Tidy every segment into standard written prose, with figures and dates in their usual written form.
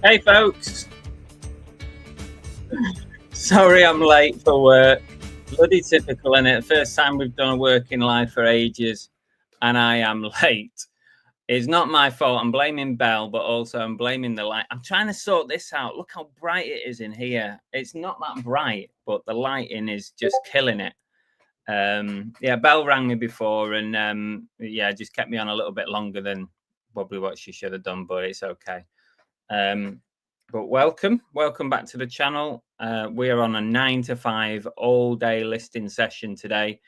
Hey folks, sorry I'm late for work. Bloody typical, innit? First time we've done a working live for ages and I am late. It's not my fault. I'm blaming Belle, but also I'm blaming the light. I'm trying to sort this out. Look how bright it is in here. It's not that bright, but the lighting is just killing it. Yeah, Belle rang me before and yeah, just kept me on a little bit longer than probably what she should have done, but it's okay. But welcome back to the channel. We are on a 9 to 5 all day listing session today.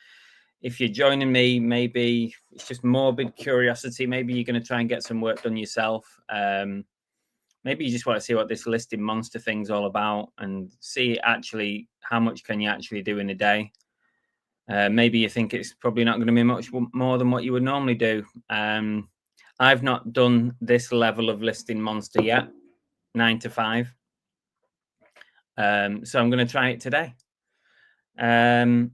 If you're joining me, maybe it's just morbid curiosity. Maybe you're going to try and get some work done yourself. Maybe you just want to see what this listing monster thing's all about and see actually how much can you actually do in a day. Maybe you think it's probably not going to be much more than what you would normally do. I've not done this level of listing monster yet. 9 to 5. So I'm going to try it today. I'm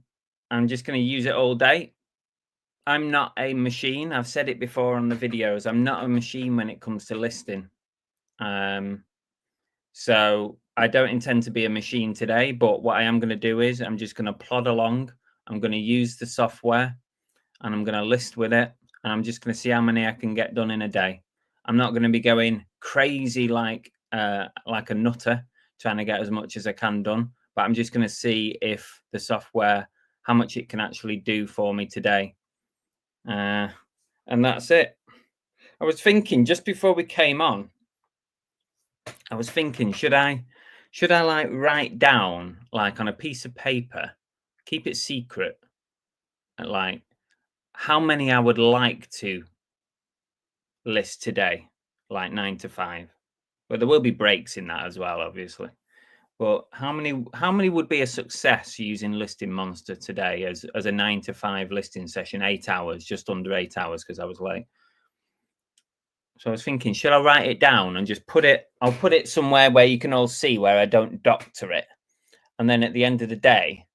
just going to use it all day. I'm not a machine. I've said it before on the videos. I'm not a machine when it comes to listing. So I don't intend to be a machine today, but what I am going to do is I'm just going to plod along. I'm going to use the software and I'm going to list with it. And I'm just going to see how many I can get done in a day. I'm not going to be going crazy like a nutter trying to get as much as I can done, but I'm just going to see if the software, how much it can actually do for me today. And that's it. I was thinking just before we came on, I was thinking, should I like write down like on a piece of paper, keep it secret, like how many I would like to list today, like 9 to 5. But there will be breaks in that as well, obviously. But how many would be a success using Listing Monster today as a 9 to 5 listing session, 8 hours, just under 8 hours because I was late. So I was thinking, should I write it down and just I'll put it somewhere where you can all see where I don't doctor it. And then at the end of the day,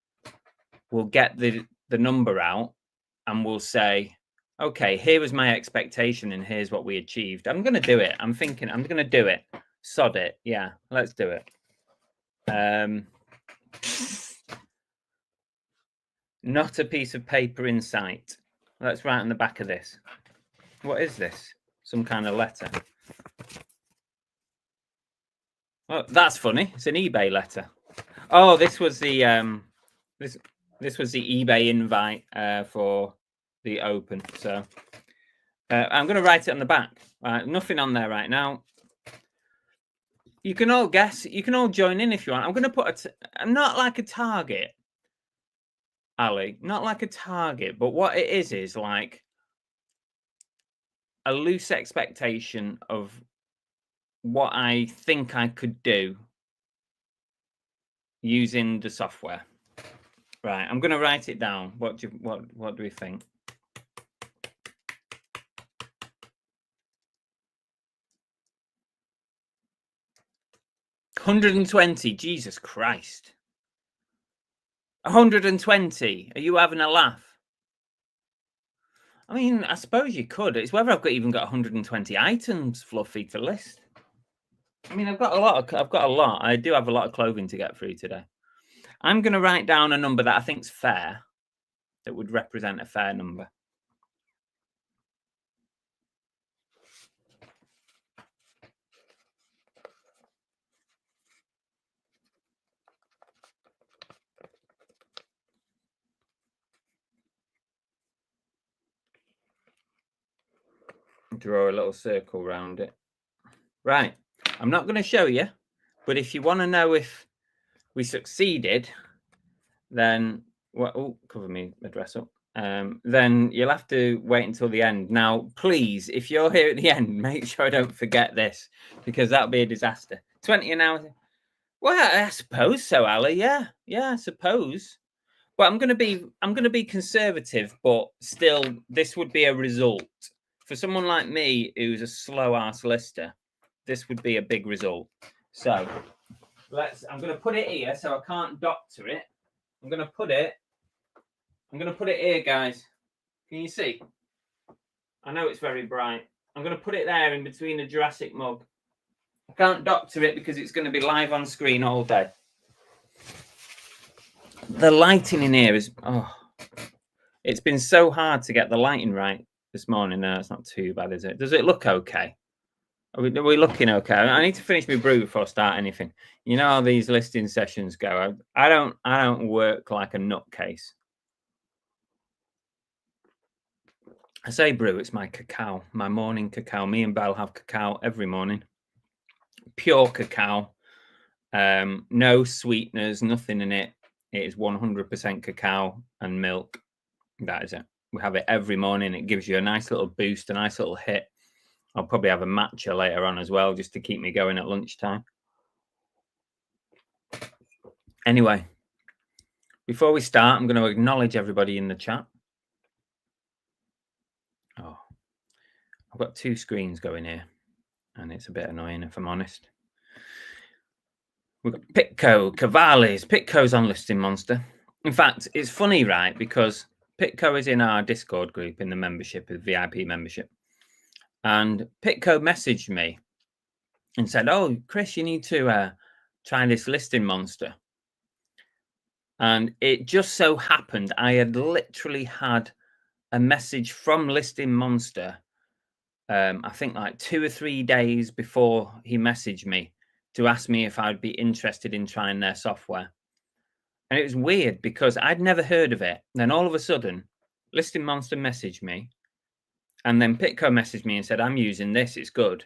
we'll get the number out and we'll say, okay, here was my expectation and here's what we achieved. I'm going to do it. I'm thinking I'm going to do it. Sod it. Yeah, let's do it. Not a piece of paper in sight. Let's write on the back of this. What is this? Some kind of letter. Oh, that's funny. It's an eBay letter. Oh, this was the this was the eBay invite for the open. So I'm going to write it on the back. Nothing on there right now. You can all guess. You can all join in if you want. I'm going to put I'm not like a target, Ali. Not like a target, but what it is like a loose expectation of what I think I could do using the software. Right, I'm going to write it down. What do we think? $120. Jesus Christ. 120. Are you having a laugh? I mean, I suppose you could. It's whether I've even got 120 items, Fluffy, to list. I mean, I've got a lot. I do have a lot of clothing to get through today. I'm going to write down a number that I think's fair, that would represent a fair number. Draw a little circle around it. Right. I'm not going to show you, but if you want to know if we succeeded, then cover my dress up. Then you'll have to wait until the end. Now, please, if you're here at the end, make sure I don't forget this because that'll be a disaster. 20 an hour. Well, I suppose so, Ali. Yeah, I suppose. But I'm gonna be conservative, but still, this would be a result for someone like me who's a slow ass lister. This would be a big result. So I'm gonna put it here so I can't doctor it. I'm gonna put it here, guys. Can you see? I know it's very bright. I'm gonna put it there in between the Jurassic mug. I can't doctor it because it's going to be live on screen all day. The lighting in here is, it's been so hard to get the lighting right this morning. No, it's not too bad, is it? Does it look okay? Are we looking okay? I need to finish my brew before I start anything. You know how these listing sessions go. I don't work like a nutcase. I say brew, it's my cacao, my morning cacao. Me and Belle have cacao every morning. Pure cacao. No sweeteners, nothing in it. It is 100% cacao and milk. That is it. We have it every morning. It gives you a nice little boost, a nice little hit. I'll probably have a matcha later on as well, just to keep me going at lunchtime. Anyway, before we start, I'm going to acknowledge everybody in the chat. Oh, I've got two screens going here, and it's a bit annoying if I'm honest. We've got Pitco, Cavallis. Pitco's on Listing Monster. In fact, it's funny, right? Because Pitco is in our Discord group in the membership, the VIP membership. And Pitco messaged me and said, "Oh, Chris, you need to try this Listing Monster." And it just so happened I had literally had a message from Listing Monster, I think like 2 or 3 days before he messaged me to ask me if I'd be interested in trying their software. And it was weird because I'd never heard of it. Then all of a sudden, Listing Monster messaged me, and then Pitco messaged me and said, "I'm using this, it's good."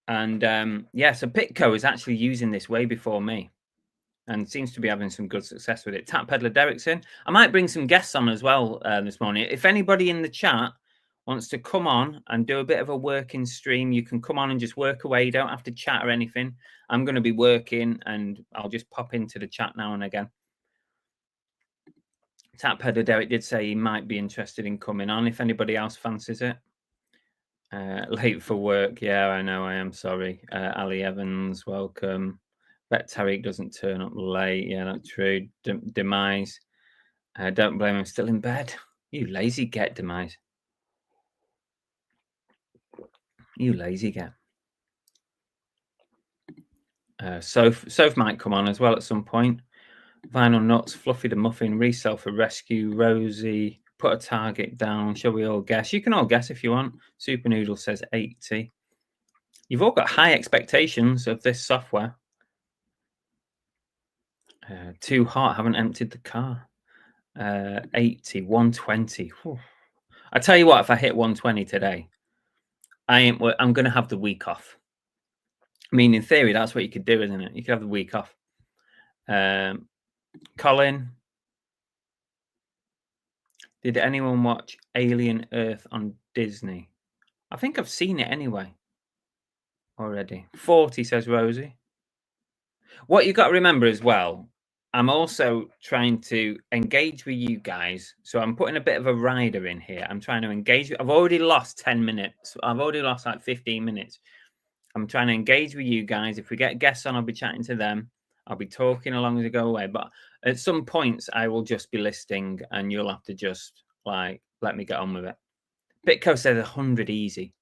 And yeah, so Pitco is actually using this way before me and seems to be having some good success with it. Tap Peddler Derek's in. I might bring some guests on as well this morning. If anybody in the chat wants to come on and do a bit of a working stream, you can come on and just work away. You don't have to chat or anything. I'm going to be working and I'll just pop into the chat now and again. Tap Peddler Derek did say he might be interested in coming on if anybody else fancies it. Late for work. Yeah, I know. I am sorry. Ali Evans, welcome. Bet Tariq doesn't turn up late. Yeah, that's true. Demise. Don't blame him. Still in bed. You lazy get, Demise. You lazy get. Soph might come on as well at some point. Vinyl Nuts, Fluffy the Muffin, Resell for Rescue, Rosie, put a target down. Shall we all guess? You can all guess if you want. Super Noodle says 80. You've all got high expectations of this software. Too hot, haven't emptied the car. 80, 120. Whew. I tell you what, if I hit 120 today, I'm going to have the week off. I mean, in theory, that's what you could do, isn't it? You could have the week off. Colin, did anyone watch Alien Earth on Disney? I think I've seen it anyway already. 40, says Rosie. What you got to remember as well, I'm also trying to engage with you guys. So I'm putting a bit of a rider in here. I'm trying to engage. I've already lost 10 minutes. I've already lost like 15 minutes. I'm trying to engage with you guys. If we get guests on, I'll be chatting to them. I'll be talking along as I go away. But at some points, I will just be listing and you'll have to just like let me get on with it. Bitco says 100 easy.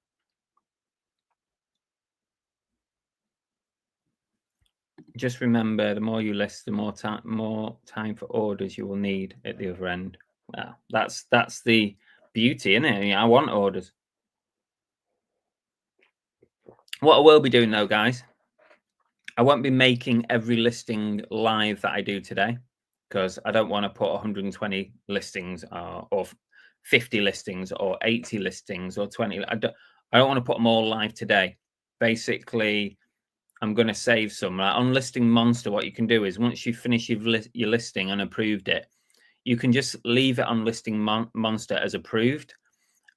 Just remember, the more you list, the more time for orders you will need at the other end. Well, that's the beauty, isn't it? I want orders. What I will be doing though, guys, I won't be making every listing live that I do today because I don't want to put 120 listings or 50 listings or 80 listings or 20. I don't want to put them all live today. Basically, I'm going to save some. On Listing Monster, what you can do is once you finish your listing and approved it, you can just leave it on Listing Monster as approved.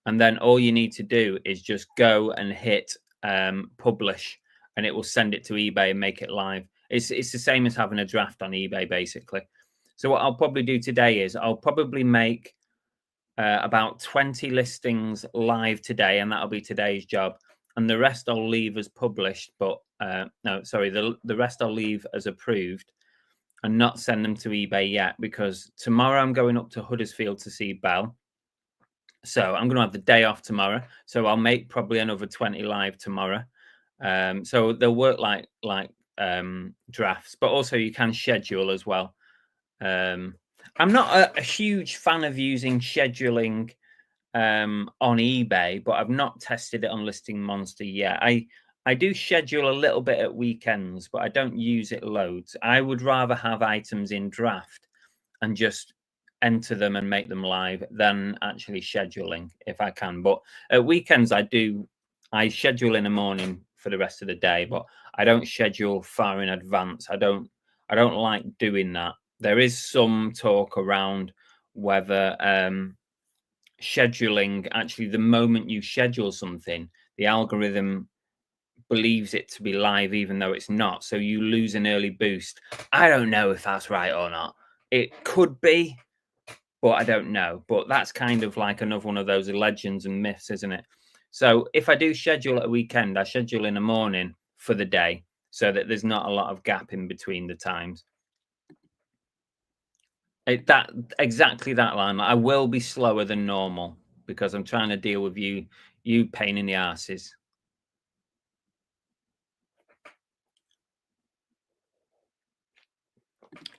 And then all you need to do is just go and hit publish, and it will send it to eBay and make it live. It's the same as having a draft on eBay, basically. So what I'll probably do today is I'll probably make about 20 listings live today, and that'll be today's job. And the rest I'll leave as published, but no, sorry, the rest I'll leave as approved and not send them to eBay yet, because tomorrow I'm going up to Huddersfield to see Belle. So I'm going to have the day off tomorrow. So I'll make probably another 20 live tomorrow. So they'll work like drafts, but also you can schedule as well. Um, I'm not a huge fan of using scheduling on eBay, but I've not tested it on Listing Monster yet. I do schedule a little bit at weekends, but I don't use it loads. I would rather have items in draft and just enter them and make them live than actually scheduling if I can. But at weekends, I schedule in the morning for the rest of the day, but I don't schedule far in advance. I don't like doing that. There is some talk around whether scheduling, actually the moment you schedule something, the algorithm believes it to be live even though it's not, so you lose an early boost. I don't know if that's right or not. It could be, but I don't know. But that's kind of like another one of those legends and myths, isn't it? So if I do schedule at a weekend, I schedule in the morning for the day so that there's not a lot of gap in between the times. That exactly that line. I will be slower than normal because I'm trying to deal with you pain in the asses.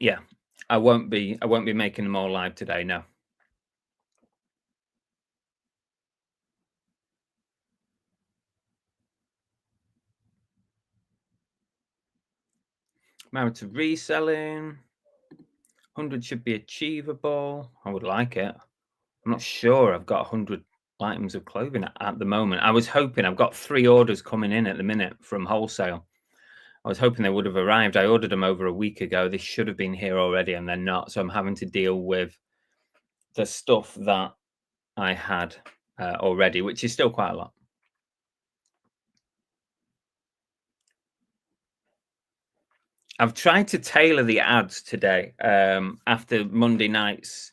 Yeah, I won't be making them all live today. No. Married to reselling. 100 should be achievable. I would like it. I'm not sure I've got 100 items of clothing at the moment. I was hoping I've got 3 orders coming in at the minute from wholesale. I was hoping they would have arrived. I ordered them over a week ago. They should have been here already, and they're not. So I'm having to deal with the stuff that I had already, which is still quite a lot. I've tried to tailor the ads today after Monday nights,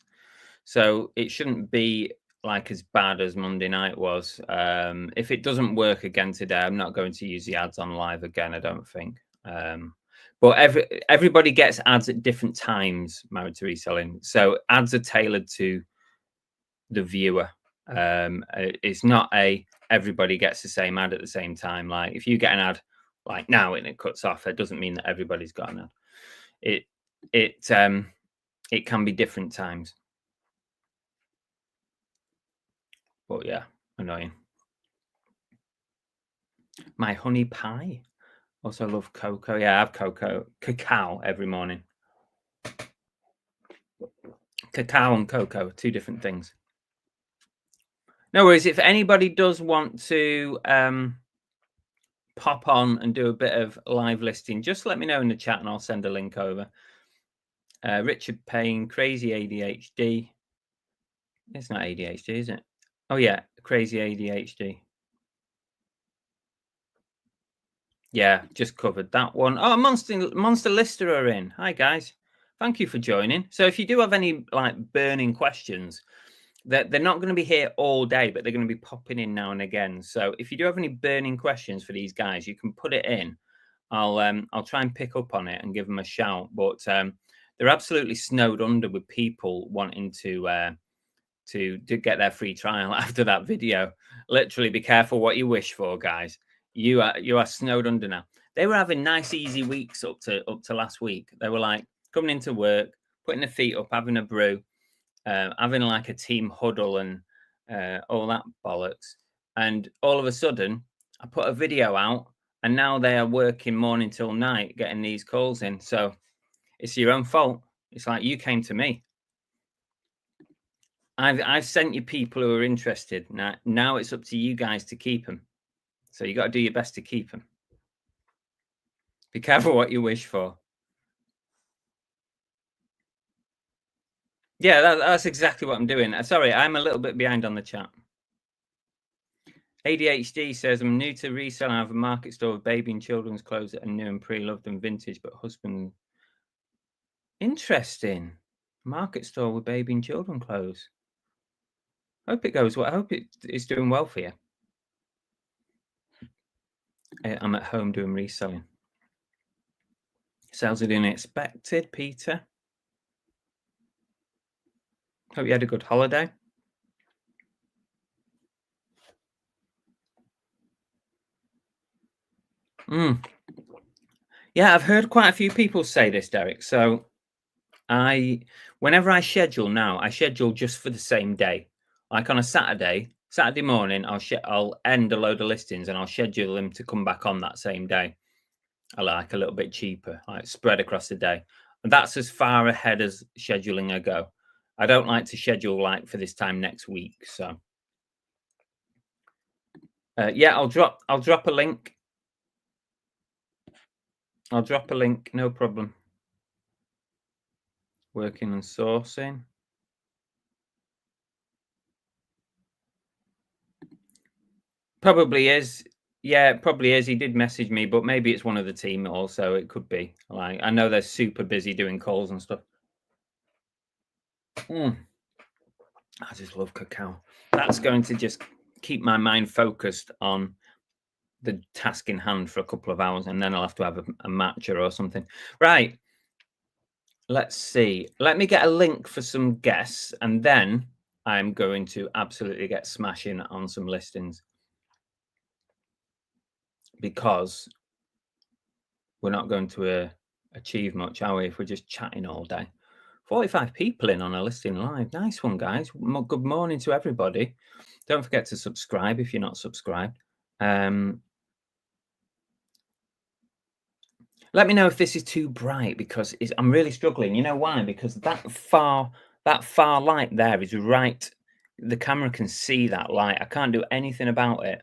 so it shouldn't be like as bad as Monday night was. If it doesn't work again today, I'm not going to use the ads on live again. I don't think. But everybody gets ads at different times. Married to reselling, so ads are tailored to the viewer. It's not a everybody gets the same ad at the same time. Like if you get an ad like now and it cuts off, it doesn't mean that everybody's got an ad. It it it can be different times. But yeah, annoying. My honey pie. Also love cocoa. Yeah, I have cacao every morning. Cacao and cocoa, two different things. No worries. If anybody does want to pop on and do a bit of live listing, just let me know in the chat and I'll send a link over. Richard Payne, crazy ADHD. It's not ADHD, is it? Oh yeah, crazy ADHD. Yeah, just covered that one. Oh, Monster Lister are in. Hi guys, thank you for joining. So if you do have any like burning questions, they're not going to be here all day, but they're going to be popping in now and again. So if you do have any burning questions for these guys, you can put it in. I'll try and pick up on it and give them a shout. But they're absolutely snowed under with people wanting to get their free trial after that video. Literally, be careful what you wish for, guys. You are snowed under now. They were having nice, easy weeks up to last week. They were like coming into work, putting their feet up, having a brew, having like a team huddle and all that bollocks. And all of a sudden, I put a video out, and now they are working morning till night getting these calls in. So it's your own fault. It's like you came to me. I've sent you people who are interested. Now it's up to you guys to keep them. So you got to do your best to keep them. Be careful what you wish for. Yeah, that's exactly what I'm doing. Sorry, I'm a little bit behind on the chat. ADHD says, I'm new to resell. I have a market store with baby and children's clothes that are new and pre-loved and vintage, but husband. Interesting. Market store with baby and children clothes. Hope it goes well. I hope it is doing well for you. I'm at home doing reselling. Sales are doing expected, Peter. Hope you had a good holiday. Mm. Yeah, I've heard quite a few people say this, Derek. So whenever I schedule now, I schedule just for the same day. Like on a Saturday morning, I'll end a load of listings and I'll schedule them to come back on that same day. I like a little bit cheaper, like spread across the day. And that's as far ahead as scheduling I go. I don't like to schedule like for this time next week. So yeah, I'll drop a link. I'll drop a link, no problem. Working and sourcing. Probably is. Yeah, it probably is. He did message me, but maybe it's one of the team also. It could be. Like I know they're super busy doing calls and stuff. Mm, I just love cacao. That's going to just keep my mind focused on the task in hand for a couple of hours, and then I'll have to have a matcha or something. Right. Let's see. Let me get a link for some guests, and then I'm going to absolutely get smashing on some listings because we're not going to achieve much, are we, if we're just chatting all day? 45 people in on a listing live. Nice one, guys. Good morning to everybody. Don't forget to subscribe if you're not subscribed. Let me know if this is too bright because I'm really struggling. You know why? Because that far light there is right. The camera can see that light. I can't do anything about it.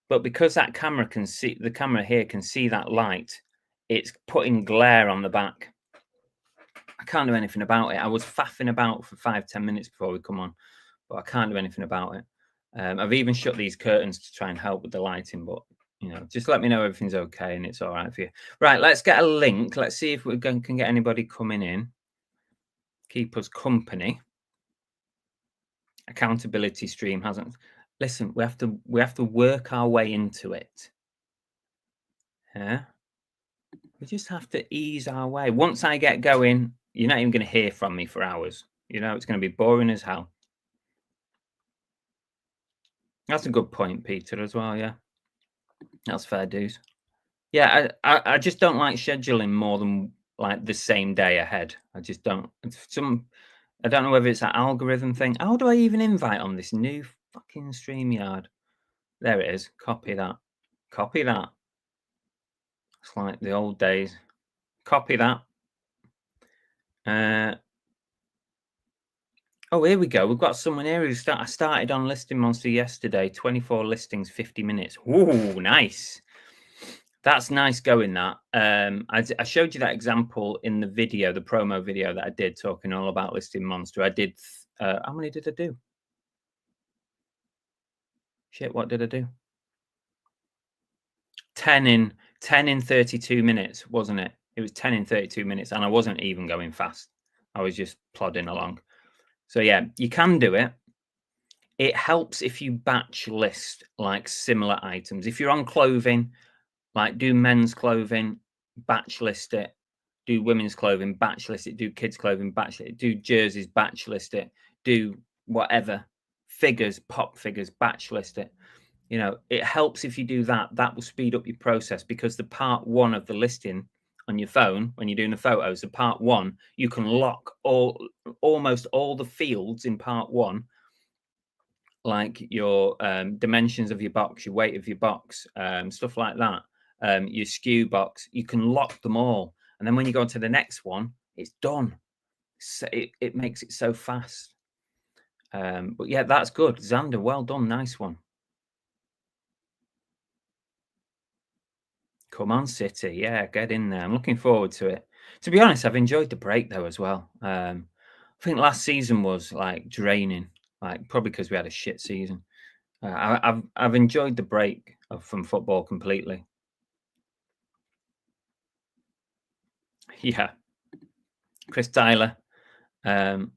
But because that camera can see, the camera here can see that light, it's putting glare on the back. I can't do anything about it. I was faffing about for 5-10 minutes before we come on, but I can't do anything about it. I've even shut these curtains to try and help with the lighting, but just let me know everything's okay and it's all right for you. Right, let's get a link. Let's see if we can get anybody coming in. Keep us company. Accountability stream hasn't. Listen, we have to work our way into it. Yeah. We just have to ease our way. Once I get going, you're not even going to hear from me for hours. It's going to be boring as hell. That's a good point, Peter, as well. Yeah, that's fair dues. Yeah, I just don't like scheduling more than like the same day ahead. I just don't. I don't know whether it's that algorithm thing. How do I even invite on this new fucking StreamYard? There it is. Copy that. Copy that. It's like the old days. Copy that. Oh, here we go. We've got someone here who I started on Listing Monster yesterday. 24 listings, 50 minutes. Ooh, nice. That's nice going, that. I showed you that example in the video, the promo video that I did talking all about Listing Monster. I did, how many did I do? Shit, what did I do? 10 in 32 minutes, wasn't it? It was 10 in 32 minutes, and I wasn't even going fast. I was just plodding along. So yeah, you can do it. It helps if you batch list like similar items. If you're on clothing, like do men's clothing, batch list it. Do women's clothing, batch list it. Do kids' clothing, batch list it. Do jerseys, batch list it. Do whatever. Figures, pop figures, batch list it. It helps if you do that. That will speed up your process because the part one of the listing on your phone, when you're doing the photos, the part one, you can lock almost all the fields in part one, like your dimensions of your box, your weight of your box, stuff like that, your SKU box. You can lock them all, and then when you go on to the next one, it's done. So it makes it so fast. But yeah, that's good, Xander. Well done, nice one. Come on, City. Yeah, get in there. I'm looking forward to it. To be honest, I've enjoyed the break though as well. I think last season was like draining, like probably because we had a shit season. I've enjoyed the break from football completely. Yeah, Chris Tyler. No,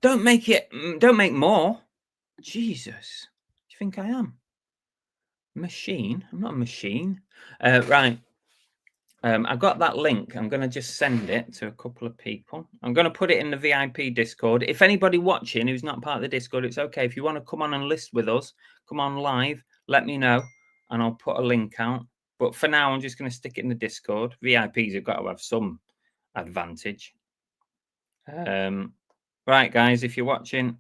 don't make it. Don't make more. Jesus, do you think I am? Machine? I'm not a machine. Right. I got that link. I'm going to just send it to a couple of people. I'm going to put it in the VIP Discord. If anybody watching who's not part of the Discord, it's okay. If you want to come on and list with us, come on live, let me know, and I'll put a link out. But for now, I'm just going to stick it in the Discord. VIPs have got to have some advantage. Right, guys, if you're watching,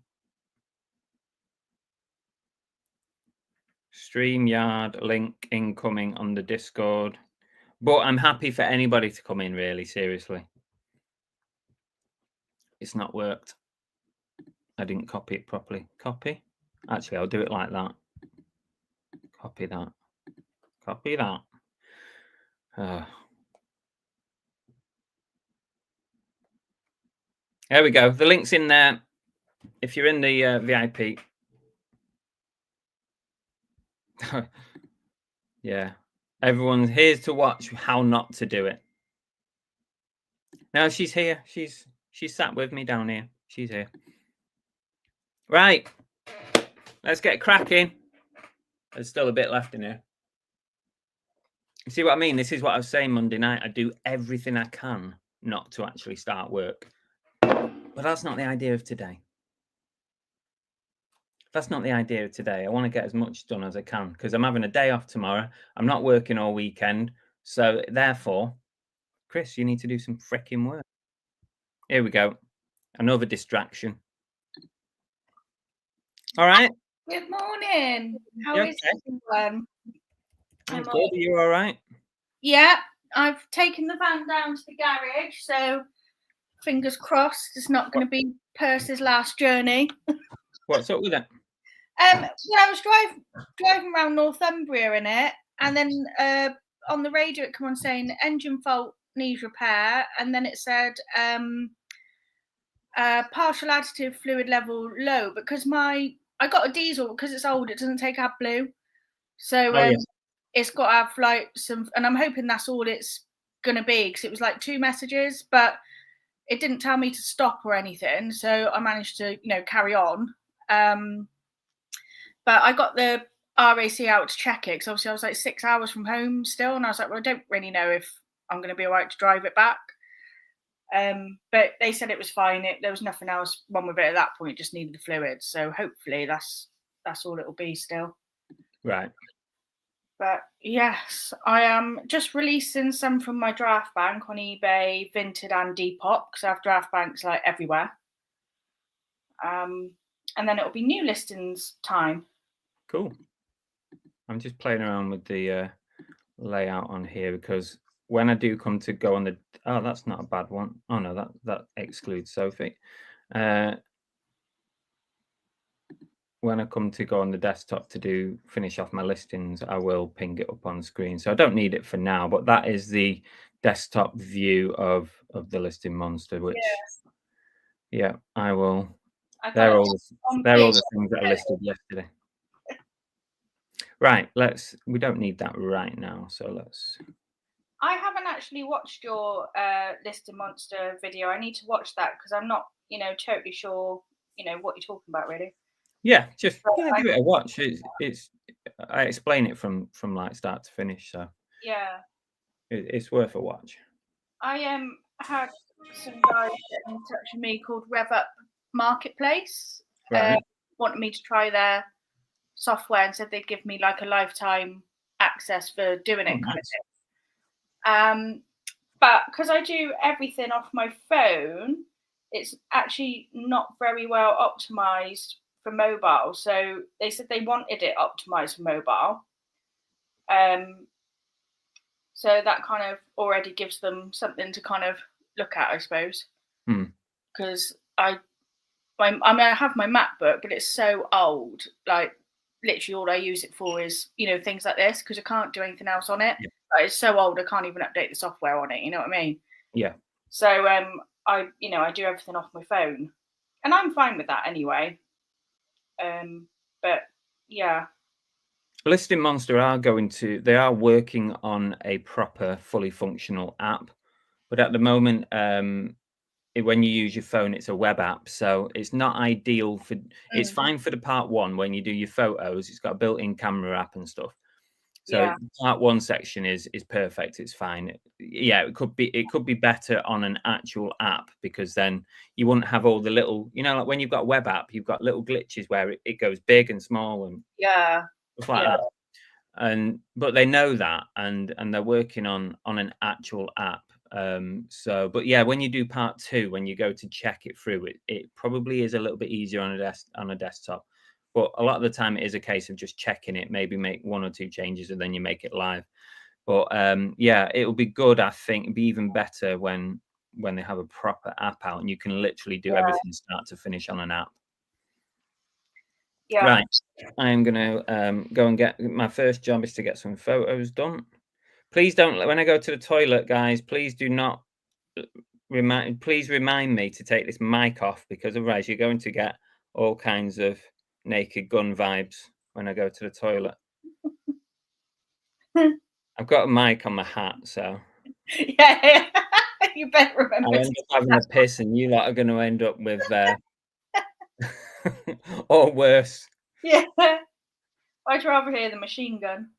StreamYard link incoming on the Discord. But I'm happy for anybody to come in, really, seriously. It's not worked. I didn't copy it properly. Copy. Actually, I'll do it like that. Copy that. Copy that. There we go. The link's in there. If you're in the VIP. Yeah. Everyone's here to watch how not to do it. No, she's here. She's sat with me down here. She's here. Right. Let's get cracking. There's still a bit left in here. You see what I mean? This is what I was saying Monday night. I do everything I can not to actually start work. But that's not the idea of today. That's not the idea of today. I want to get as much done as I can because I'm having a day off tomorrow. I'm not working all weekend. So therefore, Chris, you need to do some freaking work. Here we go. Another distraction. All right. Good morning. How is everyone? I'm good. Are you all right? Yeah, I've taken the van down to the garage, so fingers crossed it's not going to be Percy's last journey. What's up with it? Well, I was driving around Northumbria in it, and then on the radio it came on saying engine fault needs repair, and then it said partial additive fluid level low because I got a diesel because it's old. It doesn't take AdBlue, so it's got to have like some. And I'm hoping that's all it's gonna be because it was like 2 messages, but it didn't tell me to stop or anything. So I managed to carry on. But I got the RAC out to check it because obviously I was like 6 hours from home still, and I was like, well, I don't really know if I'm going to be all right to drive it back. But they said it was fine. There was nothing else wrong with it at that point. It just needed the fluid. So hopefully that's all it'll be still. Right. But yes, I am just releasing some from my draft bank on eBay, Vinted and Depop because I have draft banks like everywhere. And then it'll be new listings time. Cool. I'm just playing around with the layout on here because when I do come to go on the that's not a bad one. Oh no, that excludes Sophie. When I come to go on the desktop to finish off my listings, I will ping it up on screen. So I don't need it for now, but that is the desktop view of the listing monster, which I will. They're all the things that I listed yesterday. Right, we don't need that right now, so let's. I haven't actually watched your listing monster video. I need to watch that because I'm not, totally sure, what you're talking about really. Yeah, just give it a watch. It's I explain it from like start to finish, so yeah, it's worth a watch. I had some guys get in touch with me called Rev Up Marketplace. Right. Wanted me to try their software and said they'd give me like a lifetime access for doing it kind of thing. But because I do everything off my phone, it's actually not very well optimized for mobile. So they said they wanted it optimized for mobile. So that kind of already gives them something to kind of look at, I suppose. Because I have my MacBook, but it's so old. Like literally all I use it for is, things like this because I can't do anything else on it. Yeah. Like, it's so old I can't even update the software on it. You know what I mean? Yeah. So I do everything off my phone, and I'm fine with that anyway. But yeah. Listing Monster they are working on a proper, fully functional app, but at the moment, when you use your phone, it's a web app, so it's not ideal for. It's fine for the part one when you do your photos. It's got a built-in camera app and stuff. So part one section is perfect. It's fine. Yeah, it could be better on an actual app, because then you wouldn't have all the little, like when you've got a web app, you've got little glitches where it goes big and small and stuff like that. But they know that, and they're working on an actual app. But yeah, when you do part two, when you go to check it through, it probably is a little bit easier on a desktop. But a lot of the time it is a case of just checking it, maybe make one or two changes and then you make it live. But yeah, it will be good. I think it'd be even better when they have a proper app out and you can literally do everything start to finish on an app. Yeah. Right. I am going to go and get my first job is to get some photos done. Please don't, when I go to the toilet, guys, please do not remind me to take this mic off, because otherwise you're going to get all kinds of Naked Gun vibes when I go to the toilet. I've got a mic on my hat, so yeah. You better remember. I'll end up having a piss, and you lot are going to end up with or worse. Yeah, I'd rather hear the machine gun.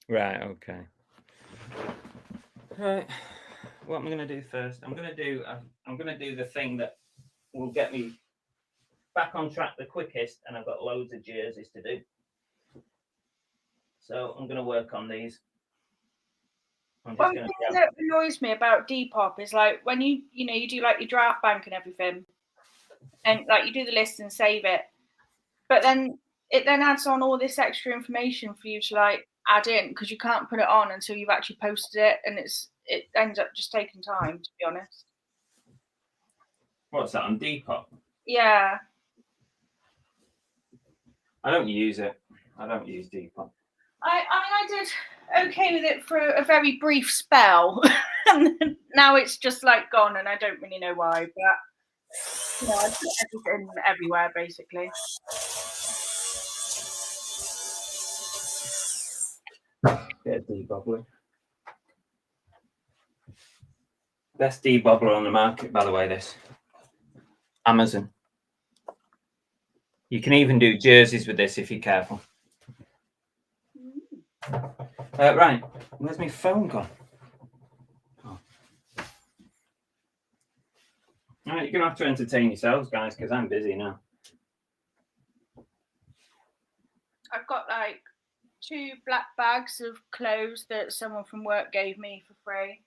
Right. Okay. Right. What am I going to do first? I'm going to do the thing that will get me back on track the quickest, and I've got loads of jerseys to do. So I'm going to work on these. One thing that annoys me about Depop is like when you do like your draft bank and everything, and like you do the list and save it, but then it adds on all this extra information for you to like add in, because you can't put it on until you've actually posted it, and it ends up just taking time, to be honest. What's that on Depop? Yeah. I don't use it. I don't use Depop. I did okay with it for a very brief spell, and now it's just like gone, and I don't really know why. But I put everything everywhere basically. Bit of debobbler. Best debobbler on the market, by the way. This Amazon. You can even do jerseys with this if you're careful. Right, where's my phone gone? Oh. All right, you're gonna have to entertain yourselves, guys, because I'm busy now. I've got like 2 black bags of clothes that someone from work gave me for free.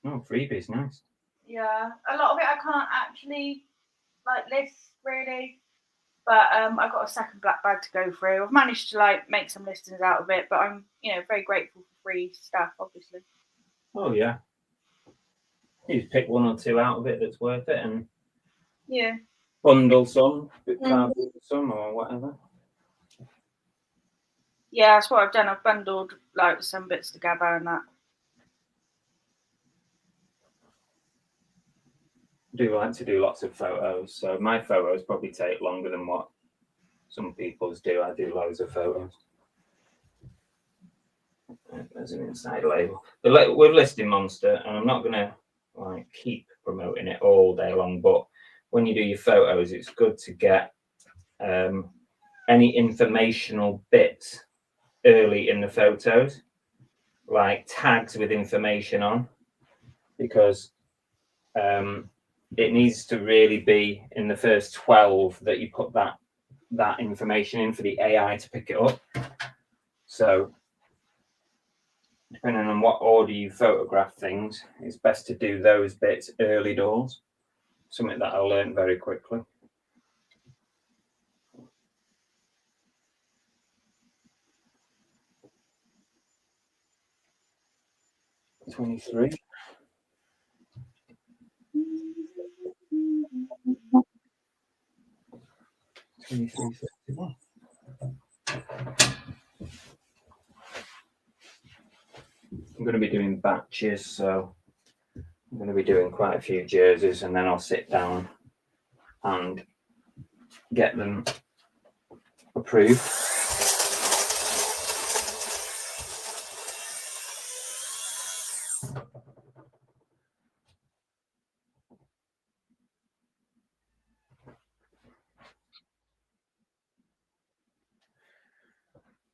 Oh, freebies, nice. Yeah, a lot of it I can't actually like list really, but I've got a second black bag to go through. I've managed to like make some listings out of it, but I'm very grateful for free stuff, obviously. Oh yeah, you just pick 1 or 2 out of it that's worth it, and bundle some, some or whatever. Yeah, that's what I've done. I've bundled like some bits together and that. I do like to do lots of photos, so my photos probably take longer than what some people's do. I do loads of photos. There's an inside label. We're listing Monster, and I'm not gonna like keep promoting it all day long, but when you do your photos, it's good to get any informational bits early in the photos, like tags with information on, because it needs to really be in the first 12 that you put that information in for the AI to pick it up. So depending on what order you photograph things, it's best to do those bits early doors. Something that I learned very quickly. $23. 23.51. I'm going to be doing batches, so I'm going to be doing quite a few jerseys, and then I'll sit down and get them approved.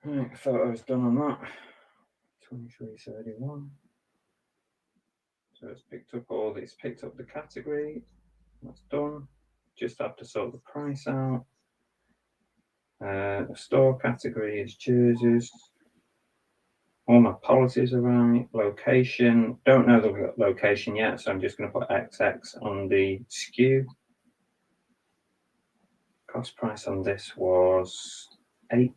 Right, photos done on that. 2331. So it's picked up the category. That's done. Just have to sort the price out. The store category is jerseys. All my policies are right. Location, don't know the location yet, so I'm just going to put XX on the SKU. Cost price on this was 8.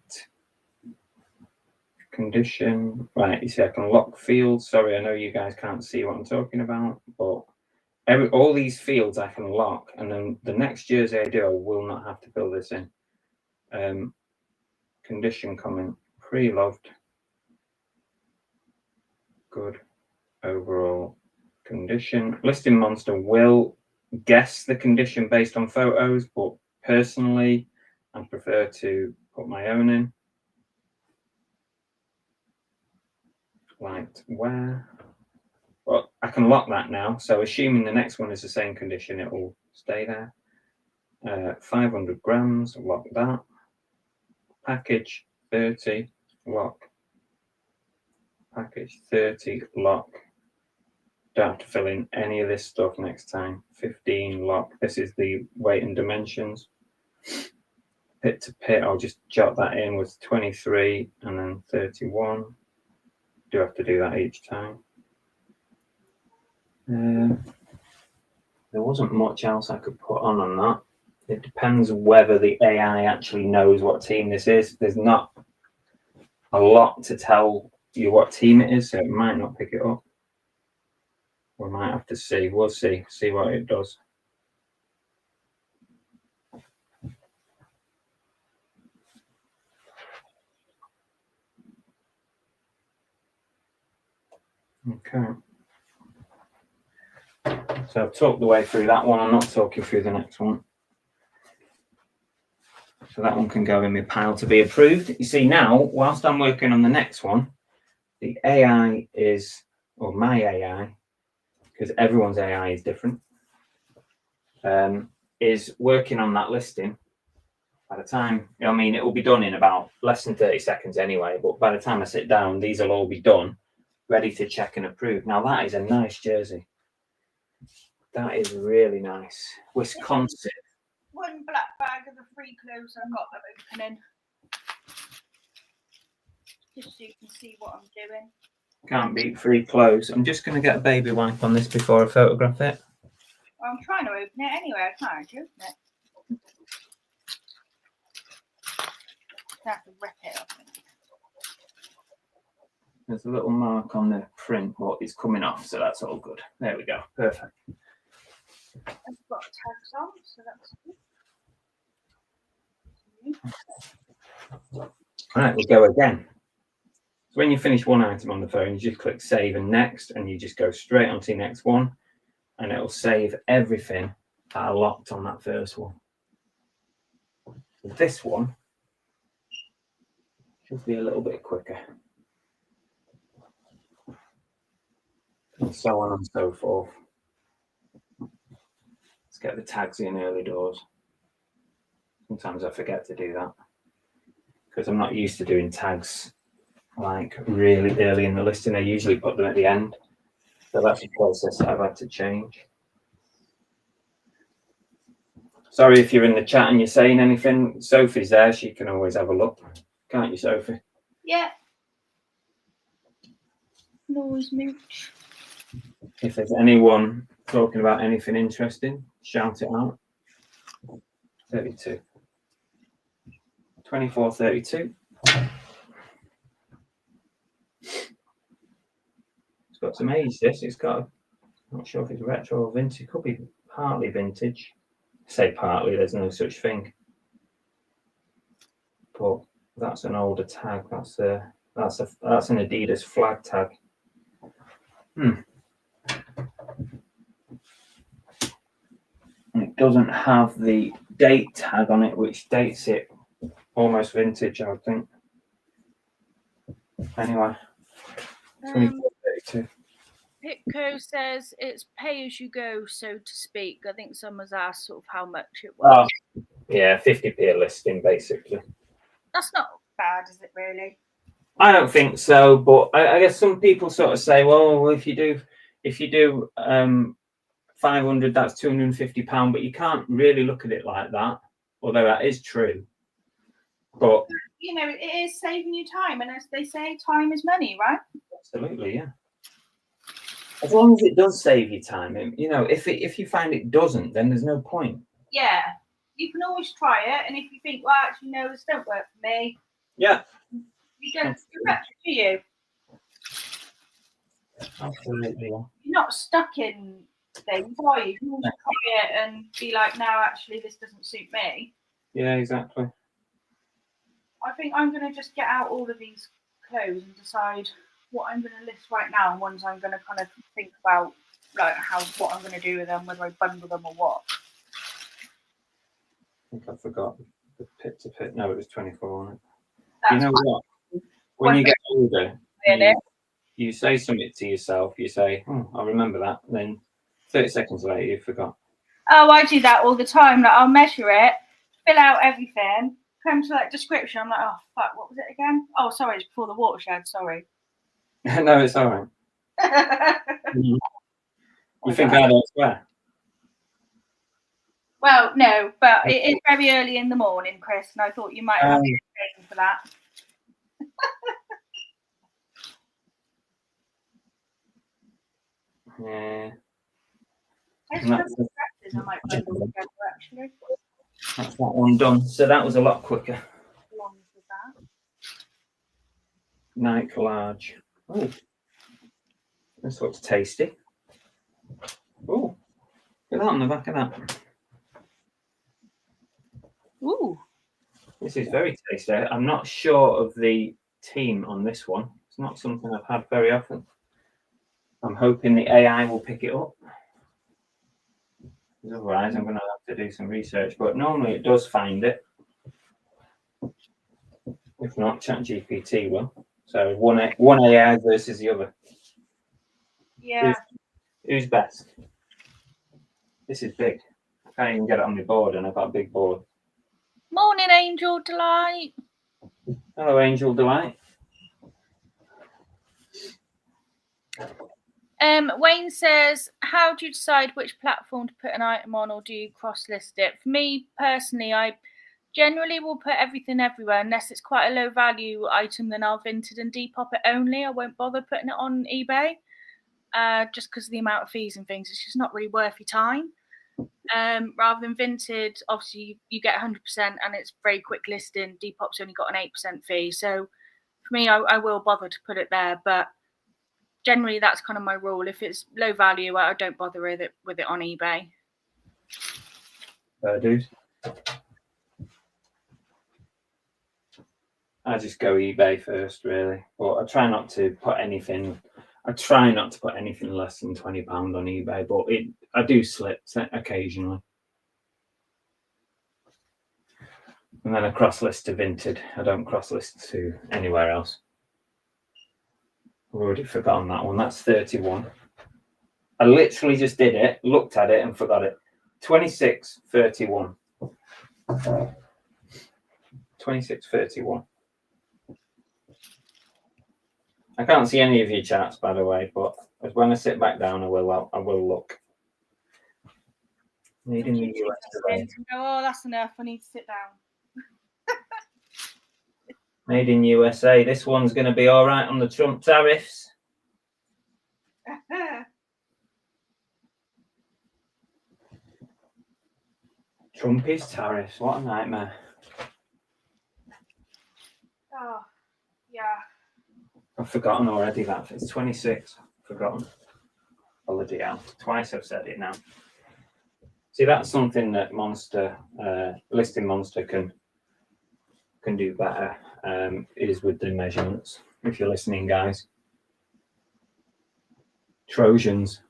Condition, right, you see I can lock fields. Sorry, I know you guys can't see what I'm talking about, but all these fields I can lock, and then the next jersey I do, I will not have to fill this in. Condition comment, pre-loved, good overall condition. Listing Monster will guess the condition based on photos, but personally I prefer to put my own in. Light wear. Well, I can lock that now, so assuming the next one is the same condition, it will stay there. 500 grams, lock that. Package 30, lock. Package 30, lock. Don't have to fill in any of this stuff next time. 15, lock. This is the weight and dimensions. Pit to pit, I'll just jot that in with 23 and then 31. Do have to do that each time. There wasn't much else I could put on that. It depends whether the AI actually knows what team this is. There's not a lot to tell you what team it is, so it might not pick it up. We might have to see. We'll see what it does. Okay. So I've talked the way through that one. I'm not talking through the next one. So that one can go in my pile to be approved. You see now, whilst I'm working on the next one, the AI is, or my AI, because everyone's AI is different, is working on that listing. By the time, I mean, it will be done in about less than 30 seconds anyway, but by the time I sit down, these will all be done, ready to check and approve. Now that is a nice jersey. That is really nice. Wisconsin. One black bag of the free clothes I've got that opening. Just so you can see what I'm doing. Can't beat free clothes. I'm just going to get a baby wipe on this before I photograph it. Well, I'm trying to open it anyway. I can't open it. I have to rip it up. There's a little mark on the print, but it's coming off, so that's all good. There we go. Perfect. I've got tags on, so that's good. All right, we'll go again. So when you finish one item on the phone, you just click save and next, and you just go straight onto the next one, and it'll save everything that are locked on that first one. This one should be a little bit quicker. And so on and so forth. Let's get the tags in early doors. Sometimes I forget to do that because I'm not used to doing tags like really early in the listing. I usually put them at the end. So that's a process that I've had to change. Sorry if you're in the chat and you're saying anything. Sophie's there. She can always have a look. Can't you, Sophie? Yeah. Noise mooch. If there's anyone talking about anything interesting, shout it out. 32. 2432. It's got some age, this. It's got, I'm not sure if it's retro or vintage. It could be partly vintage. I say partly, there's no such thing. But that's an older tag. That's an Adidas flag tag. And it doesn't have the date tag on it, which dates it almost vintage, I would think. Anyway, 2432. Pitco says it's pay as you go, so to speak. I think someone's asked sort of how much it was. Yeah, 50p a listing, basically. That's not bad, is it really? I don't think so, but I guess some people sort of say, well, if you do 500, that's £250, but you can't really look at it like that, although that is true. But you know, it is saving you time, and as they say, time is money, right? Absolutely, yeah. As long as it does save you time, you know, if you find it doesn't, then there's no point. Yeah, you can always try it, and if you think, well, actually, no, this don't work for me. Yeah. You don't direct it, do you? Absolutely. You're not stuck in things, are you? You can always try it and be like, no, actually, this doesn't suit me. Yeah, exactly. I think I'm going to just get out all of these clothes and decide what I'm going to list right now, and ones I'm going to kind of think about, like what I'm going to do with them, whether I bundle them or what. I think I forgot the pit to pit. No, it was 24 on it. That's you know what? When you get older, you say something to yourself. You say, "Oh, I'll remember that." Then 30 seconds later, you forgot. Oh, I do that all the time. Like, I'll measure it, fill out everything, come to that description. I'm like, oh fuck, what was it again? Oh, sorry, it's before the watershed. Sorry. No, it's all right. You think I don't swear? Well, no, but it is very early in the morning, Chris, and I thought you might have a reason for that. Yeah. That's that one done. So that was a lot quicker. Nike large. Oh, this looks tasty. Oh, look at that on the back of that. Ooh. This is very tasty. I'm not sure of the team on this one. It's not something I've had very often. I'm hoping the AI will pick it up. Otherwise, I'm going to have to do some research. But normally it does find it. If not, ChatGPT will. So one AI versus the other. Yeah. Who's best? This is big. I can't even get it on my board, and I've got a big board. Morning, Angel Delight. Hello, Angel Delight. Wayne says, how do you decide which platform to put an item on, or do you cross-list it? For me personally, I generally will put everything everywhere unless it's quite a low-value item. Then I'll Vinted and Depop it only. I won't bother putting it on eBay, just because of the amount of fees and things. It's just not really worth your time. Rather than Vinted, obviously you get 100% and it's very quick listing. Depop's only got an 8% fee. So for me, I will bother to put it there, but generally that's kind of my rule. If it's low value, I don't bother with it on eBay. Dude. I just go eBay first, really. But I try not to put anything. less than £20 on eBay, but I do slip occasionally. And then I cross-list to Vinted. I don't cross-list to anywhere else. I've already forgotten that one. That's 31. I literally just did it, looked at it, and forgot it. 26.31. 26.31. I can't see any of your charts, by the way, but when I sit back down, I will look. Made in the US. Oh, that's enough. I need to sit down. Made in USA. This one's going to be all right on the Trump tariffs. Trumpy's tariffs. What a nightmare. Oh, yeah. I've forgotten already that. It's 26. Forgotten. Bloody hell. Twice I've said it now. See, that's something that Listing Monster can do better, is with the measurements. If you're listening, guys. Trojans.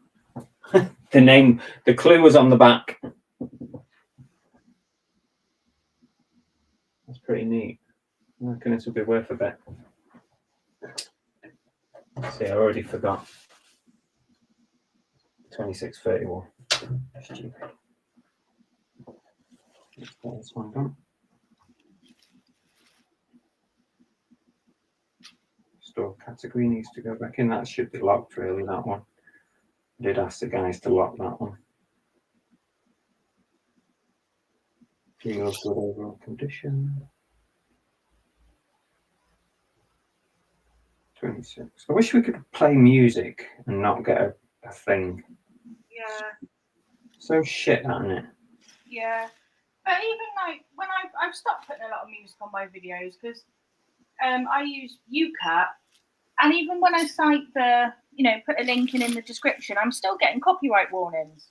The clue was on the back. That's pretty neat. I reckon this will be worth a bit. See, I already forgot. 26.31. Stupid. Let's get this one done. category needs to go back in. That should be locked, really, that one. I did ask the guys to lock that one. Feels good overall condition. 26. I wish we could play music and not get a thing. Yeah. So shit, isn't it? Yeah. But even like when I've stopped putting a lot of music on my videos because I use UCAT, and even when I cite put a link in the description, I'm still getting copyright warnings.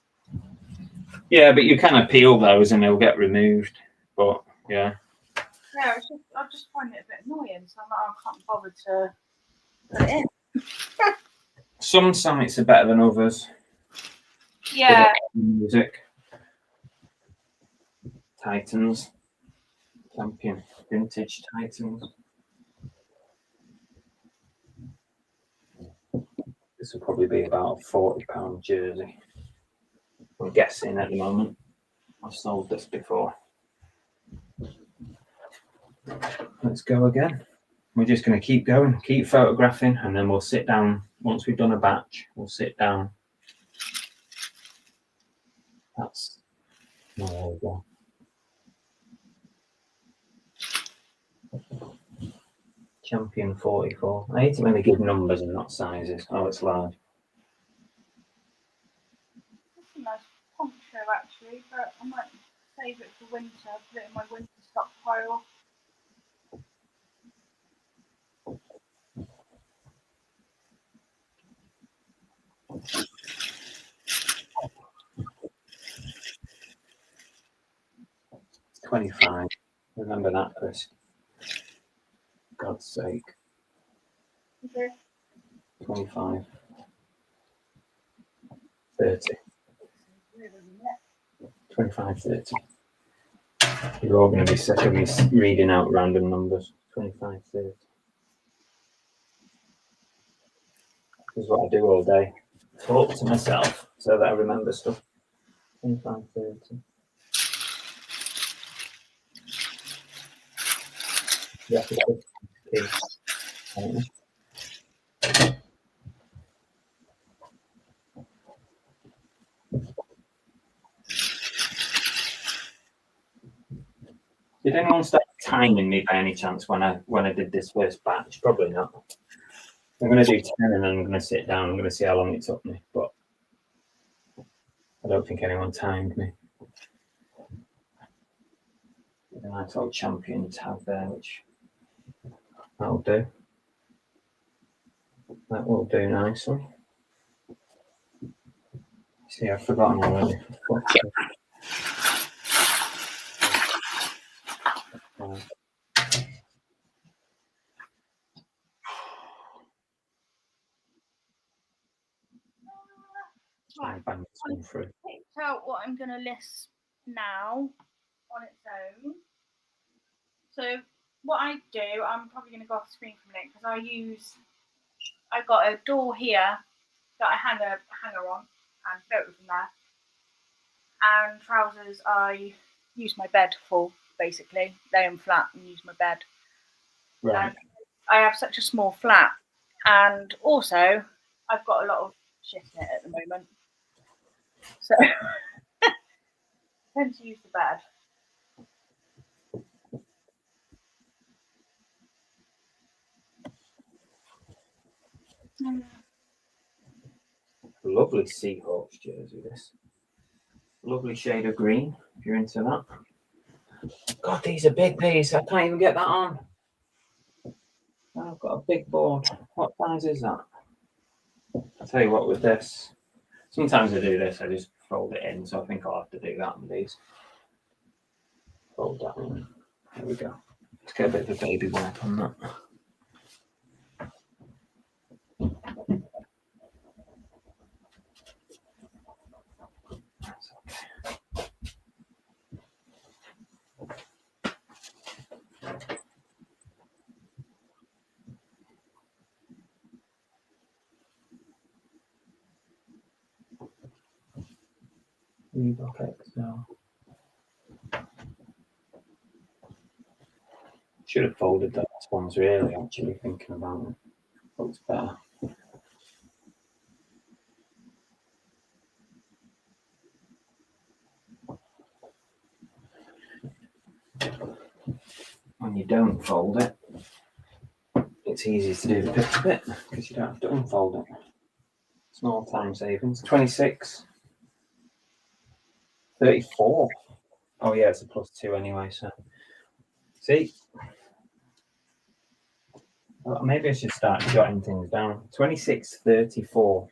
Yeah, but you can appeal those and they'll get removed. But yeah. Yeah, I just find it a bit annoying, so I'm like, I can't bother to put it in. Some sites are better than others. Yeah. Music. Titans. Champion. Vintage Titans. This will probably be about a £40 jersey. I'm guessing at the moment. I've sold this before. Let's go again. We're just going to keep going, keep photographing, and then we'll sit down. Once we've done a batch, we'll sit down. That's there we go. Champion 44. I hate it when they give numbers and not sizes. Oh, it's large. That's a nice poncho actually, but I might save it for winter, put it in my winter stockpile. It's 25. Remember that, Chris. God's sake. Okay. 25. 30. 25, 30. You're all going to be sick of me reading out random numbers. 25, 30. This is what I do all day. Talk to myself so that I remember stuff. 25, 30. Yeah, did anyone start timing me by any chance when I did this first batch? Probably not. I'm going to do 10 and then I'm going to sit down. I'm going to see how long it took me, but I don't think anyone timed me. A nice old champion tab there, which that'll do. That will do nicely. See, I've forgotten already. Right. Bang this one through. Picked out what I'm going to list now on its own. So what I do, I'm probably going to go off screen for a minute because I've got a door here that I hang a hanger on and photos from there. And trousers, I use my bed for, basically. Lay them flat and use my bed. Right. And I have such a small flat. And also, I've got a lot of shit in it at the moment. So, I tend to use the bed. Lovely Seahawks jersey, this. Lovely shade of green, if you're into that. God, these are big, these. I can't even get that on. I've got a big board. What size is that? I'll tell you what, with this, sometimes I do this, I just fold it in, so I think I'll have to do that with these. Fold that in. There we go. Let's get a bit of a baby wipe on that. That's okay. Reebok XL. Should have folded those ones really, actually, thinking about it. Looks better. When you don't fold it, it's easy to do the picture bit because you don't have to unfold it. Small time savings. 26, 34. Oh yeah, it's a +2 anyway, so see? Well, maybe I should start jotting things down. 26, 34.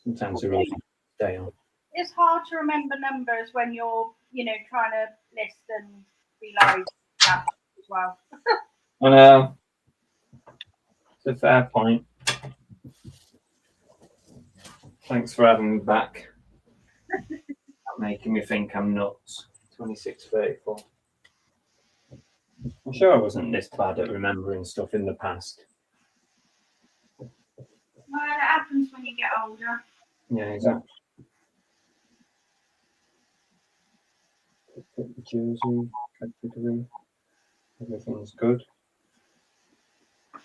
Sometimes they're really stale. It's hard to remember numbers when you're, trying to list and realise that as well. I know. It's a fair point. Thanks for having me back. Making me think I'm nuts. 26, 34. I'm sure I wasn't this bad at remembering stuff in the past. Well, it happens when you get older. Yeah, exactly. Put the jersey, category, everything's good.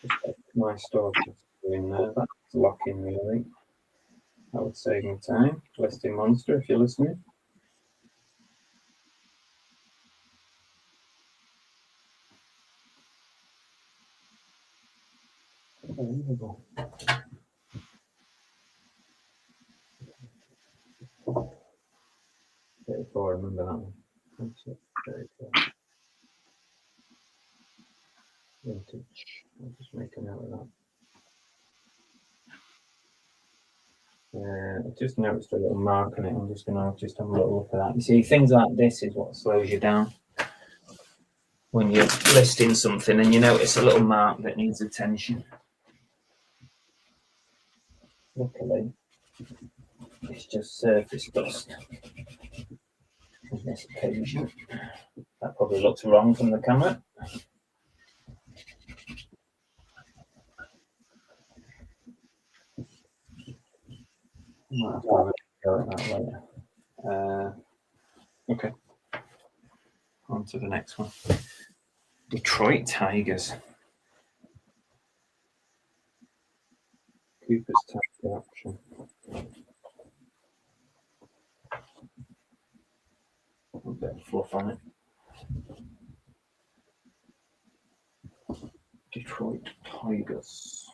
Just got my store in there. That's locking really. That would save me time. Listing monster if you're listening. Unbelievable. 34, remember that one. 26, 34. Vintage. I'll just make a note of that. I just noticed a little mark on it. I'm just going to just have a little look at that. You see, things like this is what slows you down. When you're listing something and you notice a little mark that needs attention. Luckily, it's just surface dust on this occasion. That probably looks wrong from the camera. Might have to have a go at that later. Okay. On to the next one. Detroit Tigers. Cooper's Tiger option. A bit of fluff on it. Detroit Tigers.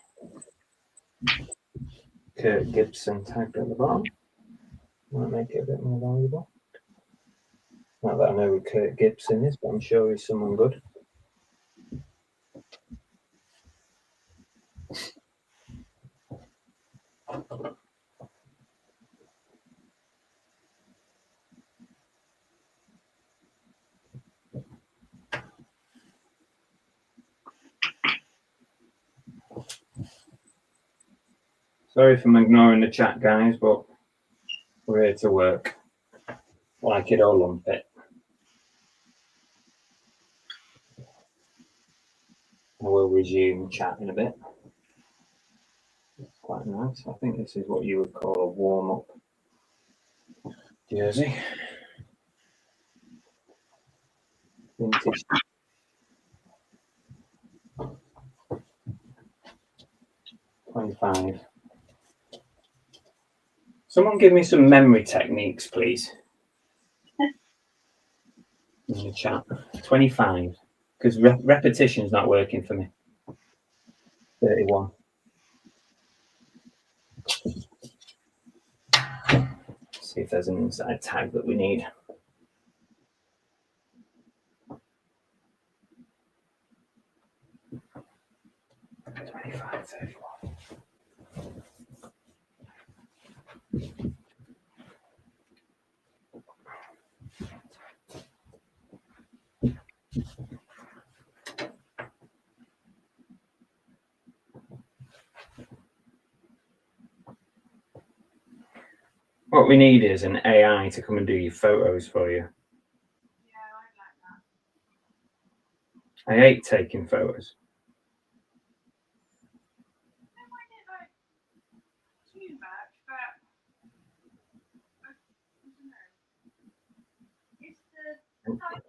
Kurt Gibson tagged at the bottom. Might make it a bit more valuable. Not that I know who Kurt Gibson is, but I'm sure he's someone good. Sorry if I'm ignoring the chat, guys, but we're here to work. Like it or lump it. I will resume chat in a bit. It's quite nice. I think this is what you would call a warm-up jersey. Vintage. $25. Someone give me some memory techniques, please. In the chat. 25. Because repetition's not working for me. 31. See if there's an inside tag that we need. $25, $31. What we need is an AI to come and do your photos for you. Yeah, I like that. I hate taking photos. I kind of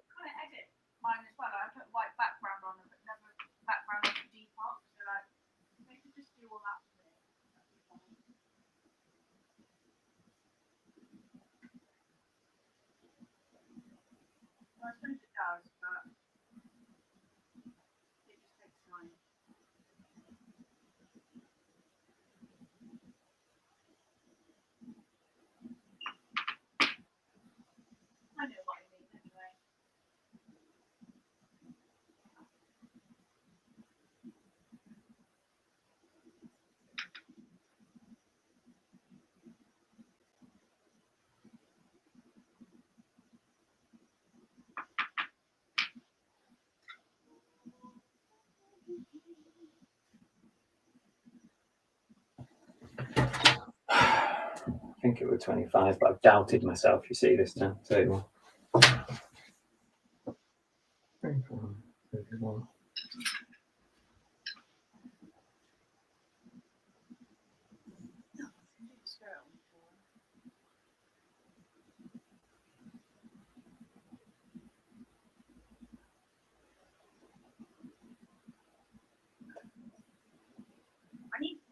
edit mine as well. I put white background on it, but never background on the depot. So like, they could just do all that for me. Well, I suppose it does, but it just takes time. I know what I mean anyway. I think it was 25, but I've doubted myself, you see, this time. 31. 31.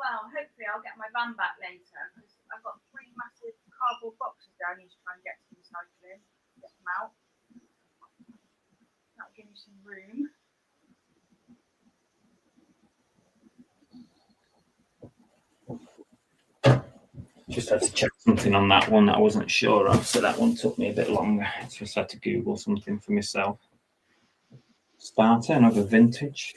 Well, hopefully I'll get my van back later because I've got 3 massive cardboard boxes there I need to try and get to recycling, get them out. That'll give me some room. Just had to check something on that one that I wasn't sure of, so that one took me a bit longer. I just had to Google something for myself. Starter, another vintage.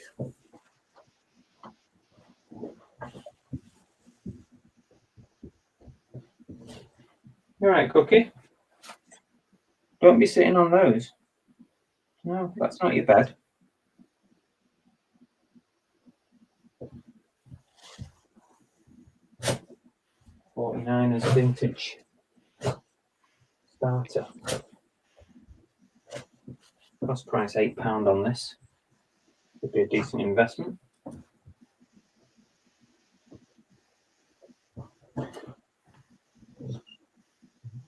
All right, Cookie. Don't be sitting on those. No, that's not your bed. $49 as vintage starter. Cost price £8 on this. Could be a decent investment.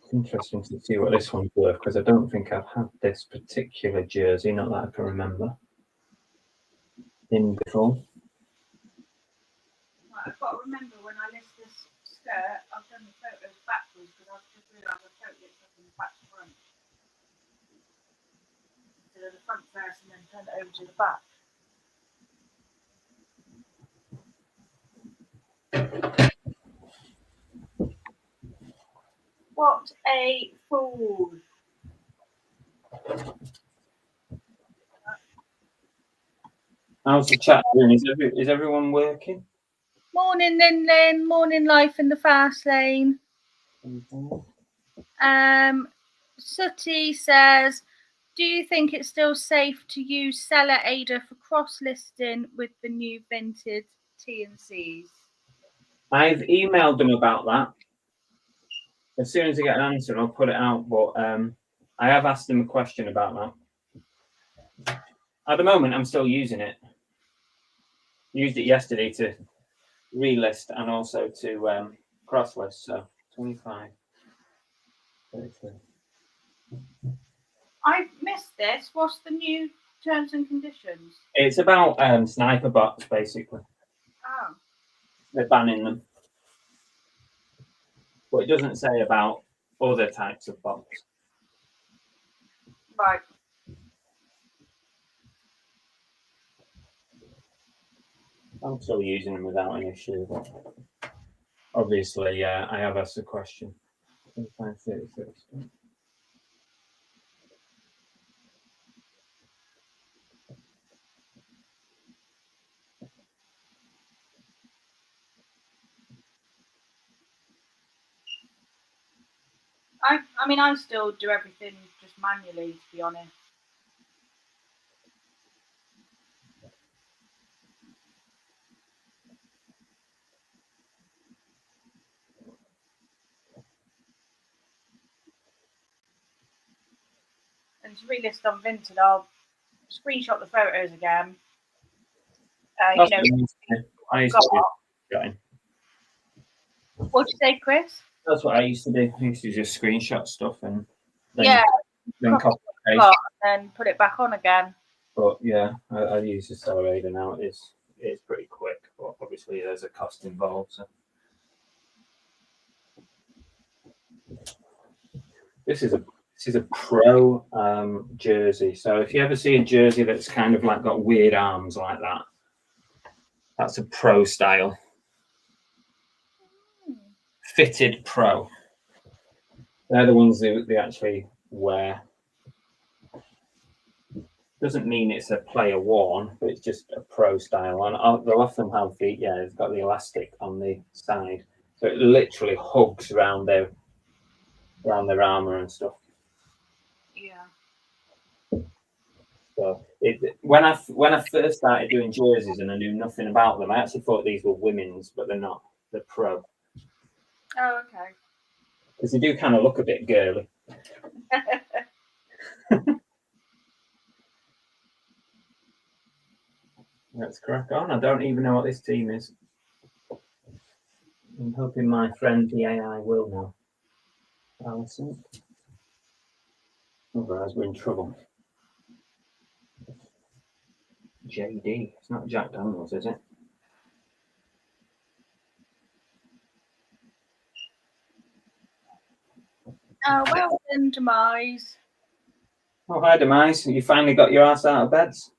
It's interesting to see what this one's worth because I don't think I've had this particular jersey, not that I can remember, in before. Right, I've got to remember when I list this skirt, I've done the photos backwards because I've just realised I've totally it in the back to front. So the front first and then turn it over to the back. What a fool. How's the chat doing? Is everyone working? Morning, Lin. Morning, life in the fast lane. Sooty says, do you think it's still safe to use Seller Ada for cross-listing with the new Vinted T&Cs? I've emailed them about that. As soon as I get an answer, I'll put it out. But I have asked them a question about that. At the moment, I'm still using it. Used it yesterday to relist and also to cross list. So 25. 33. I've missed this. What's the new terms and conditions? It's about sniper bots, basically. Oh. They're banning them. But it doesn't say about other types of bots. Right. I'm still using them without an issue. But obviously, I have asked a question. 25, 36. I mean, I still do everything just manually, to be honest. And to relist on Vinted, I'll screenshot the photos again. You know, I used to do. What'd you say, Chris? That's what I used to do. I used to just screenshot stuff and then, Yeah. then copy Okay. got and then put it back on again. But yeah, I use the accelerator now. It's pretty quick, but obviously there's a cost involved. So this is a pro jersey. So if you ever see a jersey that's kind of like got weird arms like that, that's a pro style. Fitted pro. They're the ones they actually wear. Doesn't mean it's a player worn, but it's just a pro style. And they'll often have it's got the elastic on the side, so it literally hugs around their armor and stuff. Yeah. So when I first started doing jerseys and I knew nothing about them, I actually thought these were women's, but they're not. They're pro. Oh, okay. Because they do kind of look a bit girly. Let's crack on. I don't even know what this team is. I'm hoping my friend the AI will know. Alison. Otherwise, we're in trouble. JD. It's not Jack Daniels, is it? Oh, well done, Demise. Oh, hi, Demise. You finally got your ass out of beds.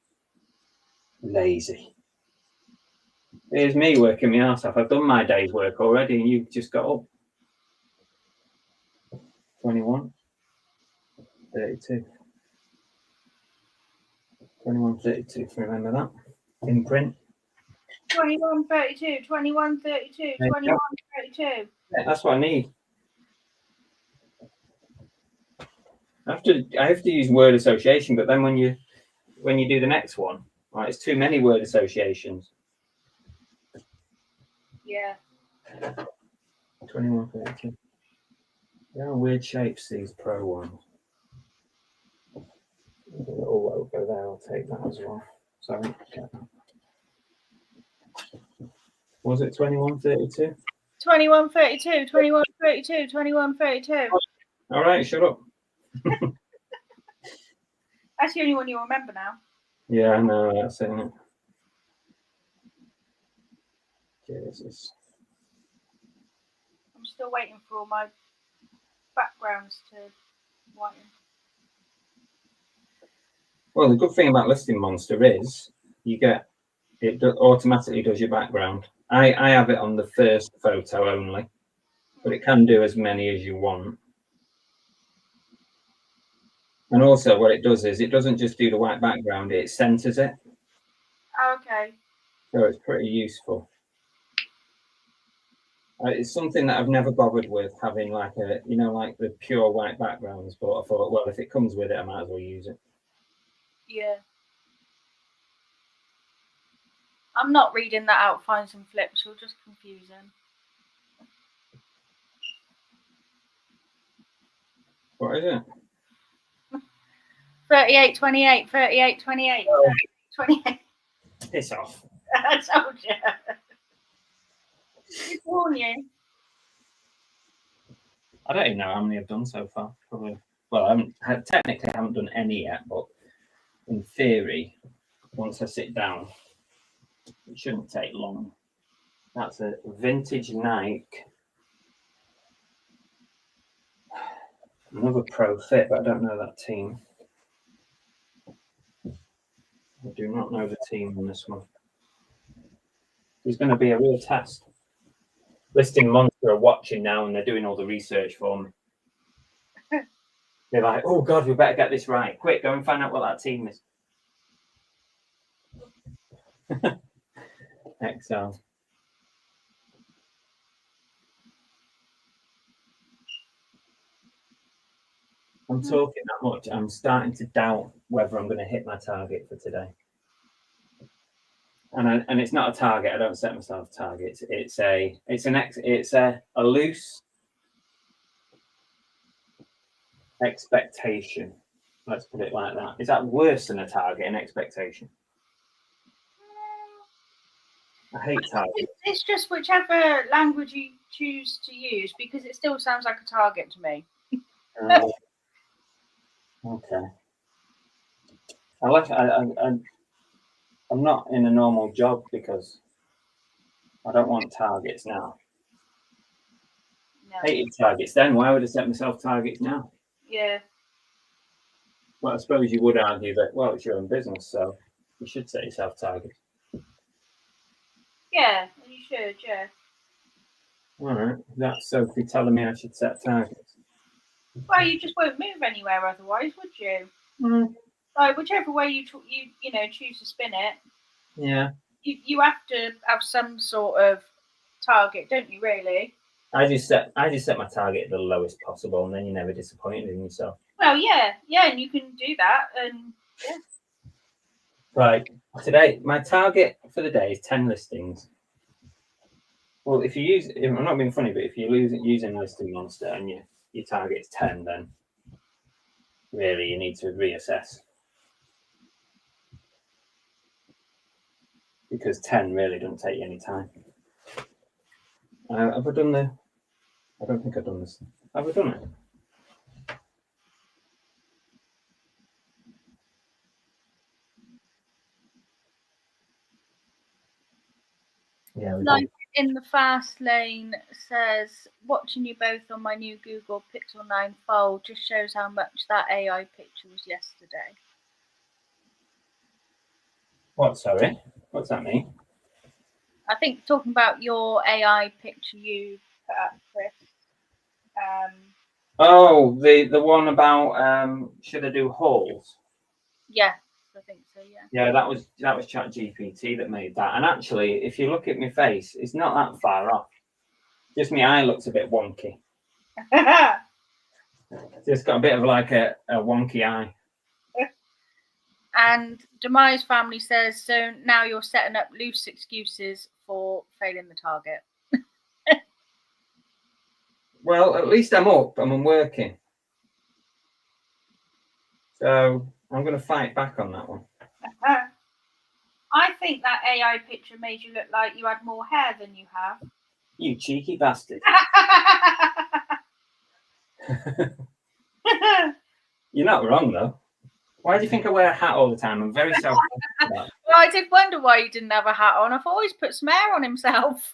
Lazy. Here's me working my ass off. I've done my day's work already, and you've just got up. 21, 32. 21, 32. Remember that? In print. 21, 32, 21, 32, 21, 32. Yeah, that's what I need. I have to use word association, but then when you do the next one, right, it's too many word associations. Yeah. 21, 32. They are weird shapes, these pro ones. A little logo there, I'll take that as well. Sorry. Was it 21, 32? 21, 32, 21, 32, 21, 32. All right, shut up. That's the only one you remember now. Yeah, I know, that's it. Jesus. I'm still waiting for all my backgrounds to whiten. Well, the good thing about Listing Monster is it automatically does your background. I have it on the first photo only, but it can do as many as you want. And also what it does is it doesn't just do the white background, it centers it. Okay. So it's pretty useful. It's something that I've never bothered with, having like the pure white backgrounds, but I thought, well, if it comes with it, I might as well use it. Yeah. I'm not reading that out, find some flips, you're just confusing. What is it? 38, 28, 38, 28, Oh. 28. Piss off. I told you. I warn you. I don't even know how many I've done so far. Probably. Well, technically I haven't done any yet, but in theory, once I sit down, it shouldn't take long. That's a vintage Nike. Another pro fit, but I don't know that team. I do not know the team on this one. It's going to be a real test. Listing Monster are watching now, and they're doing all the research for me. They're like, oh God, we better get this right. Quick, go and find out what that team is. Excel. I'm talking that much. I'm starting to doubt whether I'm going to hit my target for today. And it's not a target. I don't set myself targets. It's a loose expectation. Let's put it like that. Is that worse than a target, an expectation? I hate targets. It's just whichever language you choose to use, because it still sounds like a target to me. Okay. I'm not in a normal job because I don't want targets now. No. I hated targets then. Why would I set myself targets now? Yeah. Well, I suppose you would argue that, well, it's your own business, so you should set yourself targets. Yeah, you should, yeah. All right. That's Sophie telling me I should set targets. Well, you just won't move anywhere otherwise, would you? Like, whichever way you choose to spin it. Yeah. You have to have some sort of target, don't you? Really? I just set my target at the lowest possible, and then you're never disappointed in yourself. Well, yeah, and you can do that, and yeah. Right. Today, my target for the day is 10 listings. Well, I'm not being funny, but if you're using Listing Monster and your target is 10, then really you need to reassess. Because 10 really doesn't take you any time. Have I done I don't think I've done this. Have I done it? Yeah, we Life did. in the fast lane says, watching you both on my new Google Pixel 9 Fold just shows how much that AI picture was yesterday. What, sorry? What's that mean? I think talking about your AI picture you put up, Chris. Oh, the one about should I do hauls? Yes, I think so, yeah. Yeah, that was ChatGPT that made that. And actually, if you look at my face, it's not that far off. Just my eye looks a bit wonky. Just got a bit of like a wonky eye. And Demise family says, so now you're setting up loose excuses for failing the target. Well, at least I'm up and I'm working. So I'm going to fight back on that one. I think that AI picture made you look like you had more hair than you have. You cheeky bastard. You're not wrong, though. Why do you think I wear a hat all the time? I'm very self-conscious. Well, I did wonder why he didn't have a hat on. I thought he's put some hair on himself.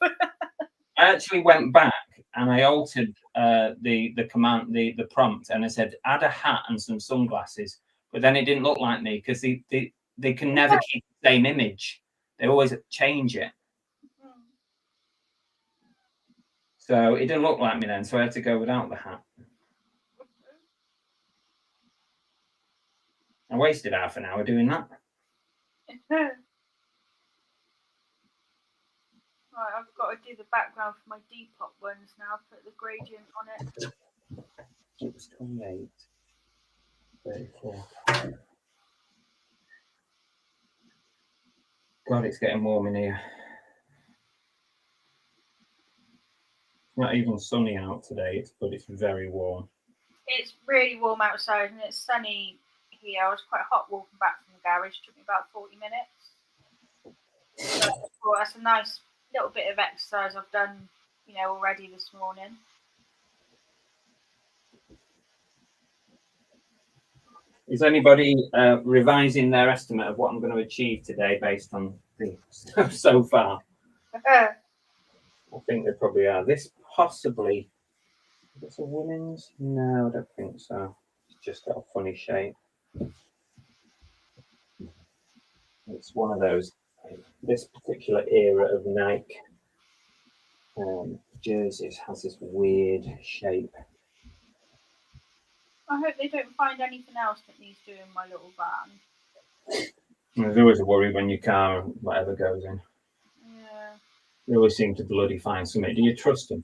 I actually went back and I altered the command, the prompt, and I said add a hat and some sunglasses. But then it didn't look like me because they can never keep the same image. They always change it. So it didn't look like me then, so I had to go without the hat. I wasted half an hour doing that. Right, I've got to do the background for my Depop ones now, put the gradient on it. It was 28, 34. God, it's getting warm in here. It's not even sunny out today, but it's very warm. It's really warm outside and it's sunny here. I was quite hot walking back from the garage. It took me about 40 minutes. So that's a nice little bit of exercise I've done, already this morning. Is anybody revising their estimate of what I'm going to achieve today based on the so far? I think they probably are. This possibly, is it a women's? No, I don't think so. It's just got a funny shape. It's one of those, this particular era of Nike jerseys has this weird shape. I hope they don't find anything else that needs doing in my little van. There's always a worry when your car, whatever goes in. Yeah. They always seem to bloody find something. Do you trust them?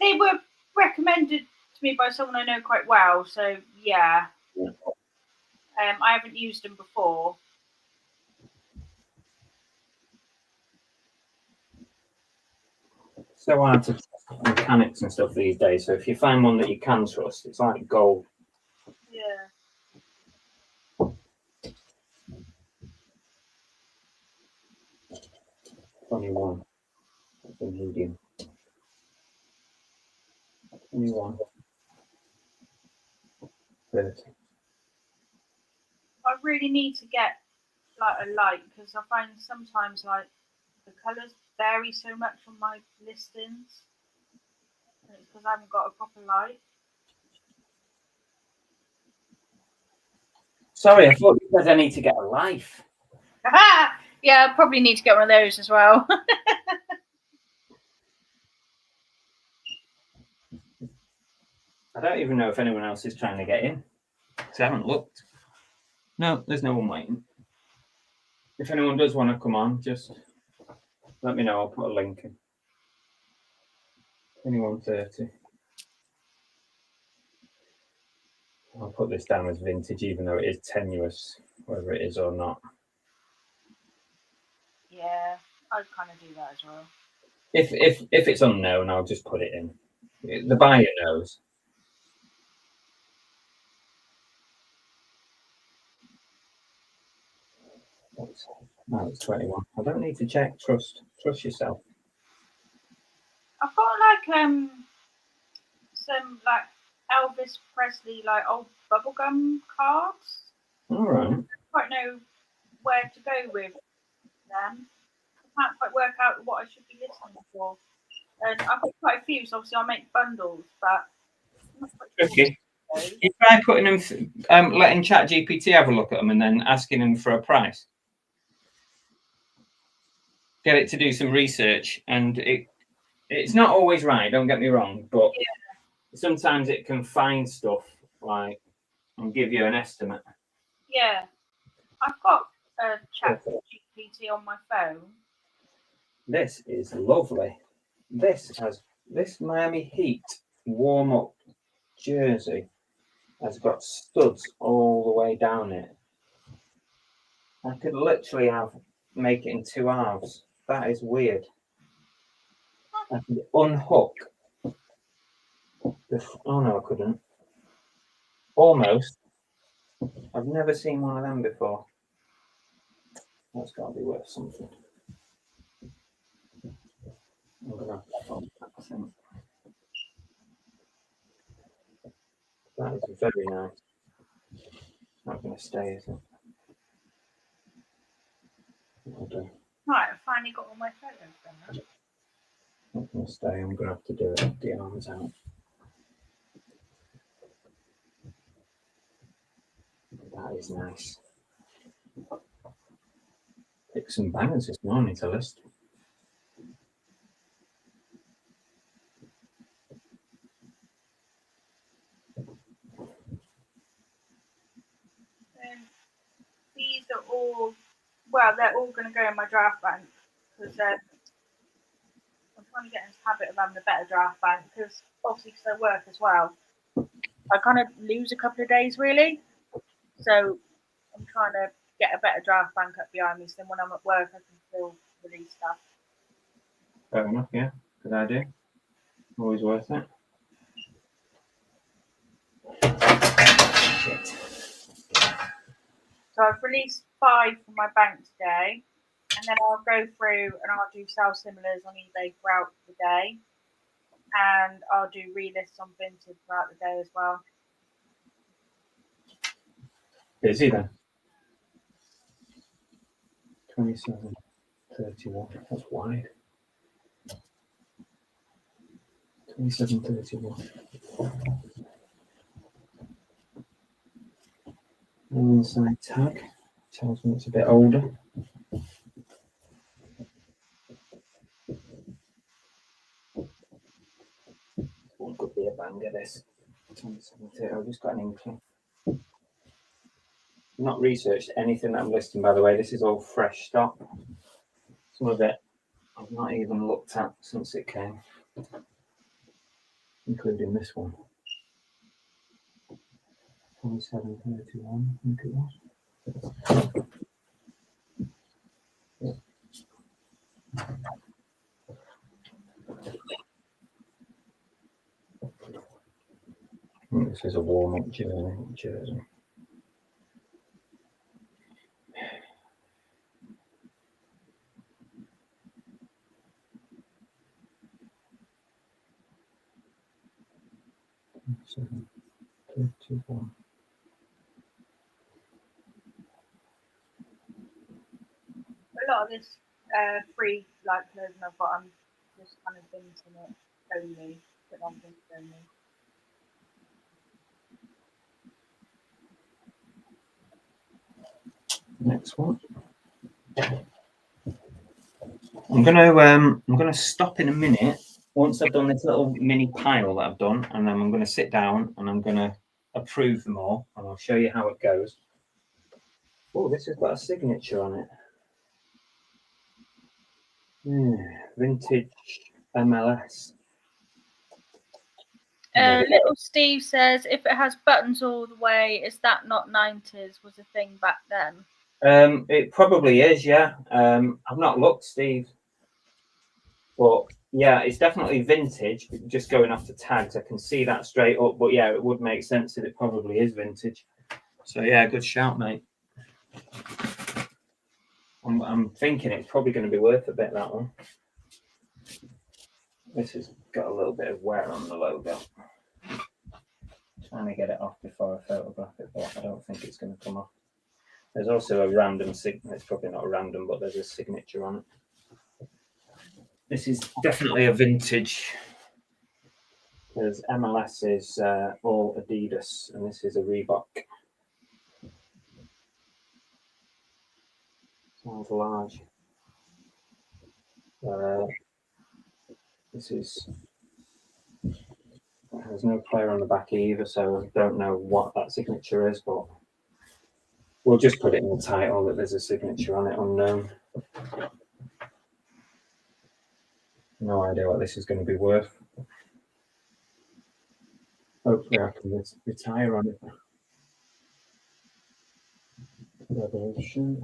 They were recommended to me by someone I know quite well, so yeah. I haven't used them before. So hard to trust mechanics and stuff these days. So if you find one that you can trust, it's like gold. Yeah. $21. That's a medium. 21. 30. I really need to get like a light, because I find sometimes like the colours vary so much on my listings. And it's because I haven't got a proper light. Sorry, I thought you said I need to get a life. Yeah, I probably need to get one of those as well. I don't even know if anyone else is trying to get in, because I haven't looked. No, there's no one waiting. If anyone does want to come on, just let me know. I'll put a link in. 21:30. I'll put this down as vintage, even though it is tenuous, whether it is or not. Yeah, I'd kind of do that as well. If it's unknown, I'll just put it in. The buyer knows. No, it's 21. I don't need to check. Trust yourself. I've got like some like Elvis Presley like old bubblegum cards. All right. I don't quite know where to go with them. I can't quite work out what I should be listening for. And I've got quite a few, so obviously I'll make bundles, but I'm not quite sure. Okay. You try putting them, letting ChatGPT have a look at them, and then asking them for a price. Get it to do some research, and it's not always right. Don't get me wrong, but sometimes it can find stuff like and give you an estimate. Yeah, I've got a ChatGPT on my phone. This is lovely. This Miami Heat warm up jersey has got studs all the way down it. I could literally make it in two halves. That is weird. I could unhook. Oh no, I couldn't. Almost. I've never seen one of them before. That's got to be worth something. I'm gonna have to fold that, I think. That is very nice. It's not going to stay, is it? Right, I finally got all my photos done. Not going to stay. I'm going to have to do it with the arms out. That is nice. Picked some bangers this morning to list. These are all, well, they're all going to go in my draft bank, because I'm trying to get into the habit of having a better draft bank, because obviously because I work as well, I kind of lose a couple of days really. So I'm trying to get a better draft bank up behind me, so then when I'm at work I can still release stuff. Fair enough, yeah. Good idea. Always worth it. So I've released 5 from my bank today, and then I'll go through and I'll do sell similars on eBay throughout the day, and I'll do relists on Vinted throughout the day as well. Busy then. 27:31. That's wide. 27:31. An inside tag tells me it's a bit older. One could be a banger, this. 27:30. I've just got an inkling. Not researched anything that I'm listing, by the way. This is all fresh stock. Some of it I've not even looked at since it came, including this one. 27:31, I think it was. I think this is a warm-up jersey. this free like clothing I've got. I'm just kind of vinting it only, but not vintage only. Next one. I'm gonna stop in a minute once I've done this little mini pile that I've done, and then I'm gonna sit down and I'm gonna approve them all, and I'll show you how it goes. Oh, this has got a signature on it. Vintage MLS. Little Steve says, if it has buttons all the way, is that not 90s? Was a thing back then? It probably is, yeah. I've not looked, Steve, but yeah, it's definitely vintage. Just going off the tags, I can see that straight up. But yeah, it would make sense that it probably is vintage. So yeah, good shout, mate. I'm thinking it's probably going to be worth a bit, that one. This has got a little bit of wear on the logo. Trying to get it off before I photograph it, but I don't think it's going to come off. There's also a random signature. It's probably not random, but there's a signature on it. This is definitely a vintage. Because MLS is all Adidas, and this is a Reebok. Sounds large. This is. There's no player on the back either, so I don't know what that signature is, but we'll just put it in the title that there's a signature on it, unknown. No idea what this is going to be worth. Hopefully I can retire on it. Revolution.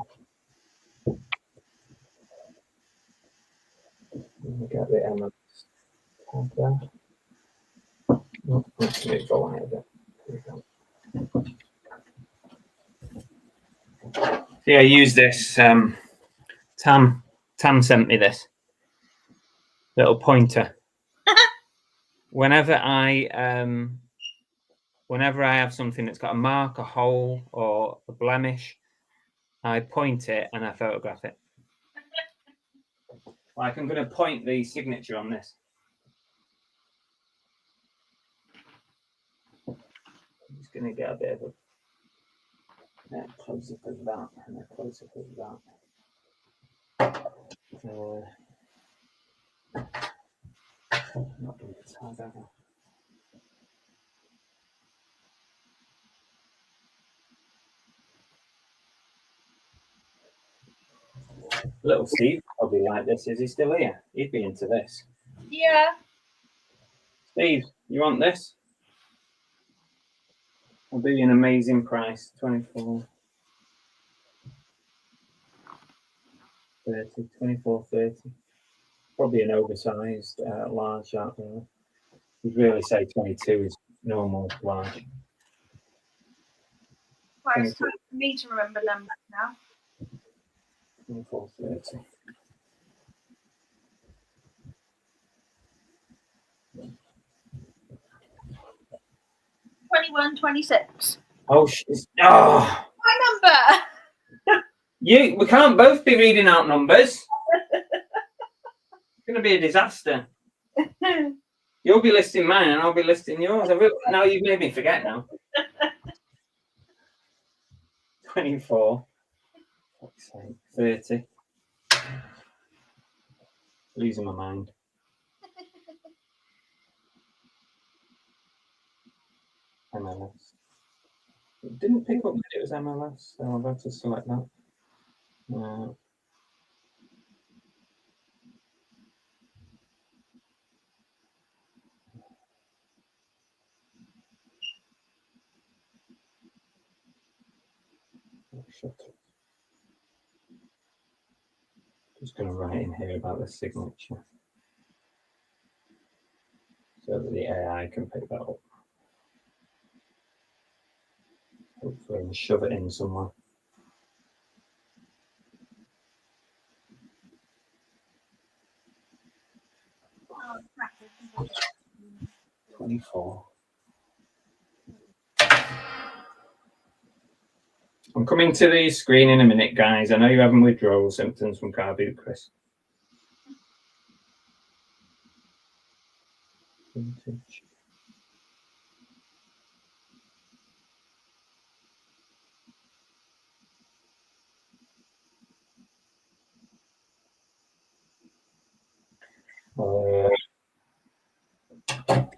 We get the MLS tag there. Oh, let's go on a bit. See, I use this. Tam sent me this little pointer. Whenever I have something that's got a mark, a hole, or a blemish, I point it and I photograph it. Like, I'm going to point the signature on this. I'm just going to get a bit of a close-up of that and a close-up of that. Not doing it hard, have I? Little Steve probably like this. Is he still here? He'd be into this. Yeah. Steve, you want this? I'll do you an amazing price. 24. 30, 24, 30. Probably an oversized large, aren't they? You'd really say 22 is normal large. Well, it's time for me to remember numbers now. 24, 30. $21, $26. Oh, oh. My number. We can't both be reading out numbers. It's going to be a disaster. You'll be listing mine and I'll be listing yours. Now you've made me forget now. 24. 30. Losing my mind. MLS. It didn't pick up that it was MLS, so I'm about to select that. Just going to write in here about the signature so that the AI can pick that up. Hopefully, and shove it in somewhere. Oh, 24. I'm coming to the screen in a minute, guys. I know you're having withdrawal symptoms from car boot, Chris. Vintage.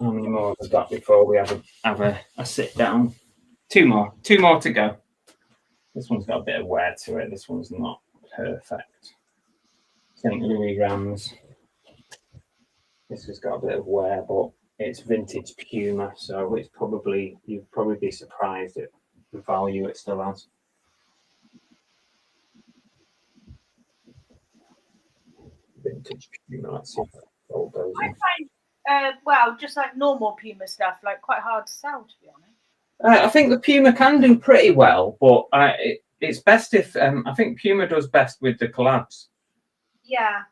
How many more have we got before we have a sit down? Two more to go. This one's got a bit of wear to it. This one's not perfect. St. Louis Rams. This has got a bit of wear, but it's vintage Puma, so it's probably, you'd probably be surprised at the value it still has. Vintage Puma. Let's see if that all goes in. I find, well, just like normal Puma stuff, like quite hard to sell, to be honest. I think the Puma can do pretty well, but it's best if I think Puma does best with the collabs. Yeah.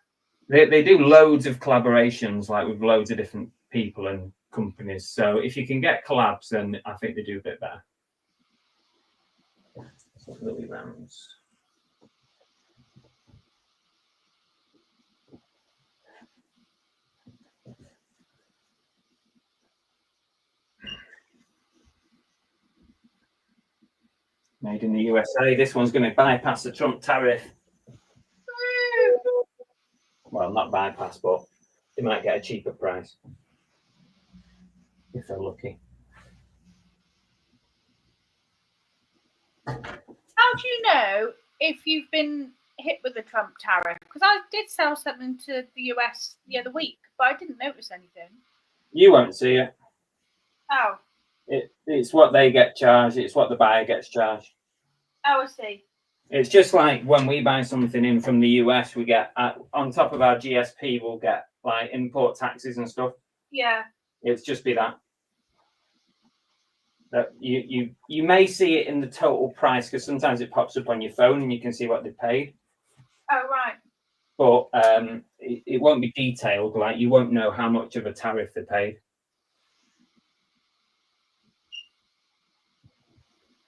They do loads of collaborations, like with loads of different people and companies. So if you can get collabs, then I think they do a bit better. So Louis Rams. Made in the USA. This one's going to bypass the Trump tariff. Well, not bypass, but they might get a cheaper price if they're lucky. How do you know if you've been hit with the Trump tariff? Because I did sell something to the US the other week, but I didn't notice anything. You won't see it. Oh. It's what they get charged. It's what the buyer gets charged. Oh, I see. It's just like when we buy something in from the US, we get on top of our GSP, we'll get like import taxes and stuff. Yeah. It's just be that. That you may see it in the total price because sometimes it pops up on your phone and you can see what they paid. Oh, right. But it won't be detailed. Like you won't know how much of a tariff they paid.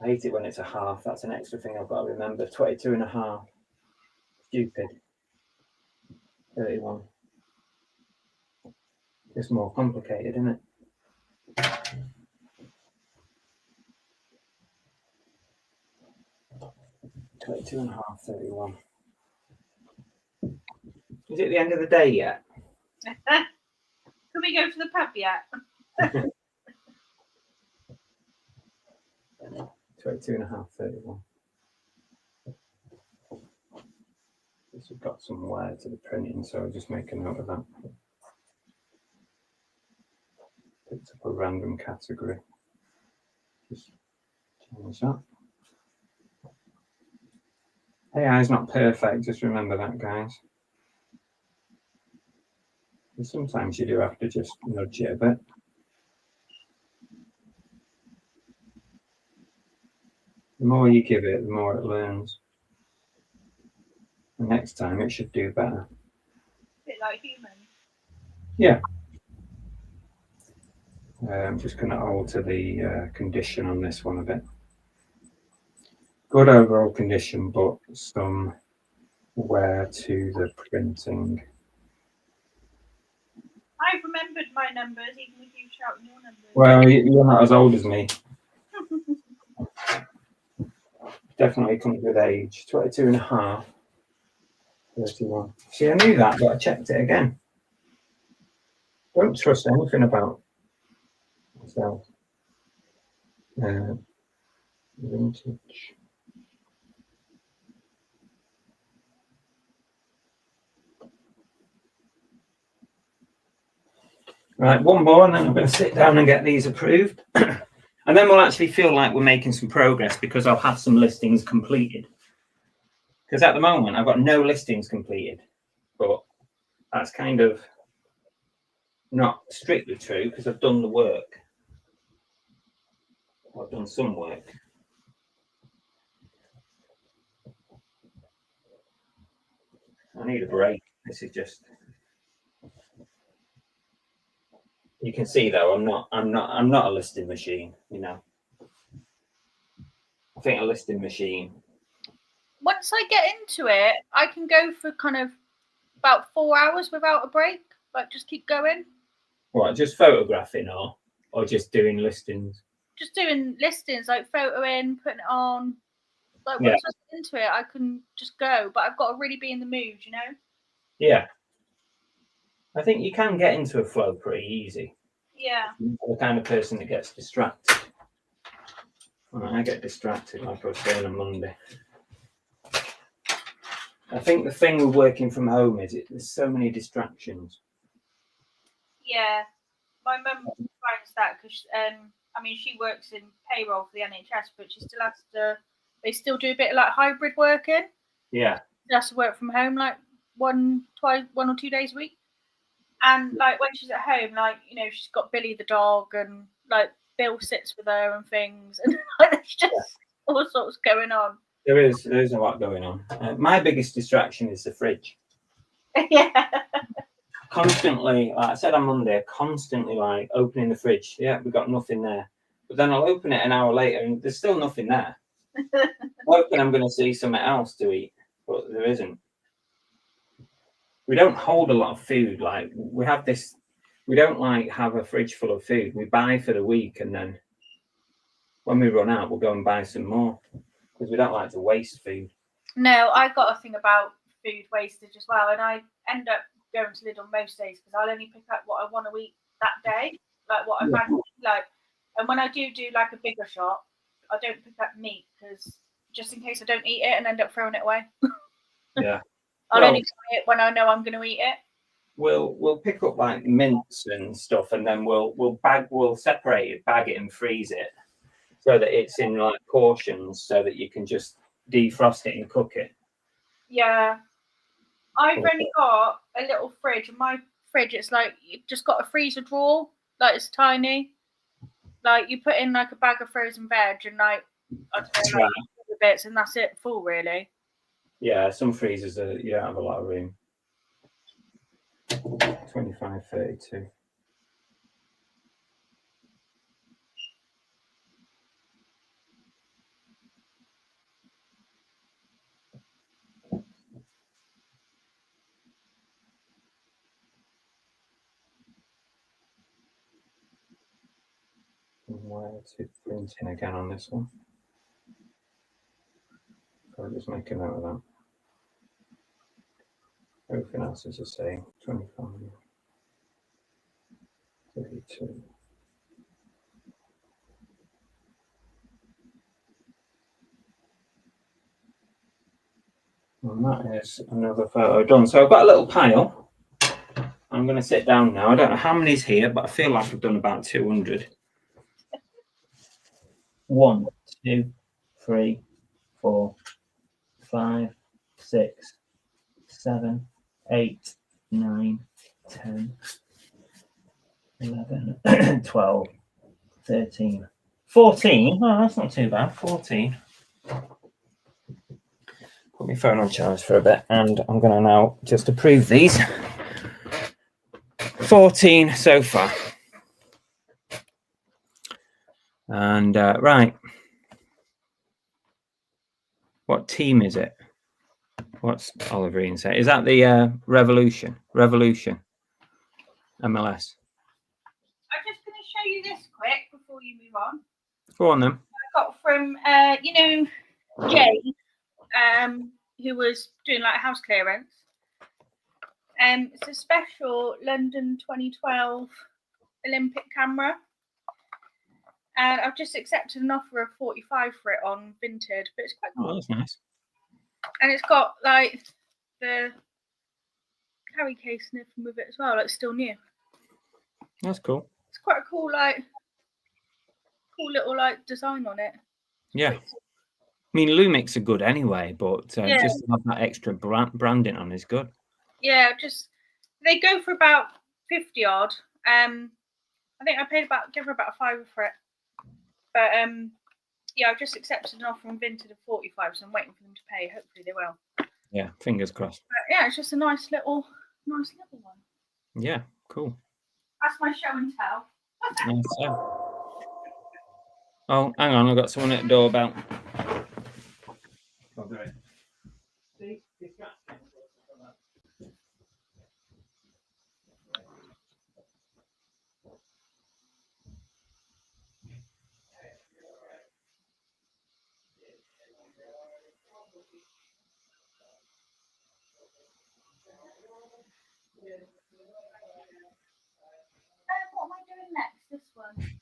I hate it when it's a half. That's an extra thing I've got to remember. 22 and a half. Stupid. 31. It's more complicated, isn't it? 22 and a half, 31. Is it the end of the day yet? Can we go to the pub yet? 22 and a half, 31. This has got some wear to the printing, so I'll just make a note of that. Picked up a random category. Just change that. AI is not perfect, just remember that, guys. And sometimes you do have to just nudge it a bit. The more you give it, the more it learns. And next time it should do better. A bit like humans. Yeah. I'm just going to alter the condition on this one a bit. Good overall condition, but some wear to the printing. I've remembered my numbers, even if you shout your numbers. Well, you're not as old as me. Definitely comes with age. 22 and a half. 31. See, I knew that, but I checked it again. Don't trust anything about myself. Vintage. Right, one more, and then I'm going to sit down and get these approved. And then we'll actually feel like we're making some progress because I'll have some listings completed. Because at the moment, I've got no listings completed. But that's kind of not strictly true because I've done the work. I've done some work. I need a break. This is just... You can see though, I'm not a listing machine, you know. I think a listing machine. Once I get into it, I can go for kind of about 4 hours without a break. Like, just keep going. What, just photographing or just doing listings? Just doing listings, like photoing, putting it on. Like, once I get into it, I can just go. But I've got to really be in the mood, you know? Yeah. I think you can get into a flow pretty easy. Yeah. You're the kind of person that gets distracted. Well, I get distracted, like I was saying on Monday. I think the thing with working from home is there's so many distractions. Yeah. My mum finds that because, I mean, she works in payroll for the NHS, but she still has to, they still do a bit of like hybrid working. Yeah. She has to work from home like 1 or 2 days a week. And like when she's at home, like, you know, she's got Billy the dog and like Bill sits with her and things. And like, there's just all sorts going on. There is a lot going on. My biggest distraction is the fridge. Yeah. Constantly, like I said on Monday, constantly like opening the fridge. Yeah, we've got nothing there. But then I'll open it an hour later and there's still nothing there. Hoping I'm going to see something else to eat, but there isn't. We don't hold a lot of food. Like we have this, we don't like have a fridge full of food. We buy for the week and then when we run out, we'll go and buy some more because we don't like to waste food. No, I got a thing about food wastage as well, and I end up going to Lidl most days because I'll only pick up what I want to eat that day, like what I fancy, like. And when I do like a bigger shop, I don't pick up meat because just in case I don't eat it and end up throwing it away. Yeah, I'll only buy it when I know I'm going to eat it. We'll pick up like mince and stuff, and then we'll separate it, bag it, and freeze it so that it's in like portions, so that you can just defrost it and cook it. Yeah, I've only got a little fridge. And my fridge, it's like you just got a freezer drawer, like it's tiny. Like you put in like a bag of frozen veg and like I don't know, like bits, and that's it, full really. Yeah, some freezers you don't have a lot of room. 25.32. Where to printing again on this one? I'll just make a note of that. Everything else is the same. 25, 32. And that is another photo done. So I've got a little pile. I'm going to sit down now. I don't know how many's here, but I feel like I've done about 200. 1, 2, 3, 4, 5, 6, 7, 8, 9, 10, 11, 12, 13, 14. Oh, that's not too bad. 14. Put my phone on charge for a bit, and I'm going to now just approve these. 14 so far. And right. What team is it? What's Oliverine say? Is that the Revolution MLS? I'm just going to show you this quick before you move on. Go on then. I got from you know, Jay, who was doing like house clearance. It's a special London 2012 Olympic camera. And I've just accepted an offer of 45 for it on Vinted, but it's quite cool. Oh, that's nice. And it's got like the carry case and everything with it as well, like still new. That's cool. It's quite a cool little like design on it. Yeah. I mean, Lumix are good anyway, but yeah. Just to have that extra branding on is good. Yeah, just they go for about 50 odd. I think I paid give her about a £5 for it. But yeah, I've just accepted an offer from Vinted of 45, so I'm waiting for them to pay. Hopefully they will. Yeah, fingers crossed. But yeah, it's just a nice little one. Yeah, cool. That's my show and tell. Yeah, so. Oh, hang on, I've got someone at the doorbell. Oh, great. See, What am I doing next? This one.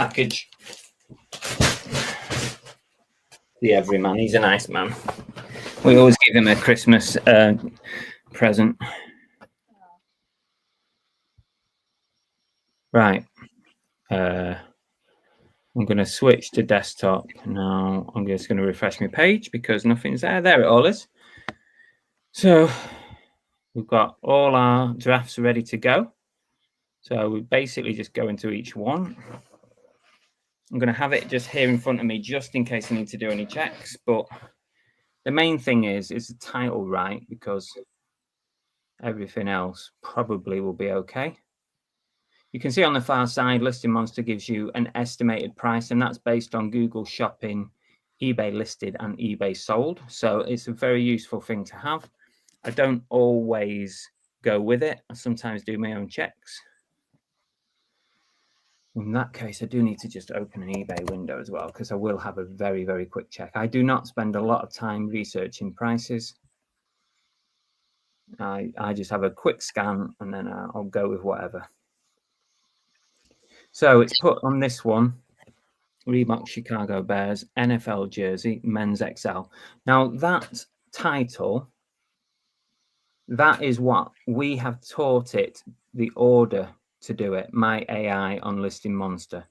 package. The everyman, he's a nice man. We always give him a Christmas present. Right. I'm going to switch to desktop. Now I'm just going to refresh my page because nothing's there. There it all is. So we've got all our drafts ready to go. So we basically just go into each one. I'm going to have it just here in front of me just in case I need to do any checks. But the main thing is the title right, because everything else probably will be okay. You can see on the far side, Listing Monster gives you an estimated price, and that's based on Google Shopping, eBay listed and eBay sold. So it's a very useful thing to have. I don't always go with it. I sometimes do my own checks. In that case, I do need to just open an eBay window as well, because I will have a very, very quick check. I do not spend a lot of time researching prices. I just have a quick scan and then I'll go with whatever. So it's put on this one, Reebok Chicago Bears NFL jersey, men's XL. Now that title, that is what we have taught it the order to do it, my AI on Listing Monster.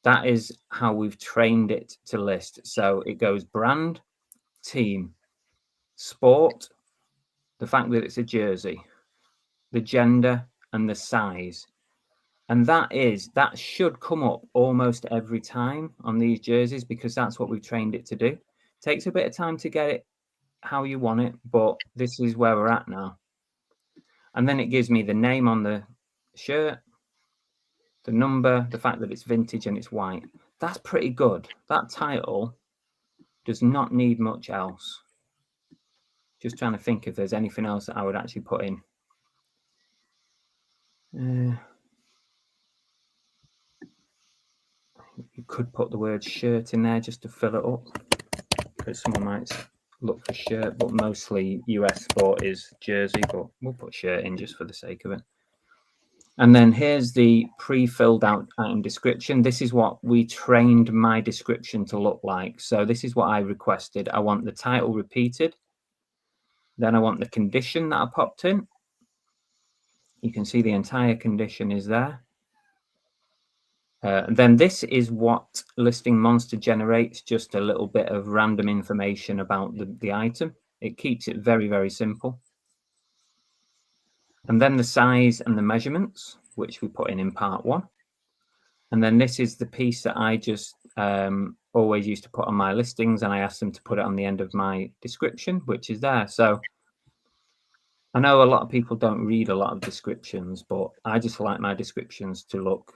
That is how we've trained it to list. So it goes brand, team, sport, the fact that it's a jersey, the gender, and the size. And that should come up almost every time on these jerseys, because that's what we've trained it to do. It takes a bit of time to get it how you want it, but this is where we're at now. And then it gives me the name on the shirt, the number, the fact that it's vintage and it's white. That's pretty good. That title does not need much else. Just trying to think if there's anything else that I would actually put in. You could put the word shirt in there just to fill it up, because someone might look for shirt, but mostly US sport is jersey, but we'll put shirt in just for the sake of it. And then here's the pre-filled out item description. This is what we trained my description to look like. So this is what I requested. I want the title repeated. Then I want the condition that I popped in. You can see the entire condition is there. Then this is what Listing Monster generates, just a little bit of random information about the item. It keeps it very, very simple. And then the size and the measurements, which we put in part 1. And then this is the piece that I just always used to put on my listings, and I asked them to put it on the end of my description, which is there. So I know a lot of people don't read a lot of descriptions, but I just like my descriptions to look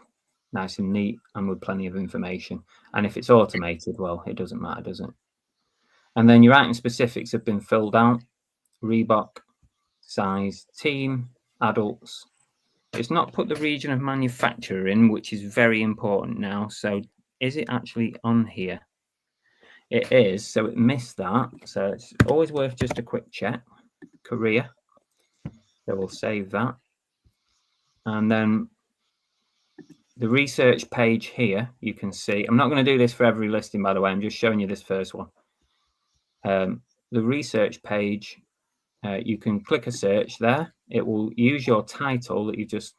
nice and neat and with plenty of information. And if it's automated, well, it doesn't matter, does it? And then your item specifics have been filled out. Reebok, size, team, adults. It's not put the region of manufacturer in, which is very important now. So is it actually on here? It is. So it missed that. So it's always worth just a quick check. Korea. So we'll save that. And then the research page here, you can see, I'm not going to do this for every listing, by the way. I'm just showing you this first one. The research page, you can click a search there. It will use your title that you just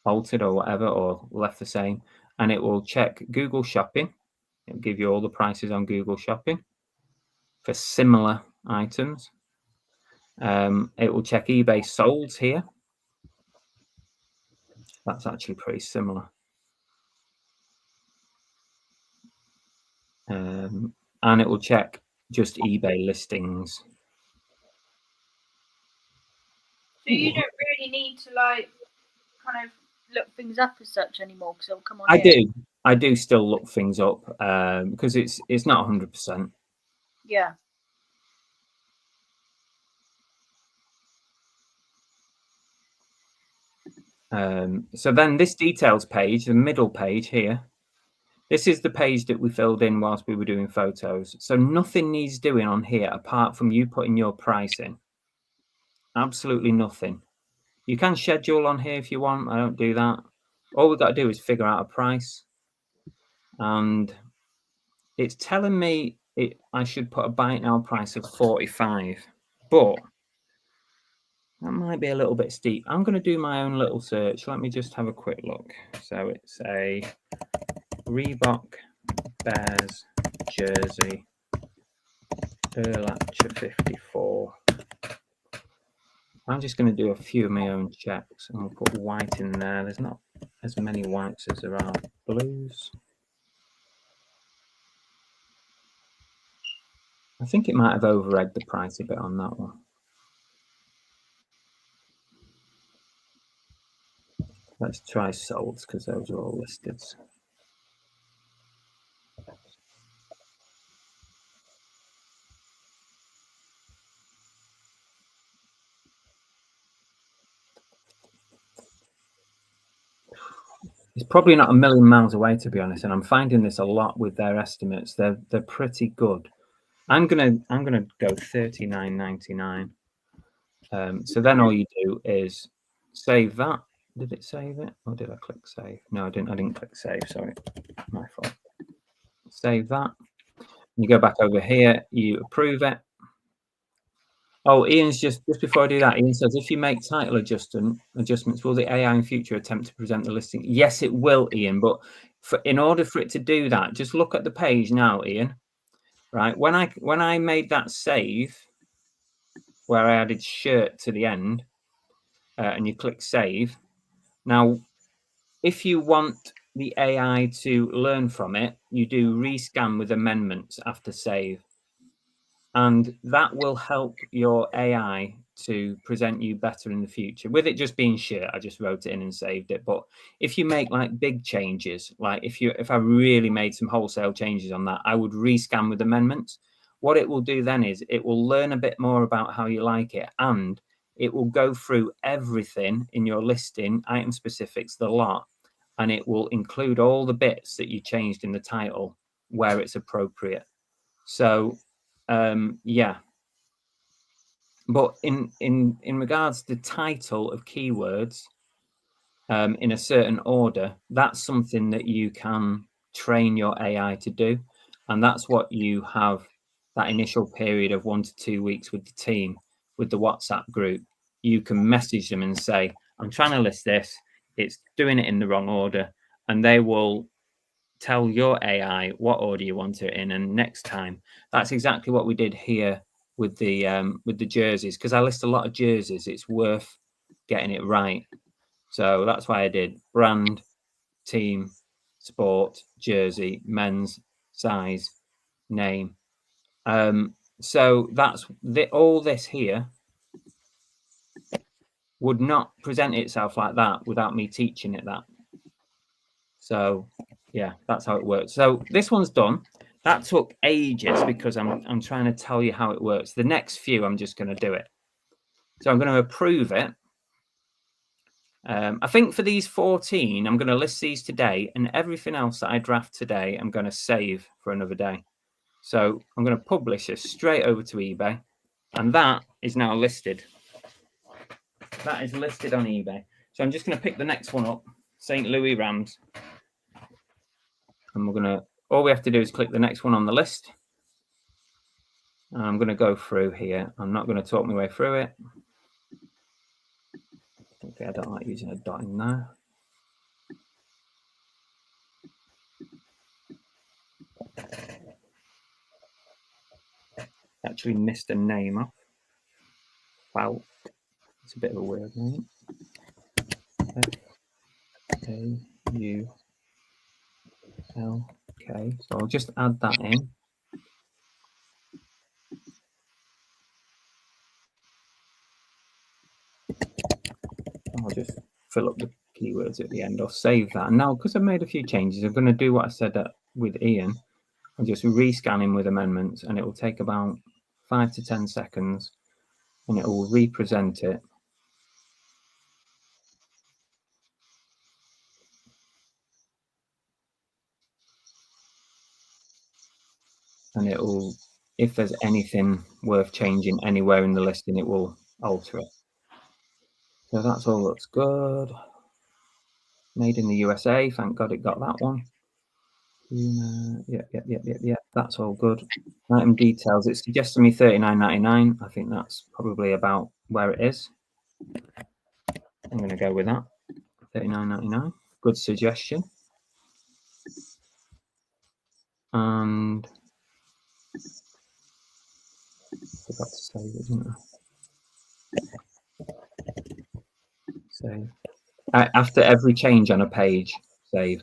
altered or whatever, or left the same, and it will check Google Shopping, It'll give you all the prices on Google Shopping for similar items. It will check eBay solds here. That's actually pretty similar. And it will check just eBay listings. So you don't really need to like kind of look things up as such anymore, because it'll come on. I do still look things up because it's not 100%. Yeah. So then this details page, the middle page here, this is the page that we filled in whilst we were doing photos. So nothing needs doing on here apart from you putting your price in. Absolutely nothing. You can schedule on here if you want. I don't do that. All we've got to do is figure out a price. And it's telling me I should put a buy it now price of 45. But that might be a little bit steep. I'm going to do my own little search. Let me just have a quick look. So it's a Reebok Bears jersey, Urlacher 54. I'm just going to do a few of my own checks. And I'll put white in there. There's not as many whites as there are blues. I think it might have over-egged the price a bit on that one. Let's try solds because those are all listed. It's probably not a million miles away, to be honest, and I'm finding this a lot with their estimates. They're pretty good. I'm gonna go $39.99. So then all you do is save that. Did it save it, or did I click save? No, I didn't. I didn't click save. Sorry, my fault. Save that. You go back over here. You approve it. Oh, Ian's just before I do that, Ian says, if you make title adjustments, will the AI in future attempt to present the listing? Yes, it will, Ian. But in order for it to do that, just look at the page now, Ian. Right, when I made that save, where I added shirt to the end, and you click save. Now, if you want the AI to learn from it, you do rescan with amendments after save. And that will help your AI to present you better in the future. With it just being shirt, I just wrote it in and saved it. But if you make like big changes, like if I really made some wholesale changes on that, I would rescan with amendments. What it will do then is it will learn a bit more about how you like it, and it will go through everything in your listing, item specifics, the lot, and it will include all the bits that you changed in the title where it's appropriate. So yeah, but in regards to the title of keywords in a certain order, that's something that you can train your AI to do, and that's what you have that initial period of 1 to 2 weeks with the team, with the WhatsApp group. You can message them and say, I'm trying to list this, it's doing it in the wrong order, and they will tell your AI what order you want it in, and next time. That's exactly what we did here with the jerseys, because I list a lot of jerseys. It's worth getting it right. So that's why I did brand, team, sport, jersey, men's, size, name. So that's all this here would not present itself like that without me teaching it that. So yeah, that's how it works. So this one's done. That took ages because I'm trying to tell you how it works. The next few, I'm just going to do it. So I'm going to approve it. I think for these 14, I'm going to list these today, and everything else that I draft today, I'm going to save for another day. So I'm going to publish this straight over to eBay, and that is now listed. That is listed on eBay. So I'm just going to pick the next one up, St. Louis Rams. And we're going to, all we have to do is click the next one on the list. And I'm going to go through here. I'm not going to talk my way through it. Okay, I don't like using a dot in there. Actually missed a name off. Wow, it's a bit of a weird name. F-A-U-L-K. So I'll just add that in. I'll just fill up the keywords at the end. I'll save that. And now, because I've made a few changes, I'm going to do what I said with Ian. I'll just rescan him with amendments, and it will take about 5 to 10 seconds, and it will represent it. And it will, if there's anything worth changing anywhere in the listing, it will alter it. So that's all looks good. Made in the USA. Thank God it got that one. Yeah. That's all good. Item details. It suggests to me $39.99. I think that's probably about where it is. I'm going to go with that. $39.99. Good suggestion. And forgot to save it, didn't I? Save. After every change on a page, save.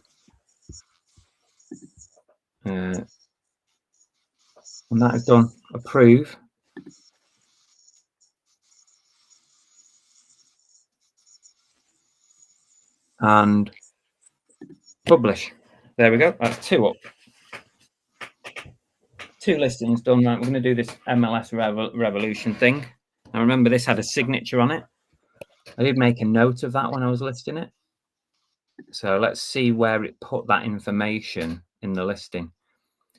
And that is done. Approve. And publish. There we go. That's 2 up. 2 listings done. Right, we're going to do this MLS Revolution thing. Now remember, this had a signature on it. I did make a note of that when I was listing it. So let's see where it put that information in the listing.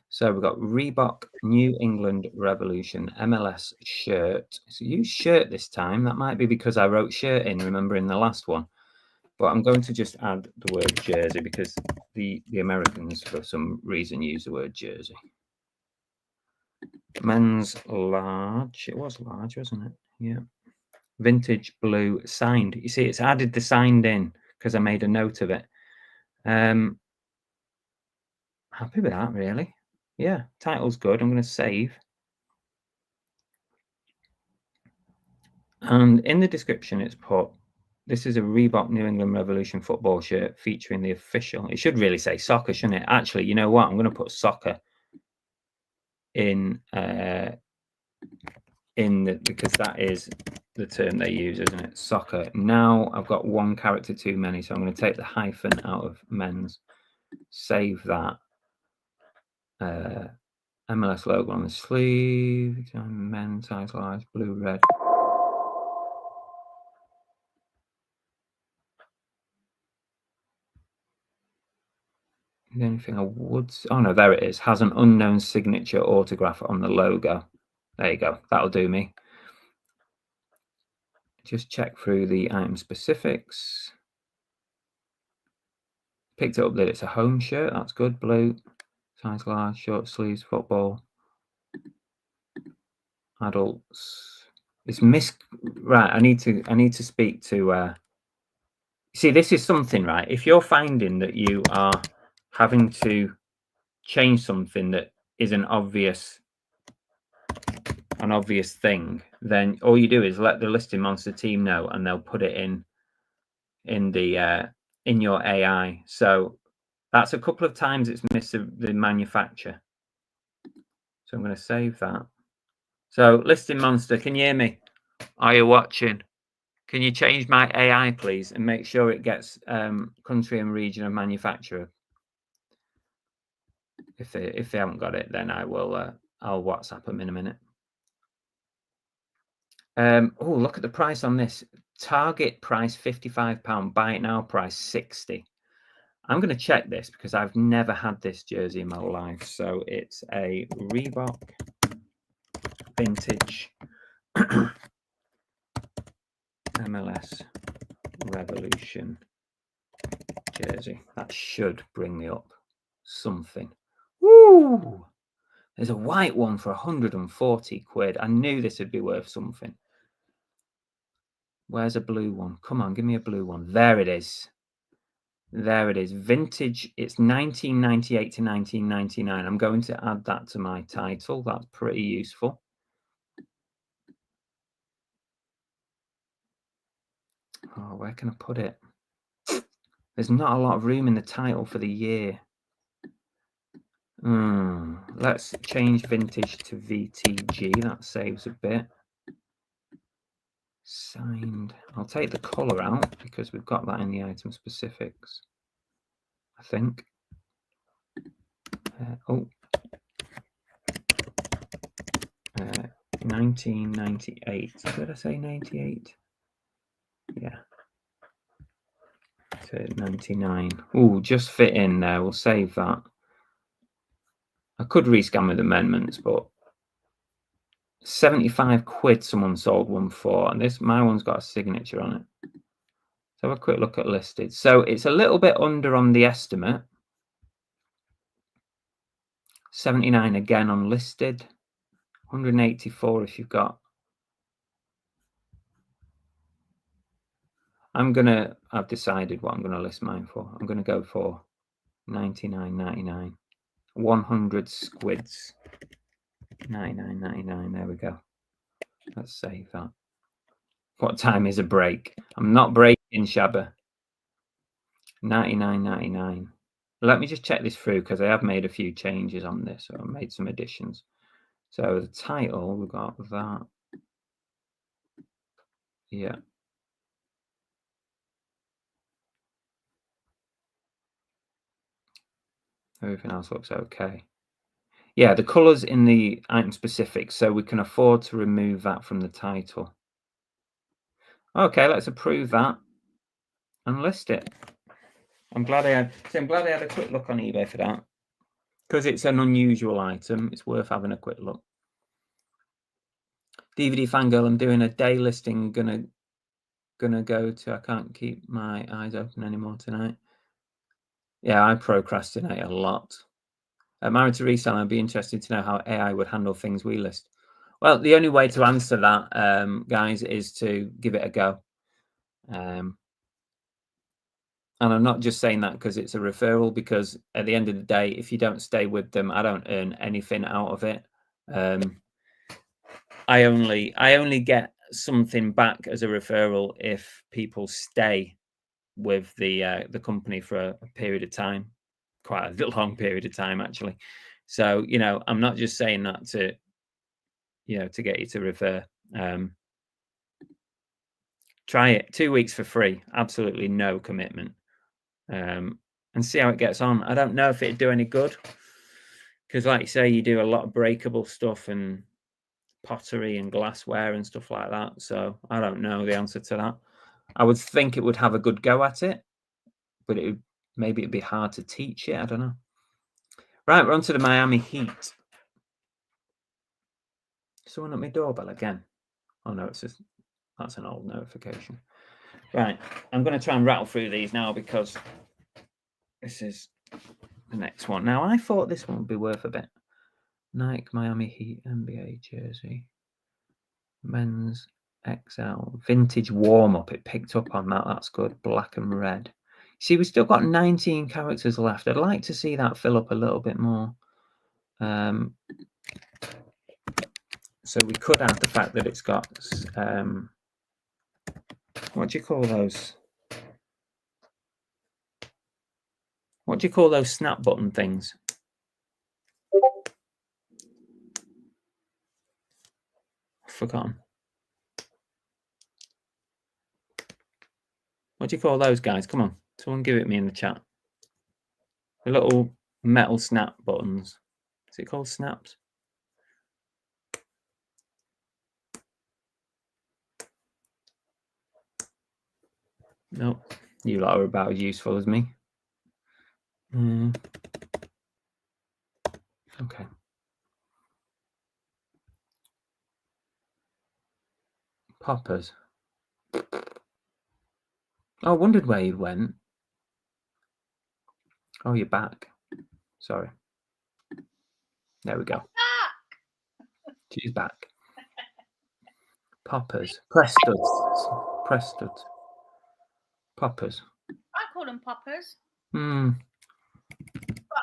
So we've got Reebok New England Revolution MLS shirt. So use shirt this time. That might be because I wrote shirt in, remember, in the last one. But I'm going to just add the word jersey because the Americans, for some reason, use the word jersey. Men's large. It was large, wasn't it? Yeah. Vintage blue signed. You see, it's added the signed in because I made a note of it. Happy with that, really. Yeah, title's good. I'm going to save. And in the description, it's put, this is a Reebok New England Revolution football shirt featuring the official. It should really say soccer, shouldn't it? Actually, you know what? I'm going to put soccer in because that is the term they use, isn't it? Soccer. Now I've got 1 character too many, so I'm going to take the hyphen out of men's. Save that. MLS logo on the sleeve. Men's size large, blue, red. The only thing I would... Oh, no, there it is. Has an unknown signature autograph on the logo. There you go. That'll do me. Just check through the item specifics. Picked it up that it's a home shirt. That's good. Blue, size large, short sleeves, football. Adults. It's right. I need to speak to... See, this is something, right? If you're finding that you are having to change something that is an obvious thing, then all you do is let the listing monster team know, and they'll put it in your AI. So that's a couple of times it's missed the manufacturer. So I'm going to save that. So listing monster, can you hear me? Are you watching? Can you change my AI, please, and make sure it gets country and region of manufacturer? If they haven't got it, then I will. I'll WhatsApp them in a minute. Oh, look at the price on this. Target price £55. Buy it now. Price 60. I'm going to check this because I've never had this jersey in my life. So it's a Reebok vintage MLS Revolution jersey. That should bring me up something. Woo! There's a white one for 140 quid. I knew this would be worth something. Where's a blue one? Come on, give me a blue one. There it is. There it is. Vintage. It's 1998 to 1999. I'm going to add that to my title. That's pretty useful. Oh, where can I put it? There's not a lot of room in the title for the year. Let's change vintage to VTG. That saves a bit. Signed. I'll take the color out because we've got that in the item specifics, I think. 1998. Did I say 98? Yeah. To 99. Oh, just fit in there. We'll save that. I could rescan with amendments, but 75 quid someone sold one for, and my one's got a signature on it. Let's have a quick look at listed. So it's a little bit under on the estimate. 79 again on listed. 184 if you've got. I've decided what I'm gonna list mine for. I'm gonna go for 99.99. 100 squids. 99.99. There we go. Let's save that. What time is a break? I'm not breaking, Shabba. 99.99. Let me just check this through because I have made a few changes on this. So I made some additions. So the title, we've got that. Yeah. Everything else looks okay. Yeah, the colors in the item specifics, so we can afford to remove that from the title. Okay, let's approve that and list it. I'm glad I had a quick look on eBay for that because it's an unusual item. It's worth having a quick look. DVD Fangirl, I'm doing a day listing. Gonna go to. I can't keep my eyes open anymore tonight. Yeah, I procrastinate a lot. Married to Reselling, I'd be interested to know how AI would handle things we list. Well, the only way to answer that, guys, is to give it a go. And I'm not just saying that because it's a referral, because at the end of the day, if you don't stay with them, I don't earn anything out of it. I only get something back as a referral if people stay with the company for a period of time, quite a long period of time, actually. So, I'm not just saying that to get you to refer. Try it 2 weeks for free, absolutely no commitment, and see how it gets on. I don't know if it'd do any good because, like you say, you do a lot of breakable stuff and pottery and glassware and stuff like that. So I don't know the answer to that. I would think it would have a good go at it, but maybe it'd be hard to teach it. I don't know. Right, we're on to the Miami Heat. Someone at my doorbell again. Oh no, that's an old notification. Right, I'm going to try and rattle through these now because this is the next one. Now, I thought this one would be worth a bit. Nike Miami Heat NBA jersey. Men's XL. Vintage warm-up. It picked up on that. That's good. Black and red. See, we've still got 19 characters left. I'd like to see that fill up a little bit more. So we could add the fact that it's got... what do you call those? What do you call those snap button things? I've forgotten. What do you call those, guys? Come on. Someone give it me in the chat. The little metal snap buttons. Is it called snaps? Nope. You lot are about as useful as me. Okay. Poppers. Oh, I wondered where you went. Oh, you're back. Sorry. There we go. She's back. Poppers. Prestuds. Poppers. I call them poppers. But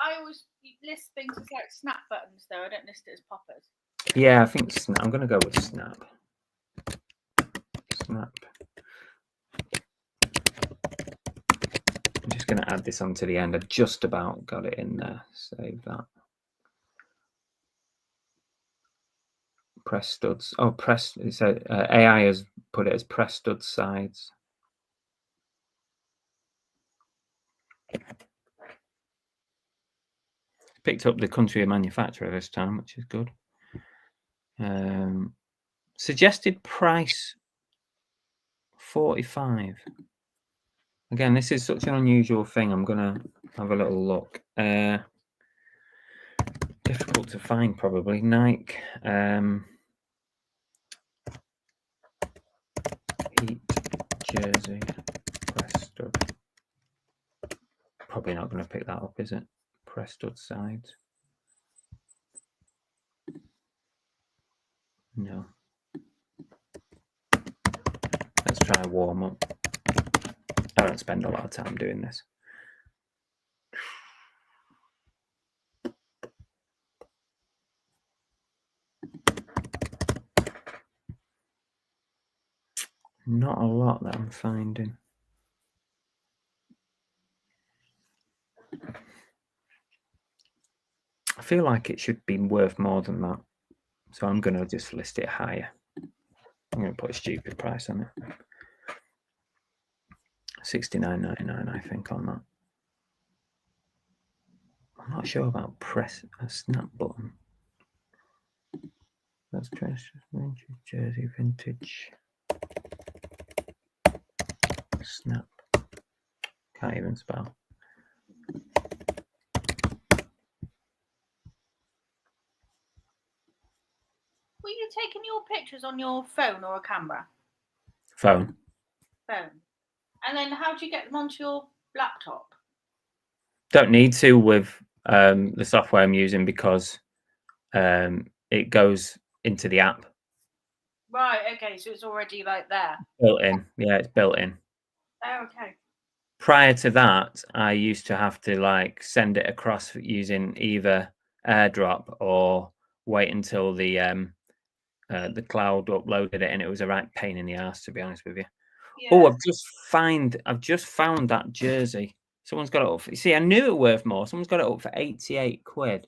I always list things as like snap buttons, though. I don't list it as poppers. Yeah, I think I'm going to go with snap. Snap. going to add this onto the end. I've just about got it in there. Save that. Press studs. Oh, press. It said AI has put it as press stud sides. Picked up the country of manufacturer this time, which is good. Suggested price 45. Again, this is such an unusual thing. I'm gonna have a little look. Difficult to find, probably. Nike Heat jersey press stud. Probably not going to pick that up, is it? Press stud sides. No. Let's try warm up. I don't spend a lot of time doing this. Not a lot that I'm finding. I feel like it should be worth more than that. So I'm going to just list it higher. I'm going to put a stupid price on it. $69.99, I think, on that. I'm not sure about press a snap button. That's dress, jersey, vintage. Snap. Can't even spell. Were you taking your pictures on your phone or a camera? Phone. Phone. And then how do you get them onto your laptop? Don't need to with the software I'm using because it goes into the app. Right, okay, so it's already like there. Built in. Yeah, it's built in. Oh, okay. Prior to that, I used to have to like send it across using either AirDrop or wait until the cloud uploaded it, and it was a right pain in the ass, to be honest with you. Yeah. Oh, I've just found that jersey. Someone's got it up. You see, I knew it worth more. Someone's got it up for 88 quid.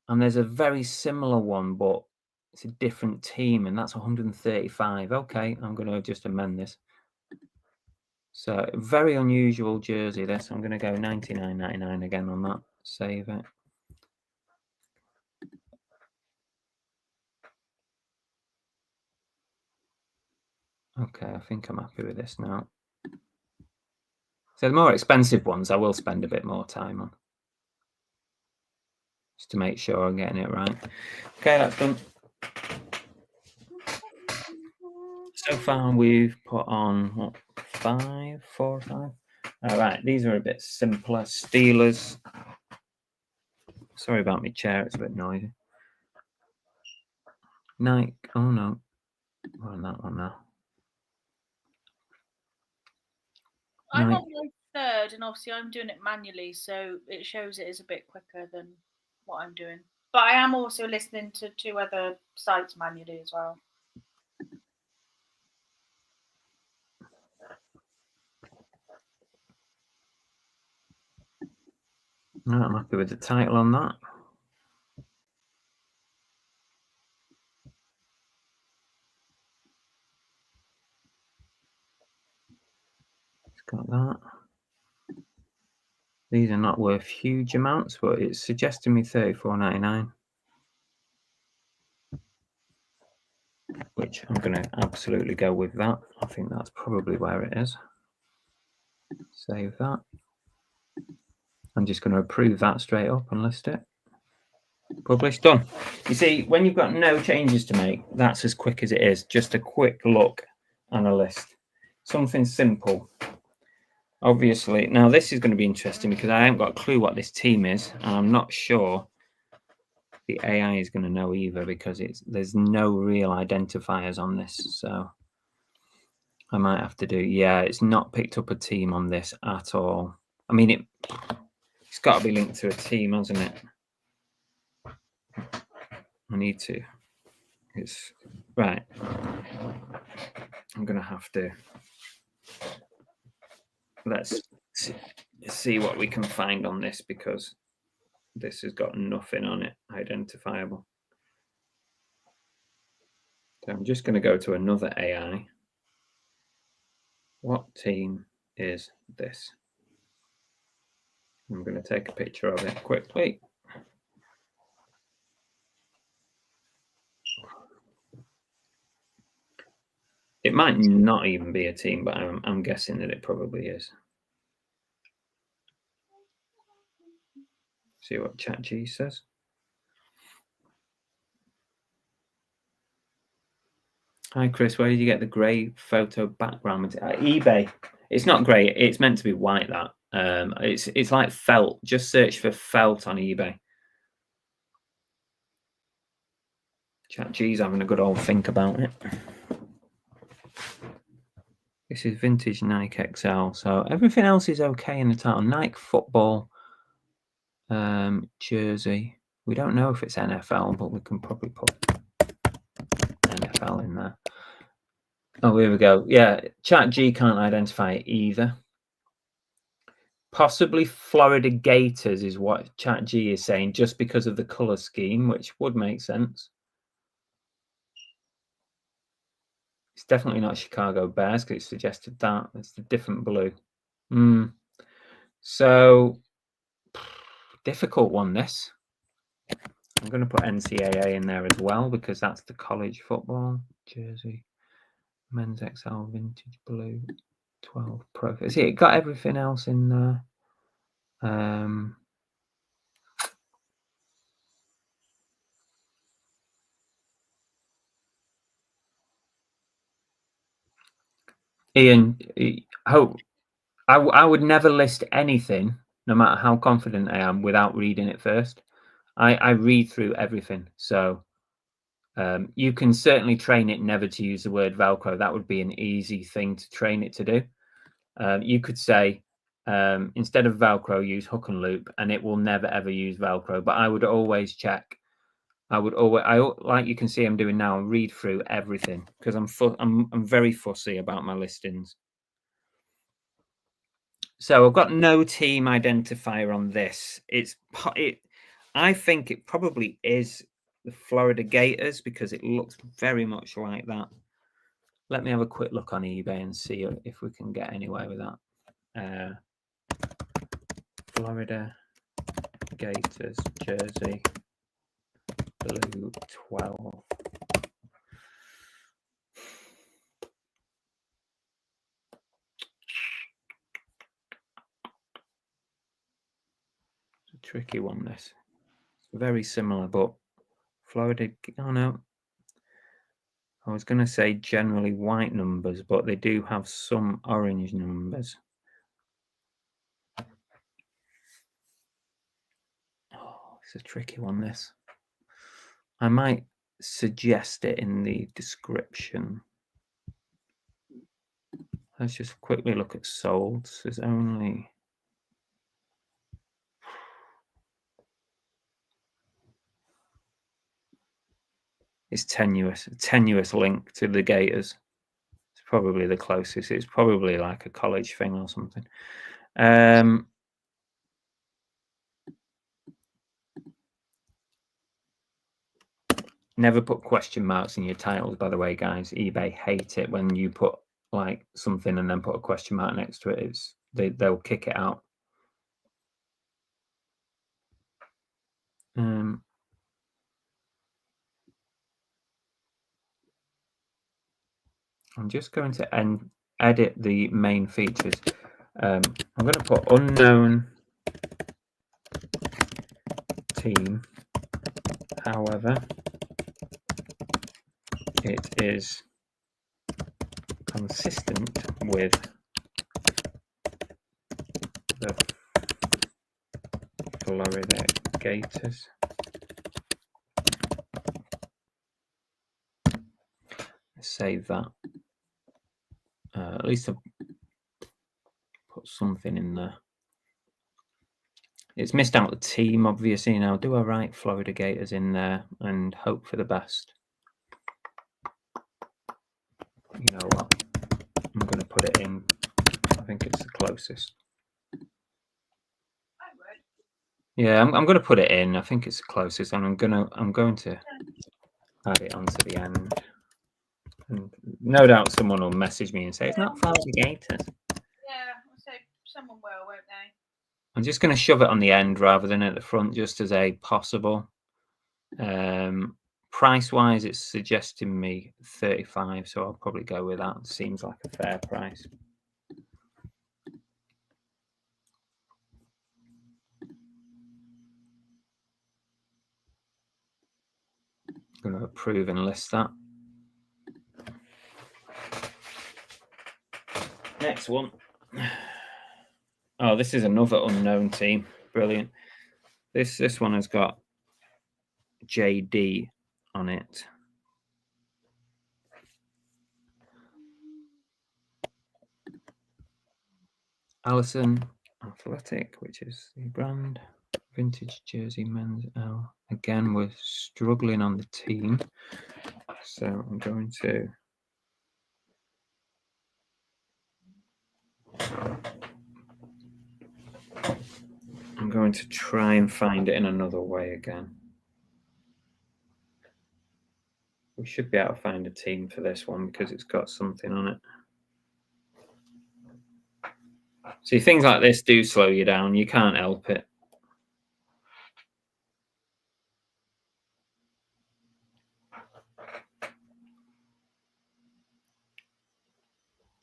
And there's a very similar one, but it's a different team, and that's 135. Okay, I'm going to just amend this. So very unusual jersey, this. I'm going to go $99.99 again on that. Save it. Okay, I think I'm happy with this now. So the more expensive ones, I will spend a bit more time on. Just to make sure I'm getting it right. Okay, that's done. So far, we've put on, what, 4 or 5? All right, these are a bit simpler. Steelers. Sorry about my chair, it's a bit noisy. Nike, oh no. We're on that one now. I'm on my third, and obviously I'm doing it manually, so it shows it is a bit quicker than what I'm doing. But I am also listening to 2 other sites manually as well. No, I'm happy with the title on that. It's got that. These are not worth huge amounts, but it's suggesting me $34.99. Which I'm going to absolutely go with that. I think that's probably where it is. Save that. I'm just going to approve that straight up and list it. Publish, done. You see, when you've got no changes to make, that's as quick as it is. Just a quick look and a list. Something simple. Obviously, now this is going to be interesting because I haven't got a clue what this team is, and I'm not sure the AI is going to know either because there's no real identifiers on this. So I might have to do, yeah, it's not picked up a team on this at all. I mean, it's got to be linked to a team, hasn't it? I need to. It's right. I'm going to have to. Let's see what we can find on this, because this has got nothing on it identifiable. So I'm just going to go to another AI. What team is this? I'm going to take a picture of it quickly. It might not even be a team, but I'm guessing that it probably is. See what ChatG says. Hi Chris, where did you get the grey photo background? eBay. It's not grey. It's meant to be white. That it's like felt. Just search for felt on eBay. ChatG's having a good old think about it. This is vintage Nike XL. So everything else is okay in the title. Nike football jersey. We don't know if it's NFL, but we can probably put NFL in there. Oh, here we go. Yeah, ChatG can't identify it either. Possibly Florida Gators is what ChatG is saying, just because of the color scheme, which would make sense. It's definitely not Chicago Bears, because it suggested that. It's the different blue. So, difficult one, this. I'm going to put NCAA in there as well, because that's the college football jersey. Men's XL vintage blue 12 Pro. See, it got everything else in there. Ian, I would never list anything, no matter how confident I am, without reading it first. I read through everything. So you can certainly train it never to use the word Velcro. That would be an easy thing to train it to do. You could say, instead of Velcro, use hook and loop, and it will never ever use Velcro. But I would always check. Like you can see I'm doing now, read through everything, because I'm very fussy about my listings. So I've got no team identifier on this. I think it probably is the Florida Gators, because it looks very much like that. Let me have a quick look on eBay and see if we can get anywhere with that. Florida Gators jersey, blue 12. It's a tricky one, this. It's very similar, but Florida, oh no. I was going to say generally white numbers, but they do have some orange numbers. Oh, it's a tricky one, this. I might suggest it in the description. Let's just quickly look at solds. There's only... It's tenuous. A tenuous link to the Gators. It's probably the closest. It's probably like a college thing or something. Never put question marks in your titles, by the way, guys. eBay hate it when you put like something and then put a question mark next to it. They'll kick it out. I'm just going to edit the main features. I'm going to put unknown team. However, it is consistent with the Florida Gators. Save that. At least I've put something in there. It's missed out the team, obviously. Now, do I write Florida Gators in there and hope for the best? You know what? I'm going to put it in. I think it's the closest. Yeah, I'm going to put it in. I think it's the closest, and I'm going to add it onto the end. And no doubt someone will message me and say it's not for alligators. Yeah, so someone will, won't they? I'm just going to shove it on the end rather than at the front, just as a possible. Price-wise, it's suggesting me 35, so I'll probably go with that. Seems like a fair price. I'm going to approve and list that. Next one. Oh, this is another unknown team. Brilliant. This one has got JD on it. Allison Athletic, which is the brand. Vintage jersey men's L. Again, we're struggling on the team. So I'm going to try and find it in another way again. We should be able to find a team for this one because it's got something on it. See, things like this do slow you down. You can't help it.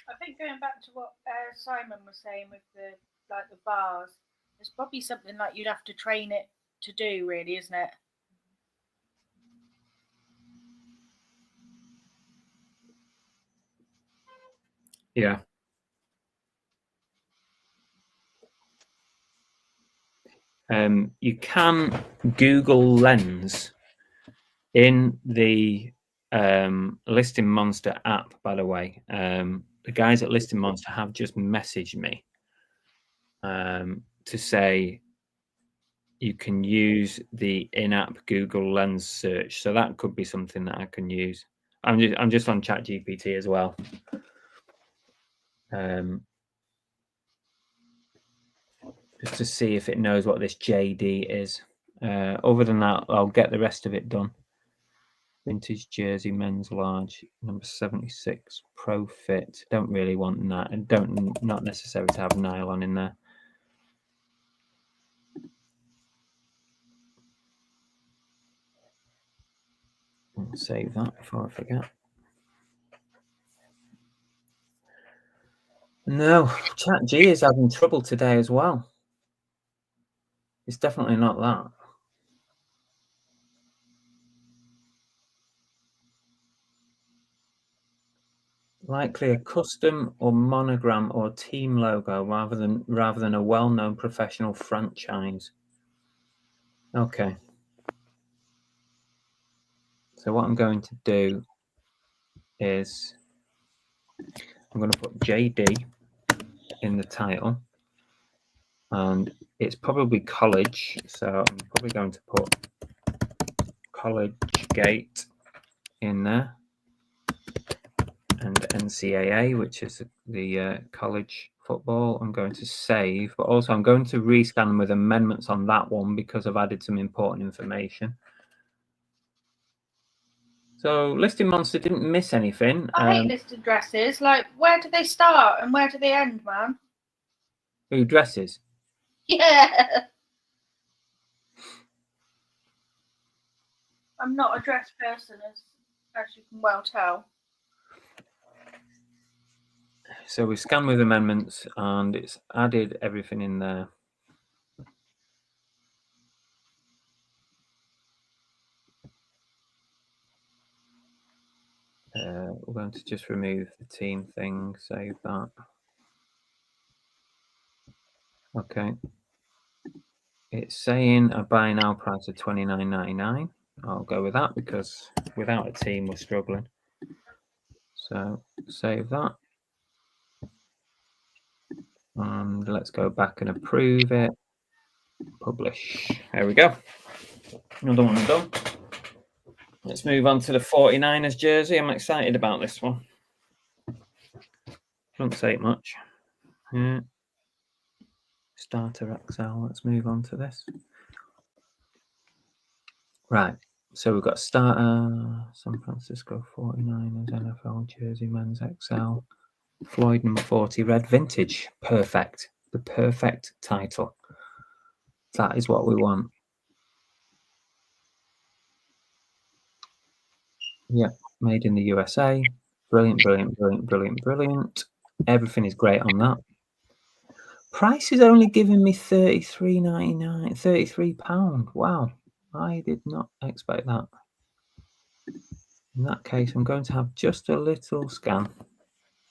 I think going back to what Simon was saying with the bars, it's probably something like you'd have to train it to do, really, isn't it? Yeah. You can Google Lens in the Listing Monster app, by the way. The guys at Listing Monster have just messaged me to say you can use the in-app Google Lens search. So that could be something that I can use. I'm just on ChatGPT as well. Just to see if it knows what this JD is. Other than that, I'll get the rest of it done. Vintage jersey, men's large, number 76, Pro Fit. Don't really want that, and not necessary to have nylon in there. I'll save that before I forget. No, ChatG is having trouble today as well. It's definitely not that. Likely a custom or monogram or team logo rather than a well-known professional franchise. Okay. So what I'm going to do is I'm going to put JD in the title, and it's probably college, so I'm probably going to put College Gate in there, and NCAA, which is the college football. I'm going to save, but also I'm going to rescan them with amendments on that one because I've added some important information. So Listing Monster didn't miss anything. I hate listed dresses. Like, where do they start and where do they end, man? Who dresses? Yeah. I'm not a dress person, as you can well tell. So we scanned with amendments and it's added everything in there. We're going to just remove the team thing, save that. Okay. It's saying a buy now price of $29.99. I'll go with that because without a team, we're struggling. So save that. And let's go back and approve it. Publish. There we go. Another one done. Let's move on to the 49ers jersey. I'm excited about this one. Don't say it much. Yeah. Starter XL. Let's move on to this. Right. So we've got starter, San Francisco 49ers, NFL jersey, men's XL, Floyd number 40, red vintage. Perfect. The perfect title. That is what we want. Yeah, made in the USA. Brilliant, brilliant, brilliant, brilliant, brilliant. Everything is great on that. Price is only giving me £33.99, £33. Wow, I did not expect that. In that case, I'm going to have just a little scan.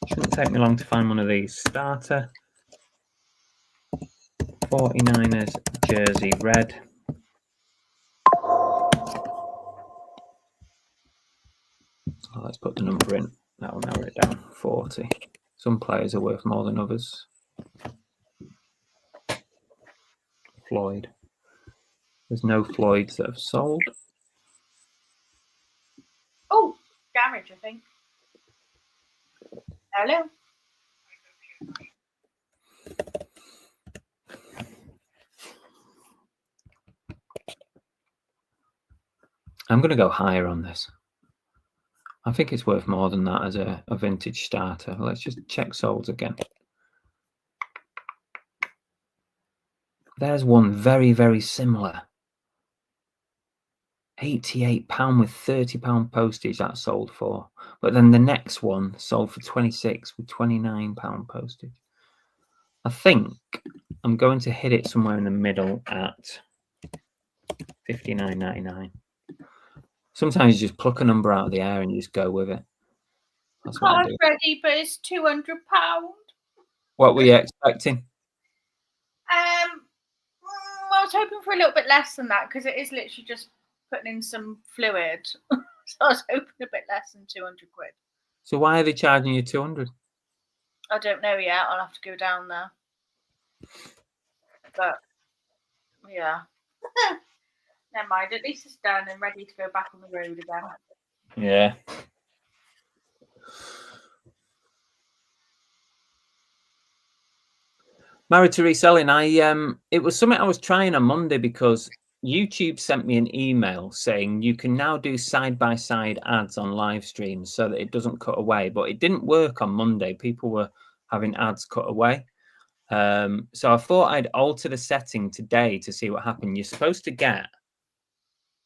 Shouldn't take me long to find one of these. Starter 49ers jersey red. Oh, let's put the number in. That will narrow it down. 40. Some players are worth more than others. Floyd. There's no Floyds that have sold. Oh, garage, I think. Hello. I'm going to go higher on this. I think it's worth more than that as a vintage starter. Let's just check solds again. There's one very, very similar. £88 with £30 postage that sold for. But then the next one sold for 26 with £29 postage. I think I'm going to hit it somewhere in the middle at £59.99. Sometimes you just pluck a number out of the air and you just go with it. That's what I do. Ready, but it's £200. What were you expecting? I was hoping for a little bit less than that because it is literally just putting in some fluid. So I was hoping a bit less than 200 quid. So why are they charging you 200? I don't know yet. I'll have to go down there. But yeah. Never mind. At least it's done and ready to go back on the road again. Yeah. Married to Reselling. It was something I was trying on Monday because YouTube sent me an email saying you can now do side-by-side ads on live streams so that it doesn't cut away. But it didn't work on Monday. People were having ads cut away. So I thought I'd alter the setting today to see what happened. You're supposed to get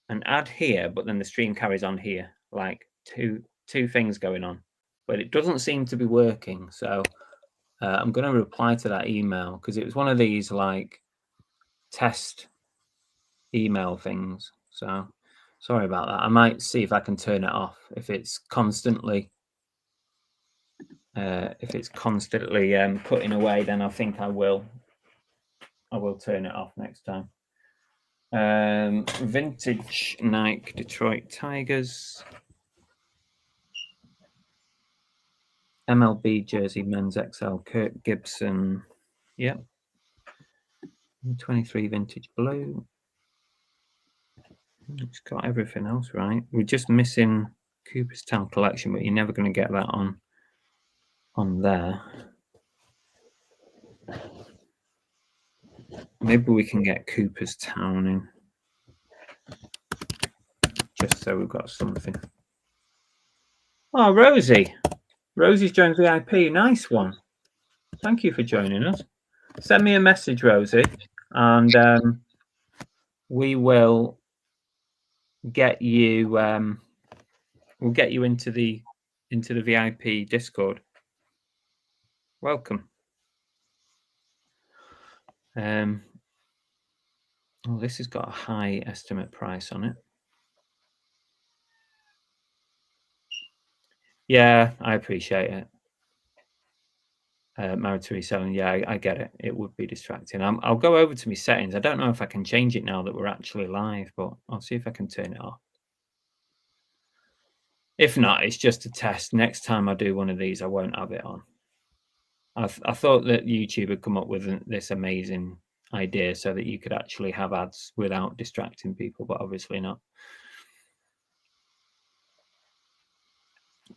an ad here, but then the stream carries on here, like two things going on. But it doesn't seem to be working. So I'm going to reply to that email because it was one of these like test email things. So sorry about that. I might see if I can turn it off if it's constantly cutting away. Then I think I will turn it off next time. Vintage Nike Detroit Tigers. MLB jersey men's XL Kirk Gibson. Yep. 23 vintage blue. It's got everything else right. We're just missing Cooperstown collection, but you're never going to get that on there. Maybe we can get Cooperstown in. Just so we've got something. Oh, Rosie. Rosie's joined VIP. Nice one. Thank you for joining us. Send me a message, Rosie, and we will get you. We'll get you into the VIP Discord. Welcome. Oh, this has got a high estimate price on it. Yeah, I appreciate it. Married to Reselling. Yeah, I get it. It would be distracting. I'll go over to my settings. I don't know if I can change it now that we're actually live, but I'll see if I can turn it off. If not, it's just a test. Next time I do one of these, I won't have it on. I thought that YouTube had come up with this amazing idea so that you could actually have ads without distracting people, but obviously not.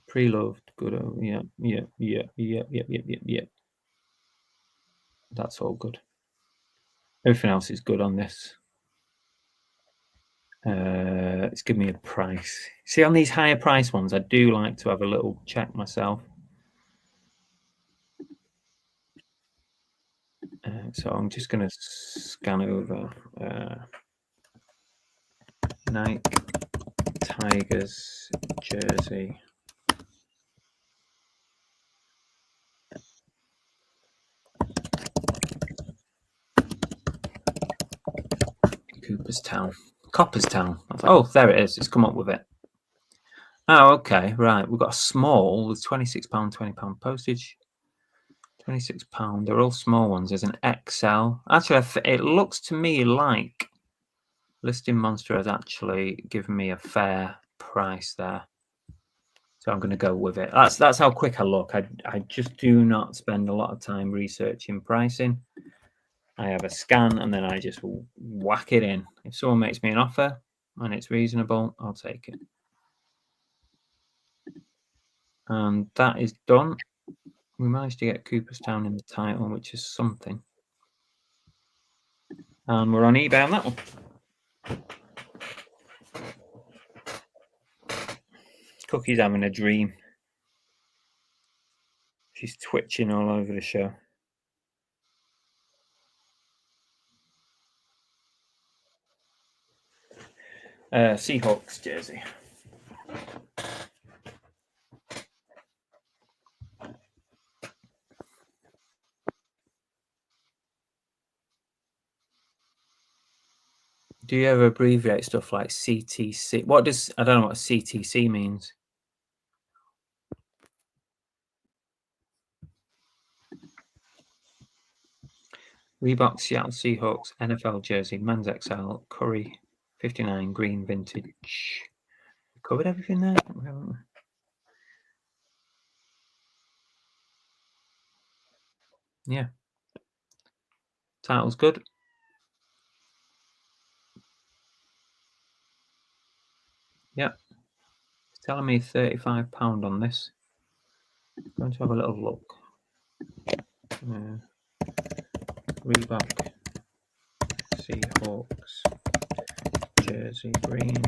Pre-loved, good. Yeah. That's all good. Everything else is good on this. Let's give me a price. See, on these higher price ones, I do like to have a little check myself. So I'm just going to scan over Nike Tigers jersey. Cooperstown. Oh, there it is. It's come up with it. Oh, okay. Right. We've got a small with £26, £20 postage. £26. They're all small ones. There's an XL. Actually, it looks to me like Listing Monster has actually given me a fair price there. So I'm going to go with it. That's how quick I look. I just do not spend a lot of time researching pricing. I have a scan and then I just whack it in. If someone makes me an offer and it's reasonable, I'll take it. And that is done. We managed to get Cooperstown in the title, which is something. And we're on eBay on that one. Cookie's having a dream. She's twitching all over the show. Seahawks jersey. Do you ever abbreviate stuff like CTC? I don't know what CTC means. Reebok Seattle Seahawks NFL jersey, men's XL, Curry, 59, green vintage. We covered everything there, haven't we? Yeah. Title's good. Yeah. It's telling me £35 on this. I'm going to have a little look. Reebok Seahawks jersey, green,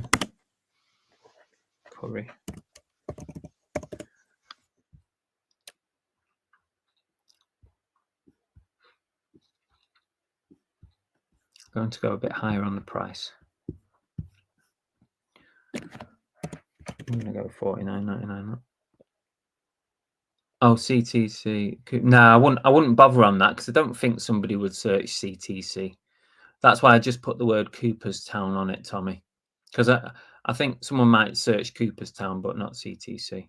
Curry. Going to go a bit higher on the price. I'm going to go $49.99. Oh, CTC. No, I wouldn't bother on that because I don't think somebody would search CTC. That's why I just put the word Cooperstown on it, Tommy. Because I think someone might search Cooperstown, but not CTC.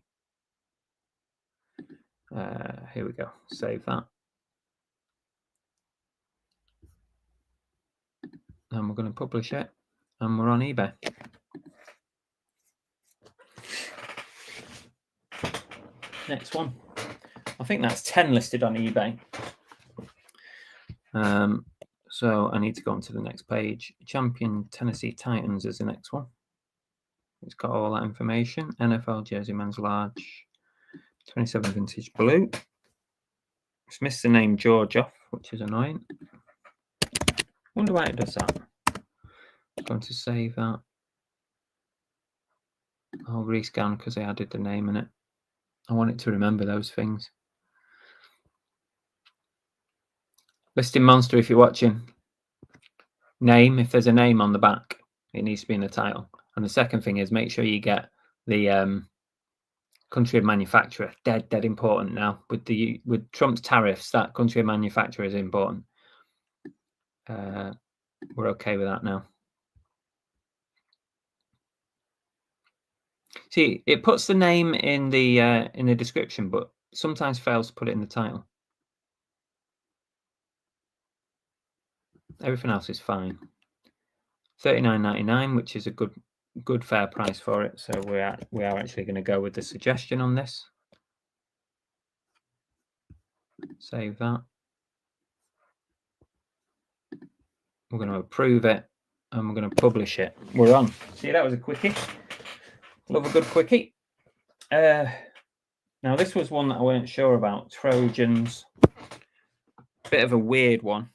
Here we go. Save that. And we're going to publish it. And we're on eBay. Next one. I think that's 10 listed on eBay. So I need to go on to the next page. Champion Tennessee Titans is the next one. It's got all that information. NFL jersey, men's large, 27 vintage blue. It's missed the name George off, which is annoying. Wonder why it does that. I'm going to save that. I'll rescan because I added the name in it. I want it to remember those things. Listing Monster, if you're watching. Name, if there's a name on the back, it needs to be in the title. And the second thing is make sure you get the country of manufacturer. Dead important now. With Trump's tariffs, that country of manufacturer is important. We're okay with that now. See, it puts the name in the description, but sometimes fails to put it in the title. Everything else is fine. $39.99, which is a good fair price for it. So we are actually going to go with the suggestion on this. Save that. We're going to approve it and we're going to publish it. We're on. See, that was a quickie. Love a good quickie. Now this was one that I weren't sure about. Trojans. Bit of a weird one.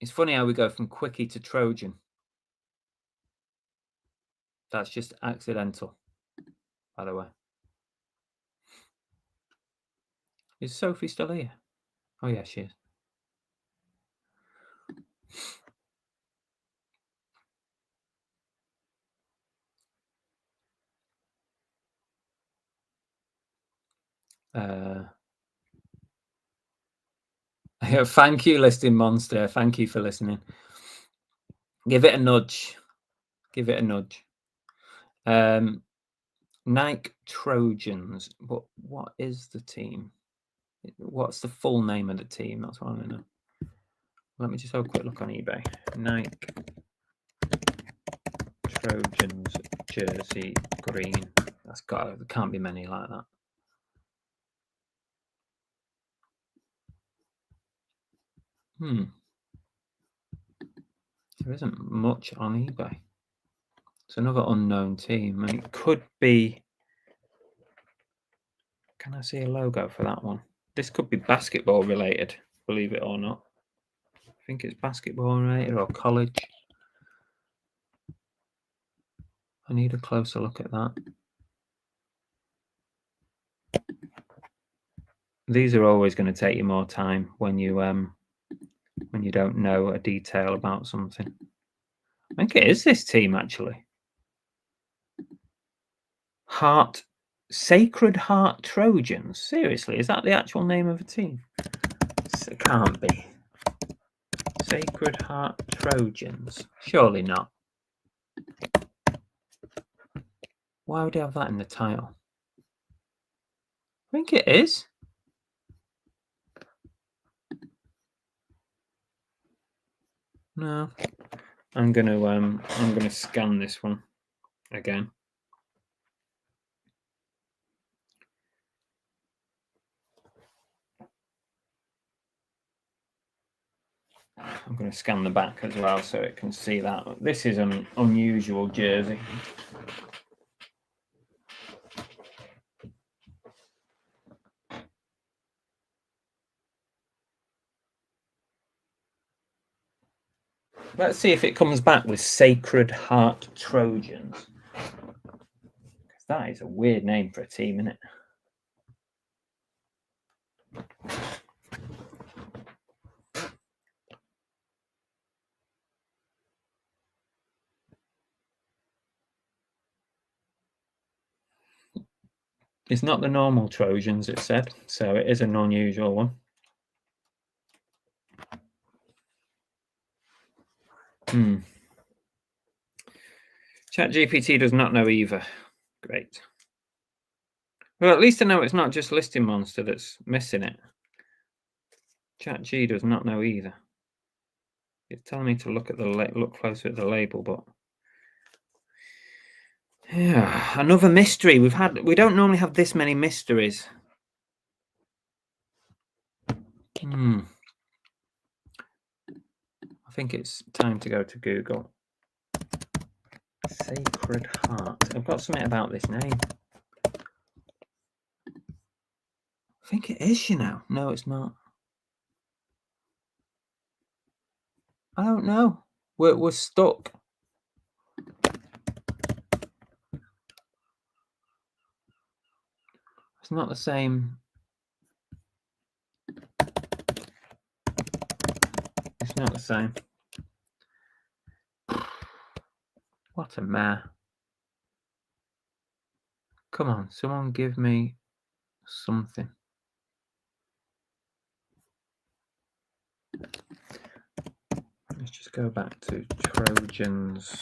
It's funny how we go from quickie to Trojan. That's just accidental, by the way. Is Sophie still here? Oh, yeah, she is. Thank you, Listing Monster. Thank you for listening. Give it a nudge. Give it a nudge. Nike Trojans. But what is the team? What's the full name of the team? That's what I want to know. Let me just have a quick look on eBay. Nike Trojans jersey green. There can't be many like that. There isn't much on eBay. It's another unknown team. And it could be. Can I see a logo for that one? This could be basketball related, believe it or not. I think it's basketball related or college. I need a closer look at that. These are always going to take you more time when you don't know a detail about something. I think it is this team actually. Sacred Heart Trojans. Seriously, is that the actual name of a team? It can't be. Sacred Heart Trojans. Surely not. Why would you have that in the title? I think it is. No. I'm gonna scan this one again. I'm going to scan the back as well so it can see that. This is an unusual jersey. Let's see if it comes back with Sacred Heart Trojans. Because that is a weird name for a team, isn't it? It's not the normal Trojans, it said, so it is an unusual one. ChatGPT does not know either. Great. Well, at least I know it's not just Listing Monster that's missing it. ChatG does not know either. It's telling me to look closer at the label, but yeah, another mystery. We don't normally have this many mysteries. I think it's time to go to Google. Sacred Heart. I've got something about this name. I think it is, you know. No, it's not. I don't know. We're stuck. It's not the same. It's not the same. What a mare. Come on, someone give me something. Let's just go back to Trojans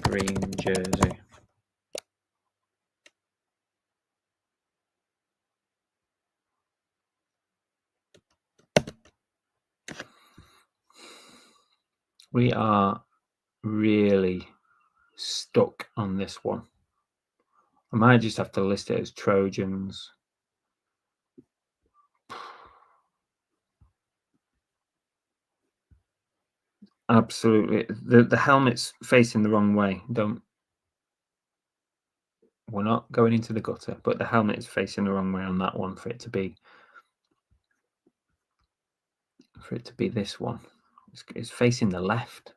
green jersey. We are really stuck on this one. I might just have to list it as Trojans. Absolutely. The helmet's facing the wrong way. We're not going into the gutter, but the helmet is facing the wrong way on that one for it to be this one. It's facing the left.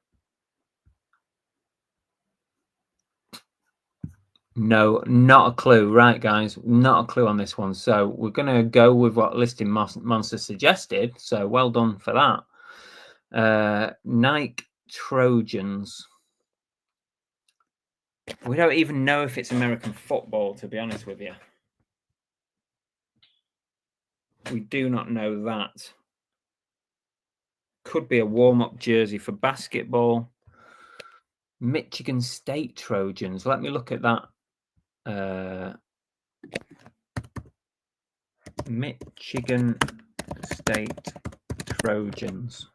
No, not a clue. Right, guys, not a clue on this one. So we're going to go with what Listing Monster suggested. So well done for that. Nike Trojans. We don't even know if it's American football, to be honest with you. We do not know that. Could be a warm-up jersey for basketball. Michigan State Trojans. Let me look at that. Michigan State Trojans.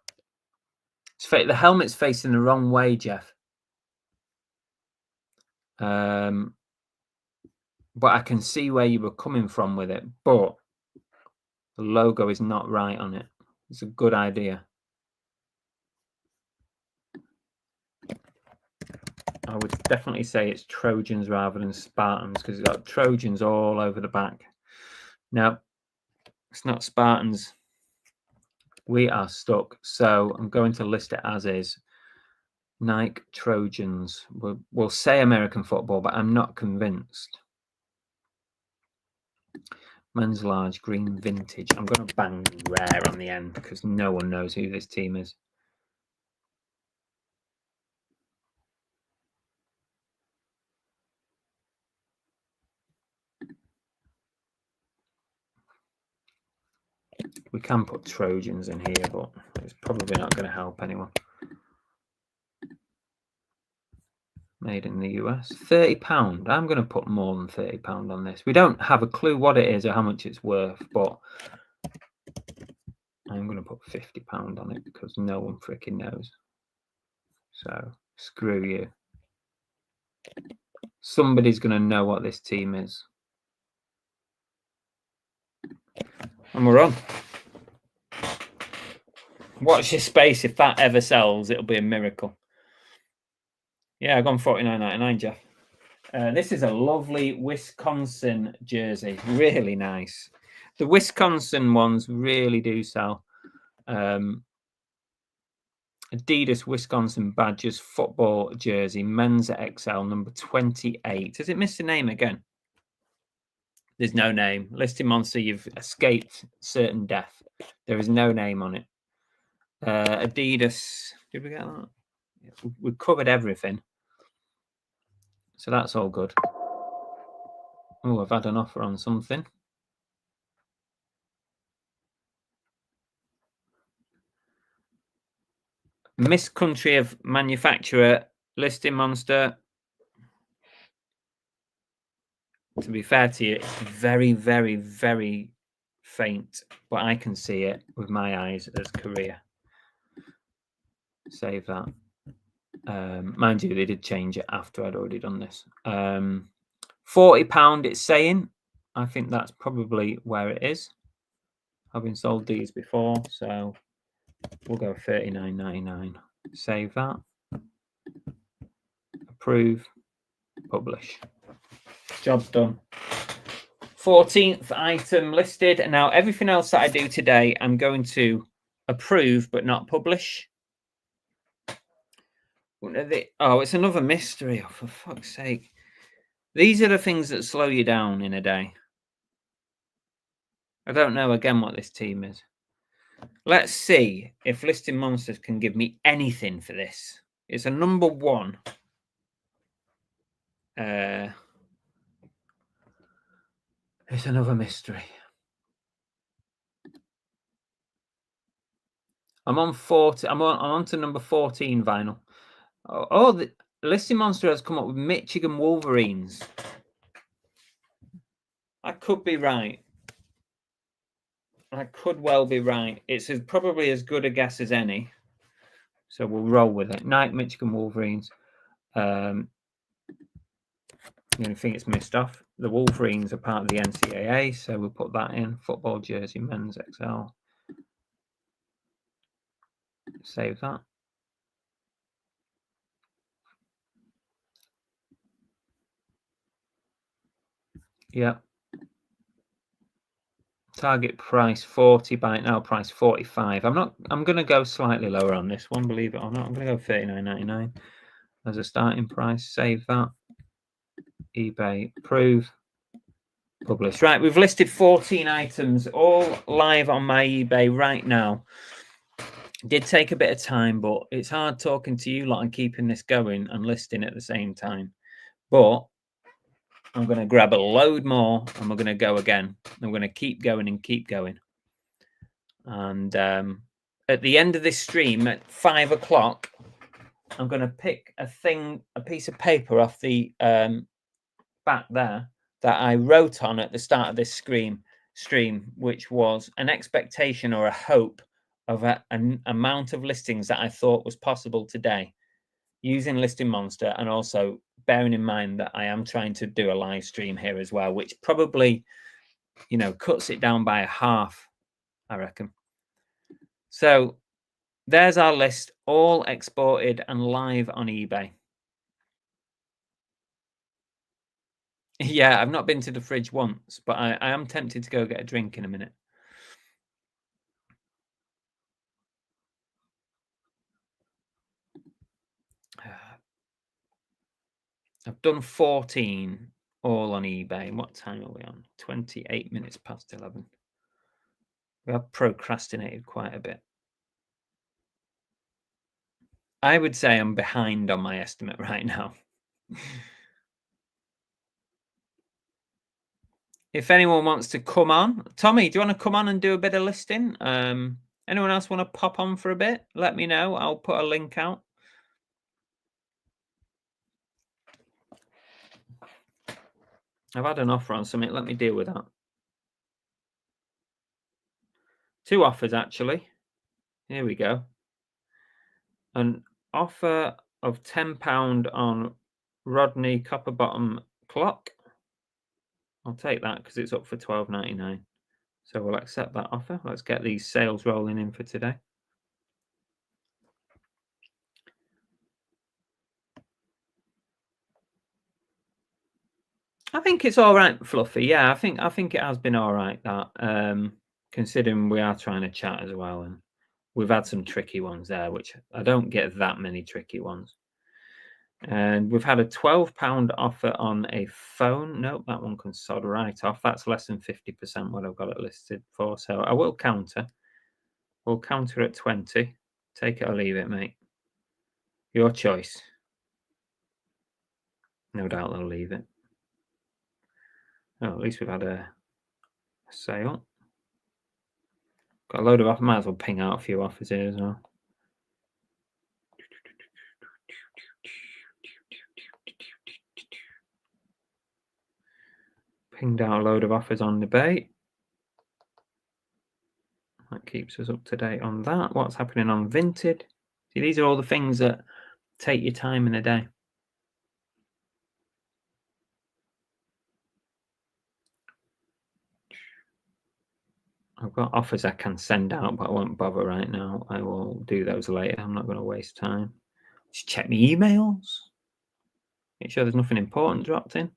The helmet's facing the wrong way, Jeff. But I can see where you were coming from with it, but the logo is not right on it. It's a good idea. I would definitely say it's Trojans rather than Spartans, because it's got Trojans all over the back. No, it's not Spartans. We are stuck. So I'm going to list it as is. Nike Trojans. We'll say American football, but I'm not convinced. Men's large green vintage. I'm going to bang rare on the end because no one knows who this team is. We can put Trojans in here, but it's probably not going to help anyone. Made in the US. £30. I'm going to put more than £30 on this. We don't have a clue what it is or how much it's worth, but I'm going to put £50 on it because no one freaking knows. So screw you. Somebody's going to know what this team is. And we're on. Watch your space. If that ever sells, it'll be a miracle. Yeah, I've gone $49.99, Jeff. This is a lovely Wisconsin jersey. Really nice. The Wisconsin ones really do sell. Adidas Wisconsin Badgers football jersey, men's XL, number 28. Does it miss the name again? There's no name. Listing Monster, you've escaped certain death. There is no name on it. Adidas, did we get that? We covered everything. So that's all good. Oh, I've had an offer on something. Miss country of manufacturer, Listing Monster. To be fair to you, it's very, very, very faint, but I can see it with my eyes as Korea. Save that. Mind you, they did change it after I'd already done this. £40 it's saying. I think that's probably where it is. Having sold these before, so we'll go $39.99. Save that. Approve. Publish. Job's done. 14th item listed. Now, everything else that I do today, I'm going to approve but not publish. Oh, it's another mystery. Oh, for fuck's sake. These are the things that slow you down in a day. I don't know again what this team is. Let's see if Listing Monsters can give me anything for this. It's a number 1. It's another mystery. I'm on 40. I'm on to number 14 vinyl. Oh, the Listing Monster has come up with Michigan Wolverines. I could be right. I could well be right. It's probably as good a guess as any. So we'll roll with it. Nike Michigan Wolverines. The only thing it's missed off. The Wolverines are part of the NCAA, so we'll put that in. Football jersey, men's XL. Save that. Yeah. Target price 40, buy it now price 45. I'm gonna go slightly lower on this one, believe it or not. I'm gonna go $39.99 as a starting price. Save that. eBay approve, publish. Right, we've listed 14 items, all live on my eBay right now. It did take a bit of time, but it's hard talking to you lot and keeping this going and listing at the same time. But I'm going to grab a load more and we're going to go again. I'm going to keep going and keep going. And at the end of this stream at 5 o'clock, I'm going to pick a piece of paper off the back there that I wrote on at the start of this stream, which was an expectation or a hope of an amount of listings that I thought was possible today using Listing Monster, and also bearing in mind that I am trying to do a live stream here as well, which probably, you know, cuts it down by a half, I reckon. So there's our list, all exported and live on eBay. Yeah, I've not been to the fridge once, but I am tempted to go get a drink in a minute. I've done 14 all on eBay. What time are we on? 28 minutes past 11. We have procrastinated quite a bit. I would say I'm behind on my estimate right now. If anyone wants to come on, Tommy, do you want to come on and do a bit of listing? Anyone else want to pop on for a bit? Let me know. I'll put a link out. I've had an offer on something. Let me deal with that. 2 offers, actually. Here we go. An offer of £10 on Rodney copper bottom clock. I'll take that because it's up for £12.99. So we'll accept that offer. Let's get these sales rolling in for today. I think it's all right, Fluffy. Yeah, I think it has been all right, that considering we are trying to chat as well, and we've had some tricky ones there, which I don't get that many tricky ones. And we've had a £12 offer on a phone. Nope, that one can sod right off. That's less than 50% what I've got it listed for. So I will counter. We'll counter at 20. Take it or leave it, mate. Your choice. No doubt they'll leave it. Oh, at least we've had a sale. Got a load of offers. Might as well ping out a few offers here as well. Pinged out a load of offers on eBay. That keeps us up to date on that. What's happening on Vinted? See, these are all the things that take your time in a day. I've got offers I can send out, but I won't bother right now. I will do those later. I'm not going to waste time. Just check my emails. Make sure there's nothing important dropped in.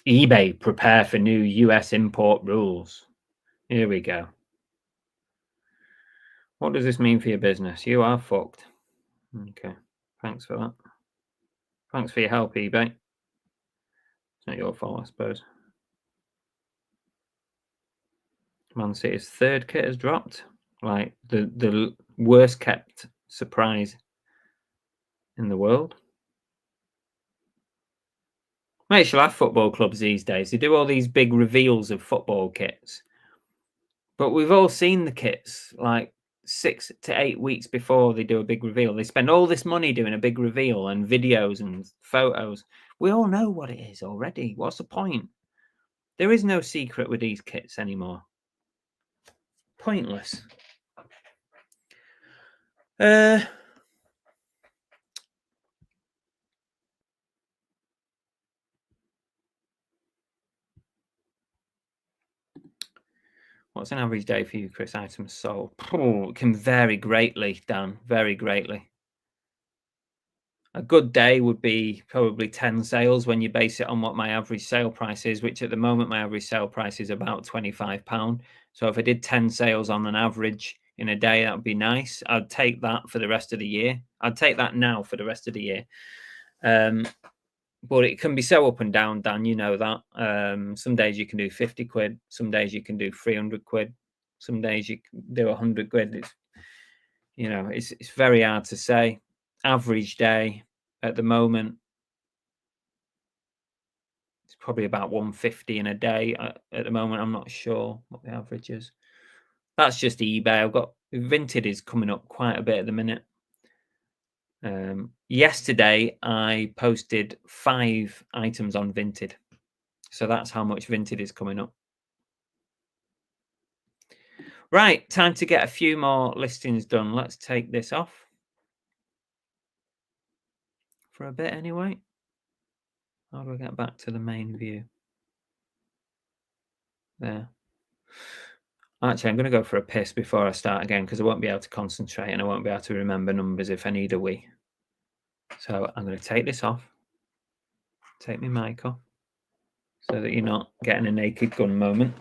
eBay, prepare for new US import rules. Here we go. What does this mean for your business? You are fucked. Okay, thanks for that. Thanks for your help, eBay. It's not your fault, I suppose. Man City's 3rd kit has dropped. Like the worst kept surprise in the world. Mate, you'll have football clubs these days. They do all these big reveals of football kits. But we've all seen the kits like 6 to 8 weeks before they do a big reveal. They spend all this money doing a big reveal and videos and photos. We all know what it is already. What's the point? There is no secret with these kits anymore. Pointless. What's an average day for you, Chris? Items sold. Oh, it can vary greatly, Dan. Very greatly. A good day would be probably 10 sales when you base it on what my average sale price is, which at the moment my average sale price is about £25. So if I did 10 sales on an average, in a day, that would be nice. I'd take that for the rest of the year. I'd take that now for the rest of the year. But it can be so up and down, Dan, you know that. Some days you can do 50 quid. Some days you can do 300 quid. Some days you can do 100 quid. It's very hard to say. Average day at the moment, it's probably about 150 in a day. At the moment, I'm not sure what the average is. That's just eBay. I've got Vinted is coming up quite a bit at the minute. Yesterday, I posted 5 items on Vinted. So that's how much Vinted is coming up. Right, time to get a few more listings done. Let's take this off for a bit anyway. How do I get back to the main view? There. Actually, I'm going to go for a piss before I start again because I won't be able to concentrate and I won't be able to remember numbers if I need a wee. So I'm going to take this off, take my mic off so that you're not getting a naked gun moment.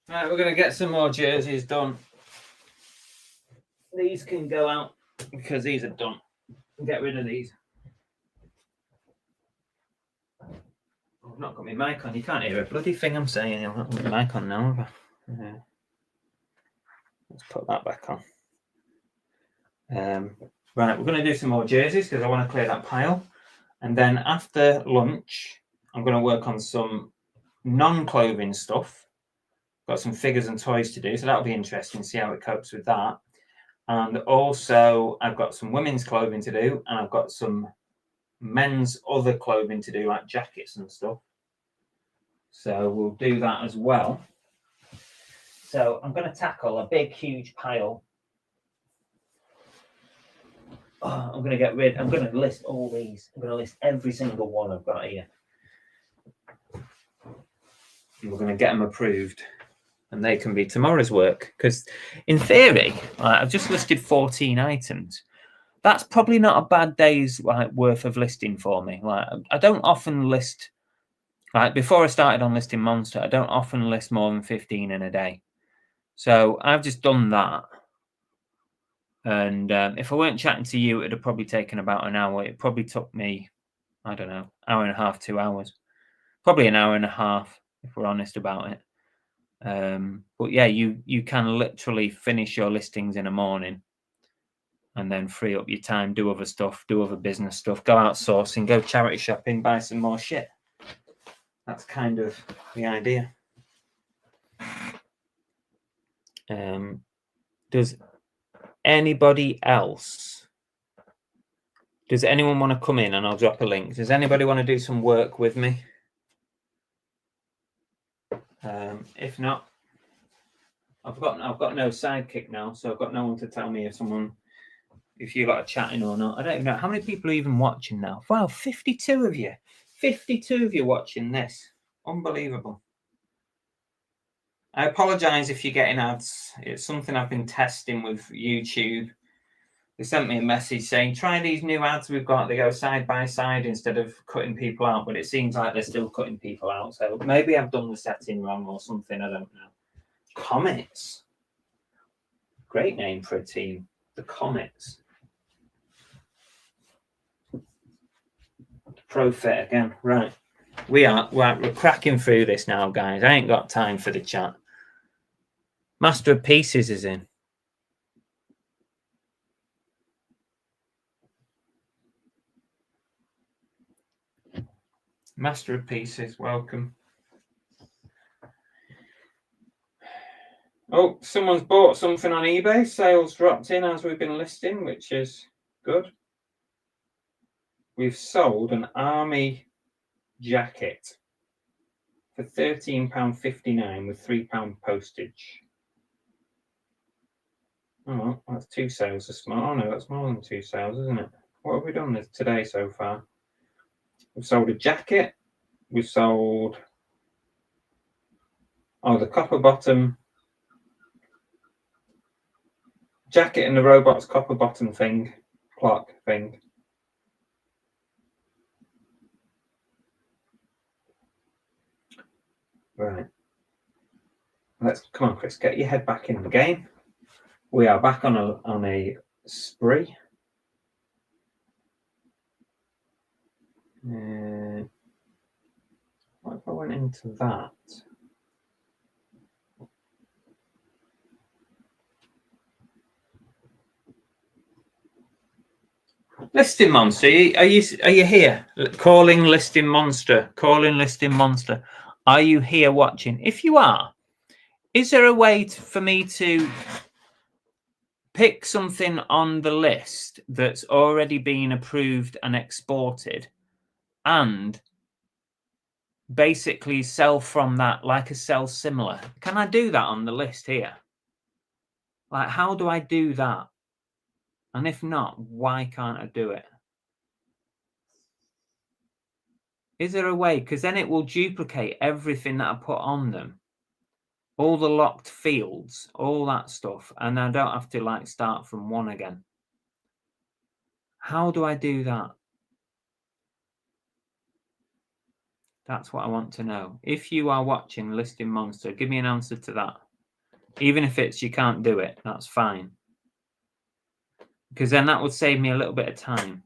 Right, we're going to get some more jerseys done. These can go out because these are done. Get rid of these. I've not got my mic on. You can't hear a bloody thing I'm saying. I've not got my mic on now. Let's put that back on. Right, we're going to do some more jerseys because I want to clear that pile. And then after lunch, I'm going to work on some non-clothing stuff. Got some figures and toys to do, so that'll be interesting, see how it copes with that. And also, I've got some women's clothing to do, and I've got some men's other clothing to do, like jackets and stuff. So we'll do that as well. So I'm going to tackle a big, huge pile. I'm going to list all these. I'm going to list every single one I've got here. And we're going to get them approved. And they can be tomorrow's work. Because in theory, I've just listed 14 items. That's probably not a bad day's worth of listing for me. I don't often list, before I started on listing Monster, I don't often list more than 15 in a day. So I've just done that. And if I weren't chatting to you, it'd have probably taken about an hour. It probably took me, I don't know, hour and a half, 2 hours. Probably an hour and a half, if we're honest about it. But yeah, you can literally finish your listings in a morning and then free up your time, do other stuff, do other business stuff, go outsourcing, go charity shopping, buy some more shit. That's kind of the idea. Does anyone want to come in and I'll drop a link? Does anybody want to do some work with me? If not, I've got no sidekick now, so I've got no one to tell me if you lot are chatting or not. I don't even know how many people are even watching now. Wow, 52 of you. 52 of you watching this. Unbelievable. I apologize if you're getting ads. It's something I've been testing with YouTube. They sent me a message saying, try these new ads we've got. They go side by side instead of cutting people out, but it seems like they're still cutting people out. So maybe I've done the setting wrong or something. I don't know. Comets. Great name for a team. The Comets. Pro Fit again. Right. We're cracking through this now, guys. I ain't got time for the chat. Master of Pieces is in. Master of Pieces, welcome. Oh, someone's bought something on eBay. Sales dropped in as we've been listing, which is good. We've sold an army jacket for £13.59 with £3 postage. Oh, that's 2 sales this month. Oh no, that's more than 2 sales, isn't it? What have we done today so far? We've sold a jacket. We've sold the copper bottom jacket and the robot's copper bottom thing, clock thing. Right. Come on, Chris, get your head back in the game. We are back on a spree. What if I went into that? Listing Monster, are you here? Calling Listing Monster. Are you here watching? If you are, is there a way for me to pick something on the list that's already been approved and exported and basically sell from that like a sell similar? Can I do that on the list here? Like, how do I do that? And if not, why can't I do it? Is there a way? Because then it will duplicate everything that I put on them. All the locked fields, all that stuff. And I don't have to like start from one again. How do I do that? That's what I want to know. If you are watching Listing Monster, give me an answer to that. Even if it's you can't do it, that's fine. Because then that would save me a little bit of time.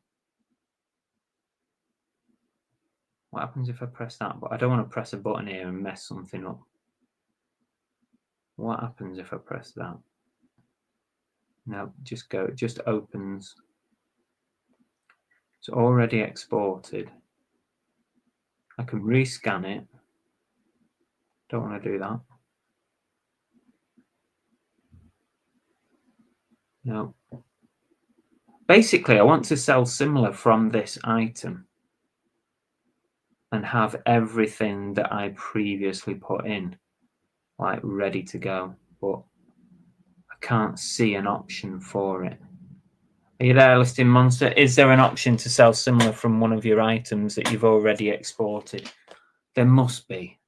What happens if I press that? But I don't want to press a button here and mess something up. What happens if I press that? No, just go. It just opens. It's already exported. I can rescan it. Don't want to do that. No. Basically, I want to sell similar from this item and have everything that I previously put in like ready to go, but I can't see an option for it. Are you there, Listing Monster? Is there an option to sell similar from one of your items that you've already exported? There must be.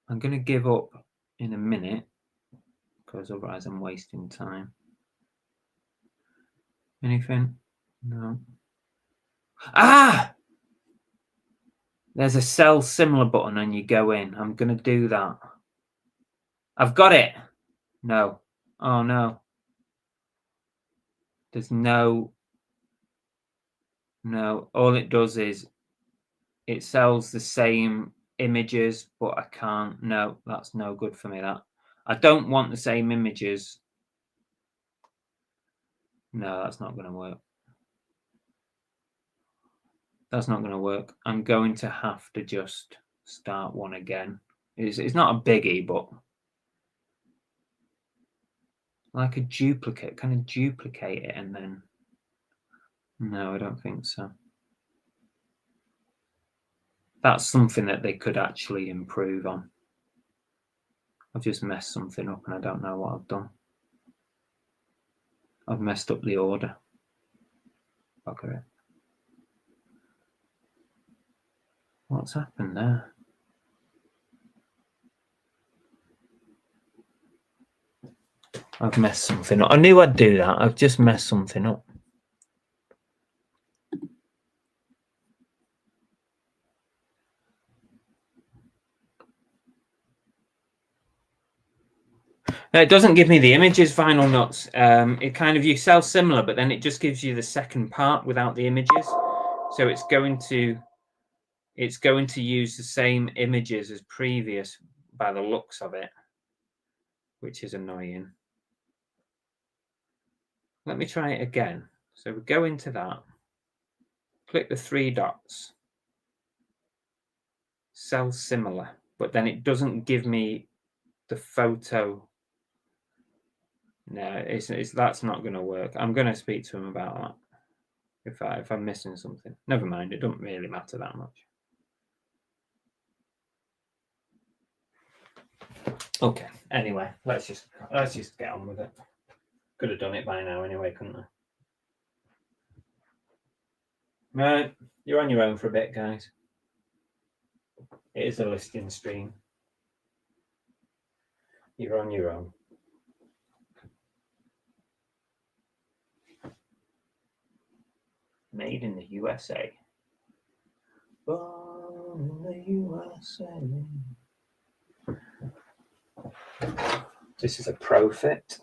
I'm going to give up in a minute because otherwise I'm wasting time. Anything? No. Ah! There's a sell similar button and you go in. I'm going to do that. I've got it. No. Oh, no. There's no. All it does is it sells the same images, but I can't. No, that's no good for me, that. I don't want the same images. No, that's not going to work. That's not going to work. I'm going to have to just start one again. It's not a biggie, but like a duplicate. Can I duplicate it and then? No, I don't think so. That's something that they could actually improve on. I've just messed something up and I don't know what I've done. I've messed up the order. Okay. What's happened there? I've messed something up. I knew I'd do that. I've just messed something up. It doesn't give me the images, Vinyl Nuts. It kind of, you sell similar, but then it just gives you the second part without the images. So it's going to use the same images as previous by the looks of it, which is annoying. Let me try it again. So we go into that, click the 3 dots, sell similar, but then it doesn't give me the photo. No, that's not going to work. I'm going to speak to him about that if I'm missing something. Never mind, it doesn't really matter that much. Okay, anyway, let's just get on with it. Could have done it by now anyway, couldn't I? Right, you're on your own for a bit, guys. It is a listing stream. You're on your own. Made in the USA. Born in the USA. This is a Pro Fit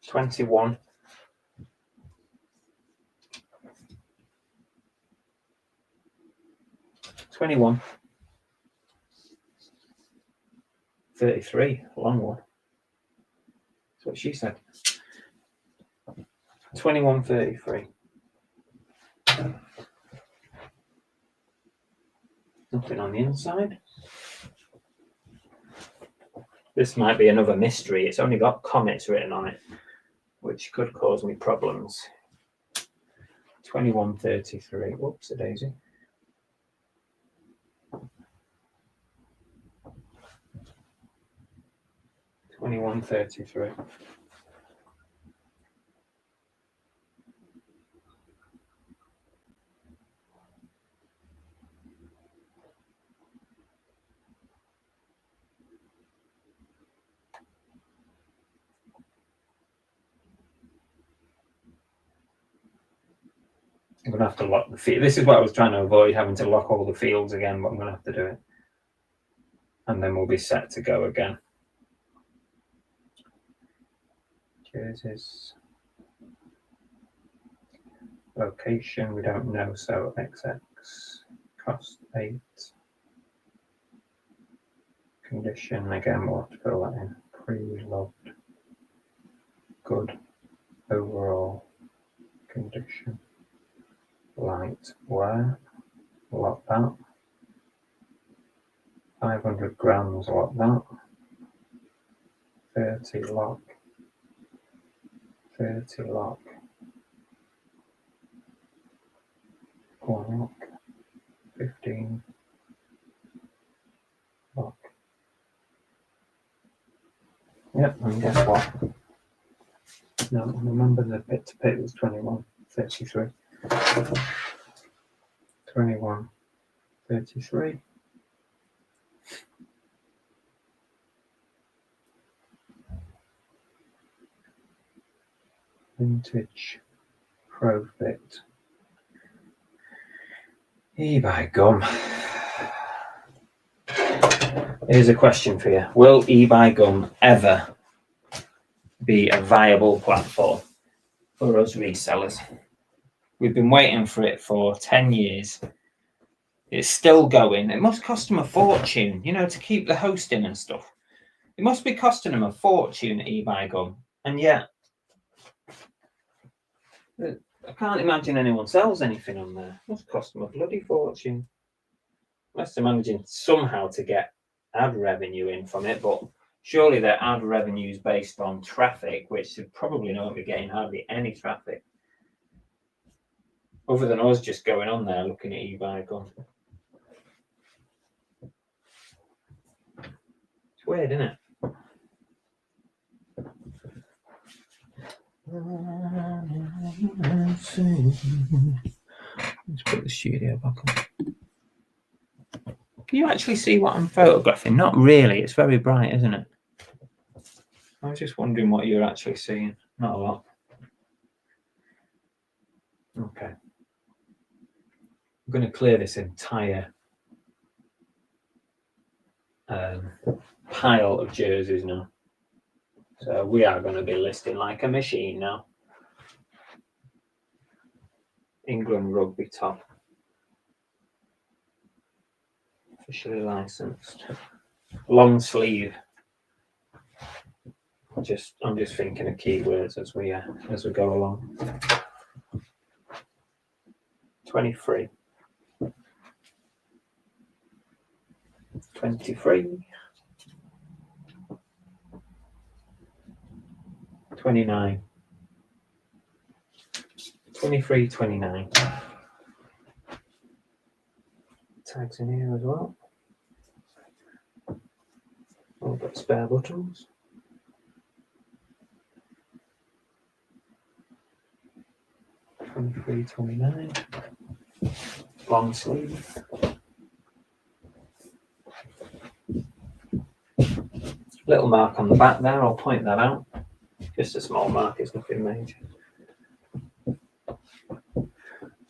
21. $21. 33, long one. That's what she said. 21.33. Nothing on the inside. This might be another mystery. It's only got Comets written on it, which could cause me problems. 21.33. Whoops, a daisy. $21.33. I'm going to have to lock the field. This is what I was trying to avoid, having to lock all the fields again, but I'm going to have to do it. And then we'll be set to go again. Jerseys. Location, we don't know, so XX. Cost 8. Condition, again, we'll have to fill that in. Pre-loved. Good. Overall condition. Light wear. Lock that. 500 grams, lock that. 30 lock. 30 lock. 1 lock. 15 lock. Yep, and guess what? No, remember the bit to pay was 21.33. 21.33. Vintage Pro Fit. eBay Gum. Here's a question for you. Will eBay Gum ever be a viable platform for us resellers? We've been waiting for it for 10 years. It's still going. It must cost them a fortune, you know, to keep the hosting and stuff. It must be costing them a fortune, eBay Gum. And yet, I can't imagine anyone sells anything on there. It must cost them a bloody fortune. Unless they're managing somehow to get ad revenue in from it, but surely their ad revenue is based on traffic, which they probably not be getting hardly any traffic. Other than us just going on there looking at eBay Gum. It's weird, isn't it? Let's put the studio back on. Can you actually see what I'm photographing? Not really. It's very bright, isn't it? I was just wondering what you're actually seeing. Not a lot. Okay. I'm going to clear this entire pile of jerseys now. So we are going to be listing like a machine now. England rugby top. Officially licensed. Long sleeve. I'm just thinking of keywords as we go along. 23. 23. 29. 23, 29. Tags in here as well. All got spare buttons. 23, 29. Long sleeve. Little mark on the back there, I'll point that out. Just a small mark, it's nothing major.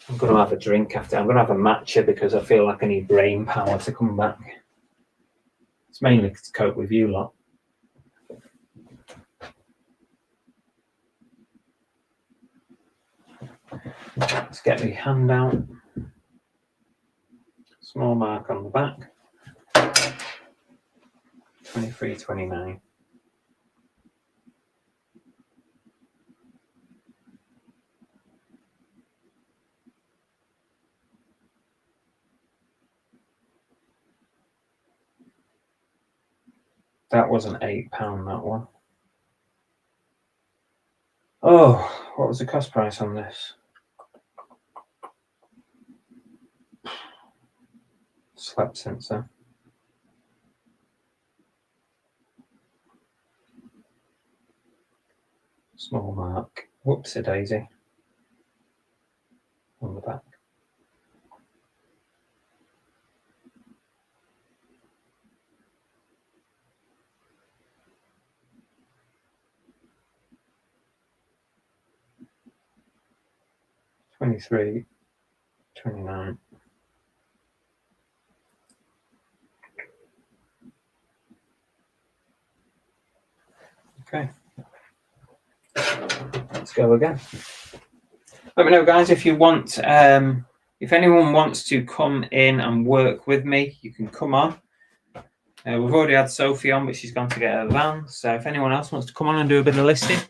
I'm going to have a drink after. I'm going to have a matcha because I feel like I need brain power to come back. It's mainly to cope with you lot. Let's get the hand out. Small mark on the back. 23, 29. That wasn't £8, that one. Oh, what was the cost price on this? Slap sensor. Small mark. Whoopsie daisy. On the back. $23, $29. Okay. Let's go again. Let me know, guys, if you want, if anyone wants to come in and work with me, you can come on. We've already had Sophie on, but she's gone to get her van. So if anyone else wants to come on and do a bit of listing.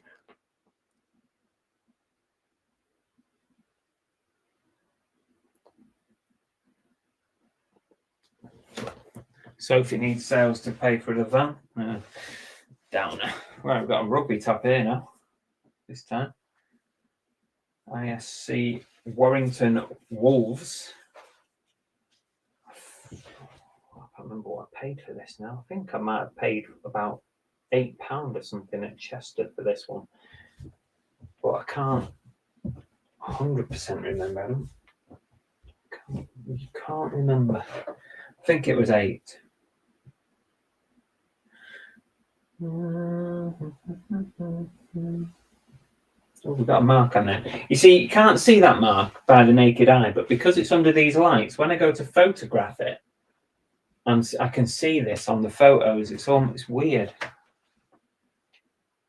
Sophie needs sales to pay for the van. Downer. Well, I've got a rugby top here now. This time. ISC Warrington Wolves. I can't remember what I paid for this now. I think I might have paid about £8 or something at Chester for this one. But I can't 100% remember. You can't remember. I think it was 8. Oh, we've got a mark on there. You see, you can't see that mark by the naked eye, but because it's under these lights, when I go to photograph it, and I can see this on the photos, it's weird.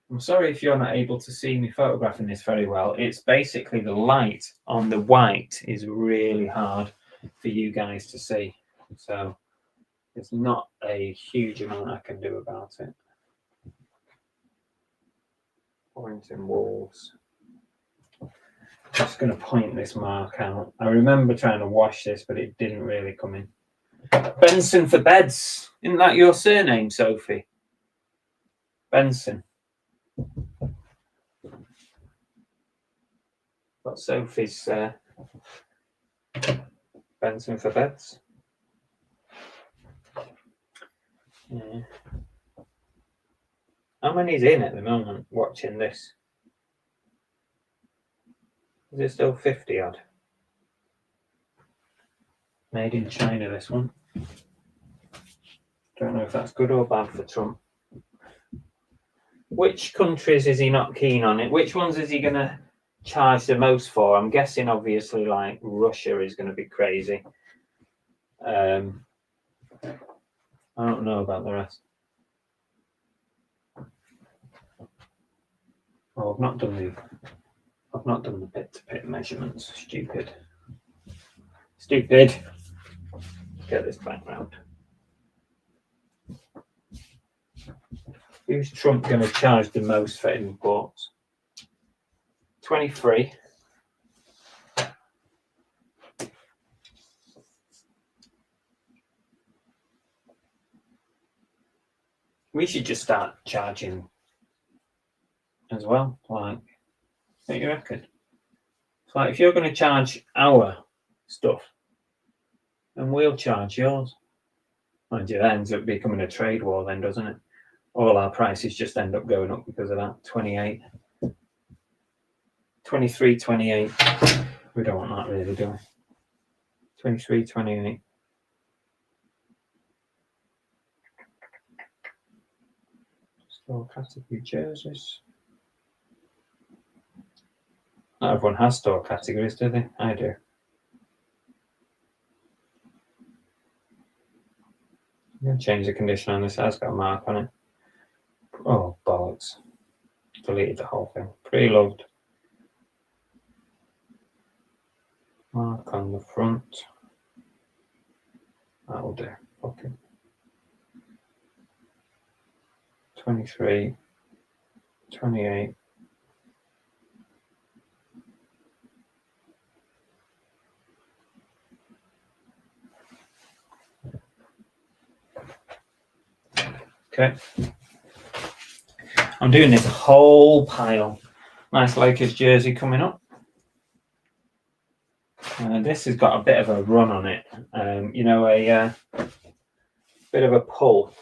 I'm sorry if you're not able to see me photographing this very well. It's basically the light on the white is really hard for you guys to see. So there's not a huge amount I can do about it. Warrington Wolves. Just going to point this mark out. I remember trying to wash this, but it didn't really come in. Benson for beds. Isn't that your surname, Sophie? Benson. Got Sophie's Benson for beds. Yeah. How many's in at the moment watching this? Is it still 50 odd? Made in China, this one. Don't know if that's good or bad for Trump. Which countries is he not keen on it? Which ones is he going to charge the most for? I'm guessing, obviously, like Russia is going to be crazy. I don't know about the rest. Oh, I've not done the bit-to-bit measurements. Stupid. Get this back round. Who's Trump going to charge the most for imports? 23. We should just start charging as well. Like, what do you reckon? It's like if you're going to charge our stuff, then we'll charge yours. Mind you, that ends up becoming a trade war then, doesn't it? All our prices just end up going up because of that. 28. 23, 28. We don't want that really, do we? 23, 28. Store category jerseys. Not everyone has store categories, do they? I do. I'm going to change the condition on this. It has got a mark on it. Oh, bollocks. Deleted the whole thing. Pre-loved. Mark on the front. That'll do. Okay. 23, 28. Okay. I'm doing this whole pile. Nice Lakers jersey coming up. This has got a bit of a run on it. You know, a bit of a pull.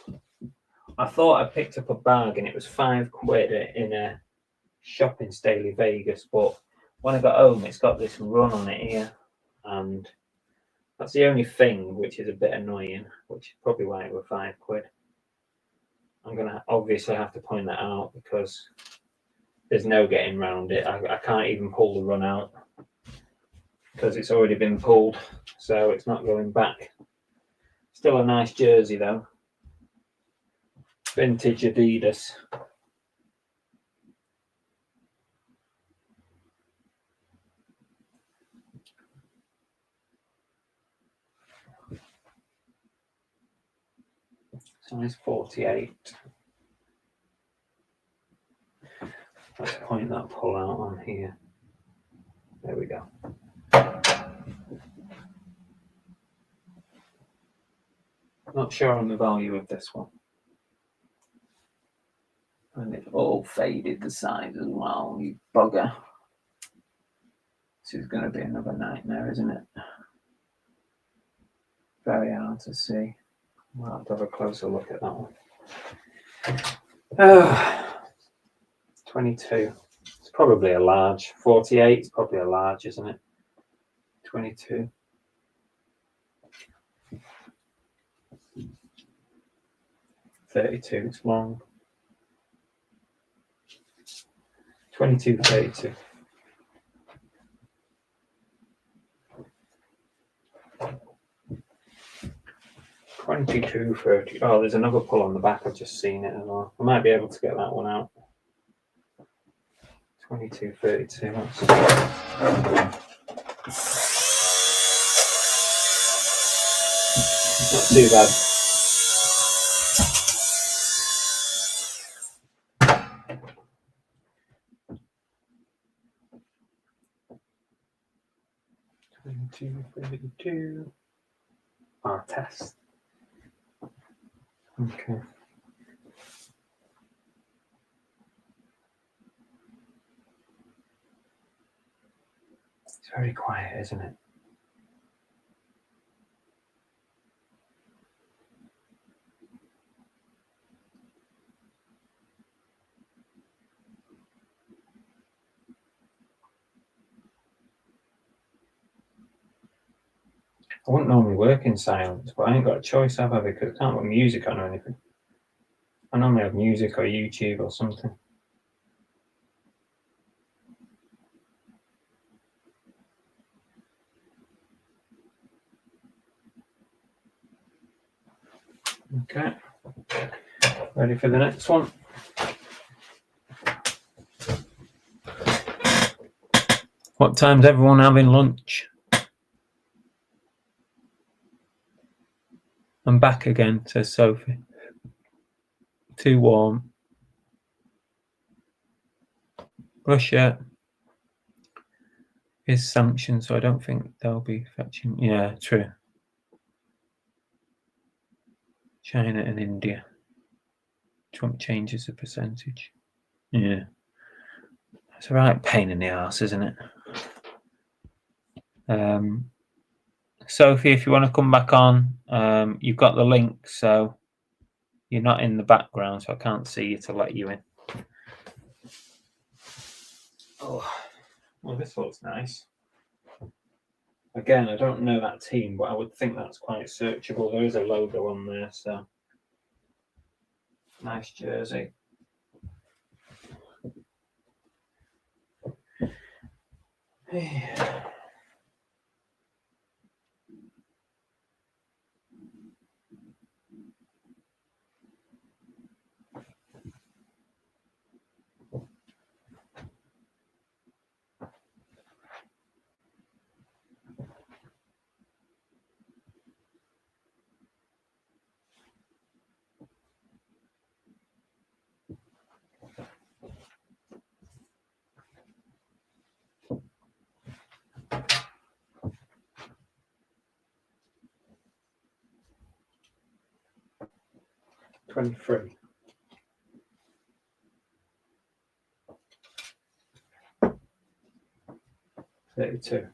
I thought I picked up a bag and it was £5 in a shop in Staley, Vegas, but when I got home, it's got this run on it here, and that's the only thing which is a bit annoying, which is probably why it was £5. I'm gonna obviously have to point that out because there's no getting around it. I can't even pull the run out because it's already been pulled, so it's not going back. Still a nice jersey though. Vintage Adidas. Size 48. Let's point that pull out on here. There we go. Not sure on the value of this one. And it's all faded the size as well, you bugger. This is going to be another nightmare, isn't it? Very hard to see. We'll have to have a closer look at that one. 22. It's probably a large. 48 is probably a large, isn't it? 22. 32, it's long. 22, 32. 22, 30. Oh, there's another pull on the back. I've just seen it as well. I might be able to get that one out. 22, 32. That's not too bad. Our test. Okay. It's very quiet, isn't it? I wouldn't normally work in silence, but I ain't got a choice, have I? Because I can't put music on or anything. I normally have music or YouTube or something. Okay. Ready for the next one? What time's everyone having lunch? I'm back again, says Sophie. Too warm. Russia is sanctioned, so I don't think they'll be fetching. Yeah, true. China and India. Trump changes the percentage. Yeah. It's a right pain in the arse, isn't it? Sophie, if you want to come back on, you've got the link, so you're not in the background, so I can't see you to let you in. Oh, well, this looks nice. Again, I don't know that team, but I would think that's quite searchable. There is a logo on there, so nice jersey. Yeah. $23. 32.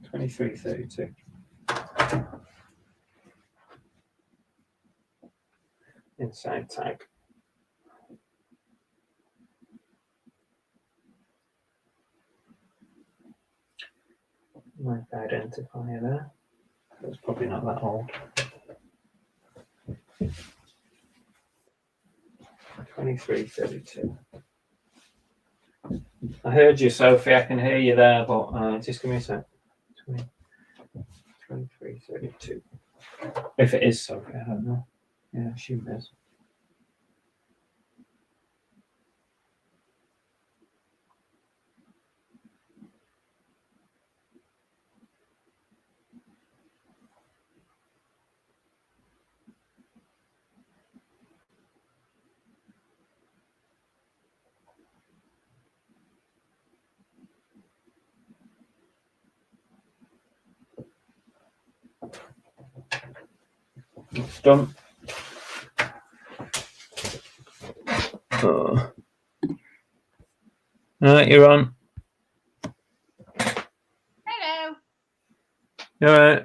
23, 32. Inside tag. Nice identifier there. It's probably not that old. 23, 32. I heard you, Sophie. I can hear you there, but just give me a sec. 20, 23, 32. If it is Sophie, I don't know. Yeah, I assume it is. It's done. Oh. Right, you're on. Hello. You all right?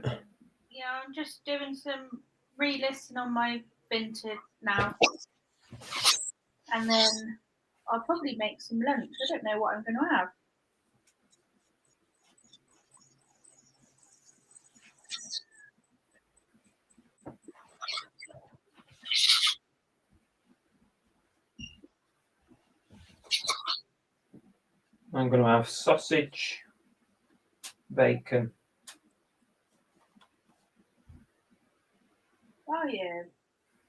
Yeah, I'm just doing some relisting on my Vinted now. And then I'll probably make some lunch. I don't know what I'm going to have. I'm going to have sausage, bacon. Oh, yeah.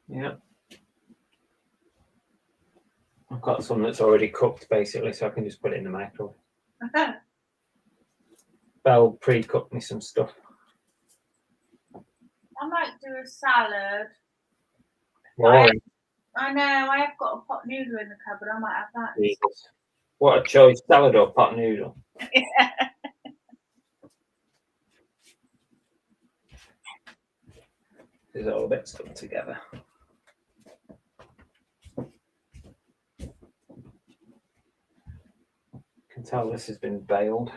Yeah. I've got some that's already cooked, basically, so I can just put it in the microwave. Belle pre-cooked me some stuff. I might do a salad. Boring. I know, I have got a pot noodle in the cupboard. I might have that. Jesus. What a choice, salad or pot noodle? Yeah. It's all a bit stuck together. You can tell this has been baled.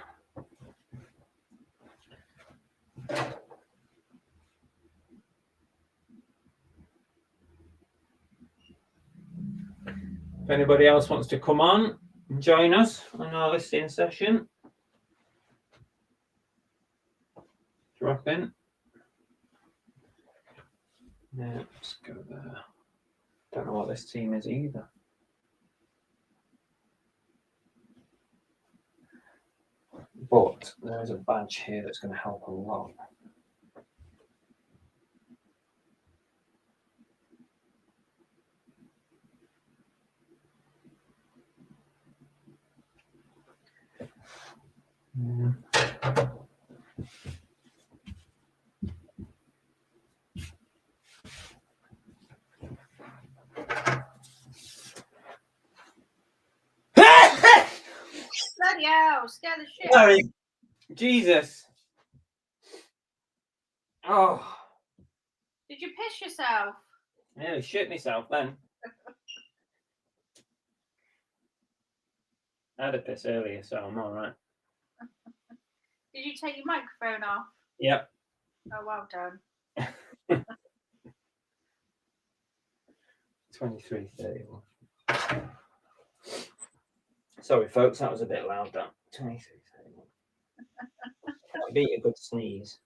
If anybody else wants to come on and join us on our listing session, drop in. Yeah, let's go there. Don't know what this team is either. But there is a badge here that's going to help a lot. Bloody hell, scare the shit. Sorry. Jesus. Oh. Did you piss yourself? I nearly shit myself then. I had a piss earlier, so I'm all right. Did you take your microphone off? Yep. Oh, well done. 23:31. Sorry, folks, that was a bit loud. That 23:31. That beat a good sneeze.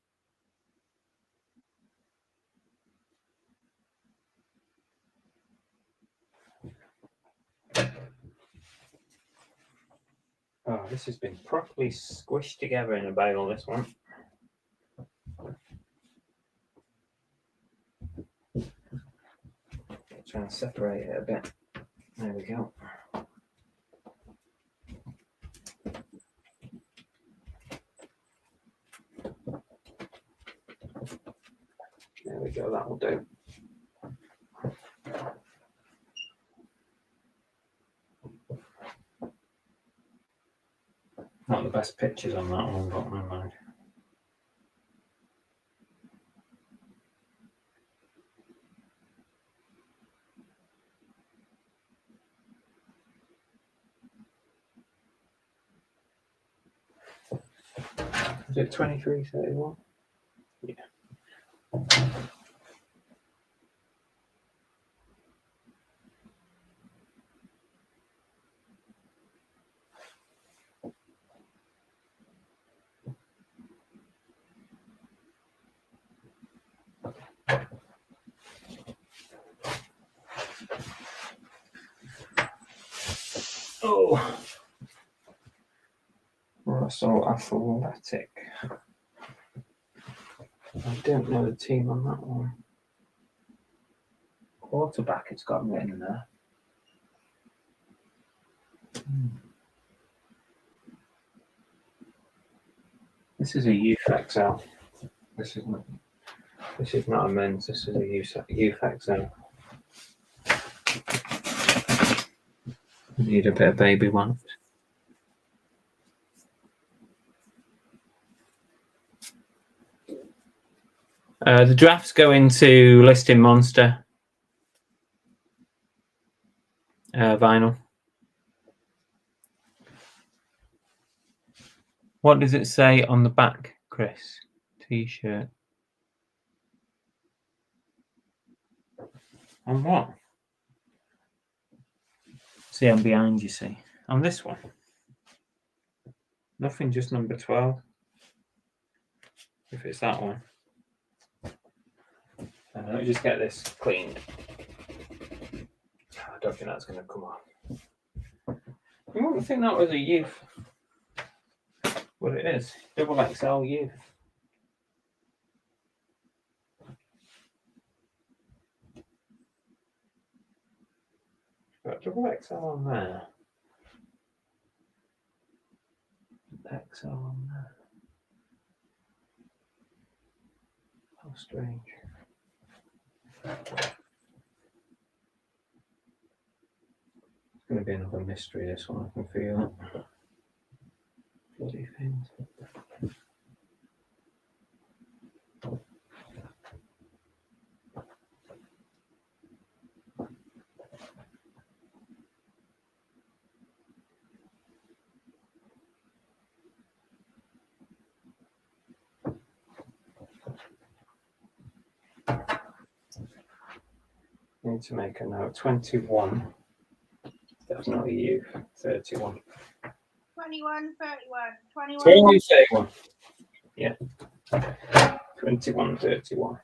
Oh, this has been properly squished together in a bale, this one. Try and separate it a bit. There we go. There we go, that will do. Not the best pictures on that one, but never mind. Is it 23:31? Yeah. Oh, Russell Athletic. I don't know the team on that one. Quarterback, it's got written there. This is a youth XL. This is not a men's. This is a youth XL. Need a bit of baby one. The drafts go into Listing Monster vinyl. What does it say on the back, Chris? T-shirt. On what? See, I'm behind, you see. On this one. Nothing, just number 12. If it's that one. Let me just get this cleaned. I don't think that's going to come off. You wouldn't think that was a youth. What it is. Double XL youth. Got double XL on there. XL on there. How strange. It's going to be another mystery, this one, I can feel it. Bloody things. Need to make a note. 21. Definitely youth. 31. 21, 31, 21. 31. Yeah. 21, 31.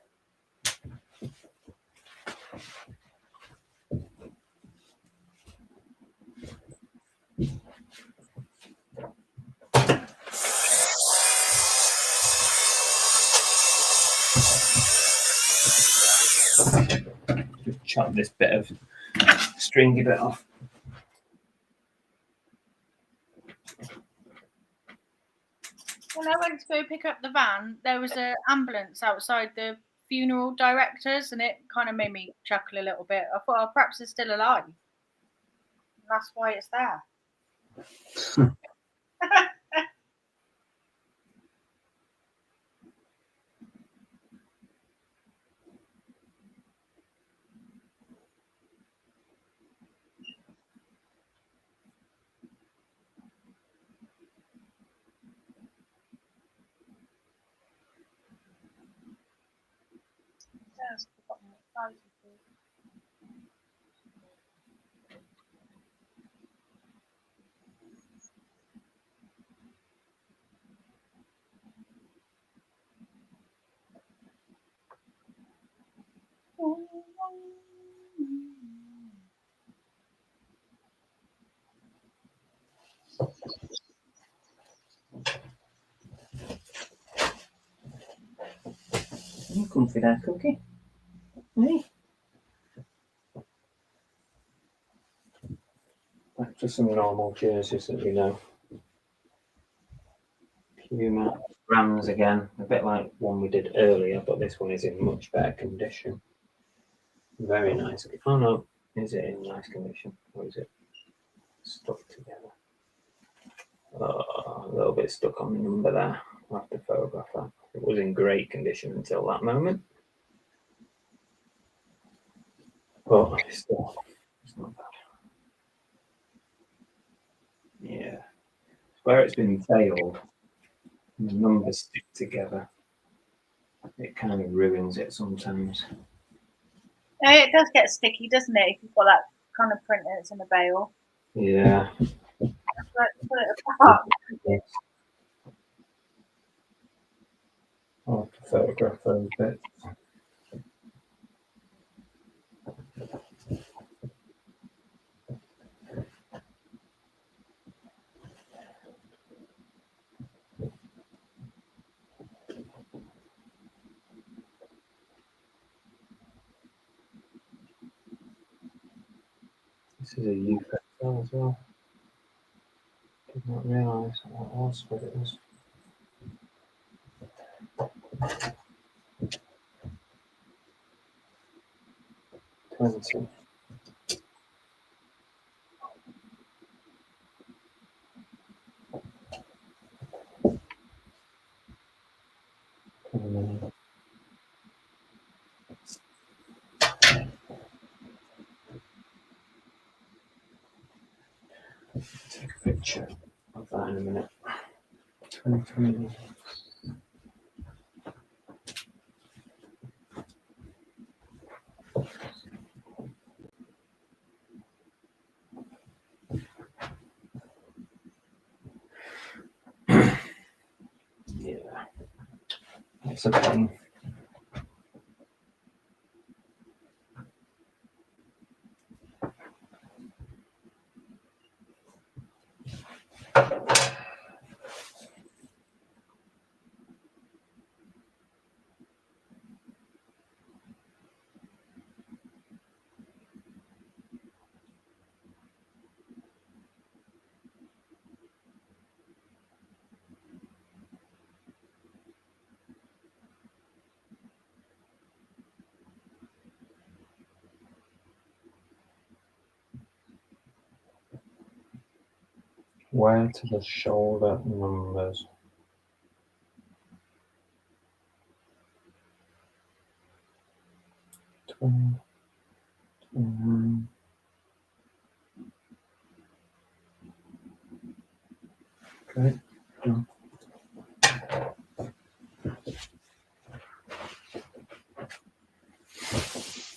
Just chop this bit of stringy bit off. When I went to go pick up the van, there was an ambulance outside the funeral directors, and it kind of made me chuckle a little bit. I thought, oh, perhaps it's still alive. And that's why it's there. You comfy there, Cookie? Hey. Back to some normal jerseys that we know. Puma Rams again, a bit like one we did earlier, but this one is in much better condition. Very nice. Oh no, is it in nice condition or is it stuck together? A little bit stuck on the number there. I'll have to photograph that. It was in great condition until that moment. But still, it's not bad. Yeah. Where it's been failed, the numbers stick together. It kind of ruins it sometimes. It does get sticky, doesn't it? If you've got that kind of print that's in a bale. Yeah. Put it apart. I'll have to photograph those bits. This is a youth Excel as well. Did not realise what else what it was. Take a picture of that in a minute. 2020. Yeah, it's a pain. Where to the shoulder numbers? Okay.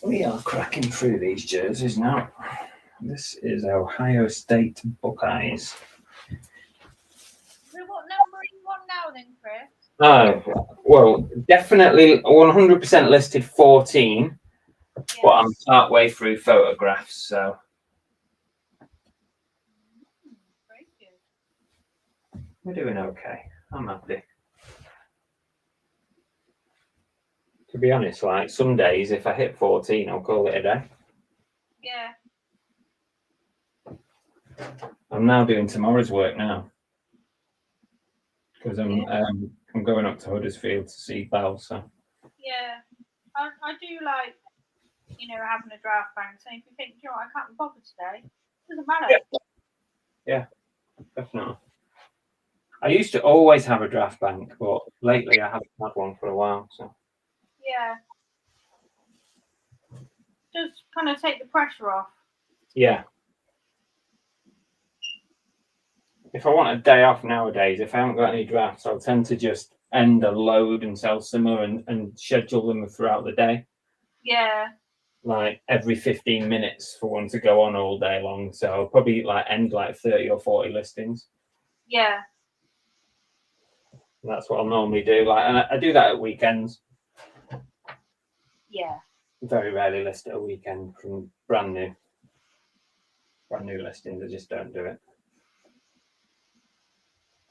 We are cracking through these jerseys now. This is Ohio State Buckeyes. So what number are you on now then, Chris? Oh, well, definitely 100% listed 14, yes. But I'm partway through photographs, so. Very good. We're doing okay. I'm happy. To be honest, like some days, if I hit 14, I'll call it a day. Yeah. I'm now doing tomorrow's work now. because I'm going up to Huddersfield to see Belle. So yeah, I do like, having a draft bank. So if you think, I can't be bothered today, it doesn't matter. Yeah, definitely. I used to always have a draft bank, but lately I haven't had one for a while. So yeah, just kind of take the pressure off. yeah. If I want a day off nowadays, if I haven't got any drafts, I'll tend to just end a load and sell some more and schedule them throughout the day. Yeah. Like every 15 minutes for one to go on all day long. So I'll probably end 30 or 40 listings. Yeah. And that's what I'll normally do. And I do that at weekends. Yeah. Very rarely list at a weekend from brand new listings. I just don't do it.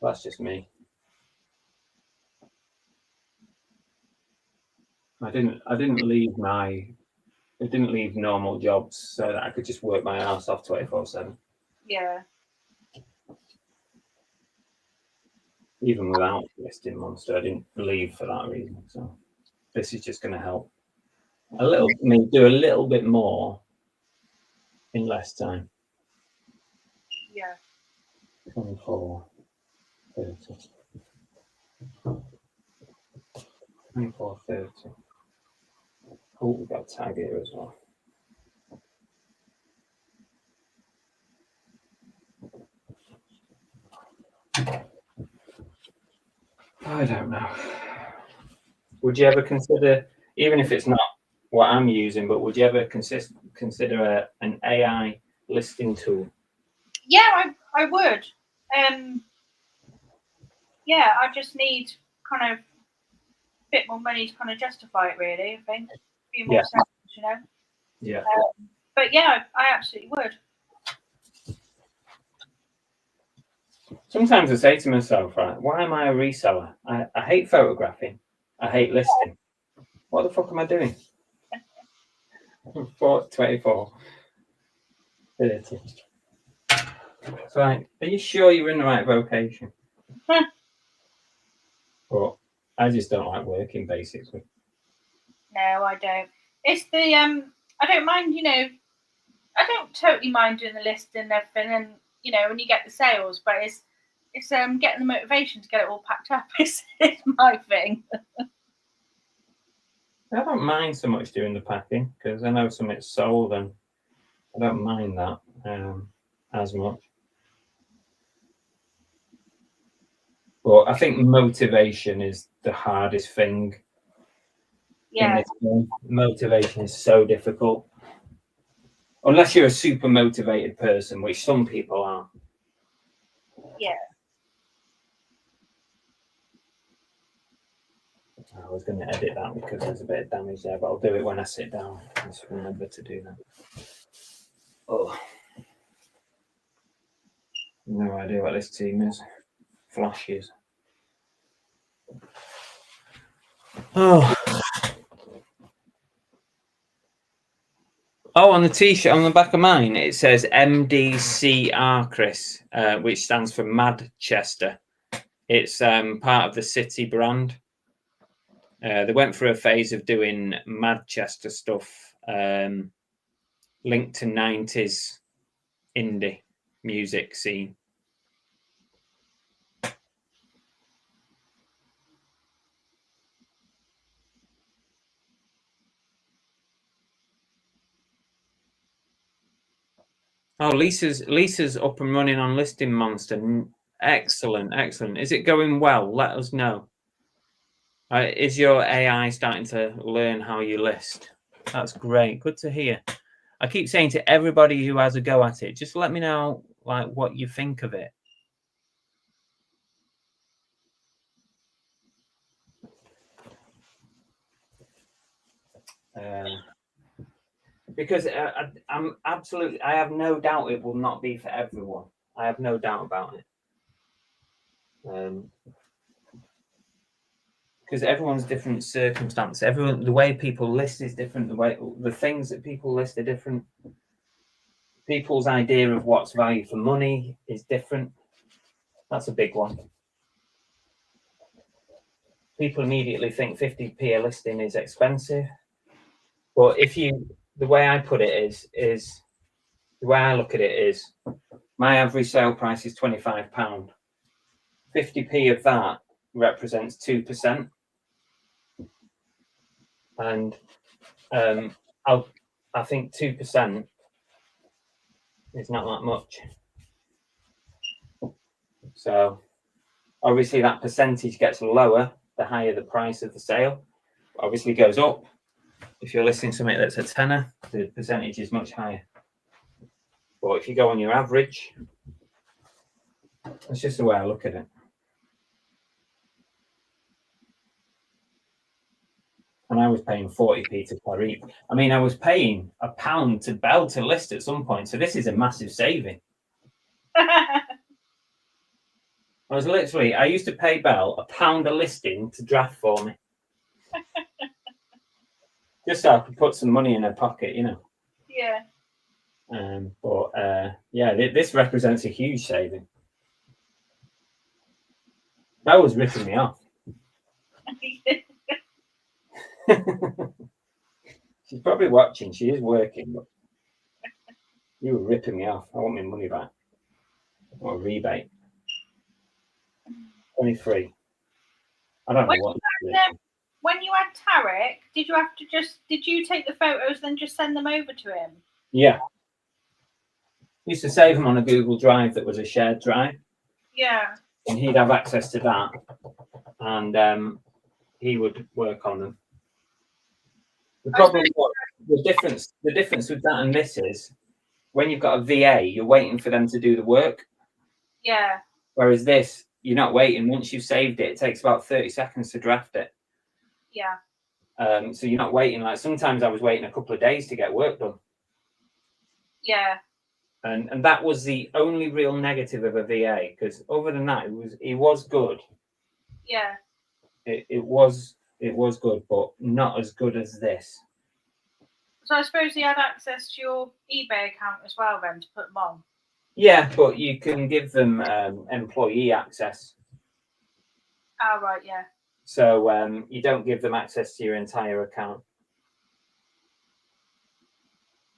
That's just me. I didn't leave normal jobs so that I could just work my ass off 24/7. Yeah. Even without listing Monster, I didn't leave for that reason. So this is just going to help do a little bit more in less time. Yeah. 24, 30. 24, 30. Oh, we've got a tag here as well. I don't know. Would you ever consider, even if it's not what I'm using, but would you ever consider an AI listing tool? Yeah, I would. Yeah, I just need kind of a bit more money to kind of justify it, really. I think a few more sessions, Yeah. But yeah, I absolutely would. Sometimes I say to myself, right, why am I a reseller? I hate photographing. I hate listing. What the fuck am I doing? 24, 30. It's like, are you sure you're in the right vocation? But I just don't like working, basically. No, I don't. It's the I don't mind, I don't totally mind doing the list and everything, and when you get the sales, but it's getting the motivation to get it all packed up is my thing. I don't mind so much doing the packing because I know something's sold and I don't mind that as much. But I think motivation is the hardest thing. Yeah. In this game. Motivation is so difficult. Unless you're a super motivated person, which some people are. Yeah. I was going to edit that because there's a bit of damage there, but I'll do it when I sit down. Just remember to do that. Oh. No idea what this team is. Flashes. Oh. Oh, on the T-shirt on the back of mine, it says MDCR, Chris, which stands for Madchester. It's part of the City brand. They went through a phase of doing Madchester stuff, linked to 90s indie music scene. Oh, Lisa's up and running on Listing Monster. Excellent, excellent. Is it going well? Let us know. Is your AI starting to learn how you list? That's great. Good to hear. I keep saying to everybody who has a go at it, just let me know what you think of it. Because I have no doubt it will not be for everyone. I have no doubt about it. Because everyone's different circumstance. The way people list is different. The things that people list are different. People's idea of what's value for money is different. That's a big one. people immediately think 50p a listing is expensive. But the way I put it is the way I look at it is my average sale price is £25. 50p of that represents 2%. And I think 2% is not that much. So obviously that percentage gets lower the higher the price of the sale. Obviously goes up. If you're listing something that's a tenner, the percentage is much higher. But if you go on your average, that's just the way I look at it. And I was paying 40p to carry. I mean, I was paying £1 to Bell to list at some point. So this is a massive saving. I used to pay Bell £1 a listing to draft for me. Just so I could put some money in her pocket, you know. Yeah. Yeah, this represents a huge saving. Bell was ripping me off. She's probably watching. She is working, but you were ripping me off. I want my money back. I want a rebate. 23. I don't know what. When you had Tarek, did you take the photos then just send them over to him? Yeah. Used to save them on a Google Drive that was a shared drive. Yeah. And he'd have access to that, and he would work on them. The problem, the difference with that and this is, when you've got a VA, you're waiting for them to do the work. Yeah. Whereas this, you're not waiting. Once you've saved it, it takes about 30 seconds to draft it. Yeah. So you're not waiting. Like sometimes I was waiting a couple of days to get work done. Yeah. And that was the only real negative of a VA, because other than that, it was good. Yeah. It was good, but not as good as this. So I suppose he had access to your eBay account as well then to put them on. Yeah, but you can give them employee access. Oh, right, yeah. So you don't give them access to your entire account.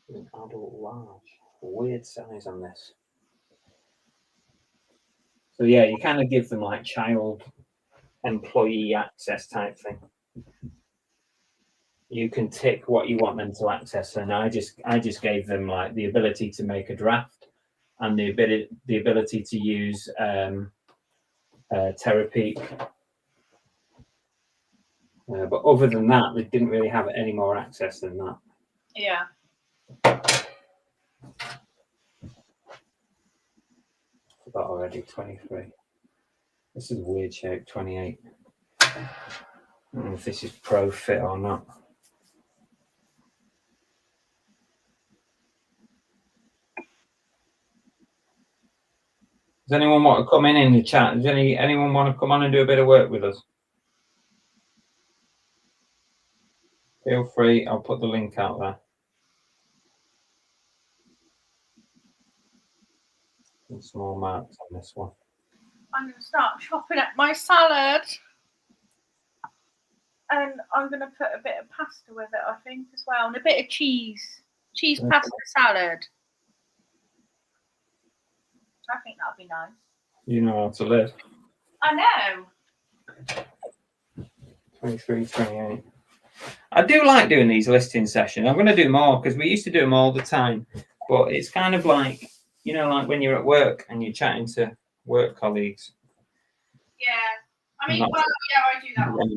An adult large. Weird size on this. So yeah, you kind of give them like child employee access type thing. You can tick what you want them to access, and I just gave them like the ability to make a draft and the ability to use Therapy. But other than that, they didn't really have any more access than that. Yeah. Forgot already. 23. This is a weird shape. 28. I don't know if this is pro fit or not. Does anyone want to come in the chat? Does anyone want to come on and do a bit of work with us? Feel free. I'll put the link out there. Some small marks on this one. I'm going to start chopping up my salad. And I'm going to put a bit of pasta with it, I think, as well. And a bit of cheese. Cheese pasta salad. I think that'll be nice. You know how to live. I know. 23, 28. I do like doing these listing sessions. I'm going to do more because we used to do them all the time. But it's kind of like, you know, like when you're at work and you're chatting to work colleagues. Yeah. I mean, well, yeah, I do that one.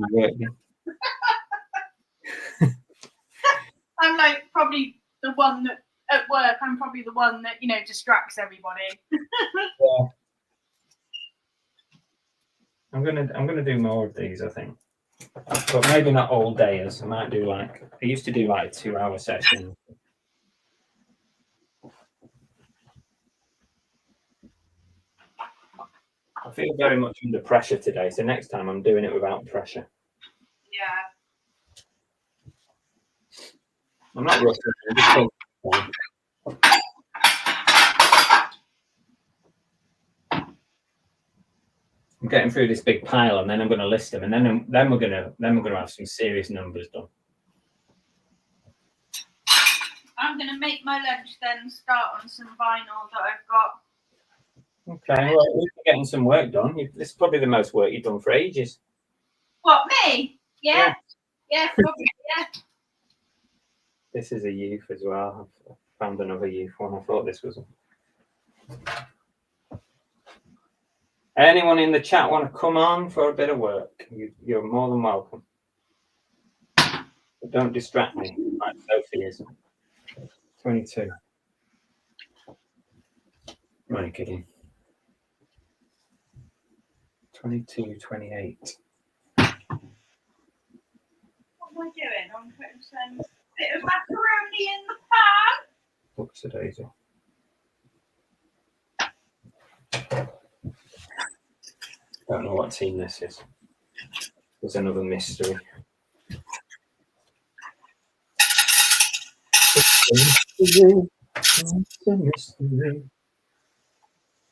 I'm like probably the one that at work, I'm probably the one that, you know, distracts everybody. Yeah. I'm gonna do more of these, I think. But maybe not all day, as I might do I used to do like a 2-hour session. I feel very much under pressure today, so next time I'm doing it without pressure. Yeah. I'm not rushing. I'm just taking time. I'm getting through this big pile, and then I'm going to list them, and then we're going to have some serious numbers done. I'm going to make my lunch, then start on some vinyl that I've got. Okay, well, we're getting some work done. This is probably the most work you've done for ages. What, me? Yeah, probably, yeah. This is a youth as well. I found another youth one. I thought this was. Anyone in the chat want to come on for a bit of work? You're more than welcome. But don't distract me like Sophie is. 22. Right, kidding. 22, 28. What am I doing? I'm putting some bit of macaroni in the pan. Whoops a daisy. Don't know what team this is. There's another mystery. Who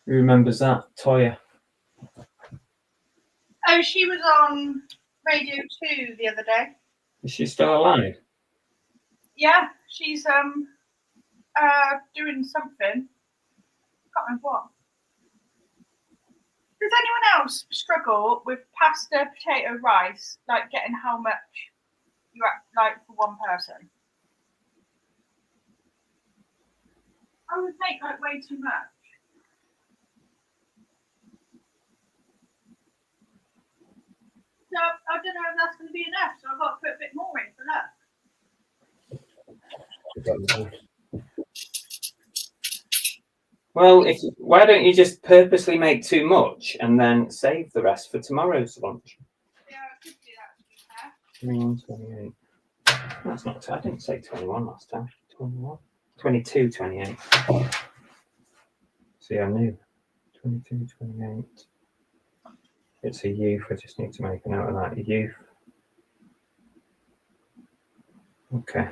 remembers that? Toya. Oh, she was on Radio 2 the other day. Is she still alive? Yeah, she's doing something. Can't remember what. Does anyone else struggle with pasta, potato, rice, like getting how much you like for one person? I would make like way too much. So I don't know if that's going to be enough, so I've got to put a bit more in for luck. Well, why don't you just purposely make too much and then save the rest for tomorrow's lunch? Yeah, I could do that, to be fair. 21, 28. That's not. I didn't say 21 last time. 21. 22, 28. See, I knew. 22, 28. It's a youth. I just need to make a note of that. Youth. Okay.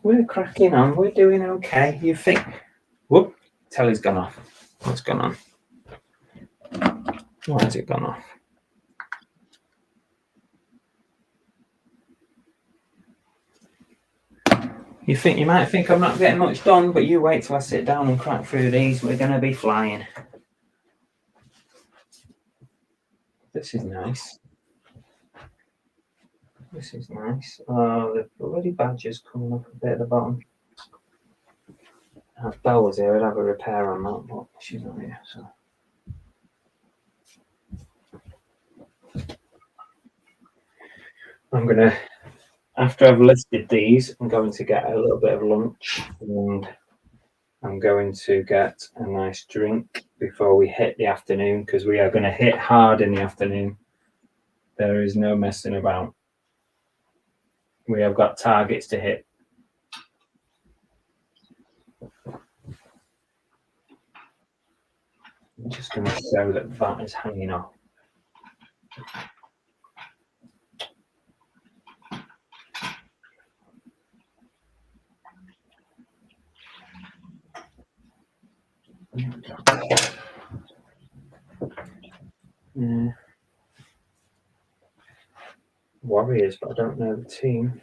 We're cracking on. We're doing okay. You think? Whoop. Telly's gone off. What's gone on? Why has it gone off? You might think I'm not getting much done, but you wait till I sit down and crack through these. We're going to be flying. This is nice. This is nice. Oh, the bloody badger's coming up a bit at the bottom. If Belle was here, I'd have a repair on that, but she's not here, so. I'm going to, after I've listed these, I'm going to get a little bit of lunch, and I'm going to get a nice drink before we hit the afternoon, because we are going to hit hard in the afternoon. There is no messing about. We have got targets to hit. I'm just going to show that is hanging off. Yeah. Warriors, but I don't know the team.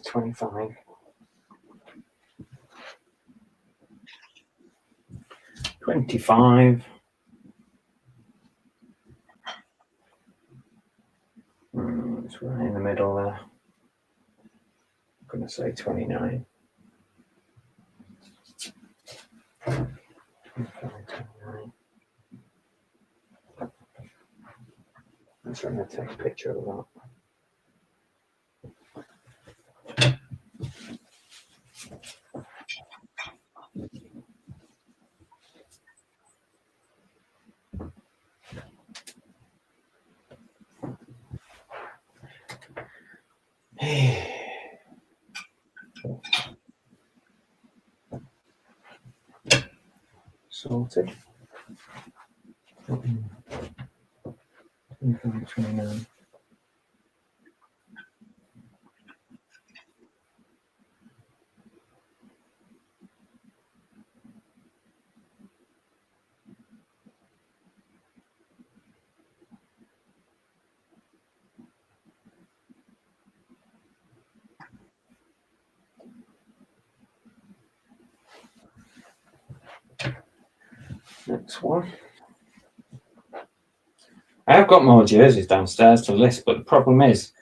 $25. 25. It's right in the middle there. I'm going to say 29. 29. I'm trying to take a picture of that. Sorted. 29. 29. Next one. I have got more jerseys downstairs to list, but the problem is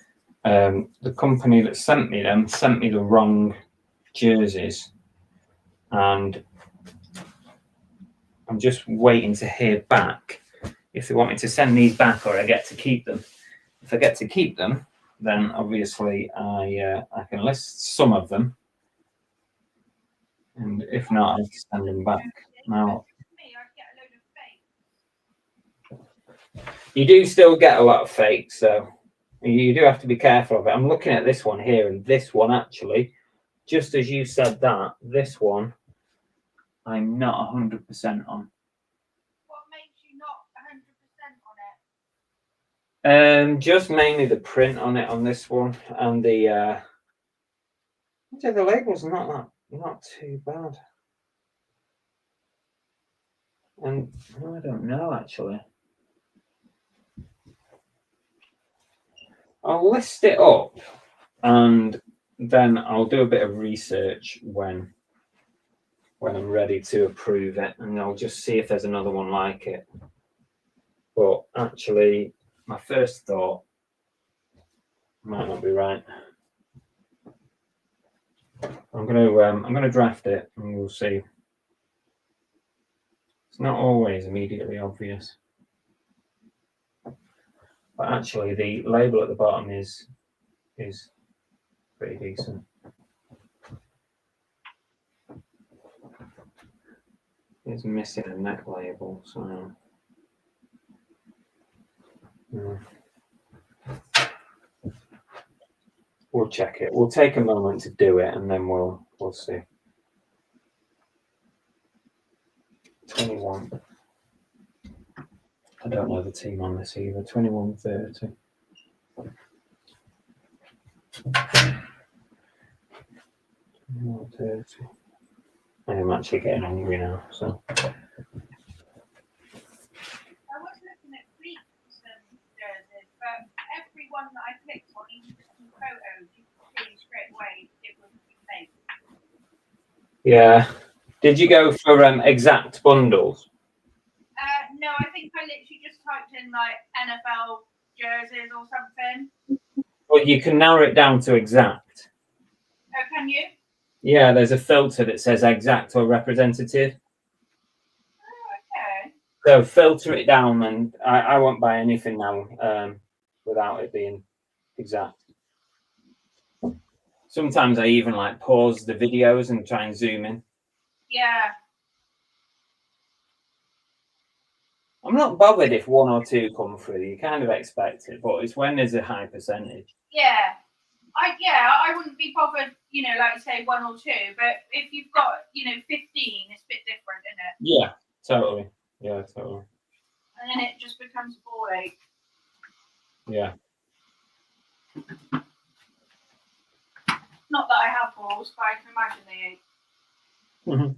the company that sent me them sent me the wrong jerseys, and I'm just waiting to hear back if they want me to send these back or I get to keep them. If I get to keep them, then obviously I can list some of them, and if not, I can send them back. Now, you do still get a lot of fakes, so you do have to be careful of it. I'm looking at this one here, and this one actually, just as you said that, this one, I'm not 100% on. What makes you not 100% on it? Just mainly the print on it on this one, and the label's not too bad. And I don't know actually. I'll list it up, and then I'll do a bit of research when I'm ready to approve it, and I'll just see if there's another one like it. But actually, my first thought might not be right. I'm gonna draft it, and we'll see. It's not always immediately obvious, but actually, the label at the bottom is pretty decent. It's missing a neck label, so. We'll check it. We'll take a moment to do it, and then we'll see. 21. I don't know the team on this either. 21-30. I am actually getting angry now. So. I was looking at fleets and jerseys, but every one that I clicked on, even just some photos, you could see straight away it was fake. Yeah. Did you go for exact bundles? No, I think I literally just typed in like NFL jerseys or something. Well, you can narrow it down to exact. Oh, can you? Yeah, there's a filter that says exact or representative. Oh, okay. So filter it down, and I won't buy anything now without it being exact. Sometimes I even like pause the videos and try and zoom in. Yeah. I'm not bothered if one or two come through. You kind of expect it, but it's when there's a high percentage. Yeah. I wouldn't be bothered, like you say 1 or 2, but if you've got, 15, it's a bit different, isn't it? Yeah, totally. Yeah, totally. And then it just becomes a ball ache. Yeah. Not that I have balls, but I can imagine they ache. Mm-hmm.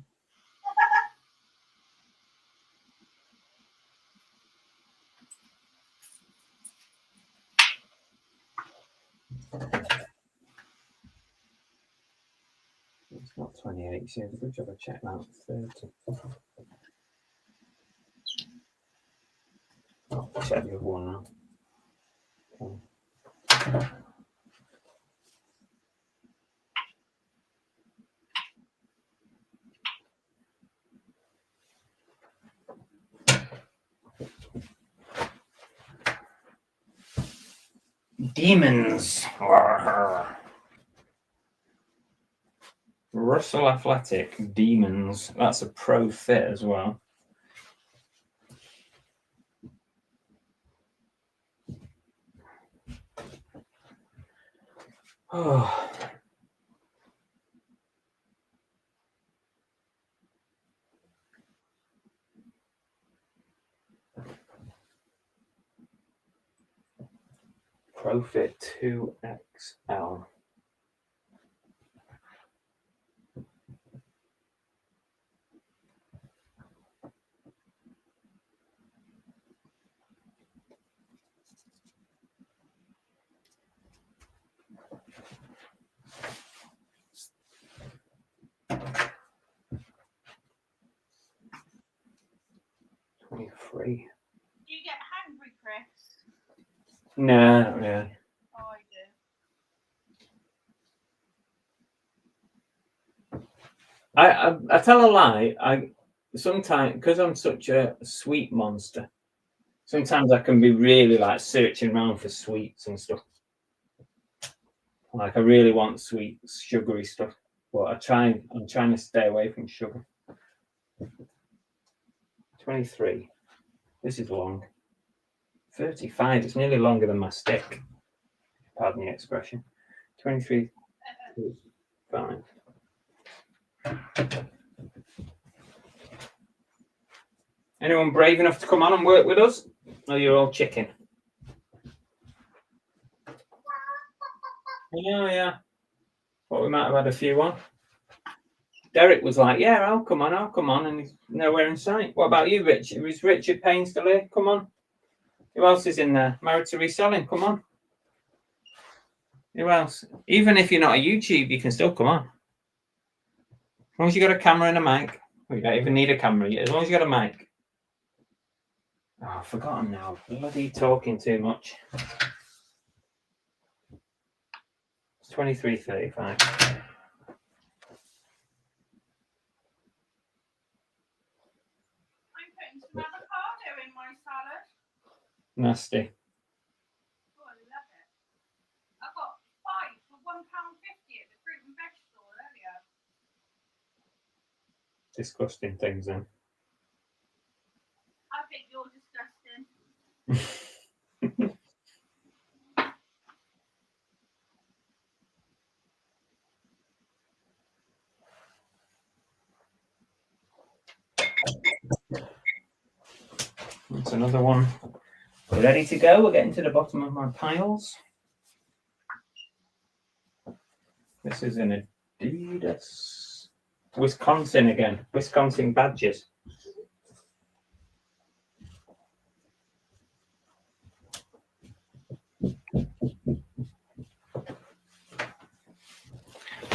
It's not 28, so it's a good job I checked that. 30. Oh, check the other one now. Okay. Demons. Russell Athletic Demons. That's a pro fit as well. Oh. Profit 2XL. $23. Do you get hungry, Chris? No, not really. Oh, I do. I tell a lie. I sometimes, because I'm such a sweet monster, sometimes I can be really like searching around for sweets and stuff. Like I really want sweet, sugary stuff, but I'm trying to stay away from sugar. 23. This is long. 35. It's nearly longer than my stick. Pardon the expression. 23. 5. Anyone brave enough to come on and work with us? Or you're all chicken? Yeah. Well, we might have had a few on. Derek was like, yeah, I'll come on, and he's nowhere in sight. What about you, Richard? Is Richard Payne still here? Come on. Who else is in there? Married to Reselling, come on. Who else? Even if you're not a YouTube, you can still come on. As long as you got a camera and a mic. We don't even need a camera yet. As long as you got a mic. Oh, I've forgotten now. Bloody talking too much. It's 23.35. I'm putting some avocado in my salad. Nasty. Oh, I love it. I got 5 for £1.50 at the fruit and veg store earlier. Disgusting things then. I think you're disgusting. That's another one. We're ready to go. We're getting to the bottom of my piles. This is an Adidas. Wisconsin again. Wisconsin badges.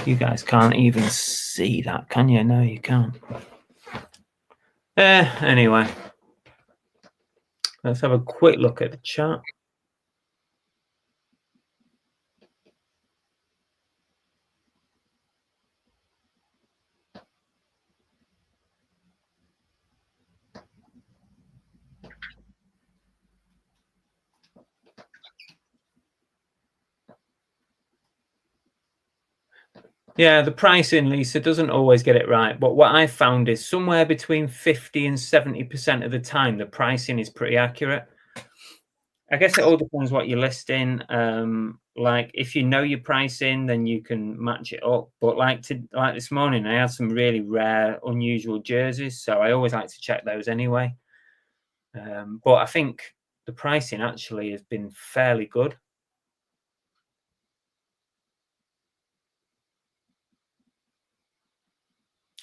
You guys can't even see that, can you? No, you can't. Anyway, let's have a quick look at the chat. Yeah, the pricing, Lisa, doesn't always get it right. But what I've found is somewhere between 50 and 70% of the time, the pricing is pretty accurate. I guess it all depends what you're listing. Like if you know your pricing, then you can match it up. But like this morning, I had some really rare, unusual jerseys. So I always like to check those anyway. But I think the pricing actually has been fairly good.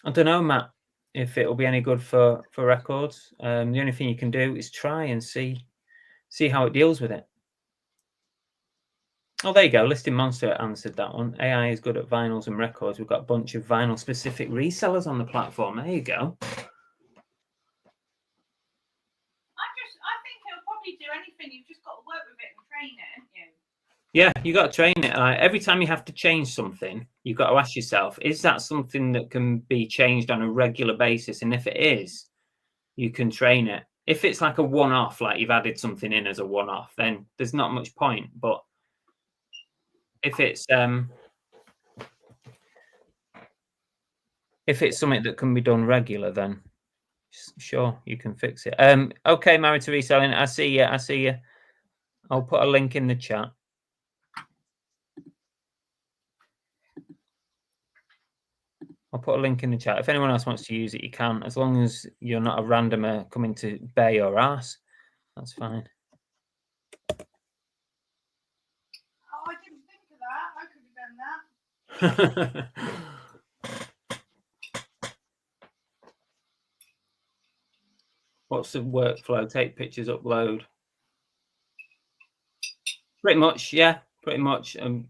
I don't know, Matt, if it'll be any good for records. The only thing you can do is try and see how it deals with it. Oh, there you go. Listing Monster answered that one. AI is good at vinyls and records. We've got a bunch of vinyl-specific resellers on the platform. There you go. I think it'll probably do anything. You've just got to work with it and train it, haven't you? Yeah, you got to train it. Every time you have to change something, you've got to ask yourself, is that something that can be changed on a regular basis? And if it is, you can train it. If it's like a one-off, like you've added something in as a one-off, then there's not much point. But if it's something that can be done regular, then sure, you can fix it. Okay, Married to Reselling, I see you. I'll put a link in the chat. If anyone else wants to use it, you can, as long as you're not a randomer coming to bay or ass. That's fine. that. What's the workflow? Take pictures, upload. Pretty much, yeah, pretty much. I'm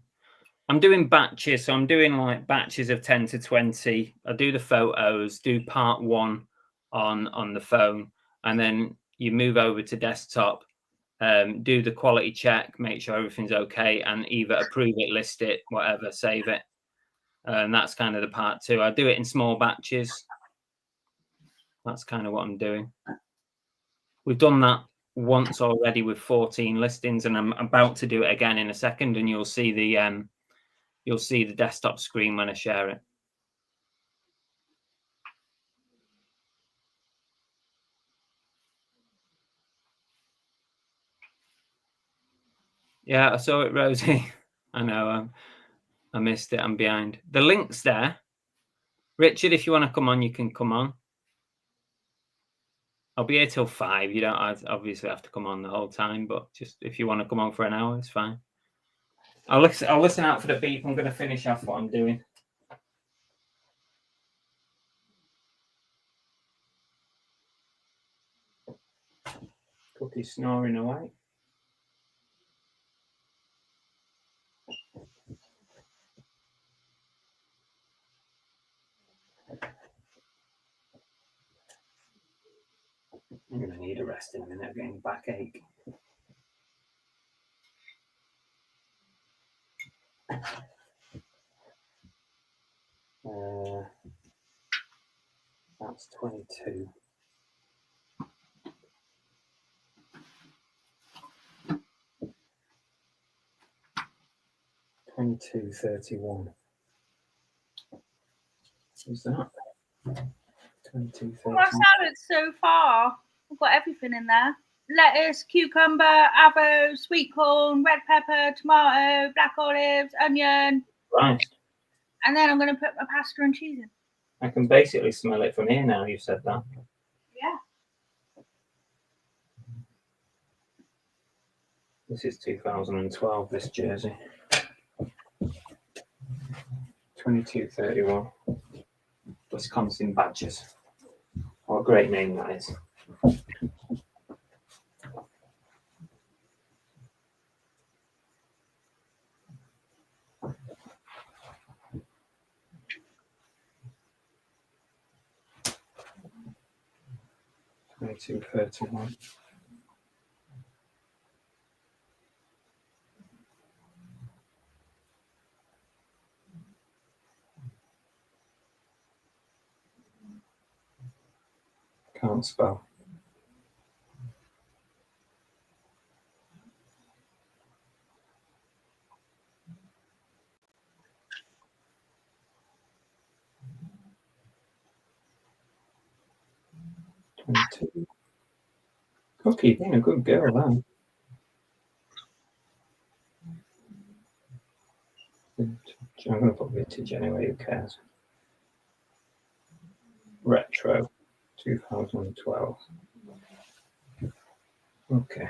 doing batches, so I'm doing like batches of 10 to 20. I do the photos, do part 1 on the phone, and then you move over to desktop, do the quality check, make sure everything's okay, and either approve it, list it, whatever, save it. And that's kind of the part 2. I do it in small batches. That's kind of what I'm doing. We've done that once already with 14 listings, and I'm about to do it again in a second, and you'll see the desktop screen when I share it. Yeah, I saw it, Rosie. I know. I missed it. I'm behind. The link's there. Richard, if you want to come on, you can come on. I'll be here till 5. You don't obviously have to come on the whole time, but just if you want to come on for an hour, it's fine. I'll listen out for the beep. I'm going to finish off what I'm doing. Cookie's snoring away. I'm going to need a rest in a minute. I'm getting backache. That's 22. $22.31. What's that? $22.31. My salad's so far. I've got everything in there. Lettuce, cucumber, avo, sweet corn, red pepper, tomato, black olives, onion. Right. And then I'm going to put my pasta and cheese in. I can basically smell it from here now. You said that. Yeah. This is 2012. This jersey. 22.31. Wisconsin Badgers. What a great name that is. $22.31. Can't spell. Cookie, being a good girl, then. I'm going to put vintage anyway, who cares? Retro, 2012. Okay.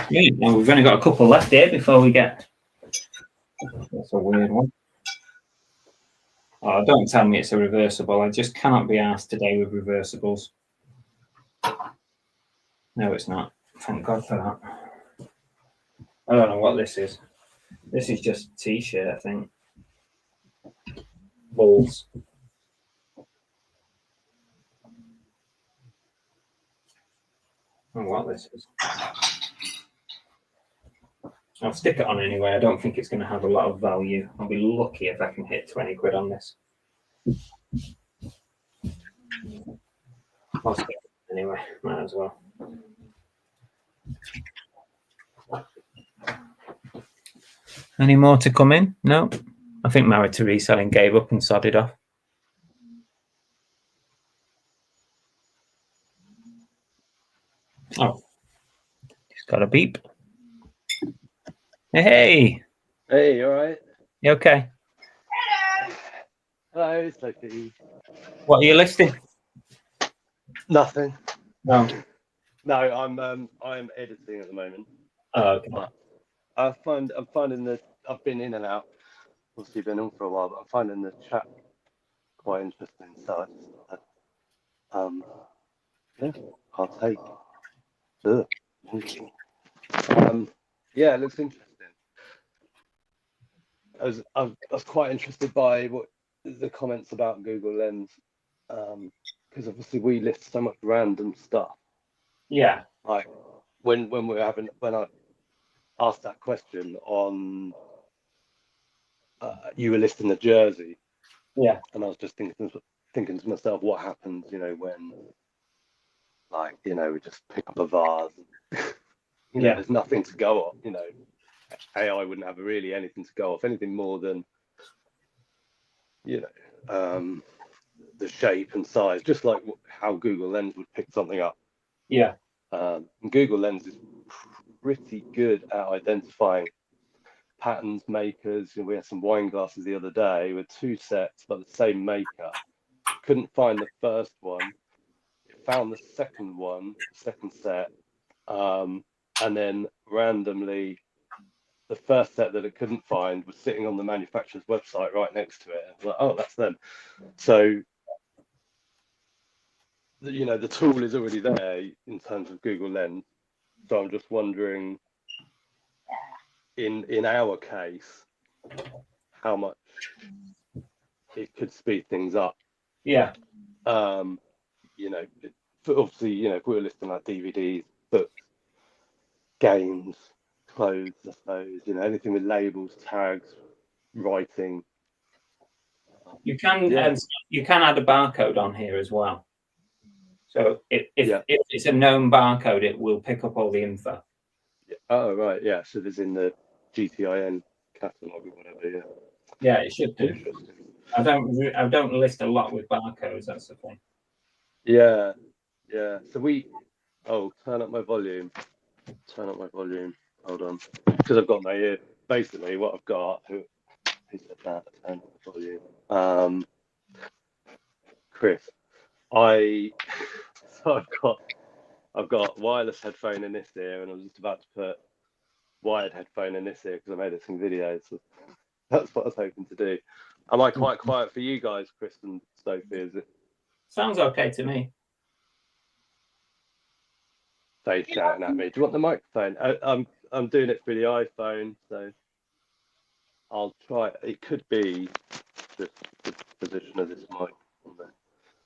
Yeah, now we've only got a couple left here before we get. That's a weird one. Oh, don't tell me it's a reversible. I just cannot be asked today with reversibles. No, it's not. Thank God for that. I don't know what this is. This is just a t-shirt, I think. Balls. I don't know what this is. I'll stick it on anyway. I don't think it's going to have a lot of value. I'll be lucky if I can hit 20 quid on this. I'll stick it anyway. Might as well. Any more to come in? No. I think Married to Reselling gave up and sodded off. Oh, just got a beep. Hey. Hey, you all right? You okay? Hello. Hello, it's Loki. What are you listing? Nothing. No. No, I'm editing at the moment. Oh, okay. But I'm finding that I've been in and out. Obviously, been on for a while, but I'm finding the chat quite interesting. So yeah, I'll take. Yeah, it looks interesting. I was quite interested by what the comments about Google Lens, because obviously we list so much random stuff. Yeah. Like when I asked that question on, you were listing the jersey. Yeah. And I was just thinking to myself, what happens, when, like, we just pick up a vase, there's nothing to go off, AI wouldn't have really anything to go off, anything more than, the shape and size, just like how Google Lens would pick something up. Yeah. And Google Lens is pretty good at identifying patterns, makers. We had some wine glasses the other day with 2 sets, but the same maker. Couldn't find the first one. It found the second one, the second set, and then randomly, the first set that it couldn't find was sitting on the manufacturer's website right next to it. I was like, oh, that's them. So, the tool is already there in terms of Google Lens. So I'm just wondering, in our case, how much it could speed things up. Yeah. Obviously, if we were listing like DVDs, books, games, clothes, I suppose, anything with labels, tags, writing. You can Yeah. you can add a barcode on here as well. So if Yeah. it's a known barcode, it will pick up all the info. Yeah. Oh, right. Yeah. So there's in the GTIN catalog or whatever. Yeah. Yeah, it should do. Interesting. I don't list a lot with barcodes. That's the thing. Yeah. Yeah. So turn up my volume. Turn up my volume. Hold on. Because I've got my ear. Basically, what I've got. Who said that? Turn up my volume. Chris. So I've got wireless headphone in this ear, and I was just about to put wired headphone in this ear because I made it some videos. So that's what I was hoping to do. Am I quite quiet for you guys, Chris and Sophie? Is it? Sounds okay to me. Faith shouting at me. Do you want the microphone? I'm doing it through the iPhone, so I'll try. It could be the position of this mic.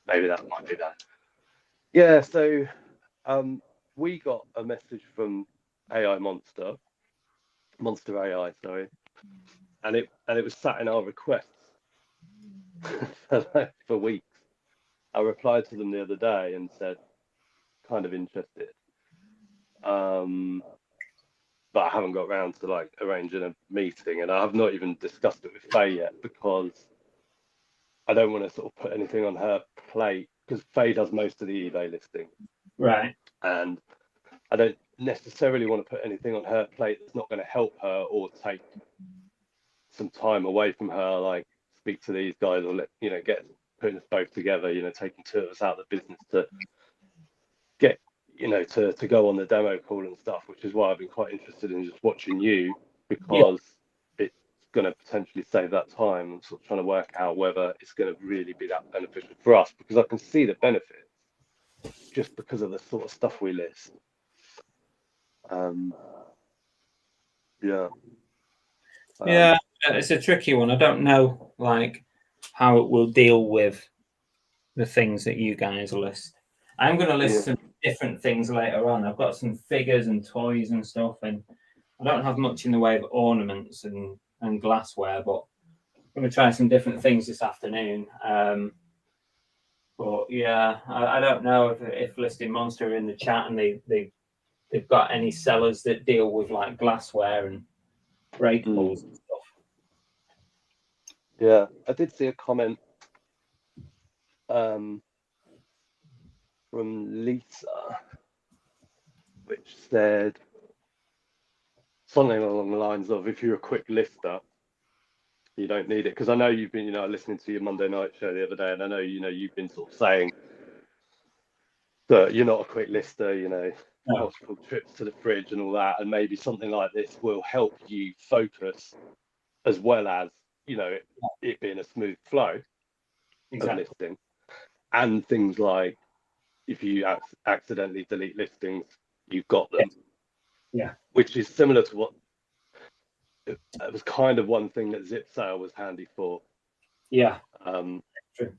Maybe that might be that. Yeah. So we got a message from AI Monster AI, sorry, and it was sat in our requests for weeks. I replied to them the other day and said, kind of interested, but I haven't got around to like arranging a meeting, and I have not even discussed it with Faye yet because I don't want to sort of put anything on her plate, because Faye does most of the eBay listing, Right. and I don't necessarily want to put anything on her plate that's not going to help her or take some time away from her, like speak to these guys or get putting us both together, taking 2 of us out of the business to get, to go on the demo call and stuff, which is why I've been quite interested in just watching you, because it's going to potentially save that time and sort of trying to work out whether it's going to really be that beneficial for us, because I can see the benefits just because of the sort of stuff we list. Yeah, it's a tricky one. I don't know like how it will deal with the things that you guys list. I'm going to list some different things later on. I've got some figures and toys and stuff, and I don't have much in the way of ornaments and glassware, but I'm going to try some different things this afternoon. But yeah, I don't know if Listing Monster are in the chat and they've got any sellers that deal with like glassware and breakables and stuff. Yeah, I did see a comment from Lisa, which said something along the lines of, if you're a quick lister, you don't need it. Because I know you've been, listening to your Monday night show the other day, and I know, you've been sort of saying that you're not a quick lister, multiple trips to the fridge and all that, and maybe something like this will help you focus, as well as, you know, it being a smooth flow of listing. And things like, if you accidentally delete listings, you've got them. Yeah. Which is similar to what it was kind of one thing that Zip Sale was handy for. Yeah. True.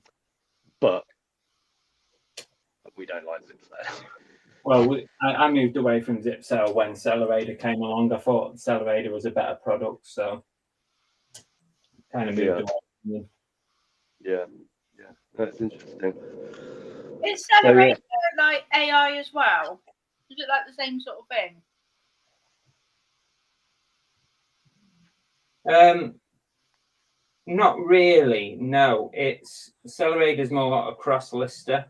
But we don't like Zip Sale. Well, I moved away from Zip Sale when Sellerator came along. I thought Sellerator was a better product, so kind of moved away from them. Yeah, that's interesting. Is Sellerator like AI as well? Is it like the same sort of thing? Not really. No, Sellerator is more a cross lister.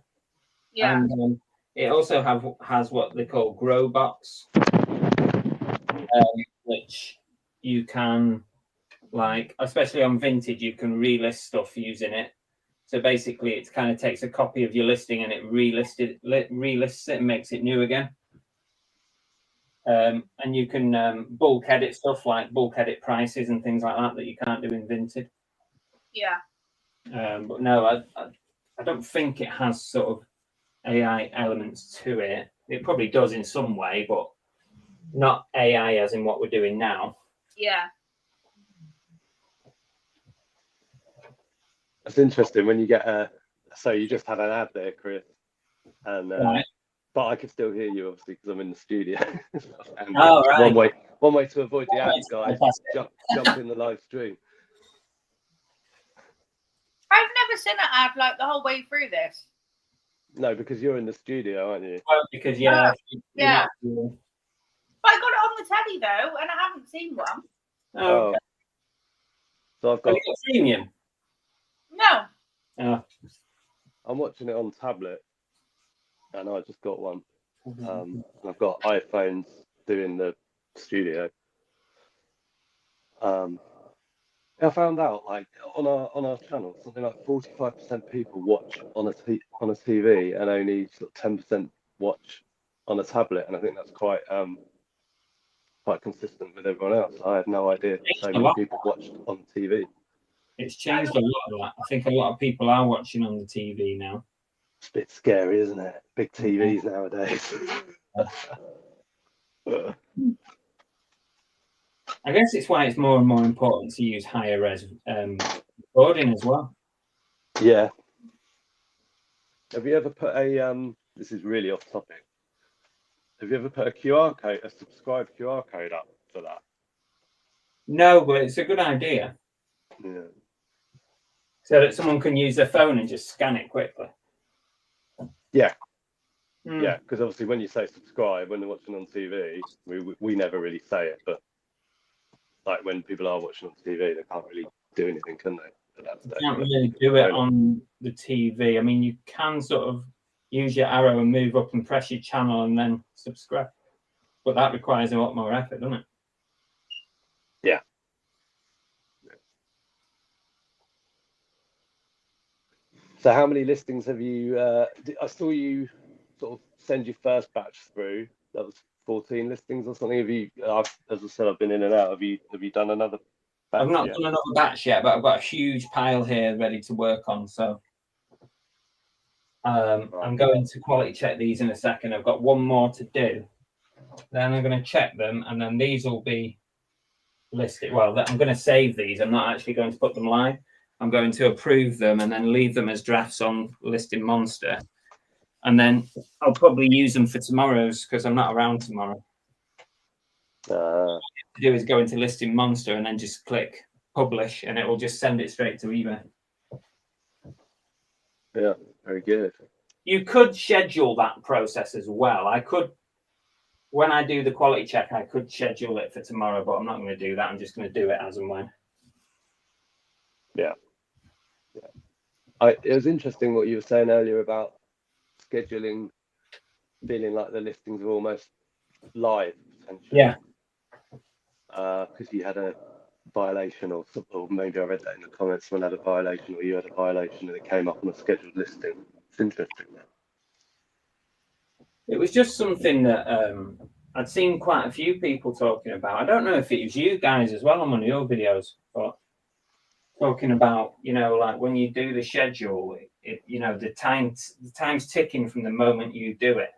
Yeah. And it also has what they call grow box, which you can, like, especially on Vinted, you can relist stuff using it. So basically, it kind of takes a copy of your listing and it relists it and makes it new again. And you can bulk edit stuff, like bulk edit prices and things like that you can't do in Vinted. Yeah. But no, I don't think it has sort of AI elements to it. It probably does in some way, but not AI as in what we're doing now. Yeah. That's interesting when you get so you just had an ad there, Chris, and Right. but I can still hear you obviously because I'm in the studio. And Right. one way to avoid the ads, guys, jump in the live stream. I've never seen an ad like the whole way through this. No, because you're in the studio, aren't you? Well, because yeah. But I got it on the telly though, and I haven't seen one. Oh, okay. So I've got. Have you got premium? No. Oh. I'm watching it on tablet, and I just got one. And I've got iPhones doing the studio. I found out, like, on our channel, something like 45% people watch on a TV, and only sort of 10% watch on a tablet, and I think that's quite consistent with everyone else. I had no idea that so many people watched on TV. It's changed a lot of that. I think a lot of people are watching on the TV now. It's a bit scary, isn't it? Big TVs nowadays. I guess it's why it's more and more important to use higher res recording as well. Yeah. Have you ever put a this is really off topic. Have you ever put a subscribe QR code up for that? No, but it's a good idea. Yeah. So that someone can use their phone and just scan it quickly. Yeah. Yeah, because obviously when you say subscribe, when they're watching on TV, we never really say it, but like when people are watching on TV, they can't really do anything, can they? You can't really do it on the TV. I mean, you can sort of use your arrow and move up and press your channel and then subscribe, but that requires a lot more effort, doesn't it? Yeah. So how many listings have you? I saw you sort of send your first batch through. That was 14 listings or something. Have you? As I said, I've been in and out. Have you done another batch? I've not done another batch yet, but I've got a huge pile here ready to work on. So I'm going to quality check these in a second. I've got one more to do. Then I'm going to check them, and then these will be listed. Well, I'm going to save these. I'm not actually going to put them live. I'm going to approve them and then leave them as drafts on Listing Monster. And then I'll probably use them for tomorrow's because I'm not around tomorrow. What to do is go into Listing Monster and then just click publish, and it will just send it straight to eBay. Yeah, very good. You could schedule that process as well. I could, when I do the quality check, I could schedule it for tomorrow, but I'm not going to do that. I'm just going to do it as and when. Yeah. It was interesting what you were saying earlier about scheduling, feeling like the listings are almost live, potentially. Yeah. Because you had a violation, or maybe I read that in the comments, someone had a violation, or you had a violation, and it came up on a scheduled listing. It's interesting. It was just something that I'd seen quite a few people talking about. I don't know if it was you guys as well on one of your videos, but talking about, you know, like when you do the schedule, you know, the time's ticking from the moment you do it.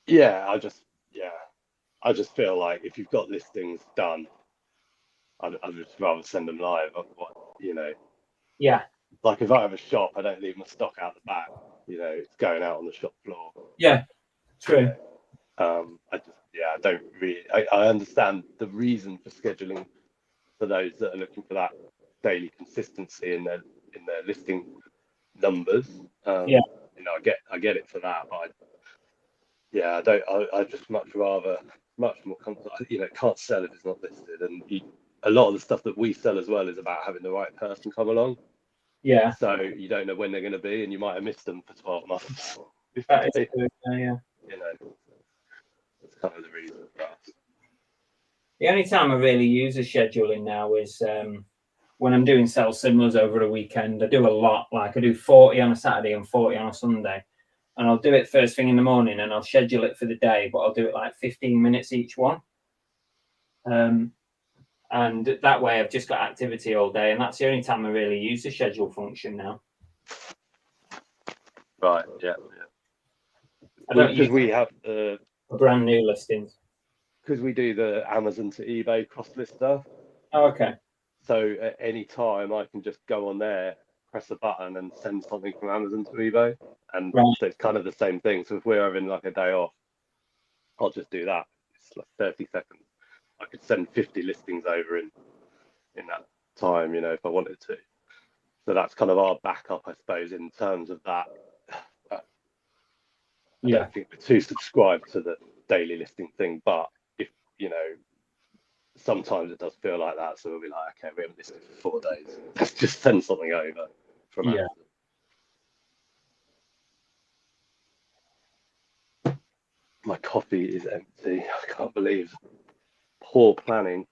Yeah, I just feel like if you've got listings done, I'd just rather send them live. You know, Yeah, like if I have a shop, I don't leave my stock out the back. You know, it's going out on the shop floor. yeah, true. I don't really. I understand the reason for scheduling for those that are looking for that daily consistency in their listing numbers. Yeah. You know, I get it for that, but I just much more comfortable. You know, can't sell if it's not listed, and a lot of the stuff that we sell as well is about having the right person come along. Yeah, So you don't know when they're going to be, and you might have missed them for 12 months. that is true. Yeah. You know, that's kind of the reason for us. The only time I really use a scheduling now is when I'm doing sell similars over a weekend. I do a lot, like I do 40 on a Saturday and 40 on a Sunday. And I'll do it first thing in the morning and I'll schedule it for the day, but I'll do it like 15 minutes each one. And that way I've just got activity all day. And that's the only time I really use the schedule function now. Right, yeah. I don't Because use we have brand new listings. Because we do the Amazon to eBay cross-list stuff. Oh, okay. So at any time I can just go on there, press a button and send something from Amazon to eBay. And Right. so it's kind of the same thing. So if we're having like a day off, I'll just do that. It's like 30 seconds. I could send 50 listings over in that time, you know, if I wanted to. So that's kind of our backup, I suppose, in terms of that. I don't think we're too subscribed to the daily listing thing, but if, you know, sometimes it does feel like that. So we'll be like, okay, we haven't listed for 4 days. Let's just send something over from Amazon. My coffee is empty. I can't believe poor planning.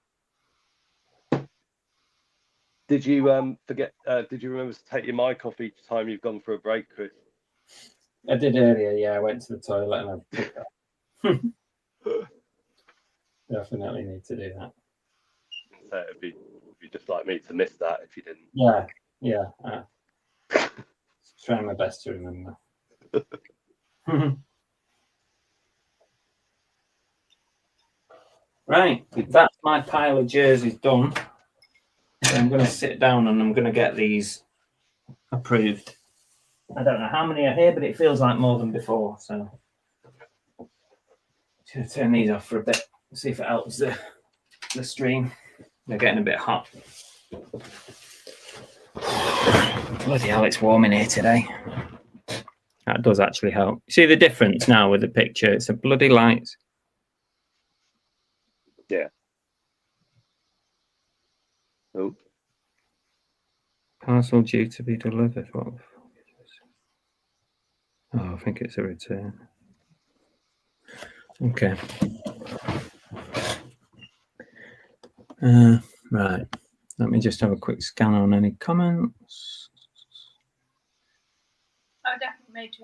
Did you forget? Did you remember to take your mic off each time you've gone for a break, Chris? I did earlier. Yeah, I went to the toilet and I took that. Definitely need to do that. So it'd be just like me to miss that if you didn't. Yeah. Trying my best to remember. Right, that's my pile of jerseys done. So I'm going to sit down and I'm going to get these approved. I don't know how many are here, but it feels like more than before. So I'm going to turn these off for a bit, see if it helps the stream. They're getting a bit hot. Bloody hell, it's warm in here today. That does actually help. See the difference now with the picture? It's a bloody light. Yeah. Oh. Parcel due to be delivered. What the fuck is this? Oh, I think it's a return. Okay. Right. Let me just have a quick scan on any comments. I definitely made you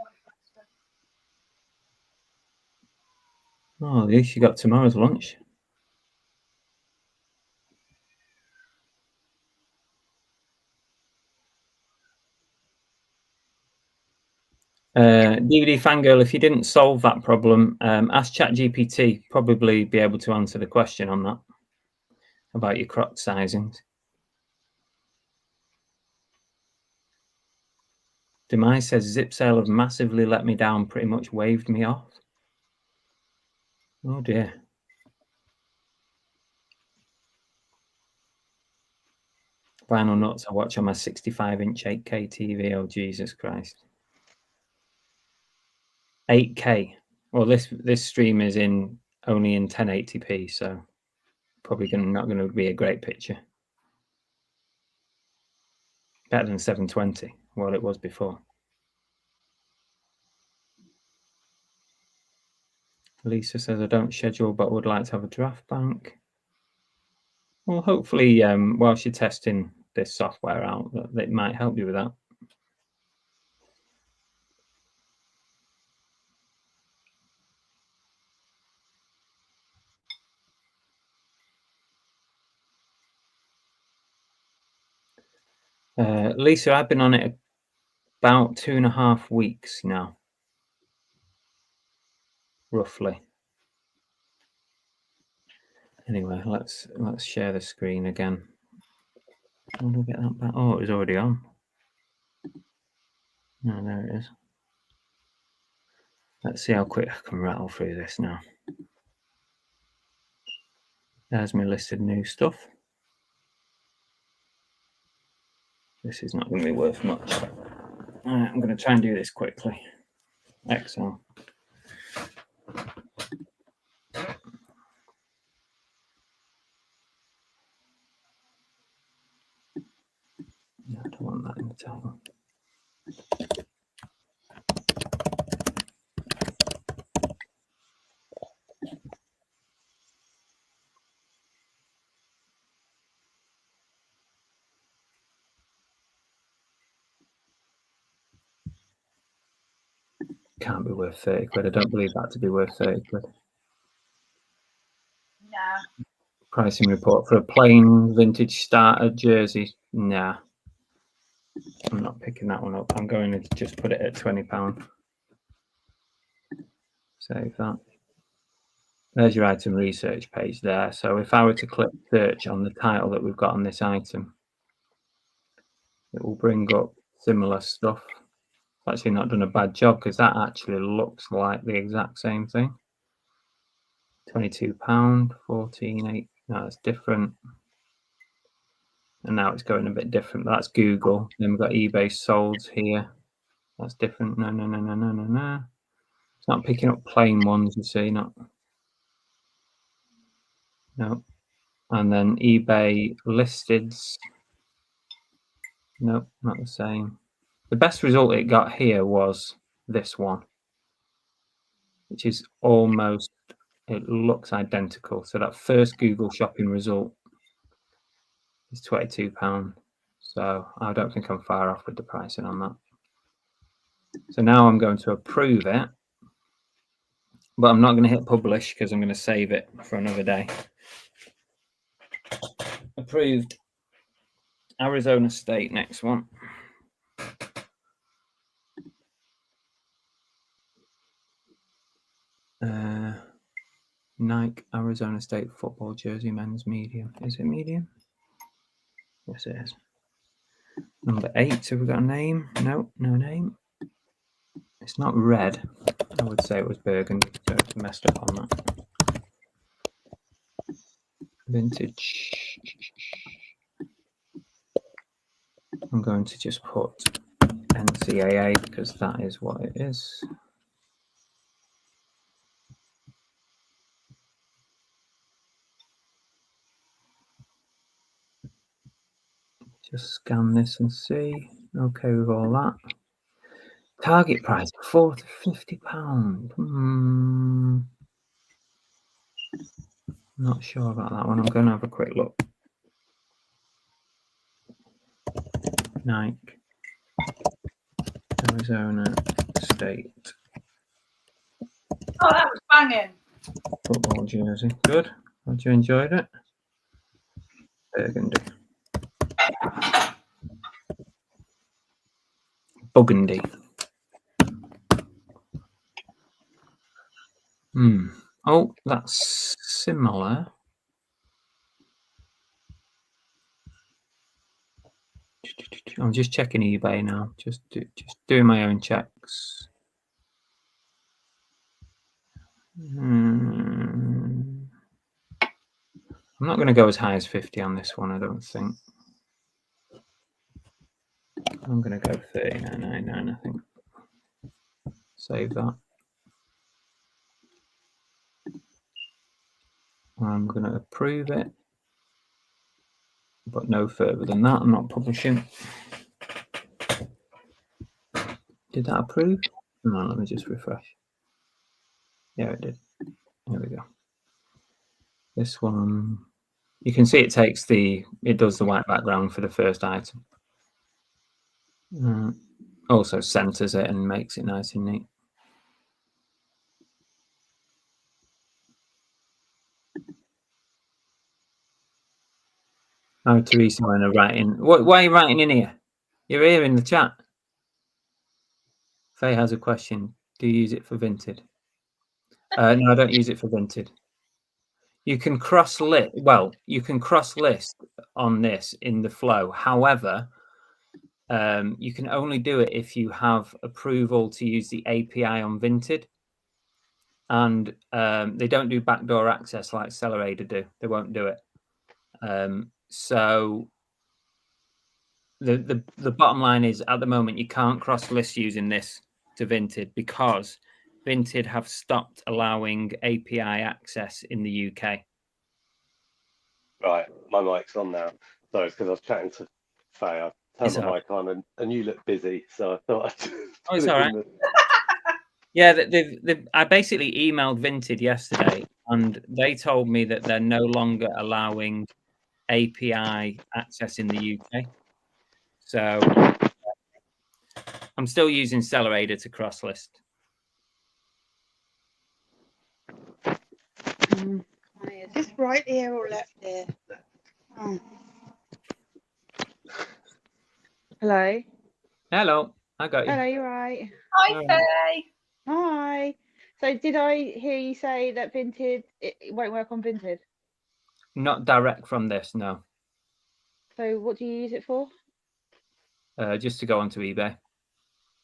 one. Oh, at least you got tomorrow's lunch. DVD Fangirl, if you didn't solve that problem, ask ChatGPT. Probably be able to answer the question on that about your crotch sizings. Demise says Zip Sale have massively let me down, pretty much waved me off. Oh dear. Vinyl Nuts I watch on my 65-inch 8K TV. Oh, Jesus Christ. 8K. Well, this stream is only in 1080p, so probably not going to be a great picture. Better than 720, what it was before. Lisa says, I don't schedule, but would like to have a draft bank. Well, hopefully, whilst you're testing this software out, that might help you with that. Lisa, I've been on it about 2.5 weeks now, roughly. Anyway, let's share the screen again. How do I get that back? Oh, it was already on. No, there it is. Let's see how quick I can rattle through this now. There's my listed new stuff. This is not going to be worth much. I'm going to try and do this quickly. Excel. I don't want that in the title. Can't be worth 30 quid. I don't believe that to be worth 30 quid. Nah. Pricing report for a plain vintage starter jersey. Nah. I'm not picking that one up. I'm going to just put it at £20. Save that. There's your item research page there. So if I were to click search on the title that we've got on this item, it will bring up similar stuff. It's actually not done a bad job because that actually looks like the exact same thing. £22, 14.8. No, it's different. And now it's going a bit different. That's Google. Then we've got eBay sold here. That's different. No. It's not picking up plain ones, you see, not. No. And then eBay listeds. Nope, not the same. The best result it got here was this one, which is almost, it looks identical. So that first Google shopping result is £22. So I don't think I'm far off with the pricing on that. So now I'm going to approve it, but I'm not going to hit publish because I'm going to save it for another day. Approved. Arizona State, next one. Nike Arizona State football jersey, men's medium. Is it medium? Yes, it is. Number 8. Have we got a name? No, no name. It's not red. I would say it was burgundy, so it's messed up on that. Vintage. I'm going to just put NCAA because that is what it is. Just scan this and see. Okay with all that. Target price £40 to £50. Not sure about that one. I'm going to have a quick look. Nike Arizona State. Oh, that was banging. Football jersey. Good. Glad you enjoyed it. Burgundy. Burgundy. Oh, that's similar. I'm just checking eBay now. Just doing my own checks. I'm not going to go as high as 50 on this one, I don't think. I'm going to go 39.99, I think. Save that. I'm going to approve it, but no further than that. I'm not publishing. Did that approve? No, let me just refresh. Yeah, it did. There we go. This one, you can see it does the white background for the first item. Also centers it and makes it nice and neat. Oh, Teresa, when I'm writing, why are you writing in here? You're here in the chat. Faye has a question. Do you use it for Vinted? No, I don't use it for Vinted. You can cross-list. Well, you can cross-list on this in the flow. However, you can only do it if you have approval to use the API on Vinted. And they don't do backdoor access like Sellerator do. They won't do it. So the bottom line is, at the moment, you can't cross-list using this to Vinted because Vinted have stopped allowing API access in the UK. Right, my mic's on now. Sorry, it's because I was chatting to Faye. I turned my mic on and you look busy, so I thought I'd Oh, it's all right. Yeah, I basically emailed Vinted yesterday, and they told me that they're no longer allowing API access in the UK. So I'm still using Sellerator to cross-list. Is this right ear or left ear? Oh. Hello. Hello, I got you. Hello, you're right. Hi, Faye. Hi. So did I hear you say that Vinted, it won't work on Vinted? Not direct from this, no. So what do you use it for? Just to go onto eBay.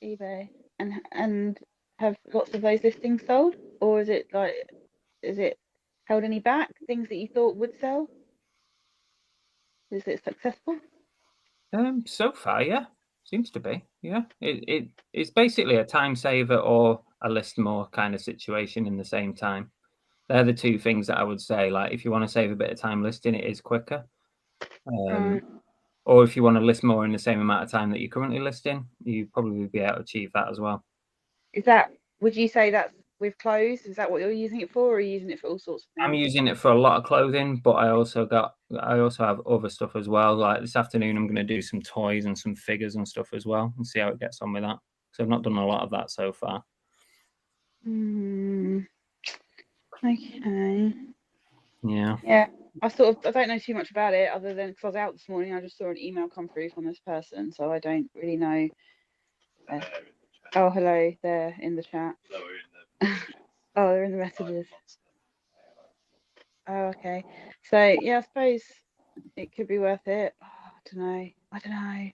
eBay. And have lots of those listings sold? Or is it held any back? Things that you thought would sell? Is it successful? So far, yeah, seems to be. Yeah, it's basically a time saver or a list more kind of situation in the same time. They're the two things that I would say. Like, if you want to save a bit of time listing, it is quicker. Or if you want to list more in the same amount of time that you're currently listing, you probably be able to achieve that as well. Would you say that's with clothes? Is that what you're using it for, or are you using it for all sorts of things? I'm using it for a lot of clothing, but I also have other stuff as well. Like this afternoon, I'm going to do some toys and some figures and stuff as well, and see how it gets on with that. So I've not done a lot of that so far. Okay. Yeah. Yeah. I don't know too much about it, other than because I was out this morning. I just saw an email come through from this person, so I don't really know. Oh, hello there in the chat. Oh, they're in the messages. Oh, okay. So yeah, I suppose it could be worth it. Oh, I don't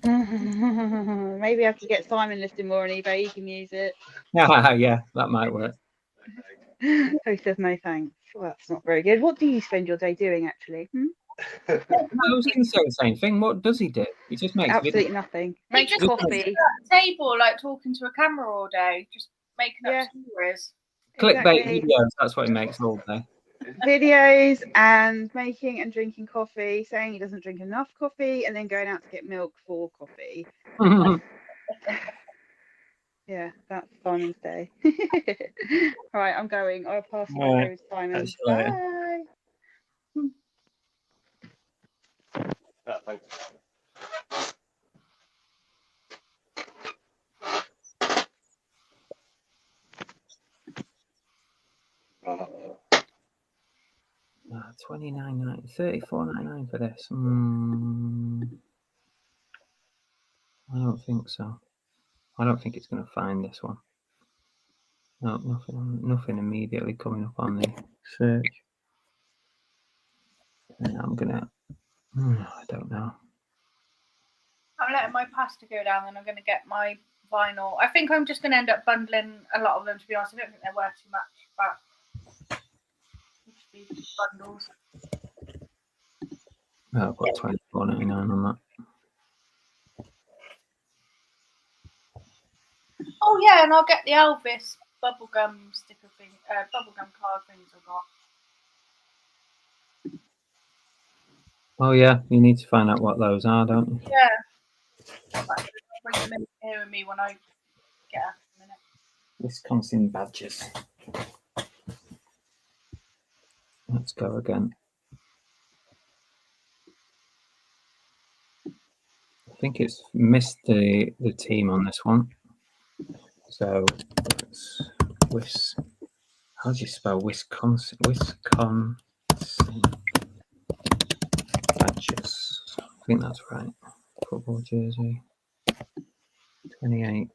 know. Maybe I could get Simon listing more on eBay. He can use it. Yeah, that might work. Oh, he says no thanks. Well, that's not very good. What do you spend your day doing, actually? I was going to say the same thing. What does he do? He just makes absolutely nothing. Makes just coffee. Sits at that table, like talking to a camera all day, just making up stories. Clickbait videos. That's what he makes all day. Videos and making and drinking coffee, saying he doesn't drink enough coffee, and then going out to get milk for coffee. Yeah, that's Simon's day. All right, I'm going. I'll pass you over to Simon. Bye. Thanks. $29.99, $34.99 for this. I don't think so. I don't think it's going to find this one. No, nothing immediately coming up on the search. And I'm gonna. I don't know. I'm letting my pasta go down, and I'm going to get my vinyl. I think I'm just going to end up bundling a lot of them. To be honest, I don't think they're worth too much, but these bundles. Oh, I've got $24.99 on that. Oh yeah, and I'll get the Elvis bubblegum sticker thing, bubblegum card things I got. Oh yeah, you need to find out what those are, don't you? Yeah. I'll bring them in here with me when I get out in a minute. Wisconsin badges. Let's go again. I think it's missed the team on this one. So it's how do you spell Wisconsin? Wisconsin badges. I think that's right. football jersey. 28.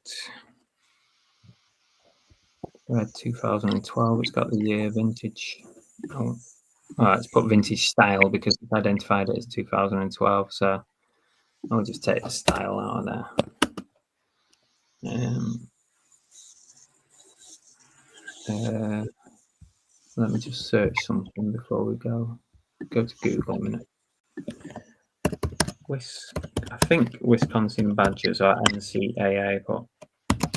2012. It's got the year vintage. Oh, it's put vintage style because it's identified it as 2012. So I'll just take the style out of there. Let me just search something before we go to Google a minute. I think Wisconsin Badgers are NCAA, but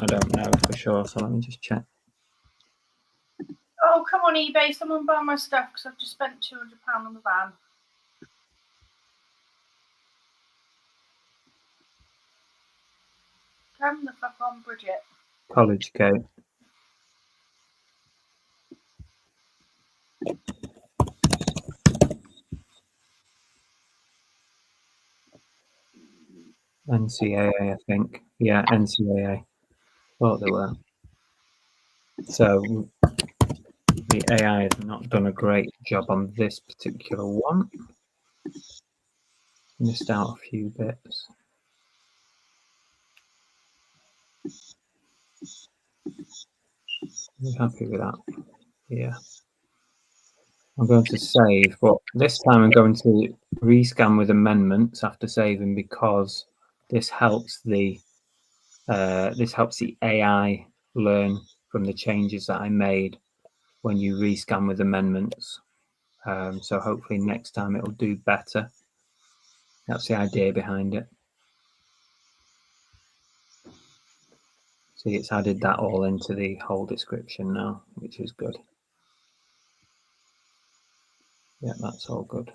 I don't know for sure. So let me just check. Oh, come on, eBay. Someone buy my stuff because I've just spent £200 on the van. Come the fuck on, Bridget. College Gate. NCAA, I think. Yeah, NCAA. Thought they were. So the AI has not done a great job on this particular one. Missed out a few bits. Are you happy with that? Yeah. I'm going to save, but this time I'm going to rescan with amendments after saving because this helps the AI learn from the changes that I made when you rescan with amendments. So hopefully next time it'll do better. That's the idea behind it. See, it's added that all into the whole description now, which is good. Yeah, that's all good.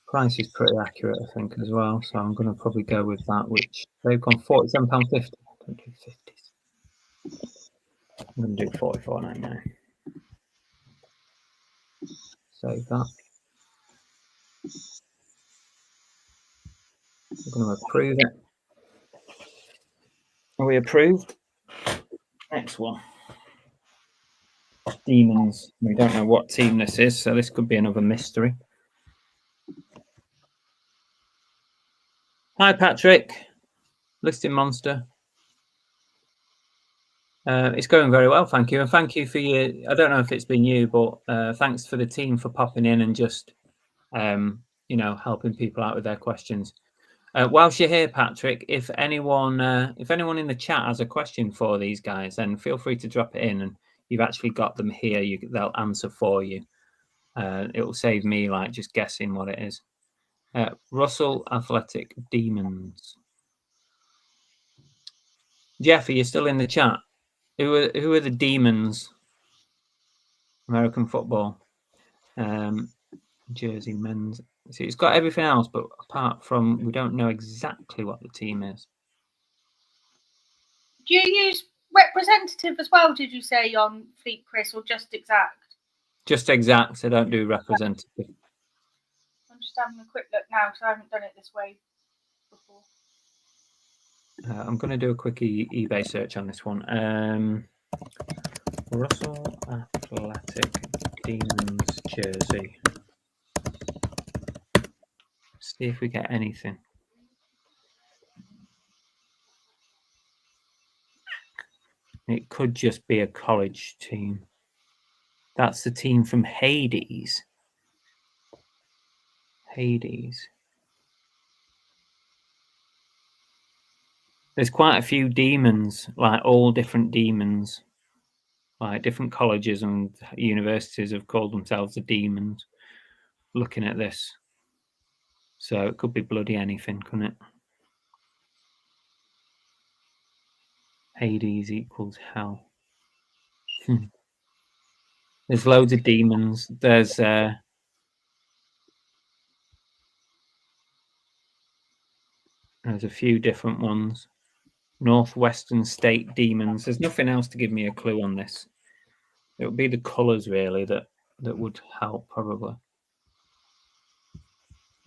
Price is pretty accurate, I think, as well. So I'm going to probably go with that, which they've gone £47.50. Don't do 50s. I'm going to do £44.99. Save that. I'm going to approve it. Are we approved? Next one. Demons. We don't know what team this is, so this could be another mystery. Hi, Patrick. Listing Monster. It's going very well, thank you. And thank you for your, I don't know if it's been you, but thanks for the team for popping in and just, helping people out with their questions. Whilst you're here, Patrick, if anyone in the chat has a question for these guys, then feel free to drop it in, and you've actually got them here. They'll answer for you. It will save me like just guessing what it is. Russell Athletic Demons. Jeff, are you still in the chat? Who are the Demons? American football. Jersey men's. See, it's got everything else, but apart from we don't know exactly what the team is. Do you use representative as well, did you say, on Fleet, Chris, or just exact? Just exact. I don't do representative. I'm just having a quick look now because I haven't done it this way before. I'm going to do a quick eBay search on this one. Russell Athletic Demons jersey. See if we get anything. It could just be a college team. That's the team from Hades. Hades. There's quite a few demons, like all different demons. Like different colleges and universities have called themselves the demons. Looking at this. So it could be bloody anything, couldn't it? Hades equals hell. There's loads of demons. There's a few different ones. Northwestern State Demons. There's nothing else to give me a clue on this. It would be the colours really that would help probably.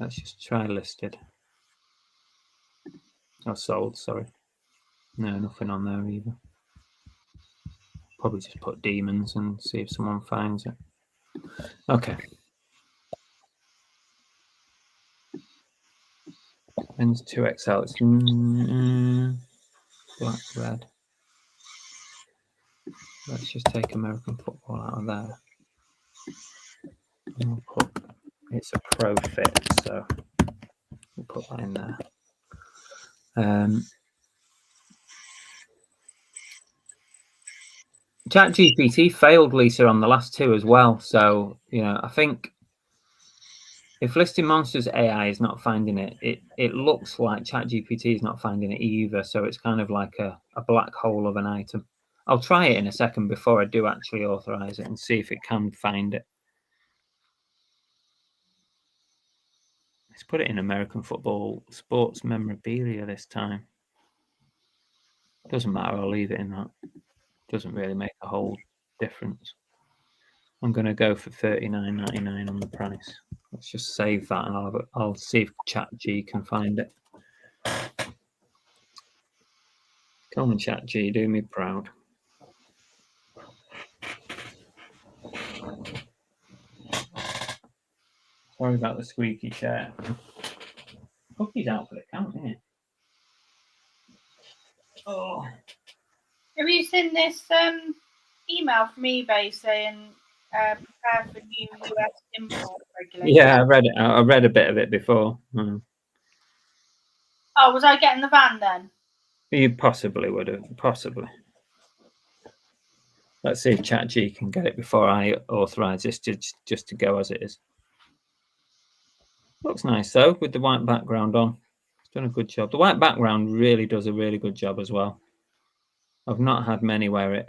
Let's just try listed. Oh, sold, sorry. No, nothing on there either. Probably just put demons and see if someone finds it. Okay. Men's 2XL. It's black, red. Let's just take American football out of there. And we'll put, it's a pro fit, so we'll put that in there. ChatGPT failed, Lisa, on the last two as well. So, you know, I think if Listing Monsters AI is not finding it, it looks like ChatGPT is not finding it either. So it's kind of like a black hole of an item. I'll try it in a second before I do actually authorize it and see if it can find it. Let's put it in American football sports memorabilia this time. Doesn't matter, I'll leave it in that. Doesn't really make a whole difference. I'm going to go for $39.99 on the price. Let's just save that and I'll see if ChatG can find it. Come on, ChatG, do me proud. Sorry about the squeaky chair. Cookie's out for the count, isn't it? Oh. Have you seen this email from eBay saying prepare for new US import regulations? Yeah, I read it. I read a bit of it before. Oh, was I getting the van then? You possibly would have. Possibly. Let's see if ChatG can get it before I authorize this just to go as it is. Looks nice though, with the white background on. It's done a good job. The white background really does a really good job as well. I've not had many where it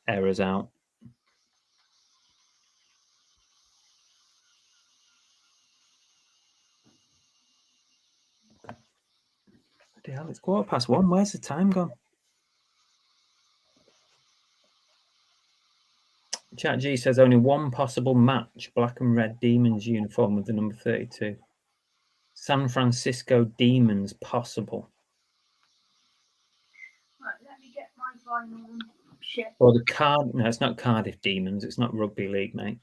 errors out. Hell, it's 1:15. Where's the time gone? ChatG says only one possible match: black and red Demons uniform with the number 32. San Francisco Demons possible. Right, let me get my vinyl shit. Or the card? No, it's not Cardiff Demons. It's not rugby league, mate.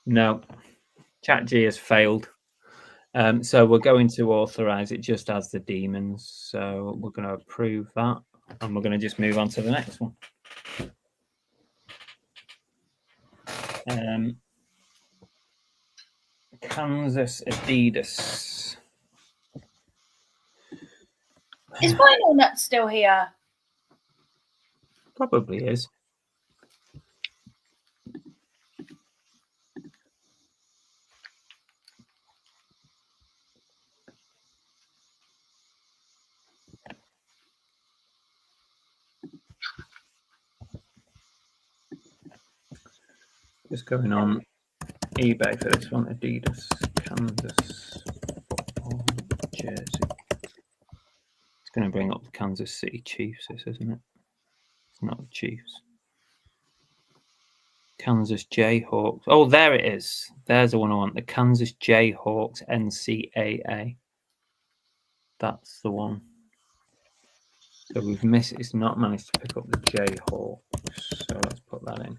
No, ChatG has failed. So we're going to authorize it just as the Demons. So we're going to approve that, and we're going to just move on to the next one. Kansas Adidas. Is Vinyl Nut still here? Probably is. Just going on eBay for this one. Adidas Kansas football jersey. It's going to bring up the Kansas City Chiefs, this, isn't it? It's not the Chiefs. Kansas Jayhawks. Oh, there it is. There's the one I want. The Kansas Jayhawks NCAA. That's the one. So we've missed. It's not managed to pick up the Jayhawks. So let's put that in.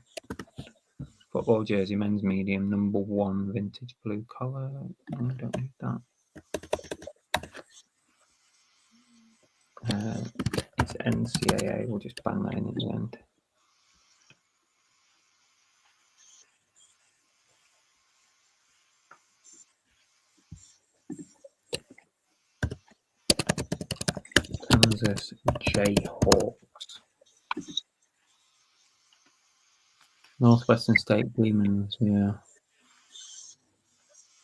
Football jersey, men's medium, number 1, vintage blue collar. No, I don't need that. It's NCAA. We'll just bang that in at the end. Kansas Jayhawks. Northwestern State Demons, yeah. I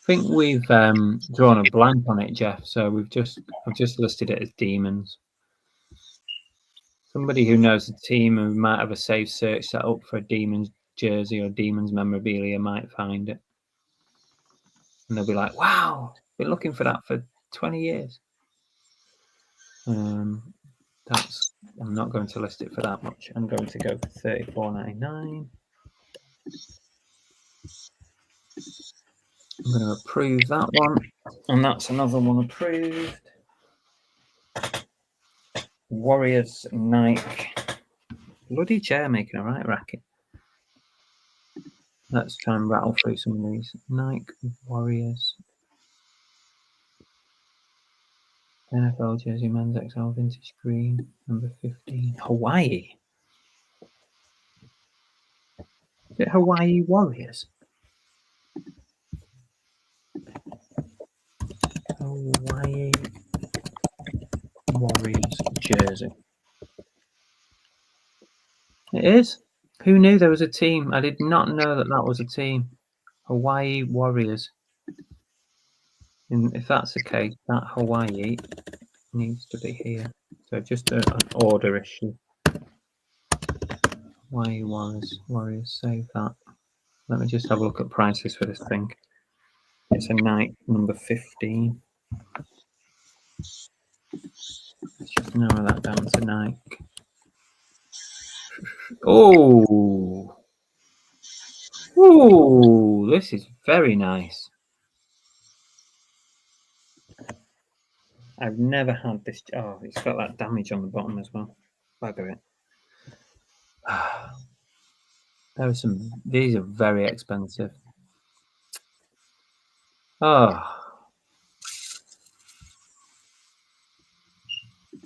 think we've drawn a blank on it, Jeff. So I've just listed it as Demons. Somebody who knows the team who might have a safe search set up for a Demons jersey or Demons memorabilia might find it. And they'll be like, wow, been looking for that for 20 years. I'm not going to list it for that much. I'm going to go for $34.99. I'm going to approve that one. And that's another one approved. Warriors Nike. Bloody chair making a right racket. Let's try and rattle through some of these. Nike Warriors. NFL jersey, men's XL vintage green, number 15. Hawaii. Is it Hawaii Warriors? Hawaii Warriors jersey. It is. Who knew there was a team? I did not know that that was a team. Hawaii Warriors. And if that's the case, that Hawaii needs to be here. So just an order issue. Hawaii Warriors, save that. Let me just have a look at prices for this thing. It's a Nike number 15. Let's just narrow that down to Nike. Oh, ooh, this is very nice. I've never had this. Oh, it's got that damage on the bottom as well. Bugger it. There are some. These are very expensive. Oh,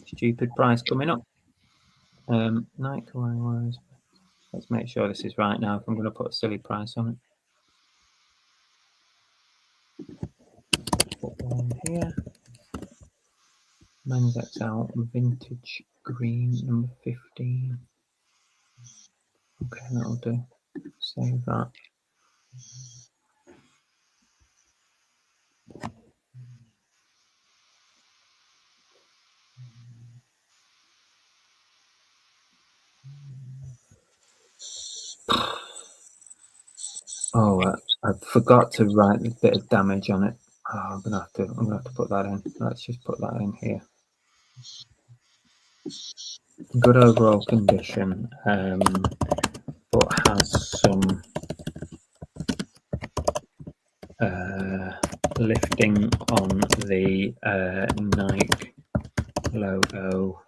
stupid price coming up. Nike Warriors. Let's make sure this is right now. If I'm going to put a silly price on it. Put one here. Men's XL vintage green number 15. Okay, that'll do. Save that. Oh, I forgot to write a bit of damage on it. Oh, I'm gonna have to put that in. Let's just put that in here. Good overall condition, but has some lifting on the Nike logo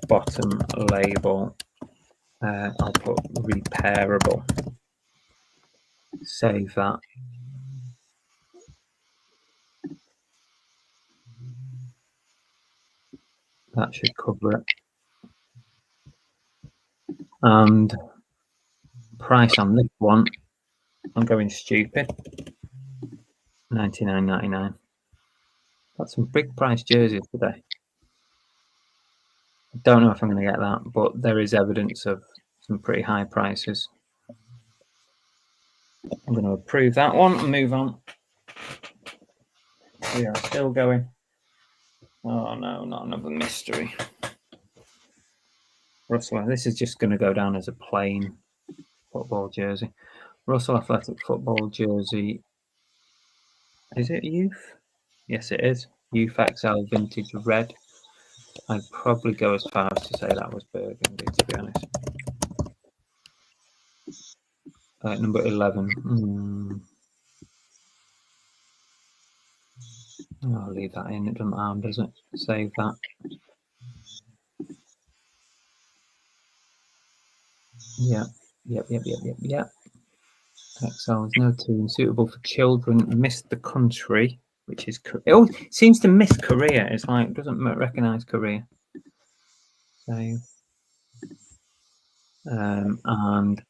bottom label. I'll put repairable. Save that. That should cover it. And price on this one, I'm going stupid. $99.99. Got some big price jerseys today. I don't know if I'm going to get that, but there is evidence of some pretty high prices. I'm going to approve that one and move on. We are still going. Oh no, not another mystery. Russell, this is just going to go down as a plain football jersey. Russell Athletic football jersey. Is it youth? Yes, it is. Youth XL vintage red. I'd probably go as far as to say that was burgundy, to be honest. Number 11. I'll leave that in. It doesn't harm, does it? Save that. Yep. XL is no team suitable for children. Missed the country, which is oh, it seems to miss Korea. It's like it doesn't recognize Korea. So, and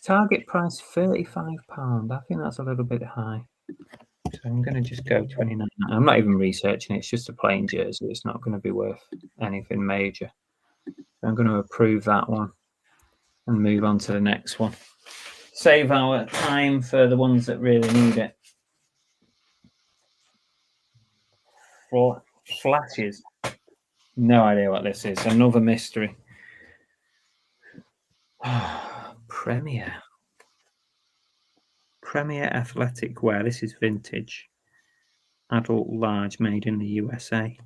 target price £35. I think that's a little bit high. So I'm going to just go 29. I'm not even researching it. It's just a plain jersey. It's not going to be worth anything major. So I'm going to approve that one and move on to the next one. Save our time for the ones that really need it. Flashes. No idea what this is. Another mystery. Premier athletic wear. This is vintage. Adult large, made in the USA.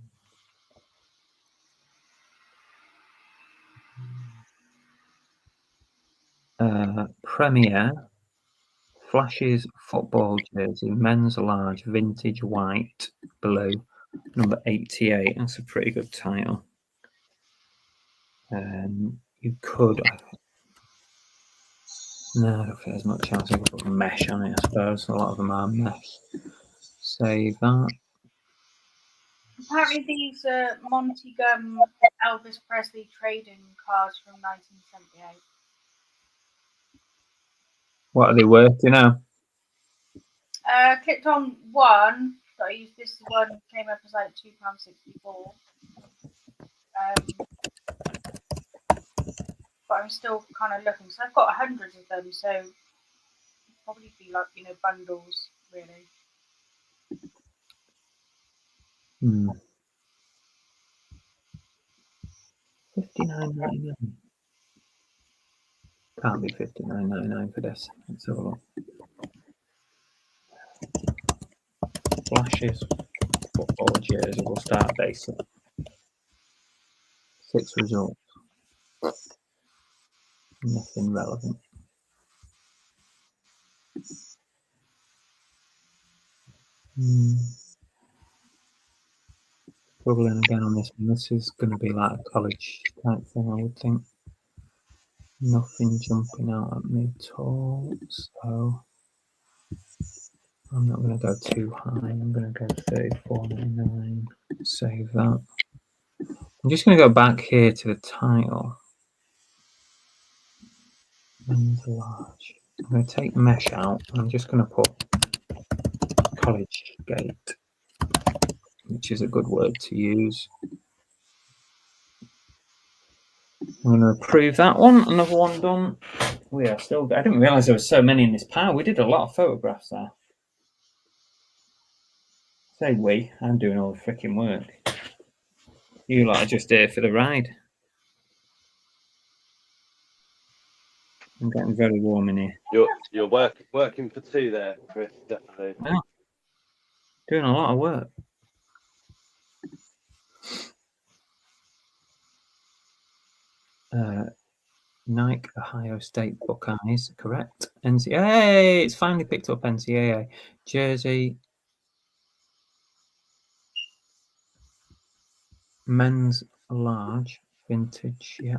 Premier Flashes football jersey, men's large, vintage white, blue, number 88. That's a pretty good title. You could No, I don't think there's much chance. I can put mesh on it, I suppose. A lot of them are mesh. Save that. Apparently these are Monty Gum Elvis Presley trading cards from 1978. What are they worth, you know? Clicked on one, so I used this one, came up as like £2.64. But I'm still kind of looking. So I've got hundreds of them, so it'd probably be like, you know, bundles, really. $59.99. Can't be $59.99 for this. Let's have a look. Flashes, football jersey. We'll start basic. 6 results. Nothing relevant. Struggling again on this one. This is going to be like a college type thing, I would think. Nothing jumping out at me at all. So I'm not going to go too high. I'm going to go $34.99. Save that. I'm just going to go back here to the title. Men's large. I'm going to take mesh out. And I'm just going to put college gate, which is a good word to use. I'm going to approve that one. Another one done. We are still. I didn't realise there were so many in this pile. We did a lot of photographs there. Say we. I'm doing all the freaking work. You lot are just here for the ride. I'm getting very warm in here. You're working for two there, Chris. Definitely. Yeah. Doing a lot of work. Nike Ohio State Buckeyes, correct. NCAA, it's finally picked up NCAA. Jersey. Men's large, vintage, yeah.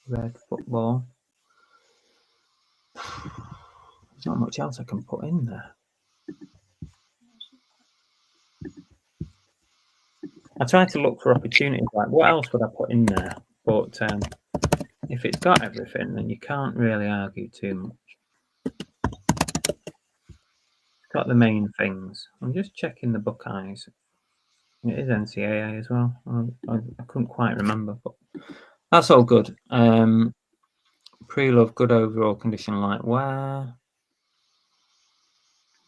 Red football. There's not much else I can put in there. I tried to look for opportunities, like what else would I put in there? But if it's got everything, then you can't really argue too much. It's got the main things. I'm just checking the Buckeyes. It is NCAA as well. I couldn't quite remember, but that's all good. Pre-love, good overall condition, light wear.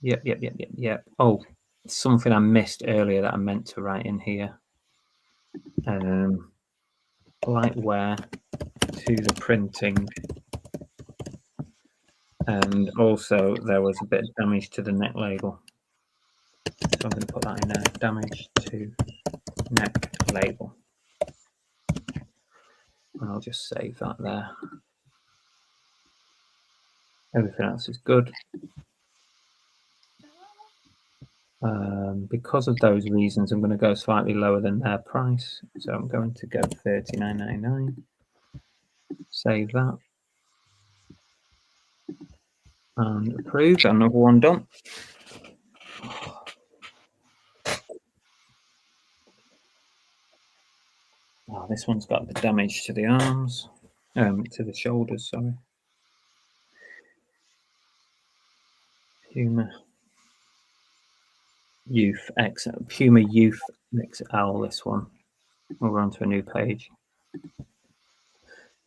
Yep. Oh, something I missed earlier that I meant to write in here. Light wear to the printing. And also there was a bit of damage to the neck label. So I'm going to put that in there. Damage to neck label. And I'll just save that there. Everything else is good. Because of those reasons, I'm going to go slightly lower than their price. So I'm going to go $39.99. Save that. And approve. Another one done. Oh, this one's got the damage to the arms. To the shoulders, sorry. Puma Youth XL, this one. We're on to a new page.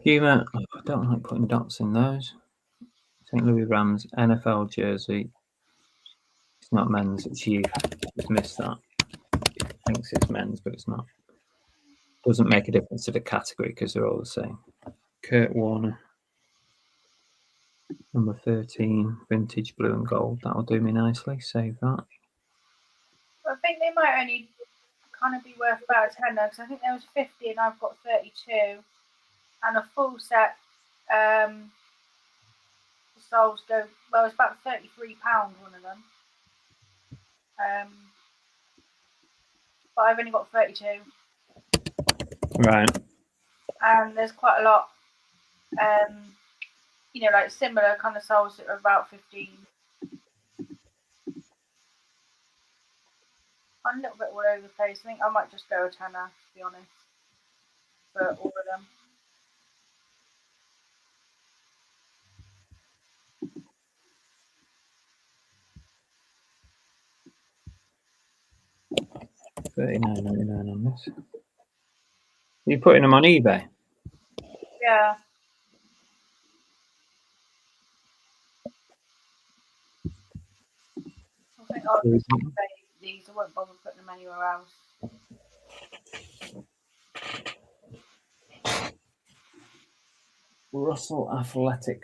Puma, I don't like putting dots in those. St. Louis Rams NFL jersey. It's not men's, it's youth. Just missed that. Thinks it's men's, but it's not. Doesn't make a difference to the category because they're all the same. Kurt Warner. Number 13, vintage blue and gold. That'll do me nicely. Save that. I think they might only kind of be worth about a tenner because I think there was 50 and I've got 32. And a full set, the soles go, well, it's about £33, one of them. But I've only got 32. Right. And there's quite a lot. you know, like similar kind of soles that are about 15. I'm a little bit all over the place. I think I might just go a tenner, to be honest, for all of them. £39.99 on this. Are you putting them on eBay? Yeah. I think I'll just save these. I won't bother putting them anywhere else. Russell Athletic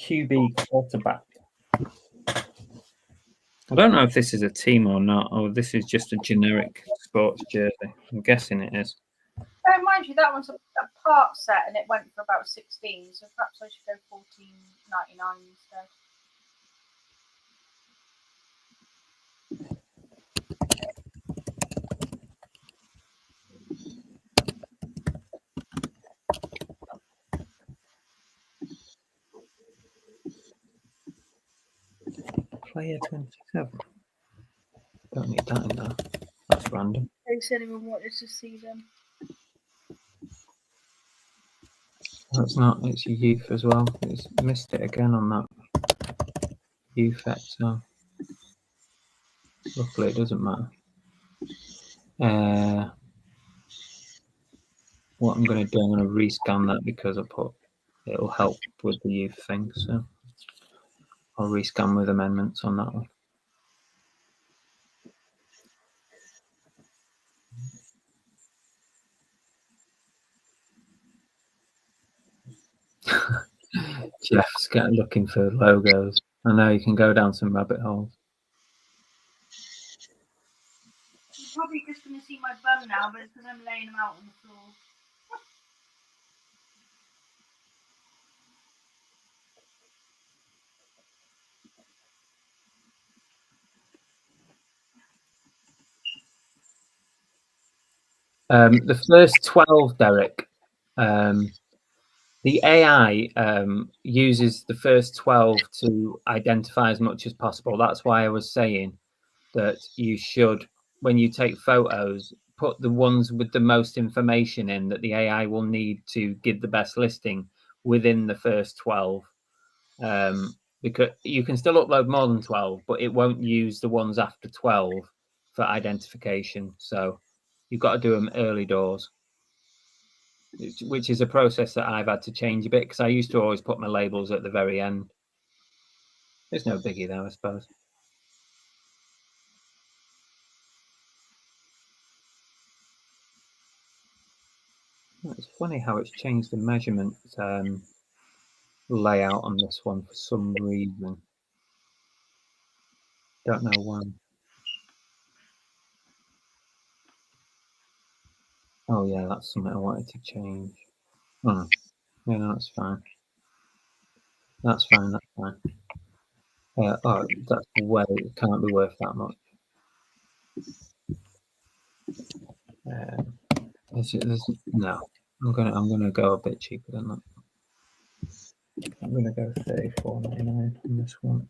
QB quarterback. I don't know if this is a team or not, or this is just a generic sports jersey. I'm guessing it is. Oh, mind you, that one's a part set and it went for about 16, so perhaps I should go $14.99 instead. Player 27. Don't need that in there. That's random. In case anyone wanted to see them. That's not, it's youth as well. It's missed it again on that youth so luckily it doesn't matter. What I'm going to do, I'm going to rescan that because I put it'll help with the youth thing, so I'll rescan with amendments on that one. Jeff's looking for logos. I know you can go down some rabbit holes. You're probably just going to see my bum now, but it's because I'm laying them out on the floor. The first 12, Derek, the AI uses the first 12 to identify as much as possible. That's why I was saying that you should, when you take photos, put the ones with the most information in that the AI will need to give the best listing within the first 12. Because you can still upload more than 12, but it won't use the ones after 12 for identification. So you've got to do them early doors, which is a process that I've had to change a bit because I used to always put my labels at the very end. There's no biggie though, I suppose. It's funny how it's changed the measurement layout on this one for some reason. Don't know why. Oh yeah, that's something I wanted to change. Oh, yeah, no, that's fine. That's fine. That's fine. Oh, that's way. It can't be worth that much. No, I'm gonna go a bit cheaper than that. I'm gonna go $34.99 on this one.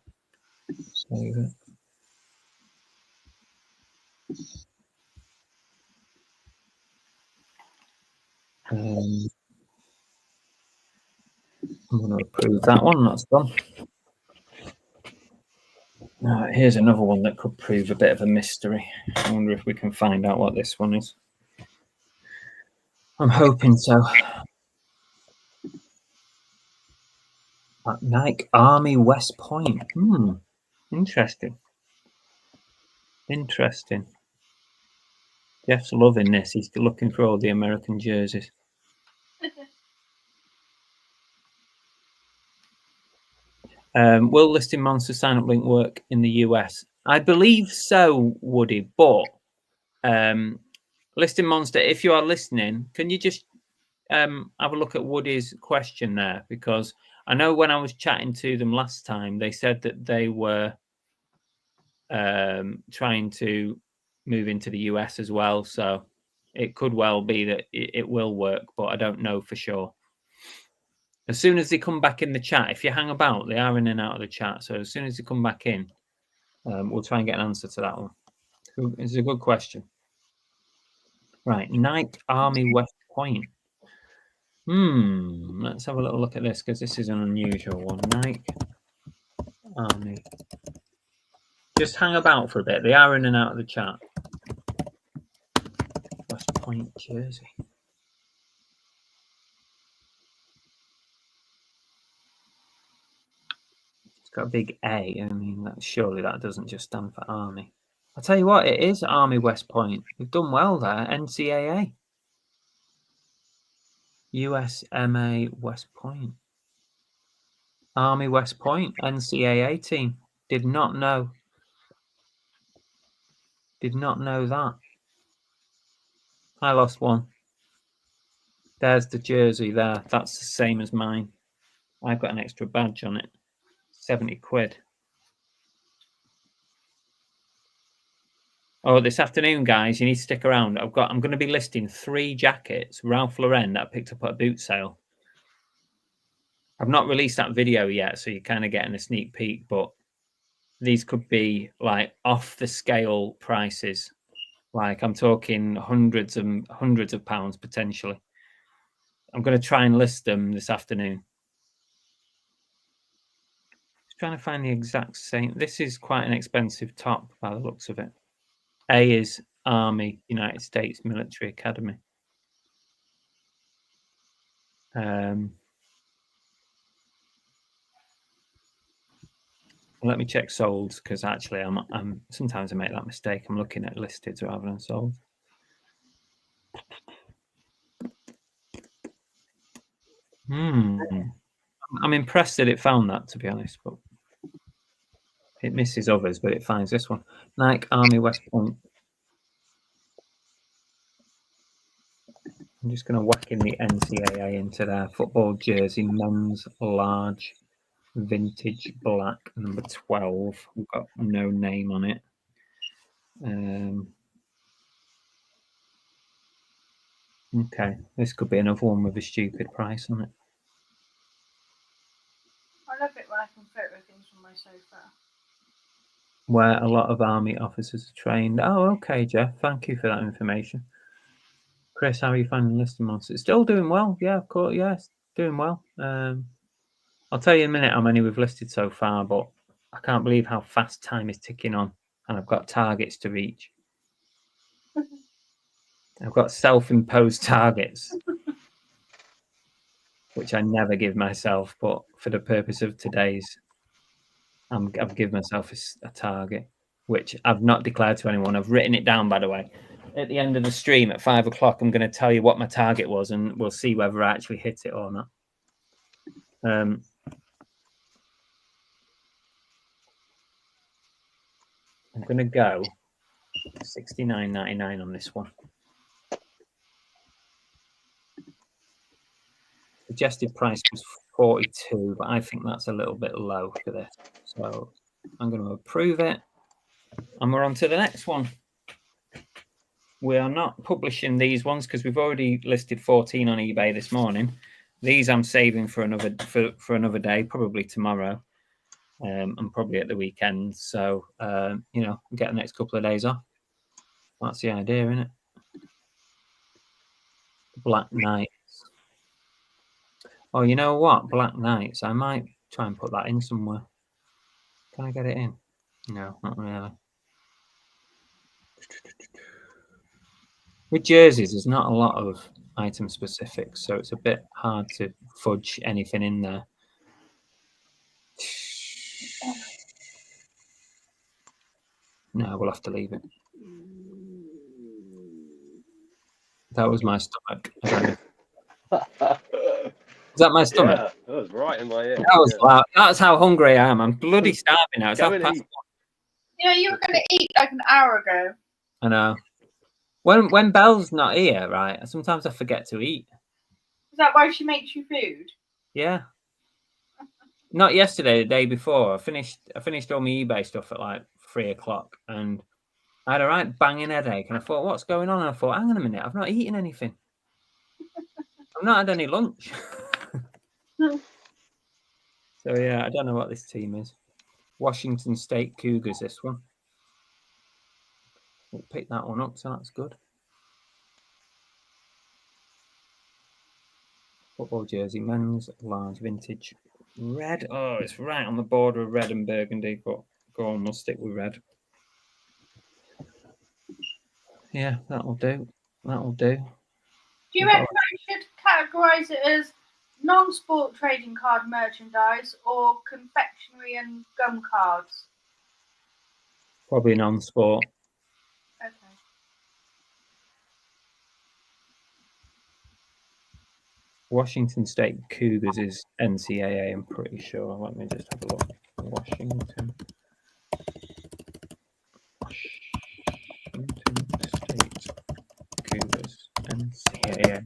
Save it. I'm going to approve that one. That's done. Here's another one that could prove a bit of a mystery. I wonder if we can find out what this one is. I'm hoping so. Nike Army West Point. Interesting. Interesting. Jeff's loving this. He's looking for all the American jerseys. Will listing monster sign-up link work in the US? I believe so, Woody, but listing monster, if you are listening, can you just have a look at Woody's question there? Because I know when I was chatting to them last time, they said that they were trying to move into the US as well. So it could well be that it will work, but I don't know for sure. As soon as they come back in the chat, if you hang about, they are in and out of the chat. So as soon as they come back in, we'll try and get an answer to that one. It's a good question. Right, Nike Army West Point. Let's have a little look at this because this is an unusual one. Nike Army. Just hang about for a bit. They are in and out of the chat. West Point jersey. It's got a big A. I mean, surely that doesn't just stand for Army. I'll tell you what, it is Army West Point. We've done well there. NCAA. USMA West Point. Army West Point, NCAA team. Did not know. Did not know that. I lost one. There's the jersey there. That's the same as mine. I've got an extra badge on it. 70 quid. Oh, this afternoon, guys, you need to stick around. I'm going to be listing 3 jackets, Ralph Lauren, that I picked up at a boot sale. I've not released that video yet, so you're kind of getting a sneak peek, but these could be like off the scale prices. Like I'm talking hundreds of pounds potentially. I'm going to try and list them this afternoon. Just trying to find the exact same. This is quite an expensive top by the looks of it. A is Army, United States Military Academy. Let me check solds because actually I'm sometimes I make that mistake. I'm looking at listed rather than sold. I'm impressed that it found that, to be honest, but it misses others, but it finds this one. Nike Army West Point. I'm just going to whack in the NCAA into their football jersey, men's large, vintage black, number 12. We've got no name on it. Okay, this could be another one with a stupid price on it. I love it when I can photo things from my sofa. Where a lot of Army officers are trained. Oh, okay, Jeff. Thank you for that information. Chris, how are you finding Listing Monster? It's still doing well. Yeah, of course. Yes, doing well. I'll tell you in a minute how many we've listed so far, but I can't believe how fast time is ticking on, and I've got targets to reach. I've got self-imposed targets, which I never give myself, but for the purpose of today's, I've given myself a target, which I've not declared to anyone. I've written it down, by the way. At the end of the stream at 5 o'clock, I'm going to tell you what my target was, and we'll see whether I actually hit it or not. I'm going to go $69.99 on this one. Suggested price was 42, but I think that's a little bit low for this. So I'm going to approve it. And we're on to the next one. We are not publishing these ones because we've already listed 14 on eBay this morning. These I'm saving for another day, probably tomorrow, and probably at the weekend. So get the next couple of days off. That's the idea, isn't it? Black Knights. Oh, you know what? Black Knights. I might try and put that in somewhere. Can I get it in? No, not really. With jerseys, there's not a lot of item specifics, so it's a bit hard to fudge anything in there. No, we'll have to leave it. That was my stomach. Is that my stomach? Yeah, that was right in my ear. That was loud. That's how hungry I am. I'm bloody starving now. It's half past 1. Yeah, you were going to eat like an hour ago. I know. When Belle's not here, right, sometimes I forget to eat. Is that why she makes you food? Yeah. Not yesterday, the day before. I finished all my eBay stuff at like 3 o'clock, and I had a right banging headache, and I thought, what's going on? And I thought, hang on a minute, I've not eaten anything. I've not had any lunch. So yeah, I don't know what this team is. Washington State Cougars, this one. We'll pick that one up, so that's good. Football jersey, men's, large, vintage, red. Oh, it's right on the border of red and burgundy, but go on, we'll stick with red. Yeah, that'll do. That'll do. Do you reckon I should categorise it as non-sport trading card merchandise or confectionery and gum cards? Probably non-sport. Okay. Washington State Cougars is NCAA, I'm pretty sure. Let me just have a look. Washington State Cougars, NCAA.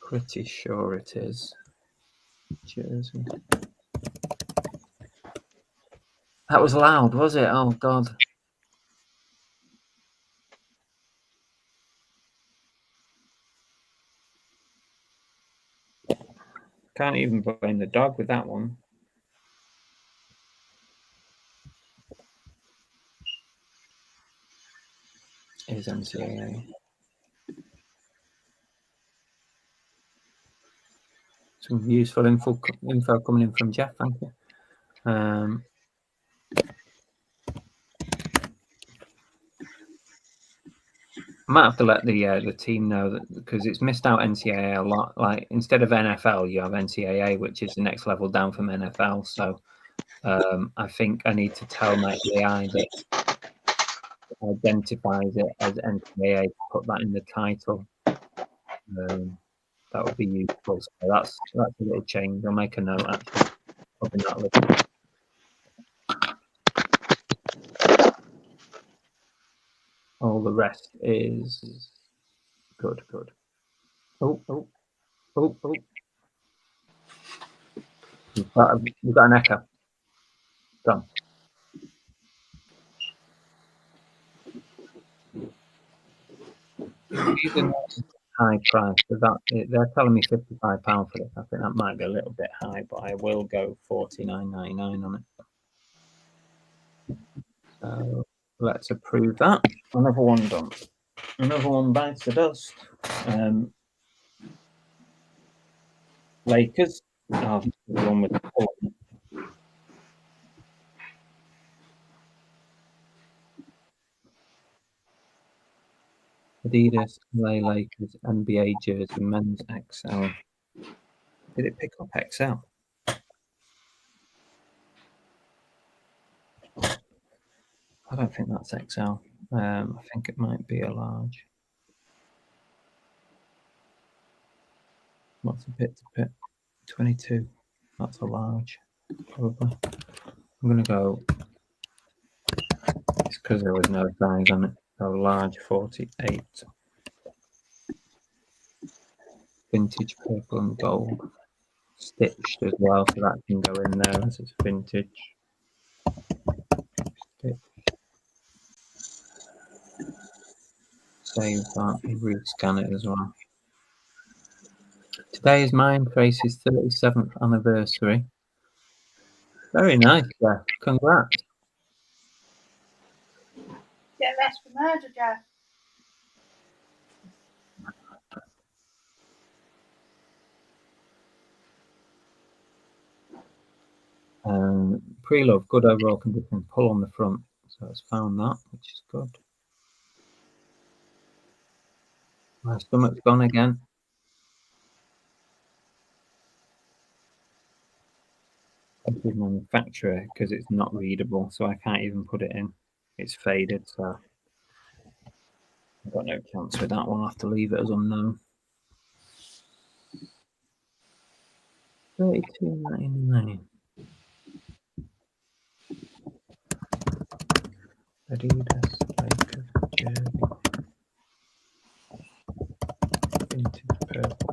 Pretty sure it is. Jersey. That was loud, was it? Oh, God. Can't even blame the dog with that one. Is NCAA. Some useful info coming in from Jeff, thank you. I might have to let the team know that, because it's missed out NCAA a lot. Like, instead of NFL, you have NCAA, which is the next level down from NFL. So I think I need to tell my AI that identifies it as NCAA to put that in the title. That would be useful. So that's a little change. I'll make a note actually. Probably not list. All the rest is good. Oh. We've got an echo. Done. High price. So they're telling me £55 for this. I think that might be a little bit high, but I will go $49.99 on it. So let's approve that. Another one done. Another one bites the dust. Lakers. Oh, the one with the Adidas, LA Lakers, NBA jersey, men's XL. Did it pick up XL? I don't think that's XL. I think it might be a large. What's a pit to pit? 22. That's a large, probably. I'm going to go. It's because there was no size on it. So large 48. Vintage purple and gold. Stitched as well, so that can go in there as it's vintage. Stitched. Save that and rescan it as well. Today is mine Tracy's 37th anniversary. Very nice, Jeff. Congrats. Get less for murder, Jeff. Pre-love, good overall condition. Pull on the front. So it's found that, which is good. My stomach's gone again. This is manufacturer because it's not readable, so I can't even put it in. It's faded, so I've got no chance with that one. I'll have to leave it as unknown. $32.99. Adidas Lakers jersey. Vintage purple.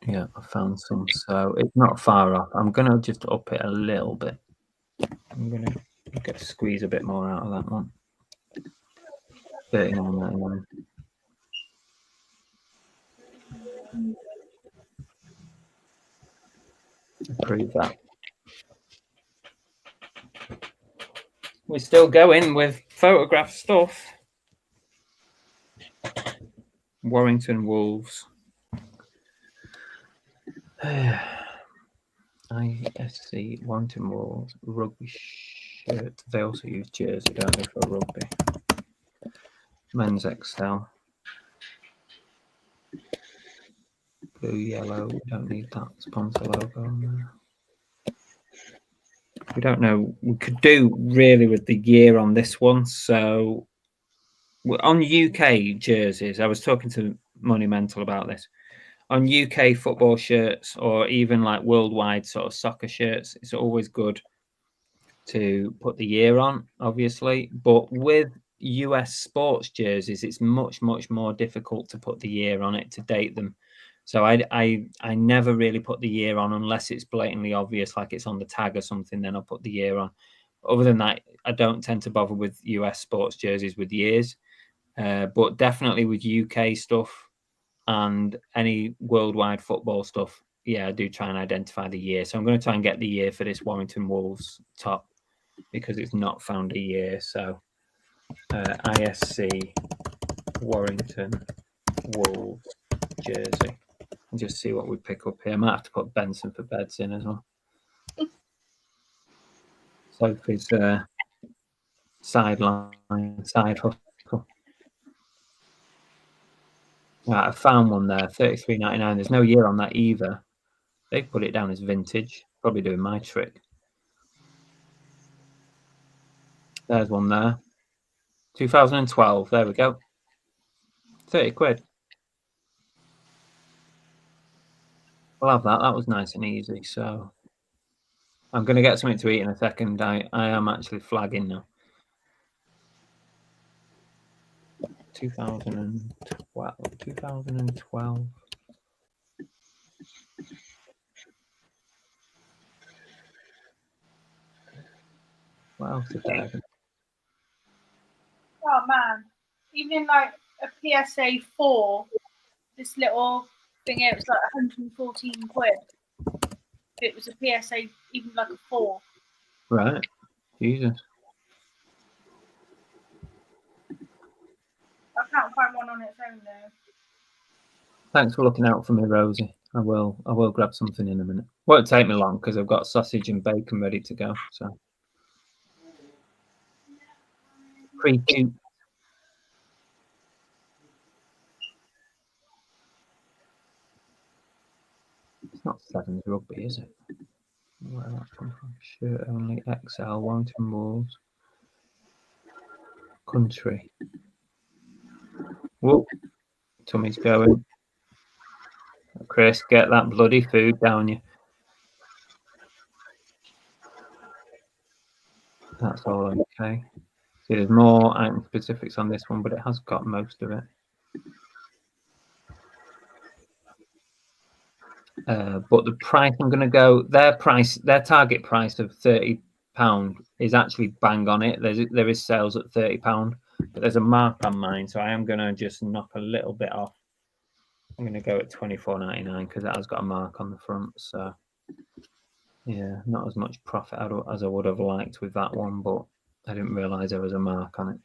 Yeah, I found some, so it's not far off. I'm gonna just up it a little bit. I'm gonna squeeze a bit more out of that one. $39.99. Approve that. We're still going with photograph stuff. Warrington Wolves. ISC Warrington Wolves rugby shirt. They also use jersey, don't they, for rugby? Men's XL. Blue, yellow. We don't need that sponsor logo on there. We don't know. We could do really with the year on this one. So on UK jerseys, I was talking to Monumental about this. On UK football shirts or even like worldwide sort of soccer shirts, it's always good to put the year on, obviously. But with US sports jerseys, it's much, much more difficult to put the year on it, to date them. So I never really put the year on unless it's blatantly obvious, like it's on the tag or something, then I'll put the year on. Other than that, I don't tend to bother with US sports jerseys with years. But definitely with UK stuff and any worldwide football stuff, yeah, I do try and identify the year. So I'm going to try and get the year for this Warrington Wolves top because it's not found a year. So ISC Warrington Wolves jersey. And just see what we pick up here. I might have to put Benson for Beds in as well. Sophie's sideline, side hustle. Right, I found one there, $33.99. There's no year on that either. They put it down as vintage. Probably doing my trick. There's one there. 2012. There we go. 30 quid. We'll have that. That was nice and easy. So I'm going to get something to eat in a second. I am actually flagging now. 2012. 2012. What else is there? Oh man, even in like a PSA 4, this little thing here, it was like 114 quid. It was a PSA, even like a 4. Right. Jesus. I can't find one on its own though. Thanks for looking out for me, Rosie. I will grab something in a minute. Won't take me long because I've got sausage and bacon ready to go. So pre-shoot. It's not Sevens rugby, is it? Where did that come from? Shirt only XL, Warrington Wolves. Country. Whoa. Tummy's going. Chris, get that bloody food down you. That's all okay. See, there's more item specifics on this one, but it has got most of it. But the price I'm going to go, their target price of £30 is actually bang on it. There is sales at £30, but there's a mark on mine, so I am going to just knock a little bit off. I'm going to go at $24.99 because it has got a mark on the front. So yeah, not as much profit as I would have liked with that one, but I didn't realise there was a mark on it.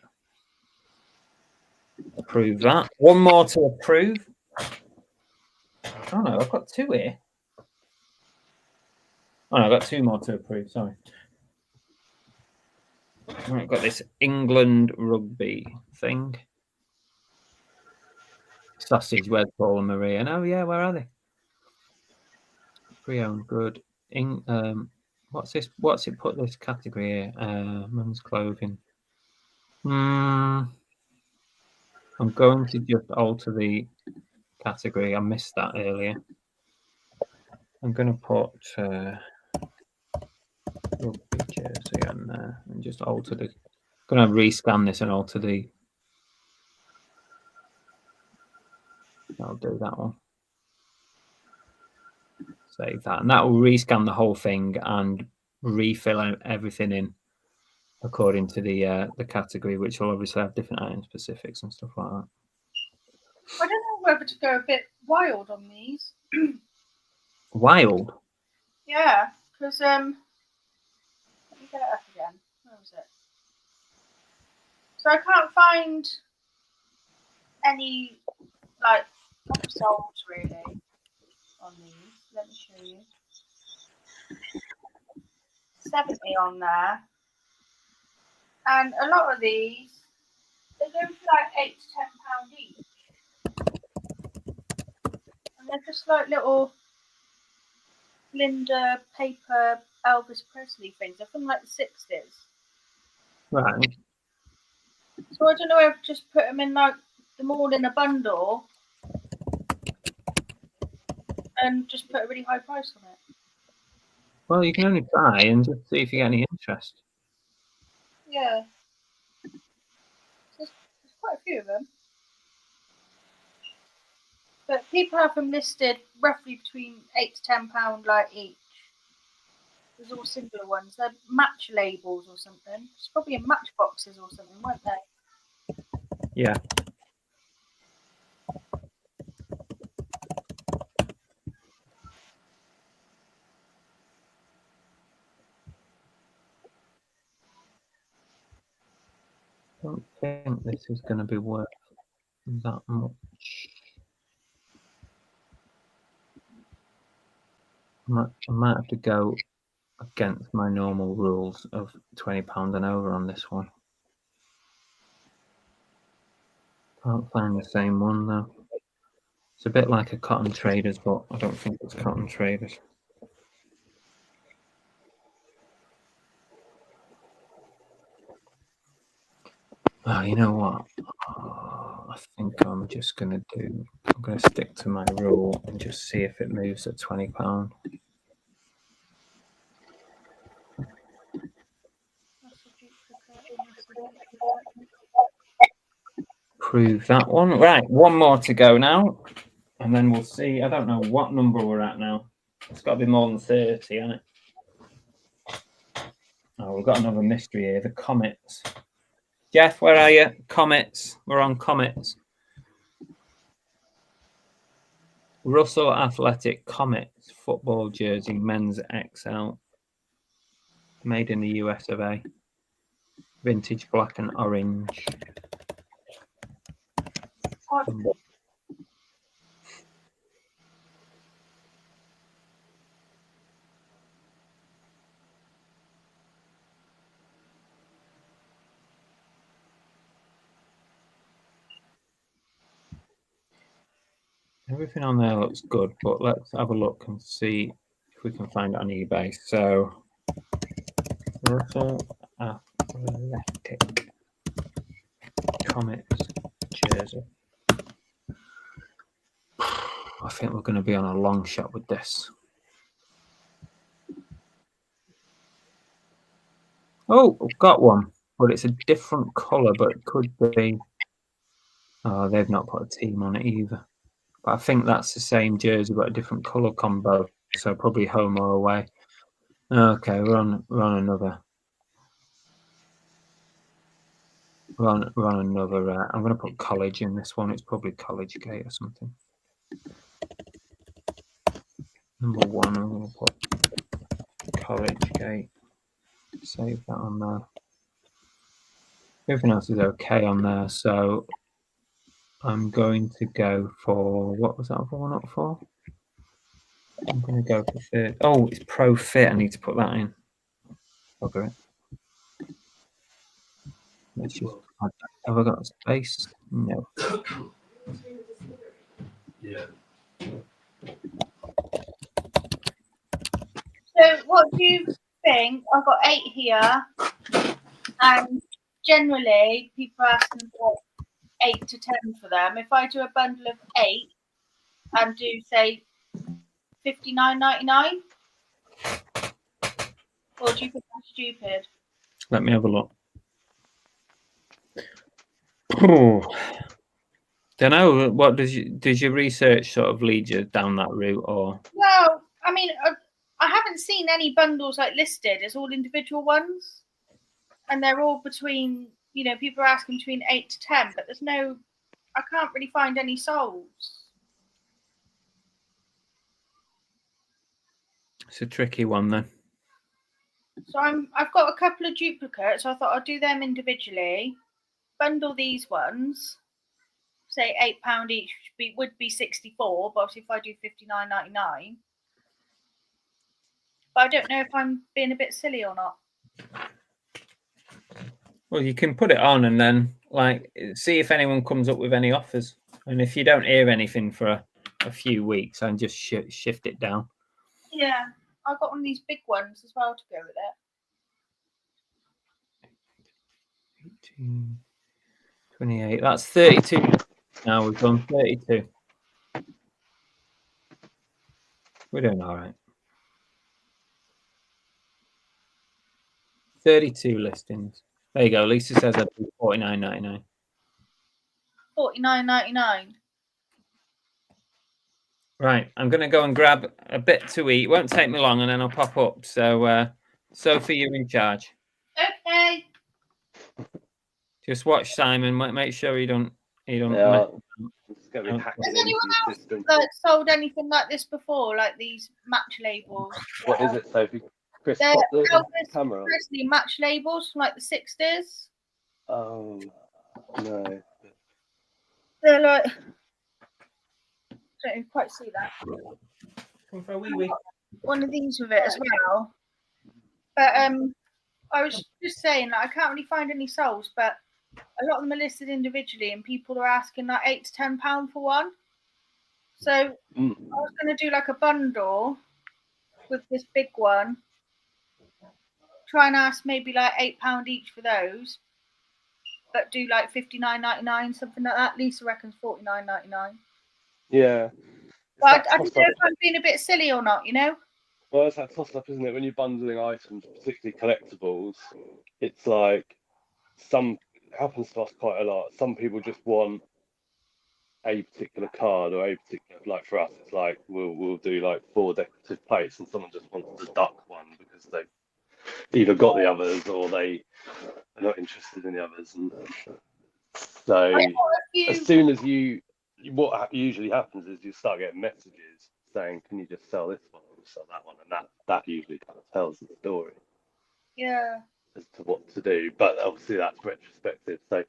Approve that. One more to approve. Oh no, I've got two here. Oh no, I've got two more to approve. Sorry. Right, got this England rugby thing. Sausage, where's Paul and Maria? And oh yeah, where are they? Pre-owned good. What's this? What's it put this category here? Men's clothing. I'm going to just alter the category. I missed that earlier. I'm going to put rugby jersey on there and just alter the. I'm going to rescan this and alter the. I'll do that one. save that, and that will rescan the whole thing and refill everything in according to the category, which will obviously have different item specifics and stuff like that. I don't know whether to go a bit wild on these. Wild? Yeah, because let me get it up again. Where was it? So I can't find any like upsells really on these. Let me show you. 70 on there, and a lot of these they go for like £8 to £10 each, and they're just like little Linda paper Elvis Presley things. They're from like the 60s. Right. So I don't know if just put them in like them all in a bundle and just put a really high price on it. Well, you can only try and just see if you get any interest. Yeah. There's quite a few of them. But people have them listed roughly between £8 to £10 like each. There's all singular ones. They're match labels or something. It's probably in matchboxes or something, weren't they? Yeah. I don't think this is going to be worth that much. I might have to go against my normal rules of £20 and over on this one. Can't find the same one though. It's a bit like a Cotton Traders, but I don't think it's Cotton Traders. Oh, you know what? I think I'm just going to stick to my rule and just see if it moves at £20. Prove that one. Right, one more to go now. And then we'll see. I don't know what number we're at now. It's got to be more than 30, hasn't it? Oh, we've got another mystery here. The comets. Jeff, where are you? Comets. We're on comets. Russell Athletic Comets football jersey, men's XL. Made in the US of A. Vintage black and orange. Everything on there looks good, but let's have a look and see if we can find it on eBay. So, Russell Athletic Comets jersey. I think we're going to be on a long shot with this. Oh, I've got one, but it's a different colour, but it could be... Oh, they've not put a team on it either. But I think that's the same jersey, but a different colour combo. So probably home or away. Okay, we're on another. We're on another. I'm going to put college in this one. It's probably College Gate or something. Number 1, I'm going to put College Gate. Save that on there. Everything else is okay on there. So I'm going to go for, what was that other one up for? I'm going to go for fit. Oh, it's Pro Fit. I need to put that in. Okay. Let's just, have I got space? No. Yeah. So what do you think? I've got 8 here, and generally people are asking for 8 to 10 for them. If I do a bundle of 8 and do say $59.99, or do you think that's stupid? Let me have a look. Oh, don't know. What does your research sort of lead you down that route, or? Well, I mean, I haven't seen any bundles like listed. It's all individual ones, and they're all between, you know, people are asking between 8 to 10, but there's no, I can't really find any solds. It's a tricky one then. So I've got a couple of duplicates. So I thought I'd do them individually, bundle these ones, say £8 each would be 64, but obviously if I do 59.99. But I don't know if I'm being a bit silly or not. Well, you can put it on and then like see if anyone comes up with any offers. And if you don't hear anything for a few weeks, and just shift it down. Yeah, I got one of these big ones as well to go with it. 18, 28. That's 32. Now we've done 32. We're doing all right. 32 listings. There you go. Lisa says I'd do 49.99. 49.99. Right, I'm going to go and grab a bit to eat. It won't take me long, and then I'll pop up. So, Sophie, you're in charge. Okay. Just watch Simon. Make sure you don't. Yeah, it's going to be Oh. hacking Has into anyone the else system. sold anything like this before, like these match labels? What is it, Sophie? Chris, They're pop the Elvis camera on. Presley match labels from like the 60s. Oh, no. They're like, don't quite see that. Come for a wee. One of these with it as well. But I was just saying, like, I can't really find any solds, but a lot of them are listed individually, and people are asking like £8 to £10 for one. So I was going to do like a bundle with this big one. Try and ask maybe like £8 each for those, but do like 59.99, something like that. Lisa reckons 49.99. Yeah. But I don't know if I'm being a bit silly or not, you know? Well, it's that toss-up, isn't it? When you're bundling items, particularly collectibles, it's like it happens to us quite a lot. Some people just want a particular card or a particular, like for us, it's like we'll do like 4 decorative plates, and someone just wants the duck one because they've either got the others or they are not interested in the others. And so as soon as what usually happens is you start getting messages saying, can you just sell this one or sell that one? And that usually kind of tells the story. Yeah. As to what to do. But obviously that's retrospective. So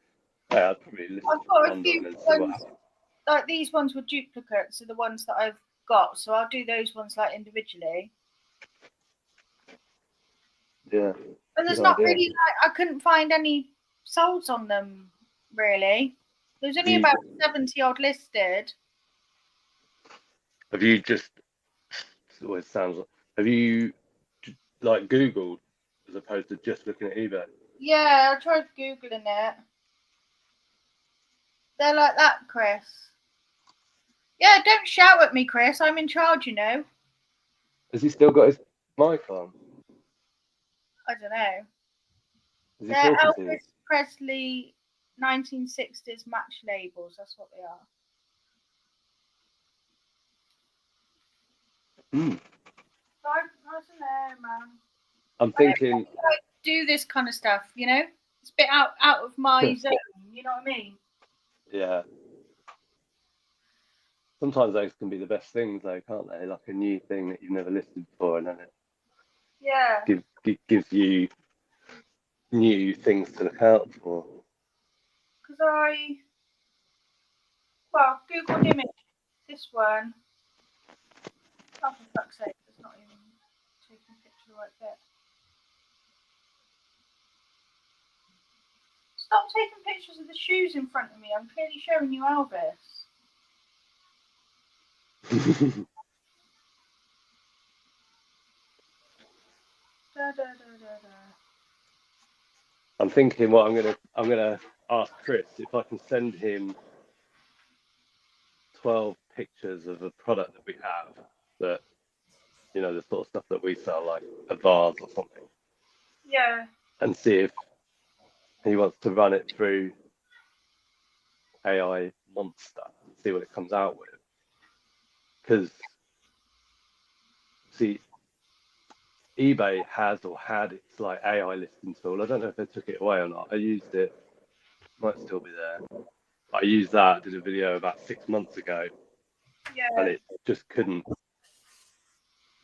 I'd probably listen I've to got the a bundle few and then see what ones, happens. like these ones were duplicates of the ones that I've got. So I'll do those ones like individually. Yeah. But there's not really, like, I couldn't find any solds on them, really. There's only about 70 odd listed. Have you just, it always sounds like, have you like Googled as opposed to just looking at eBay? Yeah, I tried Googling it. They're like that, Chris. Yeah, don't shout at me, Chris. I'm in charge, you know. Has he still got his mic on? I don't know. Is he They're talking to you? Elvis Presley 1960s match labels. That's what they are. I don't know, man. I'm thinking. I do this kind of stuff, you know. It's a bit out of my zone. You know what I mean? Yeah. Sometimes those can be the best things, though, can't they? Like a new thing that you've never listed before, and then it gives you new things to look out for. Because Googled image, this one. Oh, for fuck's sake, it's not even taking a picture right there. Stop taking pictures of the shoes in front of me. I'm clearly showing you Elvis. I'm thinking what I'm gonna ask Chris if I can send him 12 pictures of a product that we have that, you know, the sort of stuff that we sell, like a vase or something. Yeah. And see if he wants to run it through AI Monster and see what it comes out with. Because see, eBay has or had its like AI listing tool. I don't know if they took it away or not. I used it, might still be there. I used that, did a video about 6 months ago, Yeah. and it just couldn't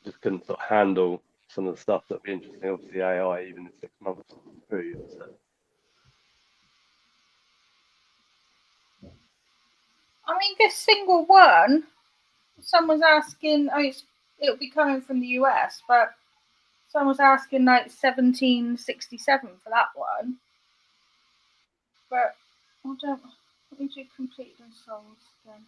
sort of handle some of the stuff that'd be interesting. Obviously, AI even in 6 months improved. So. I mean, this single one, someone's asking, it'll be coming from the US, but someone's asking like 1767 for that one. But I don't, let me do completed and sold again.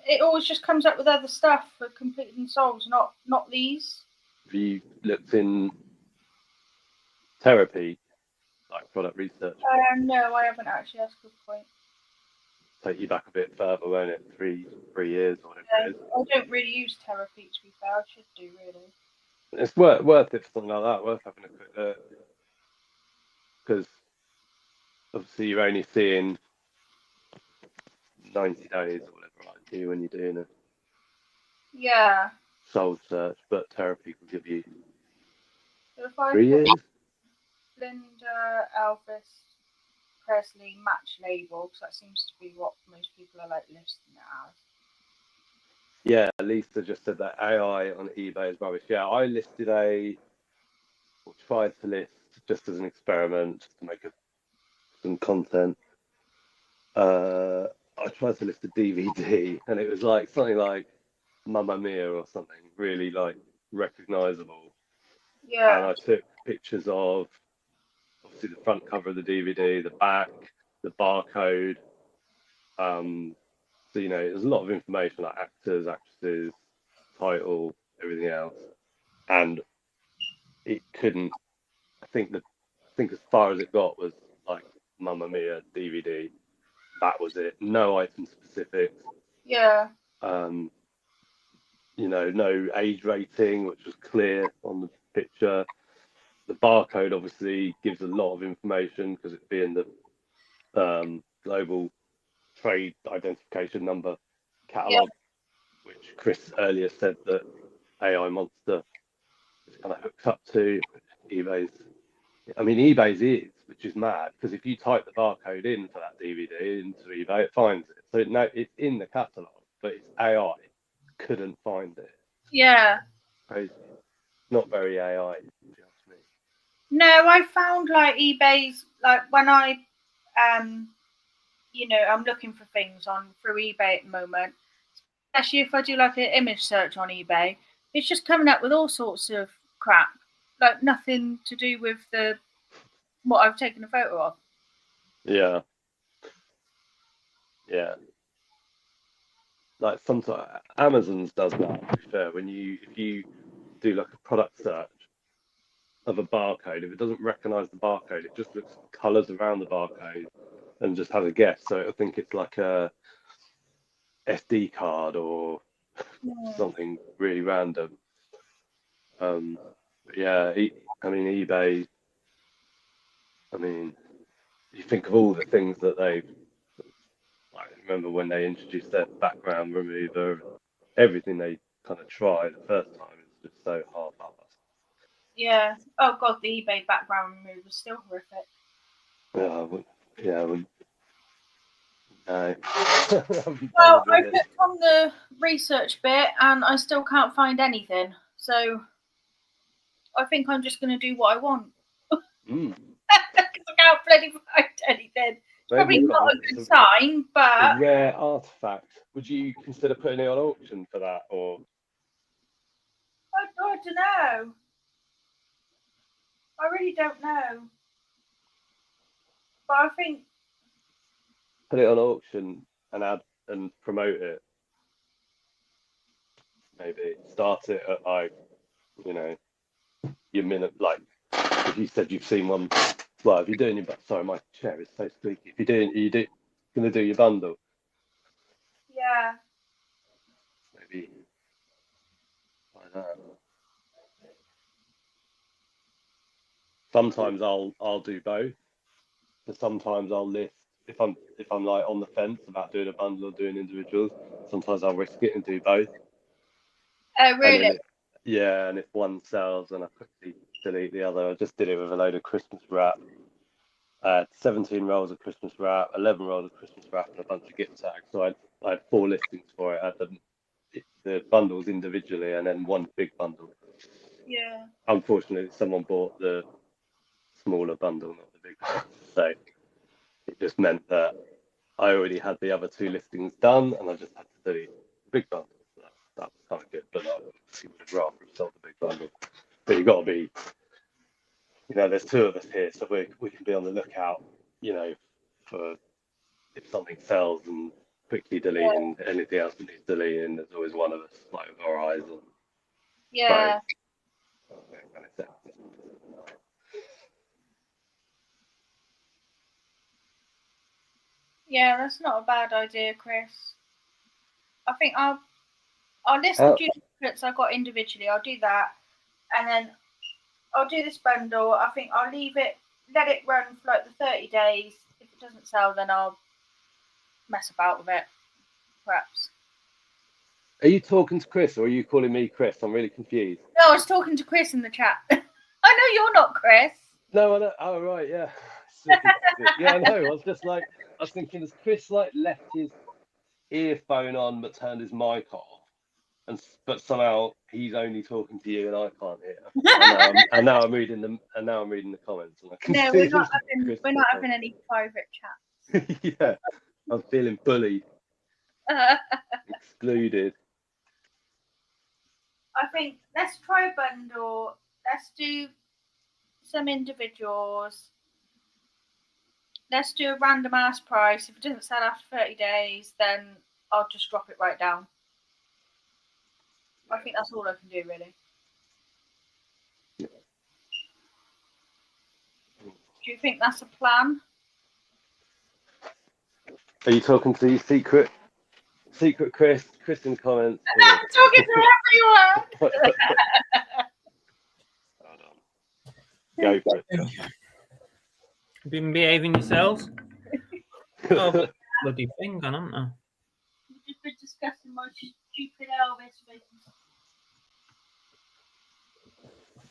It always just comes up with other stuff for completed and sold, not these. Have you looked in therapy, like product research? No, I haven't actually. That's a good point. Take you back a bit further, won't it? 3 years or whatever it is. I don't really use therapy, to be fair. I should do, really. It's worth it for something like that. Worth having a quick look, because obviously you're only seeing 90 days or whatever, like you when you're doing a sold search, but therapy will give you So if I 3 years. Linda Elvis Presley match label, because that seems to be what most people are like listing it as. Yeah, Lisa just said that AI on eBay is rubbish. Yeah, I listed tried to list just as an experiment, just to make some content. I tried to list a DVD, and it was like something like Mamma Mia or something really like recognizable. Yeah. And I took pictures of obviously the front cover of the DVD, the back, the barcode. So there's a lot of information like actors, actresses, title, everything else, and it couldn't. I think as far as it got was like Mamma Mia DVD. That was it. No item specifics. Yeah. No age rating, which was clear on the picture. The barcode obviously gives a lot of information because it being the global trade identification number catalog, which Chris earlier said that AI Monster is kind of hooked up to. eBay's is, which is mad, because if you type the barcode in for that DVD into eBay, it finds it. So it's in the catalog, but it's AI couldn't find it. Yeah. Crazy. Not very AI, if you ask me. No, I found like eBay's, like when I I'm looking for things through eBay at the moment, especially if I do like an image search on eBay, it's just coming up with all sorts of crap, like nothing to do with what I've taken a photo of. Yeah. Like sometimes Amazon's does that, to be fair. If you do like a product search of a barcode, if it doesn't recognize the barcode, it just looks at colors around the barcode and just has a guess. So it'll think it's like a SD card or something really random. But yeah, eBay. You think of all the things that I remember when they introduced their background remover, everything they kind of tried the first time is just so half-assed. Yeah. Oh god, the eBay background remover is still horrific. No. Well, I clicked on the research bit and I still can't find anything. So I think I'm just going to do what I want. Because I can't bloody find anything. It's probably not a good sign, but... A rare artifact. Would you consider putting it on auction for that, or...? I don't know. I really don't know. But I think... Put it on auction and add and promote it. Maybe start it at your minute, like if you said you've seen one. Well, if you're doing my chair is so squeaky. If you're gonna do your bundle. Yeah. Maybe like that. Sometimes I'll do both. But sometimes I'll list if I'm like on the fence about doing a bundle or doing individuals, sometimes I'll risk it and do both. Oh, And really? then and if one sells, then I quickly delete the other. I just did it with a load of Christmas wrap. I had 17 rolls of Christmas wrap, 11 rolls of Christmas wrap, and a bunch of gift tags. So I had 4 listings for it. I had the bundles individually, and then one big bundle. Yeah. Unfortunately, someone bought the smaller bundle, not the big one. So it just meant that I already had the other 2 listings done, and I just had to delete the big bundle. So that was kind of good, but I obviously would have rather have sold the big bundle. But you've got to be, there's 2 of us here, so we can be on the lookout, for if something sells and quickly deleting anything else that needs deleting. There's always one of us like with our eyes on. Yeah. Yeah, that's not a bad idea, Chris. I think I'll list the duplicates I got individually. I'll do that, and then I'll do this bundle. I think I'll let it run for like the 30 days. If it doesn't sell, then I'll mess about with it, perhaps. Are you talking to Chris or are you calling me Chris? I'm really confused. No, I was talking to Chris in the chat. I know you're not Chris. No, I know. Oh, right, yeah. Yeah, I know. I was thinking, has Chris like left his earphone on but turned his mic off, but somehow he's only talking to you and I can't hear. And now I'm reading the comments. And I can No, see we're not having any private chats. Yeah, I'm feeling bullied, excluded. I think let's try a bundle. Let's do some individuals. Let's do a random ass price. If it doesn't sell after 30 days, then I'll just drop it right down. I think that's all I can do, really. Do you think that's a plan? Are you talking to your secret Chris? Chris in the comments. I'm talking to everyone. Hold on. Go for it. Been behaving yourselves? Oh, bloody thing on, haven't I? We've just been discussing my stupid Elvis.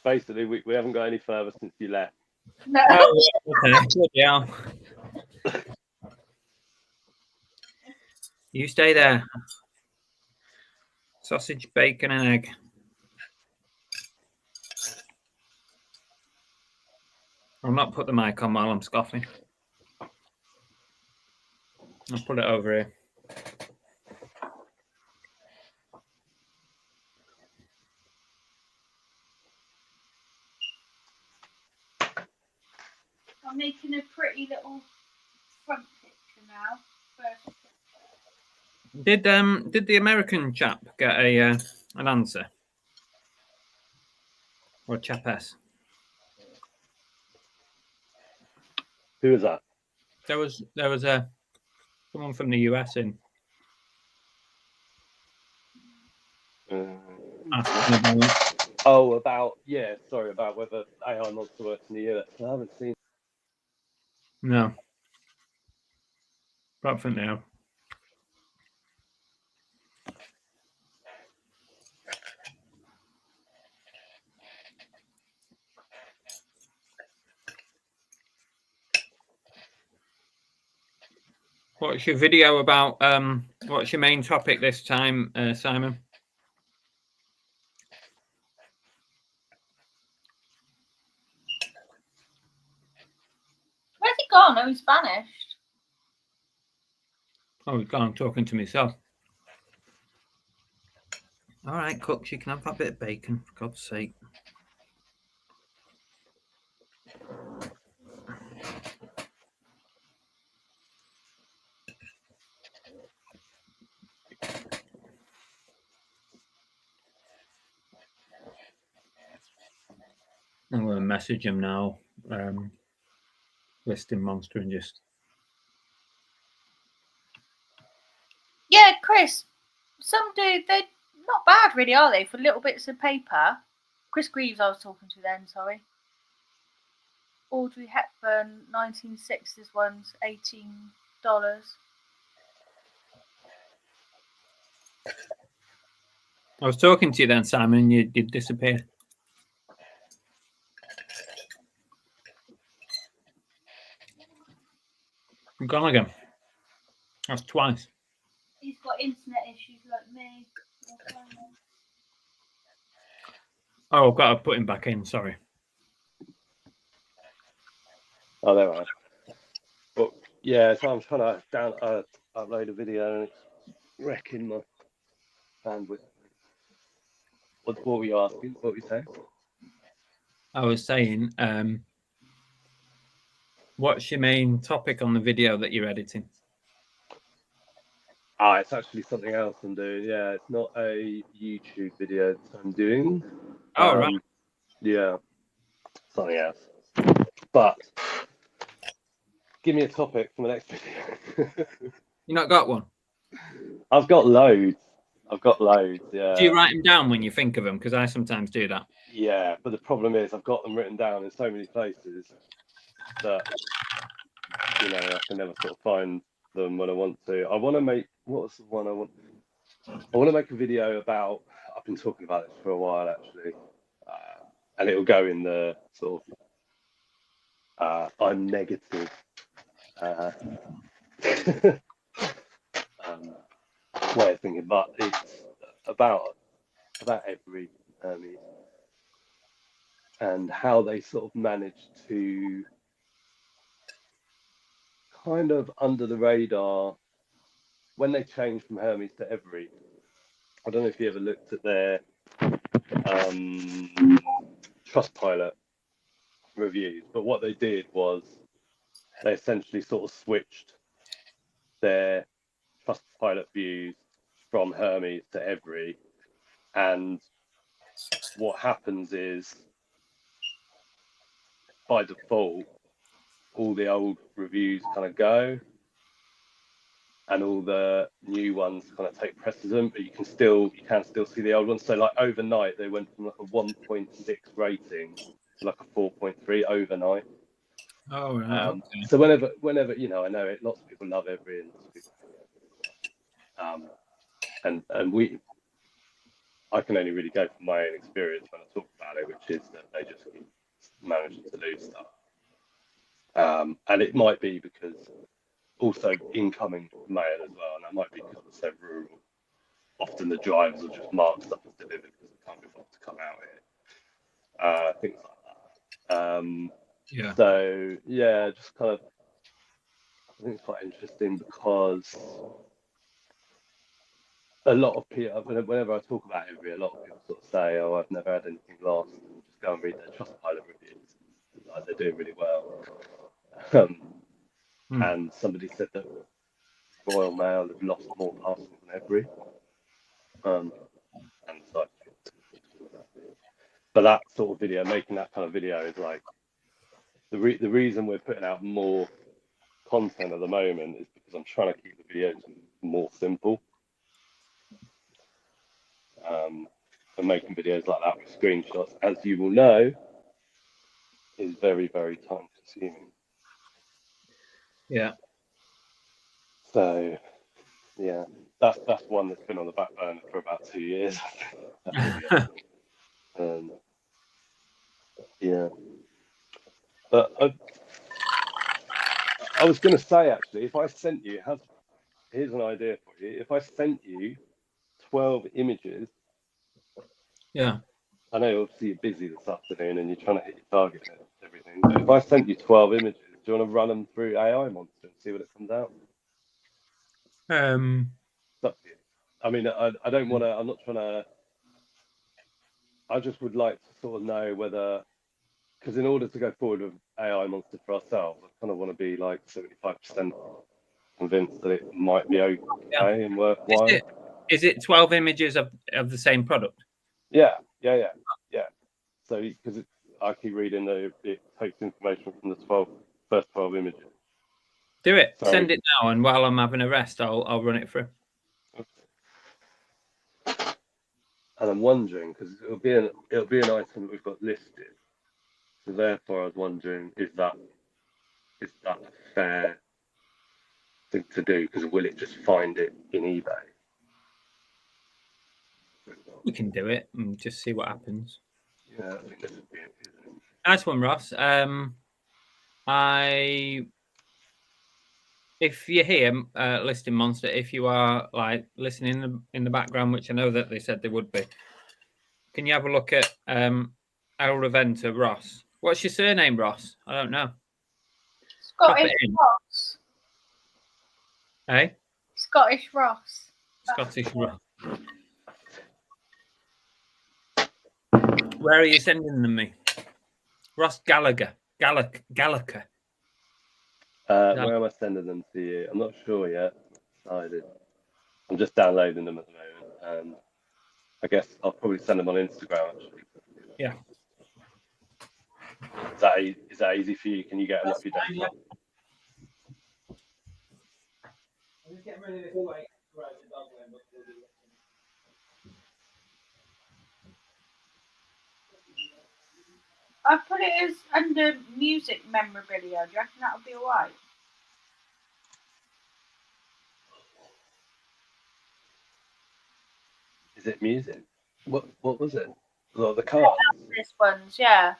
Basically, we haven't got any further since you left. No. Oh, okay. Yeah. You stay there. Sausage, bacon, and egg. I'll not put the mic on while I'm scoffing. I'll put it over here. I'm making a pretty little front picture now. Did the American chap get an answer? Or chapess? Who was that? There was someone from the US in. About whether AI monster works in the US. I haven't seen. No. But for now. What's your video about? What's your main topic this time, Simon? Where's he gone? Oh, he's vanished. Oh, he's gone talking to myself. All right, cooks, you can have that bit of bacon, for God's sake. I'm going to message him now, listing monster, and just. Yeah, Chris. Some dude, they're not bad, really, are they? For little bits of paper. Chris Greaves, I was talking to then. Sorry. Audrey Hepburn, 1960s ones, 18 I was talking to you then, Simon, and you disappeared. You're gone again. That's twice. He's got internet issues like me. Oh, I've got to put him back in. Sorry. Oh, there I am. But yeah, so I'm trying to upload a video and it's wrecking my bandwidth. What were you asking? What were you saying? I was saying, what's your main topic on the video that you're editing? It's actually something else I'm doing. Yeah, it's not a YouTube video that I'm doing. Oh, right. Yeah, something else. But give me a topic for the next video. You not got one? I've got loads. Yeah. Do you write them down when you think of them? Because I sometimes do that. Yeah, but the problem is I've got them written down in so many places that I can never sort of find them when I want to. I want to make what's the one I want? I want to make a video about. I've been talking about this for a while actually, and it'll go in the sort of I'm negative way of thinking, but it's about every Hermes and how they sort of manage to kind of under the radar when they changed from Hermes to Every. I don't know if you ever looked at their Trustpilot reviews, but what they did was they essentially sort of switched their Trustpilot views from Hermes to Every, and what happens is by default all the old reviews kind of go and all the new ones kind of take precedent, but you can still see the old ones. So like overnight they went from like a 1.6 rating to like a 4.3 overnight. Oh, right. Okay. So whenever I know it, lots of people love Every, and I can only really go from my own experience when I talk about it, which is that they just keep managing to lose stuff. And it might be because also incoming mail as well, and that might be because it's so rural. Often the drivers will just mark stuff as delivered because they can't be bothered to come out here. Things like that. Yeah. So yeah, just kind of, I think it's quite interesting because a lot of people, whenever I talk about Every, a lot of people sort of say, "Oh, I've never had anything lost." And just go and read their Trustpilot reviews. Like, they're doing really well. And somebody said that Royal Mail have lost more parcels than Every. And so, but that sort of video, making that kind of video, is like the reason we're putting out more content at the moment is because I'm trying to keep the videos more simple. And making videos like that with screenshots, as you will know, is very, very time consuming. Yeah. So yeah, that's one that's been on the back burner for about 2 years. Yeah, but I was going to say, actually, if I sent you, here's an idea for you. If I sent you 12 images, Yeah. I know obviously you're busy this afternoon and you're trying to hit your target and everything, but if I sent you 12 images, do you want to run them through AI Monster and see what it comes out? It's up to you. I mean, I don't want to, I'm not trying to, I just would like to sort of know whether, because in order to go forward with AI Monster for ourselves, I kind of want to be like 75% convinced that it might be okay and worthwhile. Is it 12 images of the same product? Yeah. So because I keep reading it takes information from the first 12 images. Do it. So, send it now, and while I'm having a rest, I'll run it through. And I'm wondering, because it'll be an item that we've got listed. So therefore, I was wondering, is that a fair thing to do, because will it just find it in eBay? We can do it and just see what happens. Yeah, I think this would be it. Nice one, Ross. If you're here, Listing Monster, if you are like listening in the background, which I know that they said they would be, can you have a look at El Reventa, Ross? What's your surname, Ross? I don't know. Scottish Ross. Hey? Scottish Ross. Scottish Ross. Where are you sending them me? Ross Gallagher. Gallagher. Where am I sending them to you? I'm not sure yet. I'm just downloading them at the moment. I guess I'll probably send them on Instagram, actually. Yeah. Is that easy for you? Can you get them off your desktop? I put it as under music memorabilia. Do you reckon that would be alright? Is it music? What was it? The cards? This ones, yeah.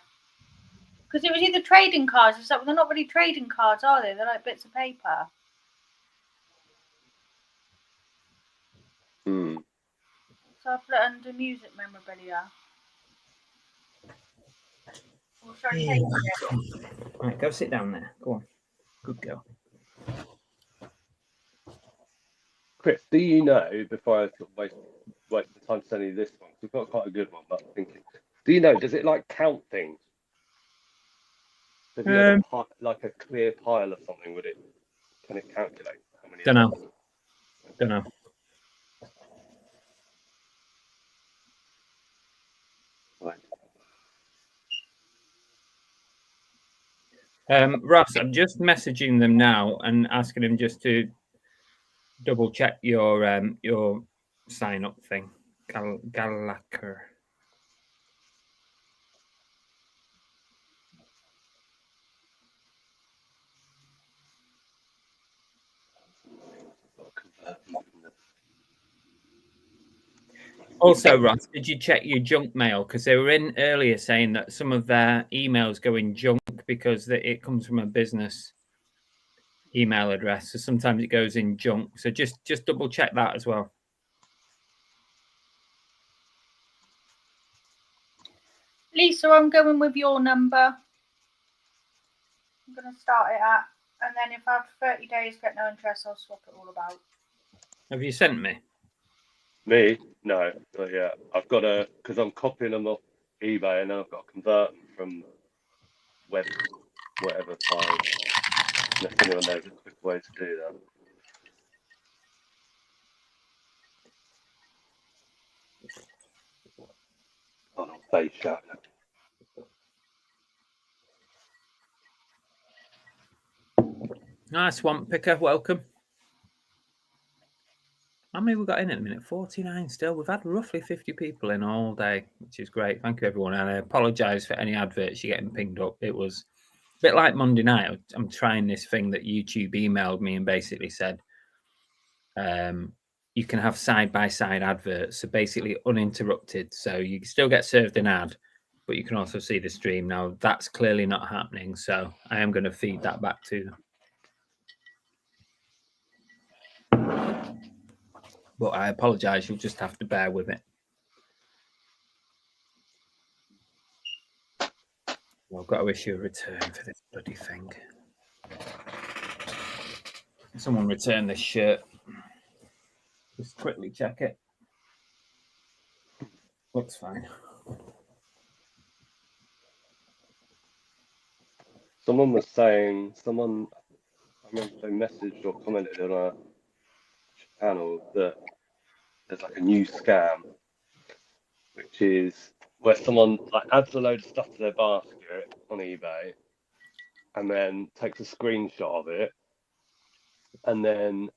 Because it was either trading cards or something. They're not really trading cards, are they? They're like bits of paper. Hmm. So I put it under music memorabilia. Or should I change it? Right, go sit down there. Go on. Good girl. Chris, do you know, before I sort of waste the time sending you this one, 'cause we've got quite a good one, but I'm thinking, do you know, does it like count things? So if you had like a clear pile of something, can it calculate how many? Don't know. Right. Ross, I'm just messaging them now and asking them just to double check your sign up thing. Gallagher. Also, Ross, did you check your junk mail? Because they were in earlier saying that some of their emails go in junk because it comes from a business email address. So sometimes it goes in junk. So just double check that as well. Lisa, I'm going with your number. I'm going to start it at, and then if after 30 days get no interest, I'll swap it all about. Have you sent me? Me? No, not yet. I've got because I'm copying them off eBay, and then I've got to convert them from web, whatever file. Unless anyone knows a quick way to do that. Oh, no, face shut. Nice, Swamp Picker. Welcome. How many we got in at the minute? 49 still. We've had roughly 50 people in all day, which is great. Thank you, everyone. And I apologise for any adverts you're getting pinged up. It was a bit like Monday night. I'm trying this thing that YouTube emailed me and basically said, you can have side-by-side adverts, so basically uninterrupted. So you still get served an ad, but you can also see the stream. Now, that's clearly not happening, so I am going to feed that back to them. But I apologise. You'll just have to bear with it. I've got to issue a return for this bloody thing. Someone return this shirt. Just quickly check it. Looks fine. Someone was saying, I remember they messaged or commented on our channel that there's like a new scam, which is where someone like adds a load of stuff to their basket on eBay and then takes a screenshot of it and then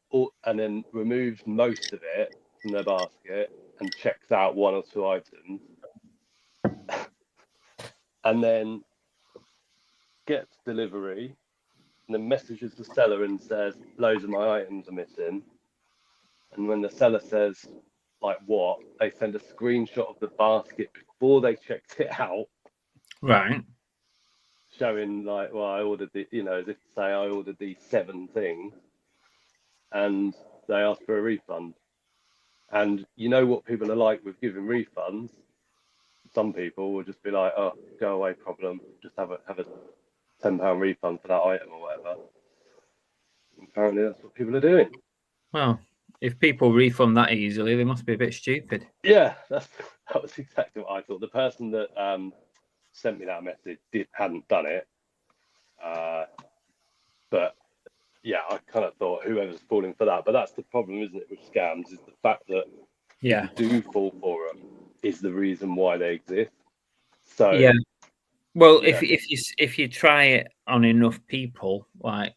removes most of it from their basket and checks out one or two items and then gets delivery and then messages the seller and says, loads of my items are missing. And when the seller says, like what, they send a screenshot of the basket before they checked it out, Right. showing like, well, I ordered the, you know, as if to say I ordered these 7 things, and they ask for a refund. And you know what people are like with giving refunds. Some people will just be like, oh, go away, problem. Just have a £10 refund for that item or whatever. Apparently, that's what people are doing. Well, if people refund that easily, they must be a bit stupid. Yeah, that was exactly what I thought. The person that sent me that message hadn't done it, but yeah, I kind of thought whoever's falling for that. But that's the problem, isn't it, with scams? Is the fact that Yeah. people do fall for them is the reason why they exist. So Yeah. Well, yeah. if you try it on enough people, like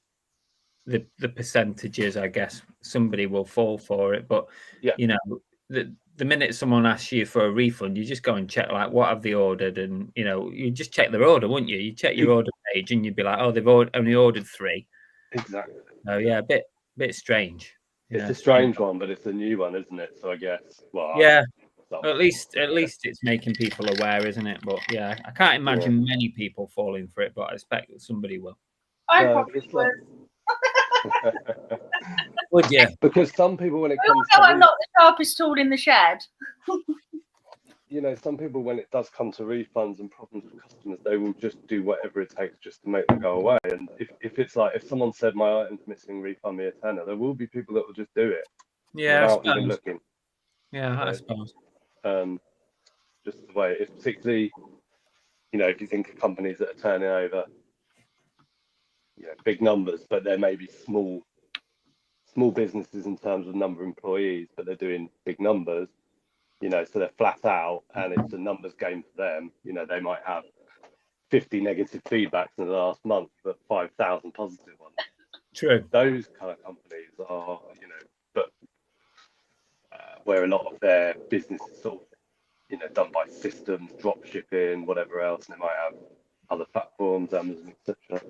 the percentages, I guess somebody will fall for it. But Yeah. you know, the minute someone asks you for a refund, you just go and check like what have they ordered, and you know, you just check their order, wouldn't you? You check your order page, and you'd be like, oh, they've only ordered 3. Exactly. Oh yeah, a bit strange. It's a strange one, but it's a new one, isn't it? So I guess, well, yeah. At least it's making people aware, isn't it? But yeah, I can't imagine many people falling for it, but I expect that somebody will. I probably would. Would you? Because some people, when it comes to I'm not the sharpest tool in the shed. You know, some people, when it does come to refunds and problems with customers, they will just do whatever it takes just to make them go away. And if it's like, if someone said my item's missing, refund me a tenner, there will be people that will just do it. Yeah, without even looking. Yeah, I suppose. Just the way it's particularly, you know, if you think of companies that are turning over, you know, big numbers, but they're maybe small businesses in terms of number of employees, but they're doing big numbers, you know, so they're flat out and it's a numbers game for them. You know, they might have 50 negative feedbacks in the last month, but 5,000 positive ones. True. Those kind of companies are, you know, but where a lot of their business is sort of, you know, done by systems, drop shipping, whatever else, and they might have other platforms, Amazon, etc.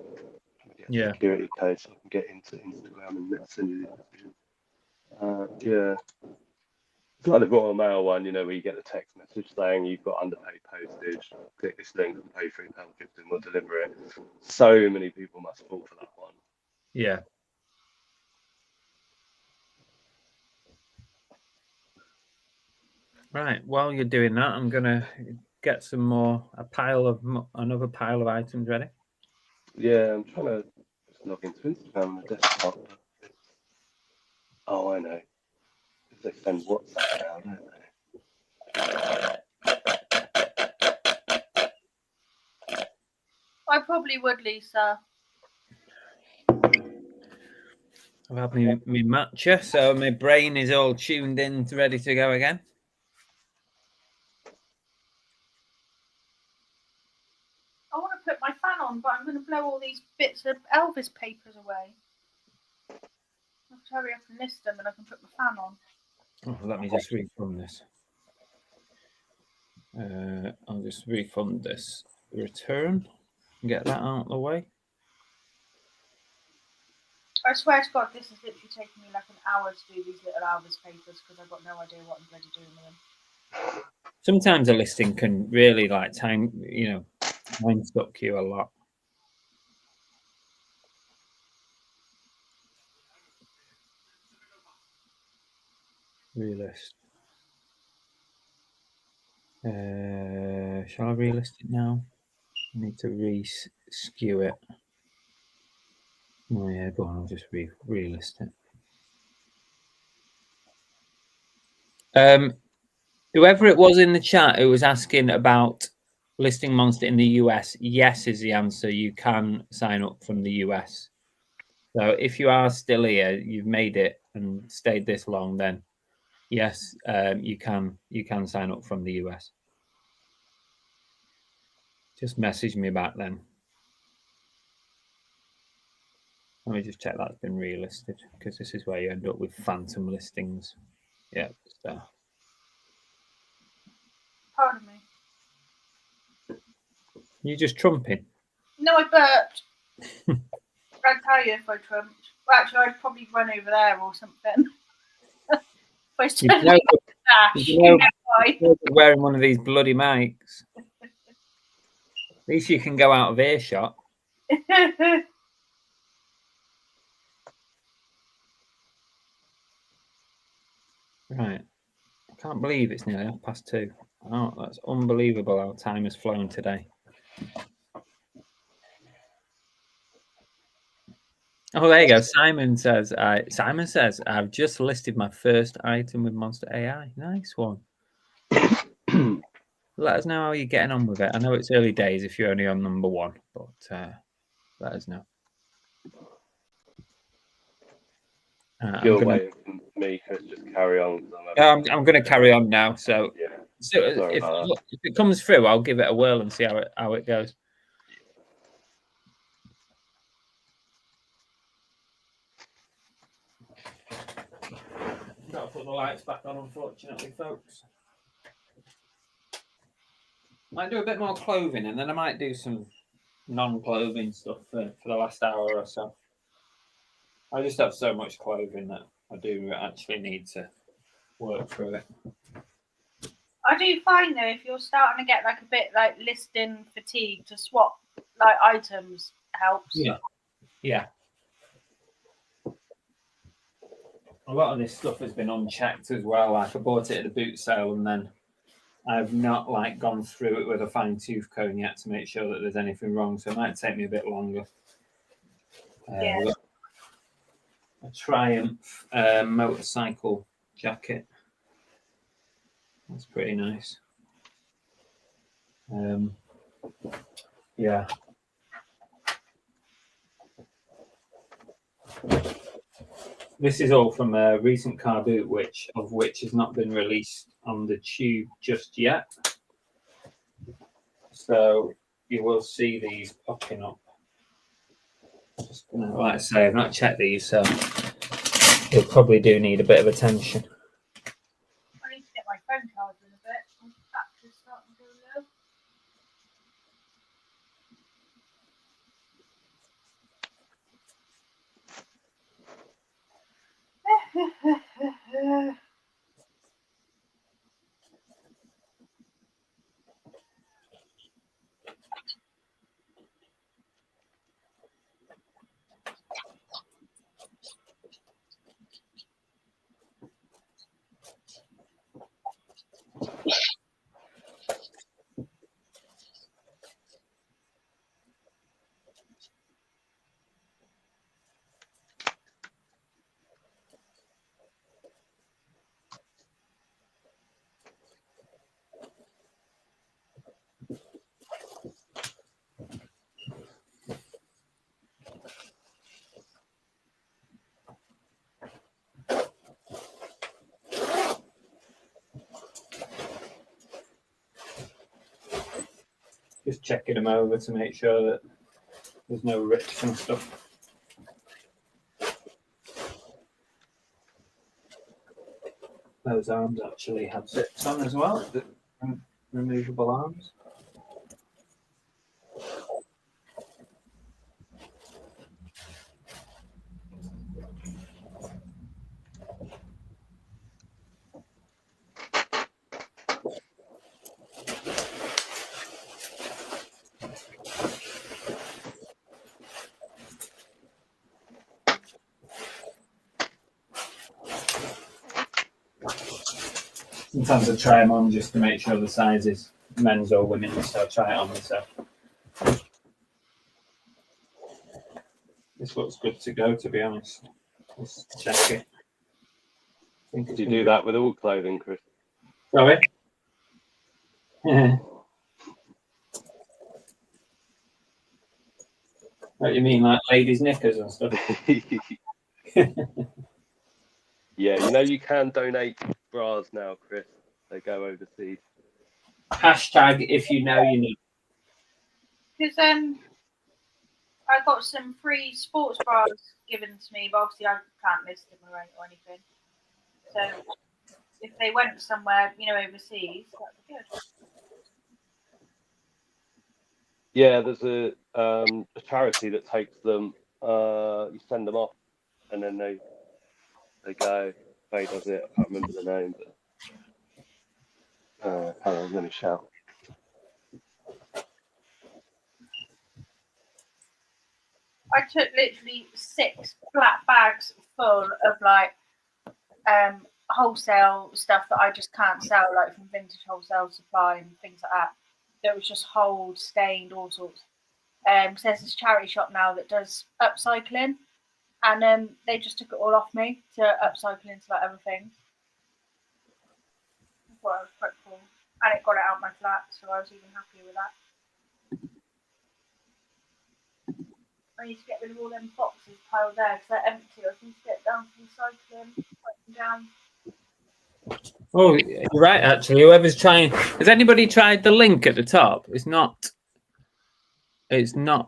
Yeah. Security code so I can get into Instagram and send you the messages. Yeah. It's like the Royal Mail one, you know, where you get the text message saying you've got underpaid postage, click this link and pay £3.50 and we'll deliver it. So many people must fall for that one. Yeah. Right. While you're doing that, I'm gonna get some more another pile of items ready. Yeah, I'm trying to just log into Instagram on the desktop. Oh, I know. They send WhatsApp now, don't they? I probably would, Lisa. I've had my matcha, so my brain is all tuned in, ready to go again. I want to put my fan on, but I'm going to blow all these bits of Elvis papers away. I'll have to hurry up and list them and I can put my fan on. Oh, let me just refund this. I'll just refund this return and get that out of the way. I swear to God, this is literally taking me like an hour to do these little Elvis papers because I've got no idea what I'm bloody doing with them. Sometimes a listing can really time suck you a lot. Relist. Shall I relist it now? I need to re-skew it. Oh yeah, go on, I'll just relist it. Whoever it was in the chat who was asking about Listing Monster in the US, yes is the answer. You can sign up from the US. So if you are still here, you've made it and stayed this long, then yes, you can sign up from the US. Just message me back then. Let me just check that's been relisted, because this is where you end up with phantom listings. Yeah, so. Pardon me. You just trumping? No, I burped. I'd tell you if I trumped. Well, actually, I'd probably run over there or something. If I stood You know, like that, you know, why. you're wearing one of these bloody mics. At least you can go out of earshot. Right. I can't believe it's nearly 2:30. Oh, that's unbelievable how time has flown today. Oh, there you go. Simon says, I've just listed my first item with Monster AI. Nice one. Let us know how you're getting on with it. I know it's early days if you're only on number 1, but let us know. You're waiting for me, Chris, just carry on. I'm going to carry on now. So, Yeah. so if it comes through, I'll give it a whirl and see how it goes. Got to put the lights back on, unfortunately, folks. Might do a bit more clothing, and then I might do some non-clothing stuff for the last hour or so. I just have so much clothing that I do actually need to work through it. I do find though, if you're starting to get like a bit like listing fatigue, to swap like items helps. Yeah. A lot of this stuff has been unchecked as well. Like I bought it at a boot sale, and then I've not like gone through it with a fine tooth comb yet to make sure that there's anything wrong. So it might take me a bit longer. Yeah. A Triumph motorcycle jacket. That's pretty nice. Yeah. This is all from a recent car boot, which has not been released on the tube just yet. So you will see these popping up. Just gonna, like I say, I've not checked these, so they probably do need a bit of attention. I need to get my phone charged in a bit. My battery's starting to go low. Just checking them over to make sure that there's no rips and stuff. Those arms actually have zips on as well, removable arms. Sometimes I try them on just to make sure the size is men's or women's, so I try it on myself. This looks good to go, to be honest. Let's check it. Do you do that with all clothing, Chris? Sorry? What you mean, like ladies' knickers and stuff? Yeah, you know you can donate bras now, Chris. They go overseas. Hashtag if you know you know. Because I got some free sports bras given to me, but obviously I can't list them or anything. So if they went somewhere, overseas, that'd be good. Yeah, there's a charity that takes them You send them off, and then they go. Faye does it. I can't remember the name, but hang on, let me shout. I took literally 6 flat bags full of like wholesale stuff that I just can't sell, like from Vintage Wholesale Supply and things like that. That was just hold, stained, all sorts. So there's this charity shop now that does upcycling, and they just took it all off me to upcycle into like other things. I thought it was quite cool, and it got it out my flat, so I was even happier with that. I need to get rid of all them boxes piled there because they're empty. I need to get down to recycling, put them down. Oh, you're right. Actually, whoever's trying, has anybody tried the link at the top? It's not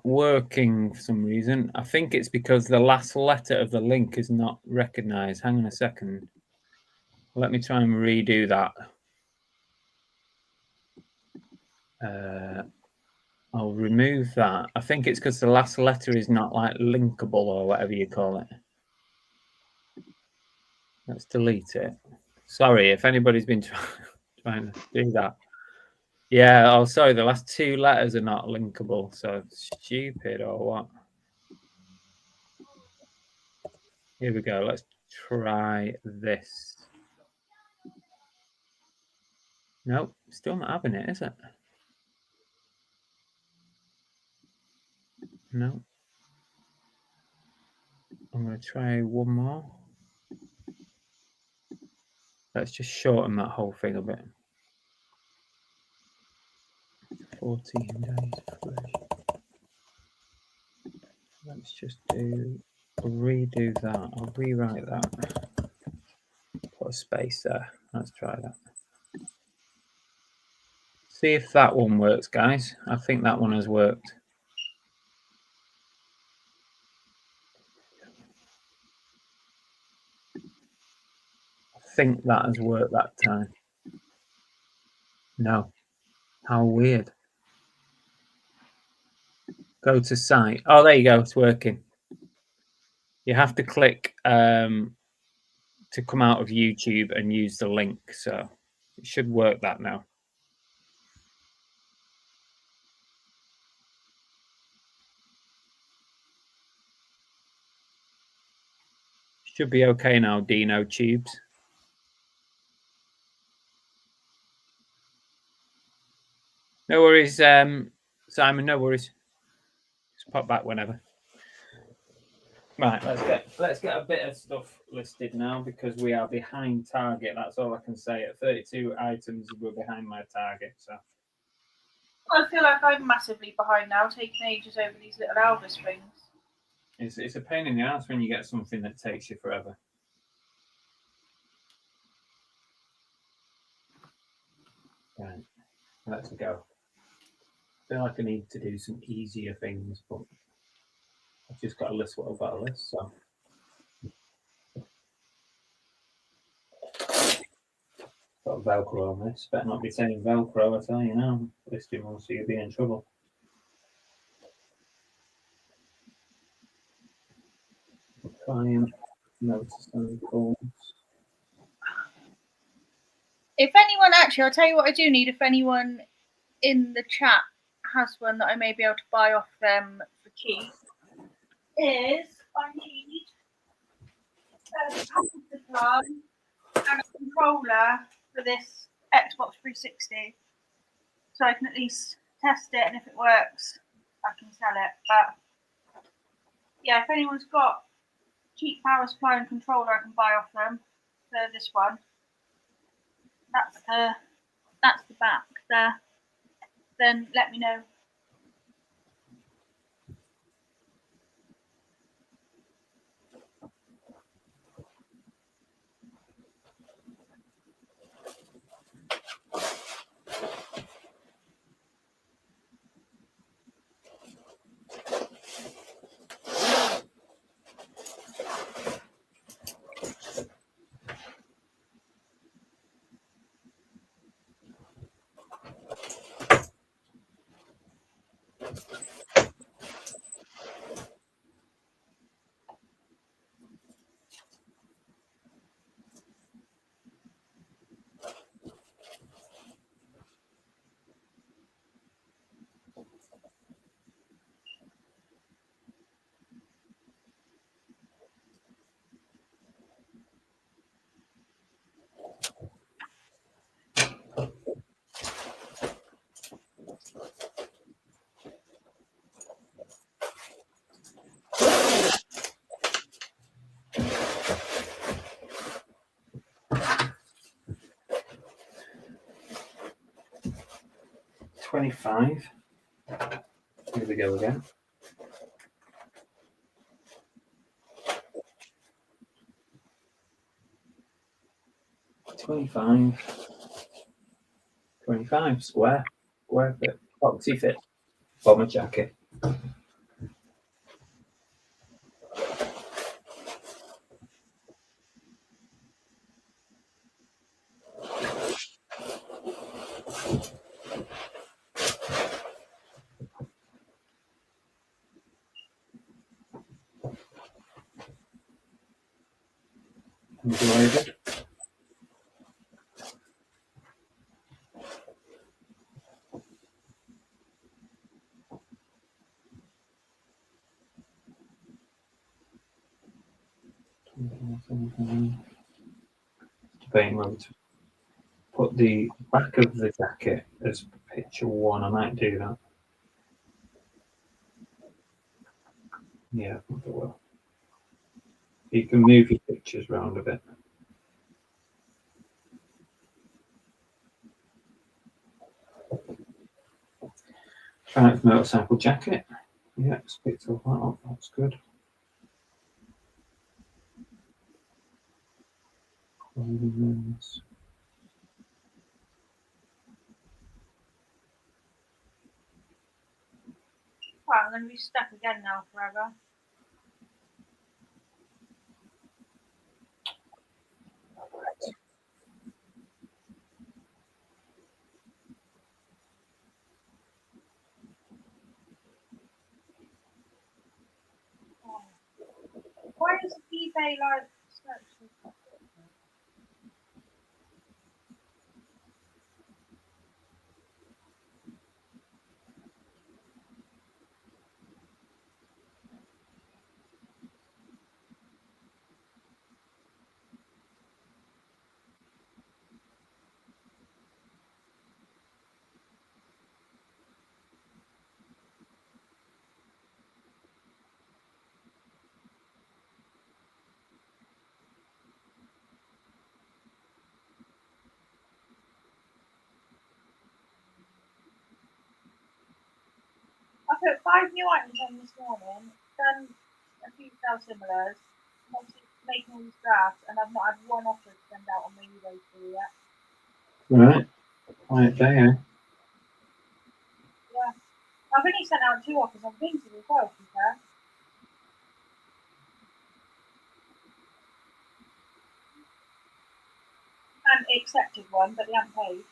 working for some reason. I think it's because the last letter of the link is not recognized. Hang on a second. Let me try and redo that. I'll remove that. I think it's because the last letter is not like linkable or whatever you call it. Let's delete it. Sorry if anybody's been trying to do that. Yeah, oh, sorry, the last 2 letters are not linkable. So stupid or what? Here we go. Let's try this. Nope, still not having it, is it? No. I'm going to try one more. Let's just shorten that whole thing a bit. 14 days free. Let's just redo that. I'll rewrite that. Put a space there. Let's try that. See if that one works, guys. I think that one has worked. I think that has worked that time. No. How weird. Go to site. Oh, there you go. It's working. You have to click to come out of YouTube and use the link. So it should work that now. Should be okay now, Dino Tubes. No worries, Simon, no worries. Just pop back whenever. Right, let's get a bit of stuff listed now because we are behind target. That's all I can say. At 32 items, we're behind my target. So I feel like I'm massively behind now, taking ages over these little Elvis things. it's a pain in the ass when you get something that takes you forever. Right, let's go. I feel like I need to do some easier things, but I've just got to list what I've got to list. So got Velcro on this. Better not be saying Velcro, I tell you now. Listing one, so you'll be in trouble. Client notice and calls. If anyone, actually, I'll tell you what I do need. If anyone in the chat has one that I may be able to buy off them for cheap, is I need a supply and a controller for this Xbox 360, so I can at least test it, and if it works, I can sell it. But yeah, if anyone's got cheap power supply and controller, I can buy off them for this one. That's the back there. Then let me know. 25. Here we go again. $25 square fit, boxy fit, bomber jacket. Embroidered. Debating whether to put the back of the jacket as picture 1. I might do that. Yeah, I think I will. You can move your pictures around a bit. Triumph motorcycle jacket. Yeah, it's picked all that up. That's good. Right, I'm going to be stuck again now forever. Why is eBay like search? I put 5 new items on this morning, done a few similars, obviously making all these drafts, and I've not had one offer to send out on my eBay store yet. Right. Right there. Yeah. I've only sent out 2 offers on Vinted as well, to be fair. And accepted one, but they haven't paid.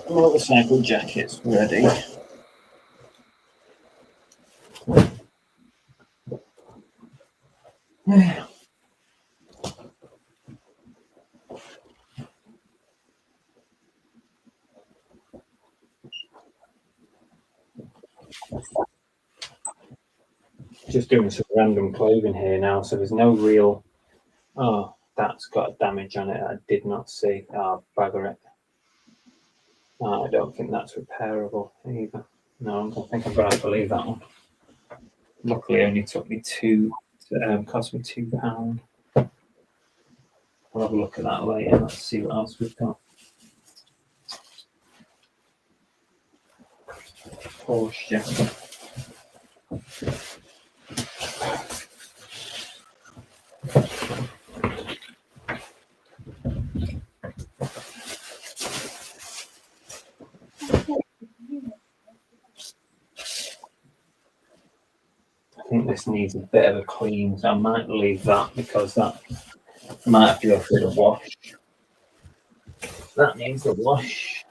Motorcycle jackets ready. Just doing some random clothing here now, so there's no real. Oh, that's got damage on it I did not see. Oh, bugger it. Oh, I don't think that's repairable either. No, I think I'm going to have to leave that one. Luckily, it only took me cost me £2. I'll have a look at that later. Let's see what else we've got. Porsche jacket. I think this needs a bit of a clean, so I might leave that because that might have to go through the wash. That needs a wash.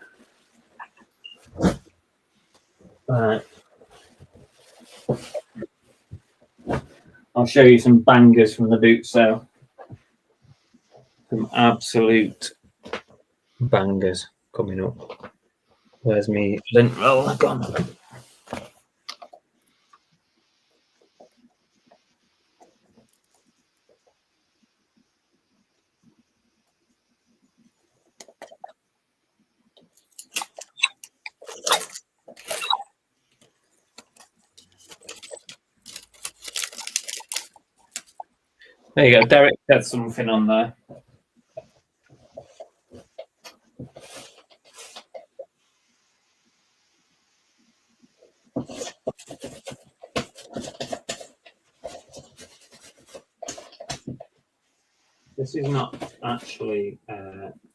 Right. I'll show you some bangers from the boot sale. Some absolute bangers coming up. Where's me lint roller gone? There you go. Derek said something on there. This is not actually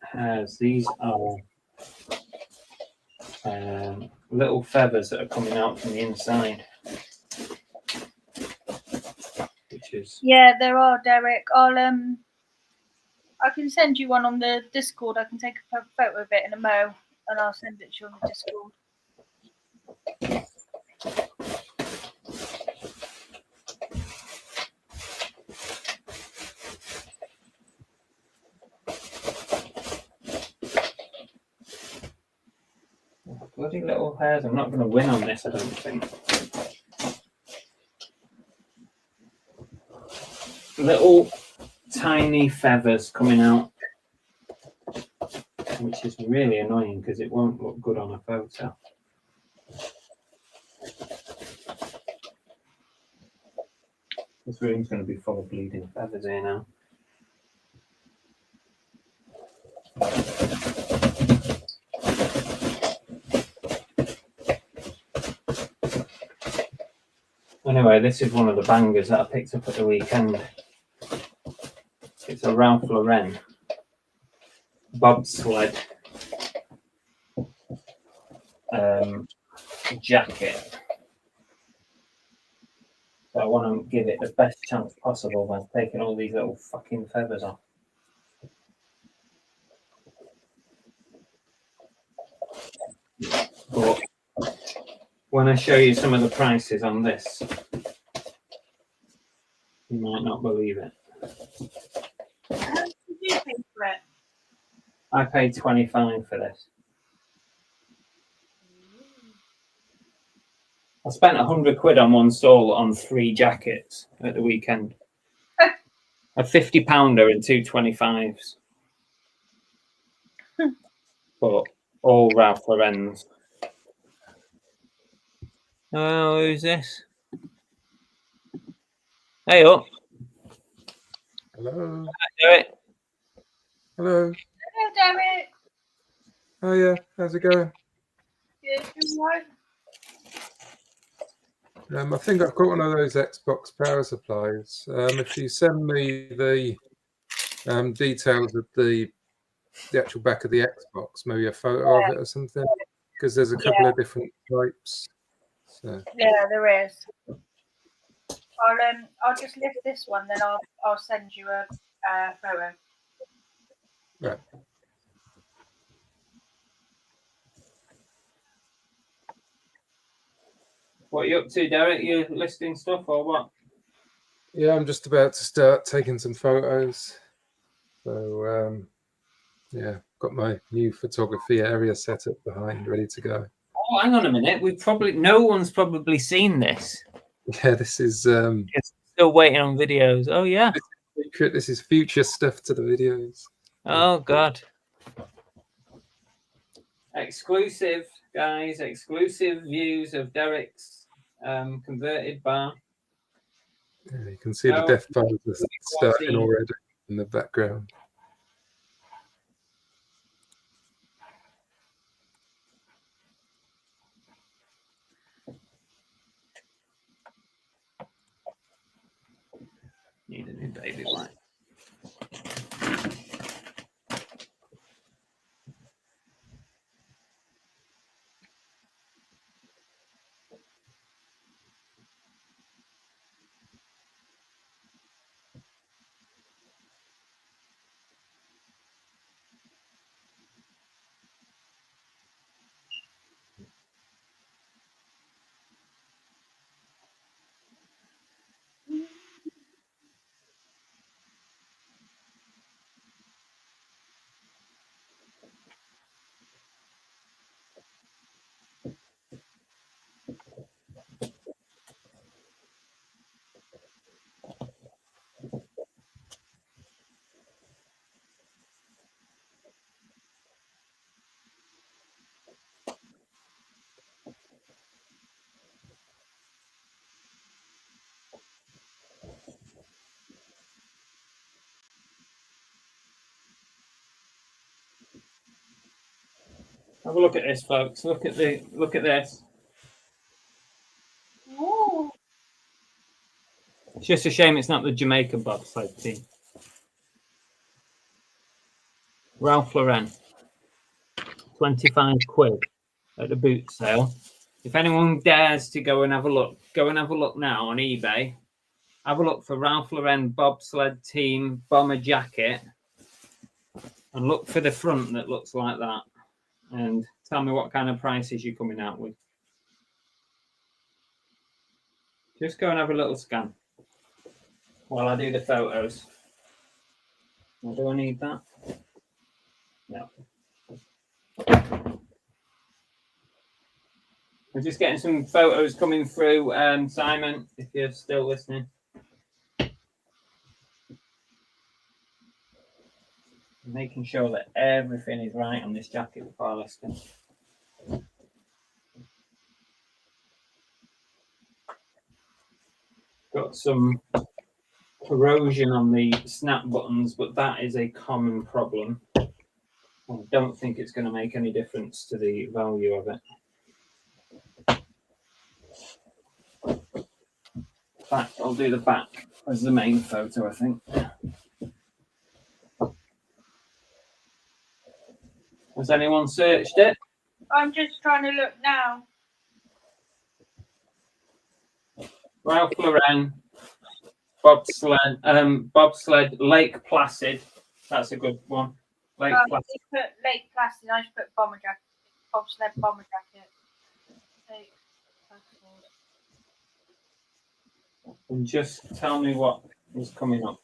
hairs. These are little feathers that are coming out from the inside. Which is... Yeah, there are, Derek. I can send you one on the Discord. I can take a photo of it in a mo, and I'll send it to you on the Discord. Bloody little hairs. I'm not going to win on this, I don't think. Little tiny feathers coming out, which is really annoying because it won't look good on a photo. This room's going to be full of bleeding feathers here now. Anyway, this is one of the bangers that I picked up at the weekend. It's a Ralph Lauren bobsled jacket. So I want to give it the best chance possible by taking all these little fucking feathers off. But when I show you some of the prices on this, you might not believe it. How much did you pay for it? I paid 25 for this. I spent 100 quid on one stall on 3 jackets at the weekend. A 50 pounder and 2 25s. But all Ralph Lauren's. Oh, who's this? Hey up. Hello. Do it. Hello. Hello, Derek. Oh yeah, how's it going? Good, you right? I think I've got one of those Xbox power supplies. If you send me the details of the actual back of the Xbox, maybe a photo of it or something, because there's a couple of different types. So. Yeah, there is. I'll just lift this one, then I'll send you a photo. Right. What are you up to, Derek? You listing stuff or what? Yeah, I'm just about to start taking some photos. So yeah, got my new photography area set up behind, ready to go. Oh, hang on a minute. No one's probably seen this. Yeah, this is It's still waiting on videos. Oh yeah. This is future stuff to the videos. Oh god. Exclusive, guys. Exclusive views of Derek's converted bar. Yeah, you can see the death poses starting already in the background. Need a new baby light. Have a look at this, folks. Look at this. Ooh. It's just a shame it's not the Jamaica bobsled team. Ralph Lauren, 25 quid at the boot sale. If anyone dares to go and have a look now on eBay. Have a look for Ralph Lauren bobsled team bomber jacket and look for the front that looks like that. And tell me what kind of prices you're coming out with. Just go and have a little scan while I do the photos. Well, do I need that? No. We're just getting some photos coming through, Simon, if you're still listening. Making sure that everything is right on this jacket before I list it. Got some corrosion on the snap buttons, but that is a common problem. I don't think it's going to make any difference to the value of it. Back, I'll do the back as the main photo, I think. Has anyone searched it? I'm just trying to look now. Ralph Lauren bobsled Lake Placid. That's a good one. Lake Placid. Put Lake Placid. I should put bomber jacket. Bobsled bomber jacket. Lake Placid. And just tell me what is coming up.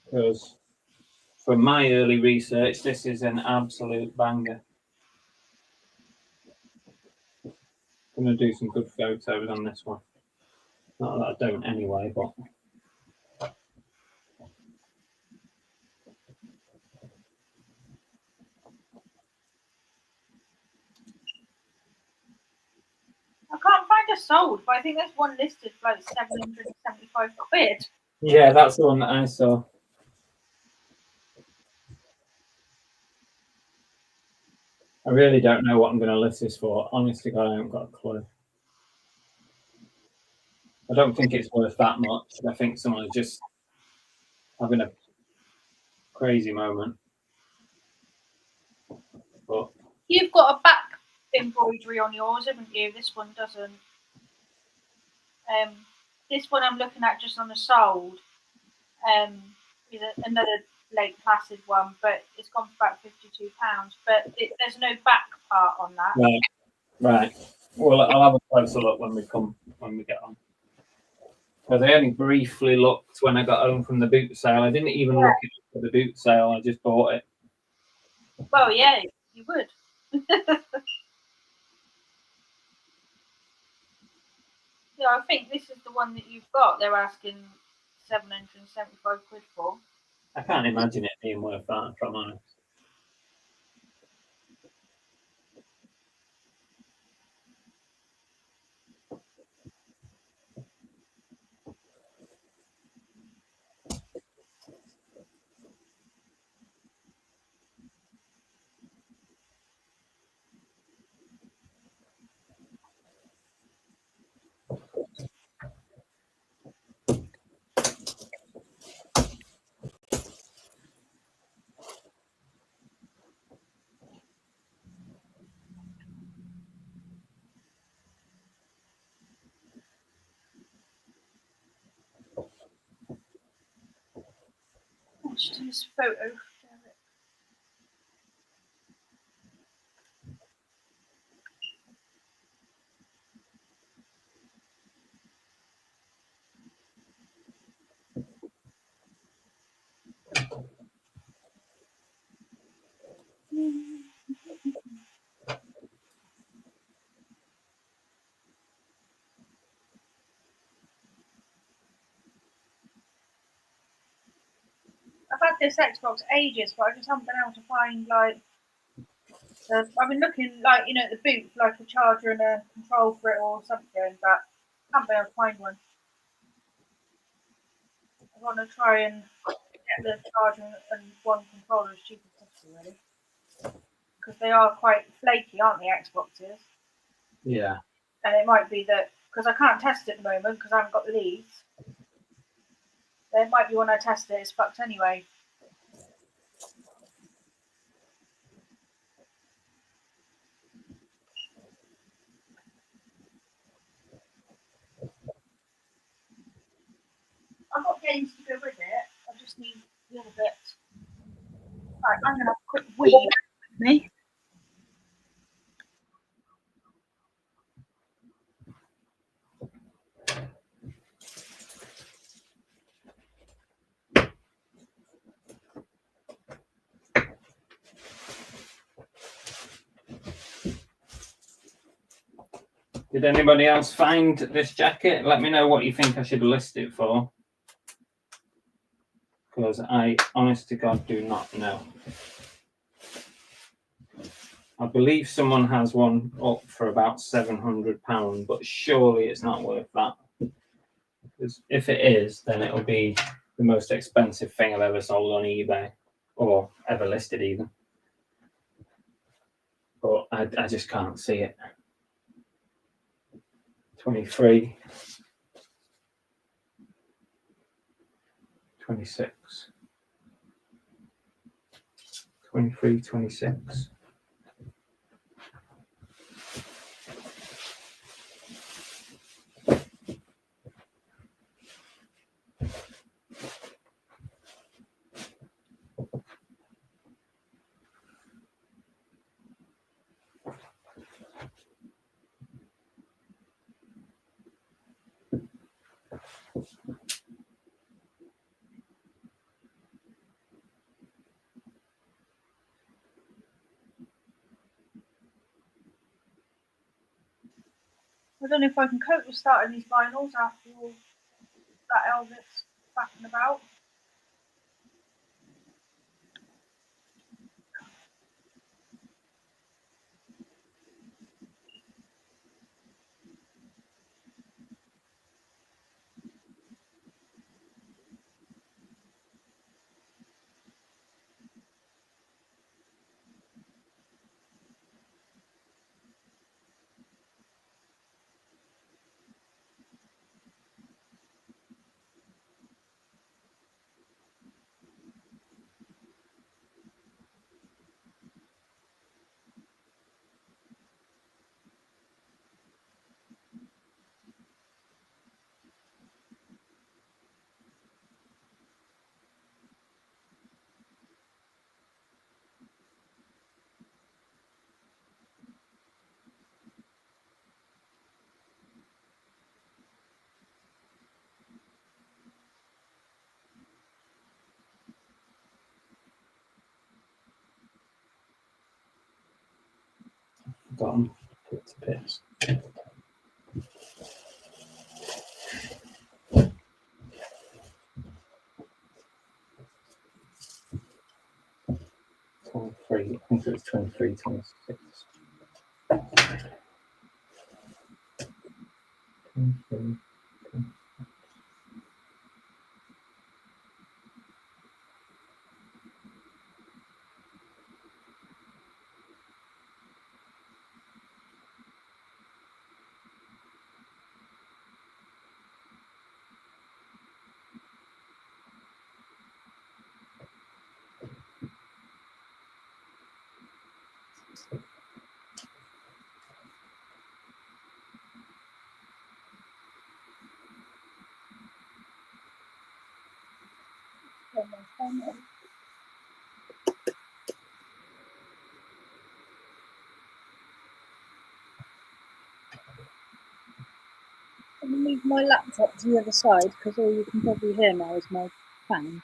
Because from my early research, this is an absolute banger. I'm going to do some good photos on this one. Not that I don't anyway, but I can't find a sold, but I think there's one listed for like 775 quid. yeah, that's the one that I saw. I really don't know what I'm going to list this for. Honestly, God, I haven't got a clue. I don't think it's worth that much. I think someone's just having a crazy moment. But You've got a back embroidery on yours, haven't you? This one doesn't. This one I'm looking at just on the sold. Is another Lake Placid one, but it's gone for about £52. But there's no back part on that. Right. Well, I'll have a closer look when we get on. Because I only briefly looked when I got home from the boot sale. I didn't even look at the boot sale. I just bought it. Well, yeah, you would. Yeah, I think this is the one that you've got. They're asking 775 quid for. I can't imagine it being worth that, if I'm honest. Watch this photo. I've had this Xbox ages, but I just haven't been able to find like. I've been looking like at the boot for like a charger and a control for it or something, but I haven't been able to find one. I want to try and get the charger and one controller as cheap as possible, really. because they are quite flaky, aren't they, Xboxes? Yeah. And it might be that, because I can't test it at the moment because I haven't got the leads. It might be when I test it, it's fucked anyway. I've got games to go with it. I just need the other bits. Right, I'm going to have a quick wee with me. Did anybody else find this jacket? Let me know what you think I should list it for. Because I, honest to God, do not know. I believe someone has one up for about £700, but surely it's not worth that. Because if it is, then it'll be the most expensive thing I've ever sold on eBay, or ever listed even. But I just can't see it. 23, 26, 23, 26. I don't know if I can cope with starting these vinyls after all that Elvis faffing about. Got them. Put to bits. I think it was 23, 26. 23. Let me move my laptop to the other side because all you can probably hear now is my fan.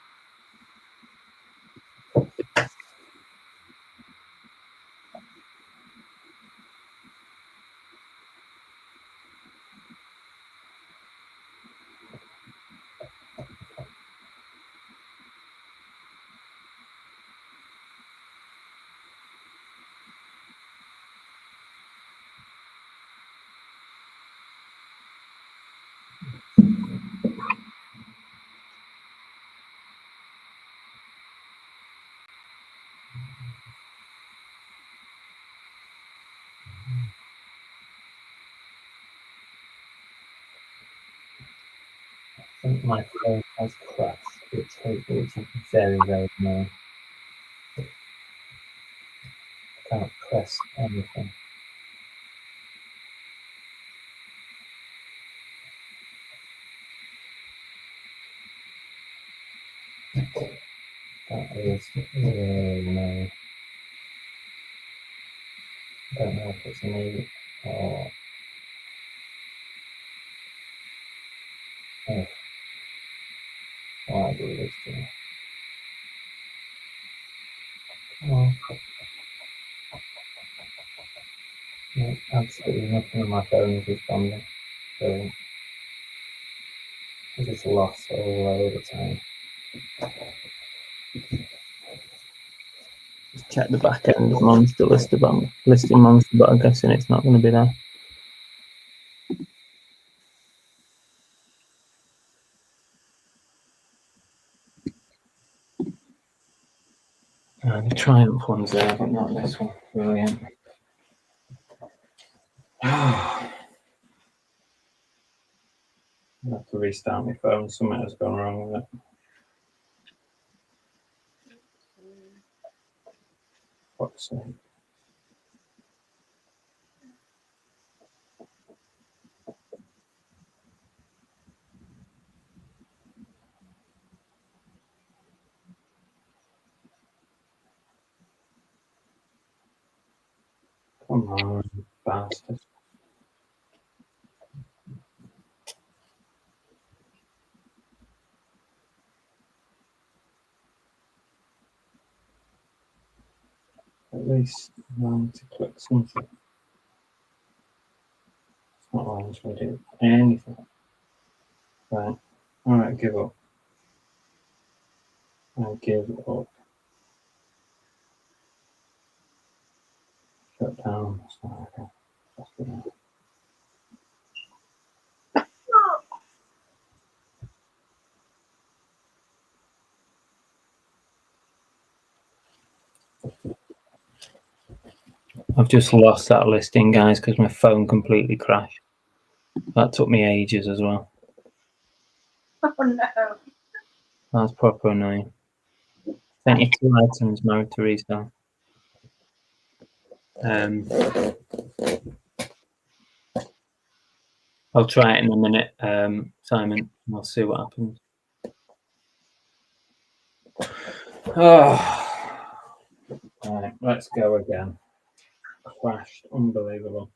think my phone has crashed, which is very, very annoying. I can't press anything. That is really annoying. I don't know if it's me or... Oh, why do this to me? Oh, no, absolutely nothing on my phone is responding. So I just lost all the time. Just check the back end of Monster listing Monster, but I'm guessing it's not going to be there. The Triumph one's there, but not this one. Brilliant. I have to restart my phone. Something has gone wrong with it. What's that? Come on, bastard. At least I want to click something. It's not allowing me to do anything. Right. Alright, give up. I give up. Shut down. It's not okay. Just do that. I've just lost that listing, guys, because my phone completely crashed. That took me ages as well. Oh no. That's proper annoying. Sent you 2 items, married to resell. I'll try it in a minute, Simon. I'll see what happens. Oh. Right, let's go again. Crashed, unbelievable.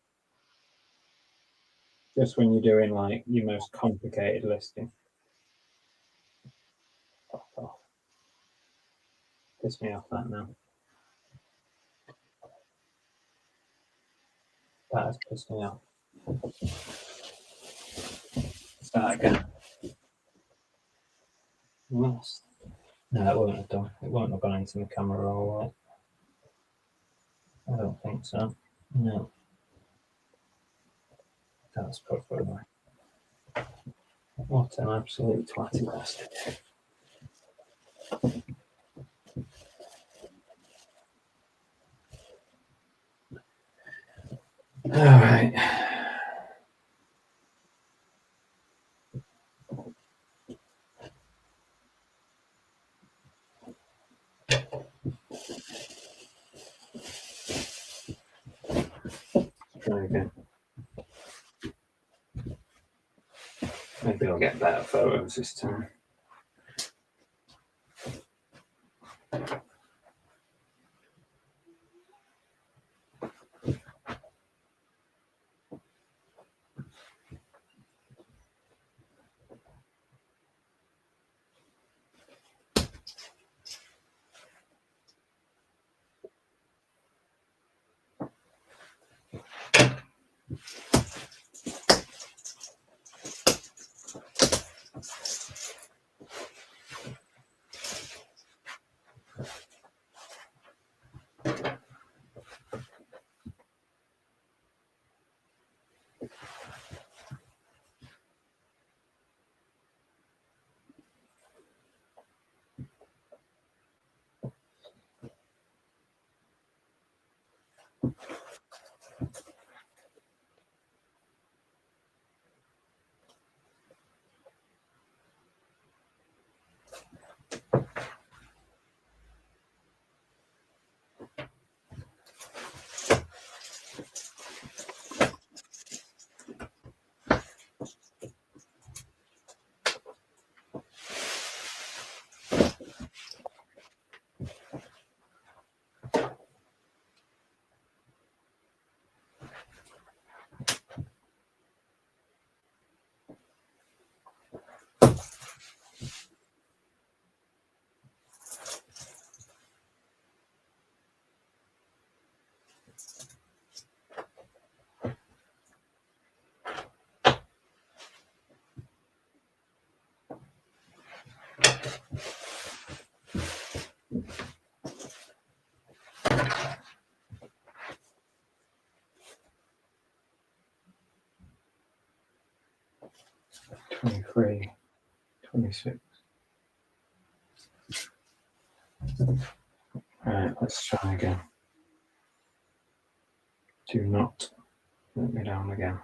Just when you're doing like your most complicated listing. Fuck off. Piss me off that now. That has pissed me off. Start again. Lost. No, it wouldn't have done. It wouldn't have gone into the camera roll. I don't think so. No. That's proper annoying. What an absolute twatty bastard. Alright. Try again. Maybe I'll get better photos this time. 23, 26. Right, let's try again. Do not let me down again.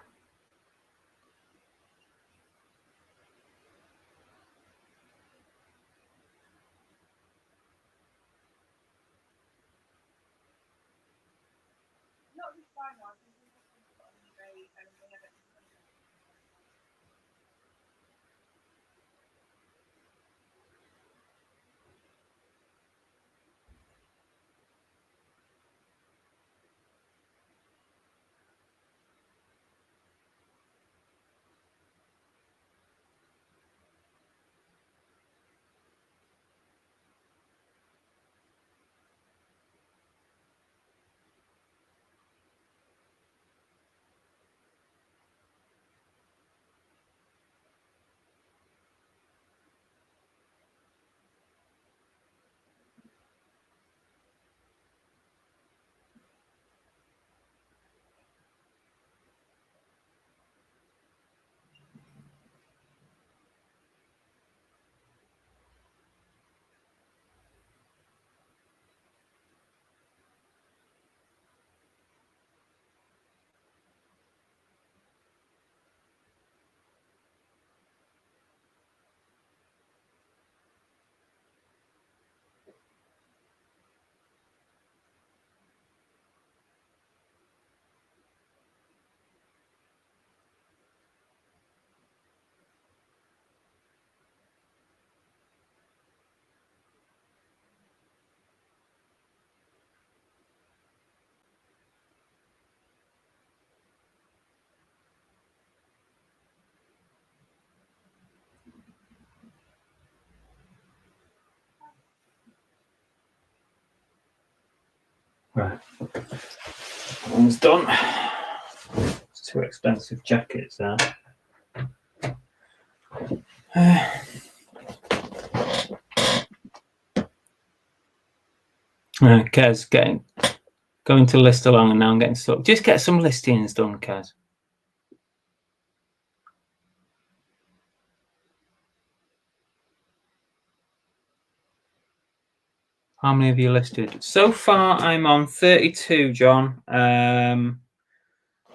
Right, that one's done. It's 2 expensive jackets there. Kez going to list along, and now I'm getting stuck. Just get some listings done, Kez. How many have you listed? So far, I'm on 32, John. I'm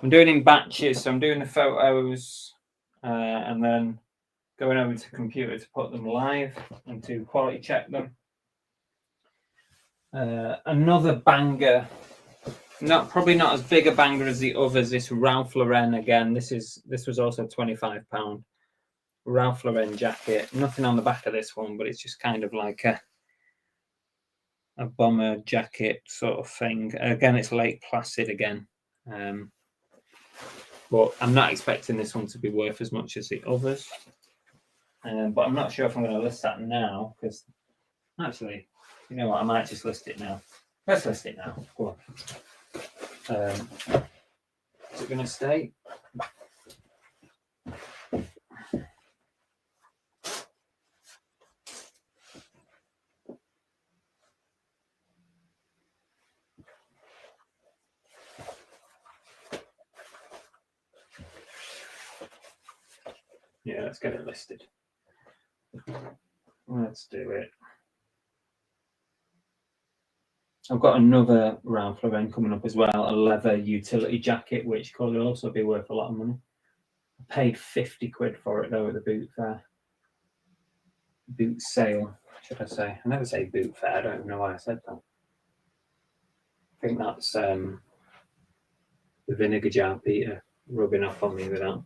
doing in batches, so I'm doing the photos and then going over to the computer to put them live and to quality check them. Another banger, probably not as big a banger as the others. This Ralph Lauren again. This was also £25. Ralph Lauren jacket. Nothing on the back of this one, but it's just kind of like a bomber jacket sort of thing. Again, it's Lake Placid again. But I'm not expecting this one to be worth as much as the others. But I'm not sure if I'm going to list that now, because actually, you know what, I might just list it now. Let's list it now. Go on. Is it going to stay? Yeah, let's get it listed. Let's do it. I've got another Ralph Lauren coming up as well, a leather utility jacket, which could also be worth a lot of money. I paid 50 quid for it though at the boot fair. Boot sale, should I say? I never say boot fair, I don't even know why I said that. I think that's the vinegar jar Peter rubbing off on me with that.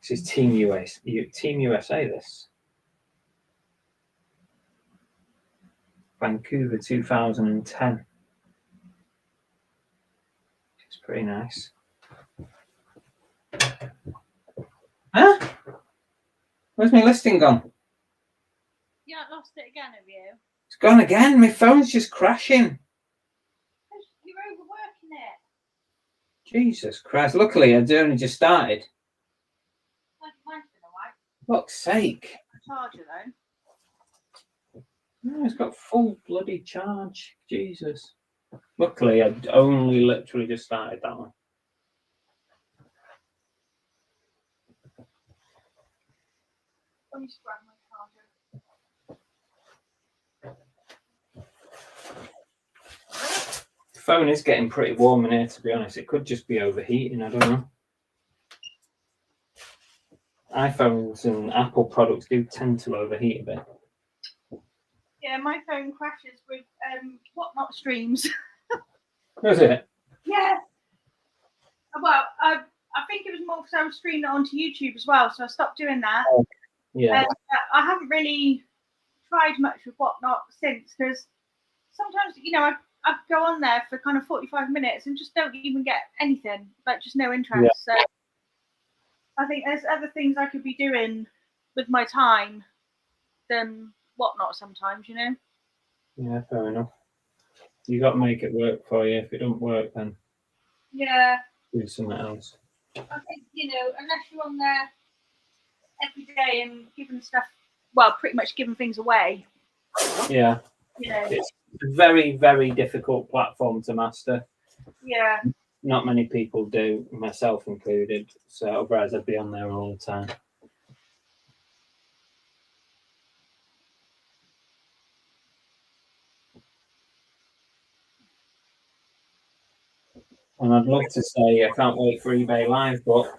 This is Team USA, this. Vancouver 2010. It's pretty nice. Huh? Where's my listing gone? Yeah, I lost it again, have you? It's gone again. My phone's just crashing. It's overworking it. Jesus Christ! Luckily, I'd only just started. Mine's been alright. Fuck's sake! Charger though. No, it's got full bloody charge. Jesus. Luckily, I'd only literally just started that one. Let me just grab my charger. The phone is getting pretty warm in here, to be honest. It could just be overheating. I don't know. iPhones and Apple products do tend to overheat a bit. Yeah, my phone crashes with whatnot streams. Was it? Yeah. Well, I think it was more because I was streaming it onto YouTube as well, so I stopped doing that. Yeah. I haven't really tried much with whatnot since, because sometimes, you know, I go on there for kind of 45 minutes and just don't even get anything, like just no interest. Yeah. So I think there's other things I could be doing with my time than whatnot sometimes, you know? Yeah, fair enough. You got to make it work for you. If it don't work, then Yeah. do something else. I think, you know, unless you're on there every day and giving stuff, well, pretty much giving things away. Yeah. You know. It's a very, very difficult platform to master. Yeah. Not many people do, myself included. So otherwise, I'd be on there all the time. And I'd love to say I can't wait for eBay Live, but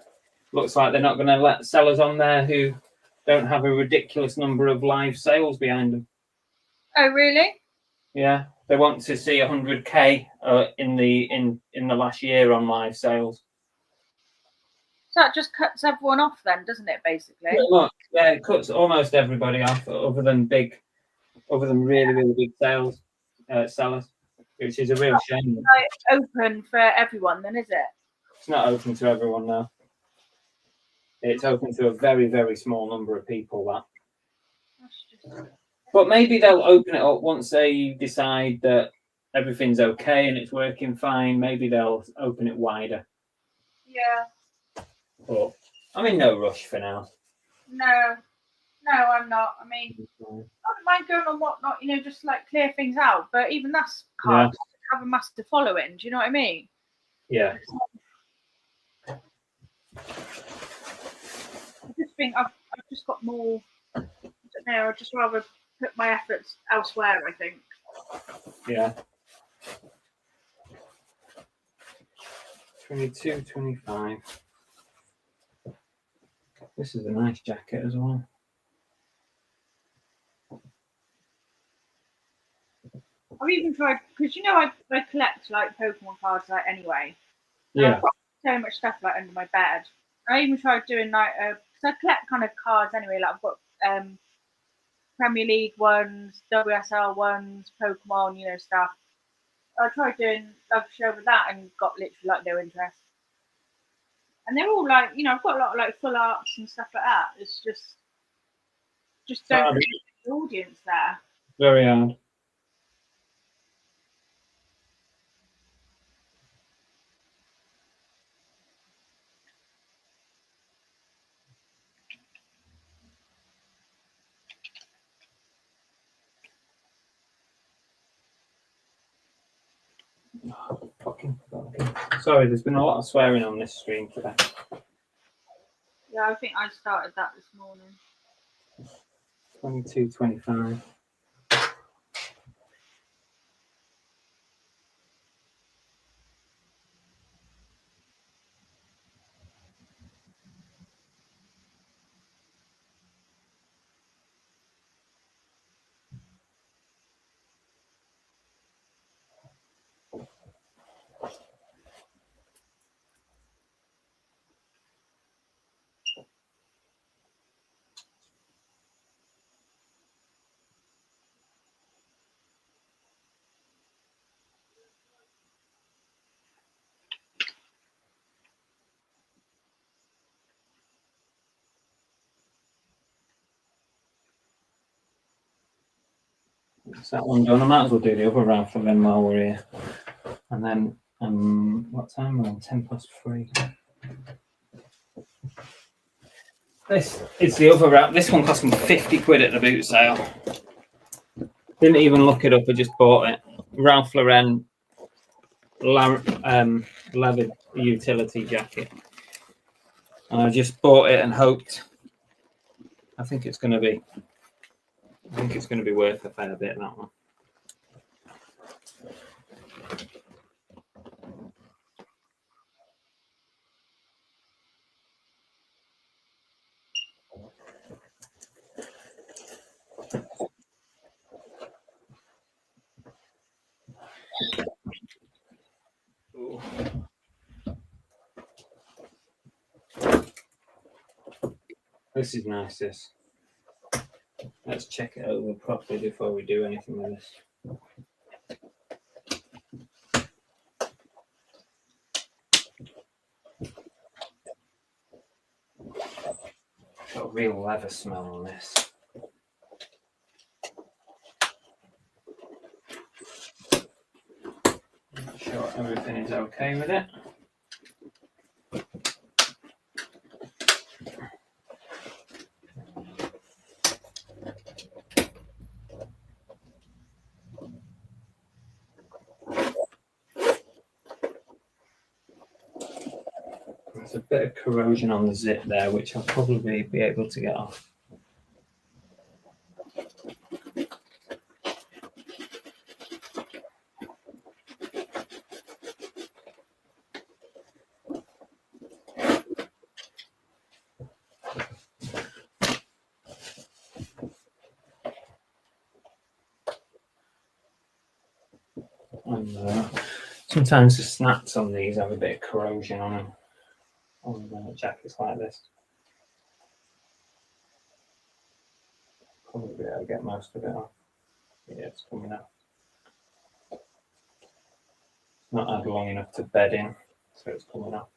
looks like they're not going to let sellers on there who don't have a ridiculous number of live sales behind them. Oh, really? Yeah, they want to see 100K in the last year on live sales. So that just cuts everyone off then, doesn't it, basically? Yeah, it cuts almost everybody off, other than really, really big sellers, which is a real shame. Like open for everyone then, is it? It's not open to everyone now. It's open to a very, very small number of people. But maybe they'll open it up once they decide that everything's okay and it's working fine. Maybe they'll open it wider. Yeah. But I'm in no rush for now. No, I'm not. I mean, I don't mind going on whatnot, you know, just like clear things out. But even that's hard to have a massive following. Do you know what I mean? Yeah. I just think I've just got more. I don't know. I'd just rather put my efforts elsewhere, I think. Yeah. 22, 25. This is a nice jacket as well. I've even tried, because you know I collect like Pokemon cards like anyway. Yeah. I've got so much stuff like under my bed. I even tried doing like because I collect kind of cards anyway. Like I've got Premier League ones, WSL ones, Pokemon, you know, stuff. I tried doing a show with that and got literally like no interest. And they're all like, you know, I've got a lot of like full arts and stuff like that. It's just don't get the audience there. Very hard. Fucking. Sorry, there's been a lot of swearing on this stream today. Yeah, I think I started that this morning. 22, 25. Is that one done? I might as well do the other round for them while we're here. And then what time? We're on 3:10. This is the other wrap. This one cost me 50 quid at the boot sale. Didn't even look it up. I just bought it. Ralph Lauren leather utility jacket. And I just bought it and hoped. I think it's going to be worth a fair bit, that one. Ooh. This is nice, this. Let's check it over properly before we do anything with this. Got a real leather smell on this. Make sure everything is okay with it. There's a bit of corrosion on the zip there, which I'll probably be able to get off. And sometimes the snaps on these have a bit of corrosion on them, on jackets like this. Probably I'll get most of it off. Yeah, it's coming out. It's not had long enough to bed in, so it's coming off.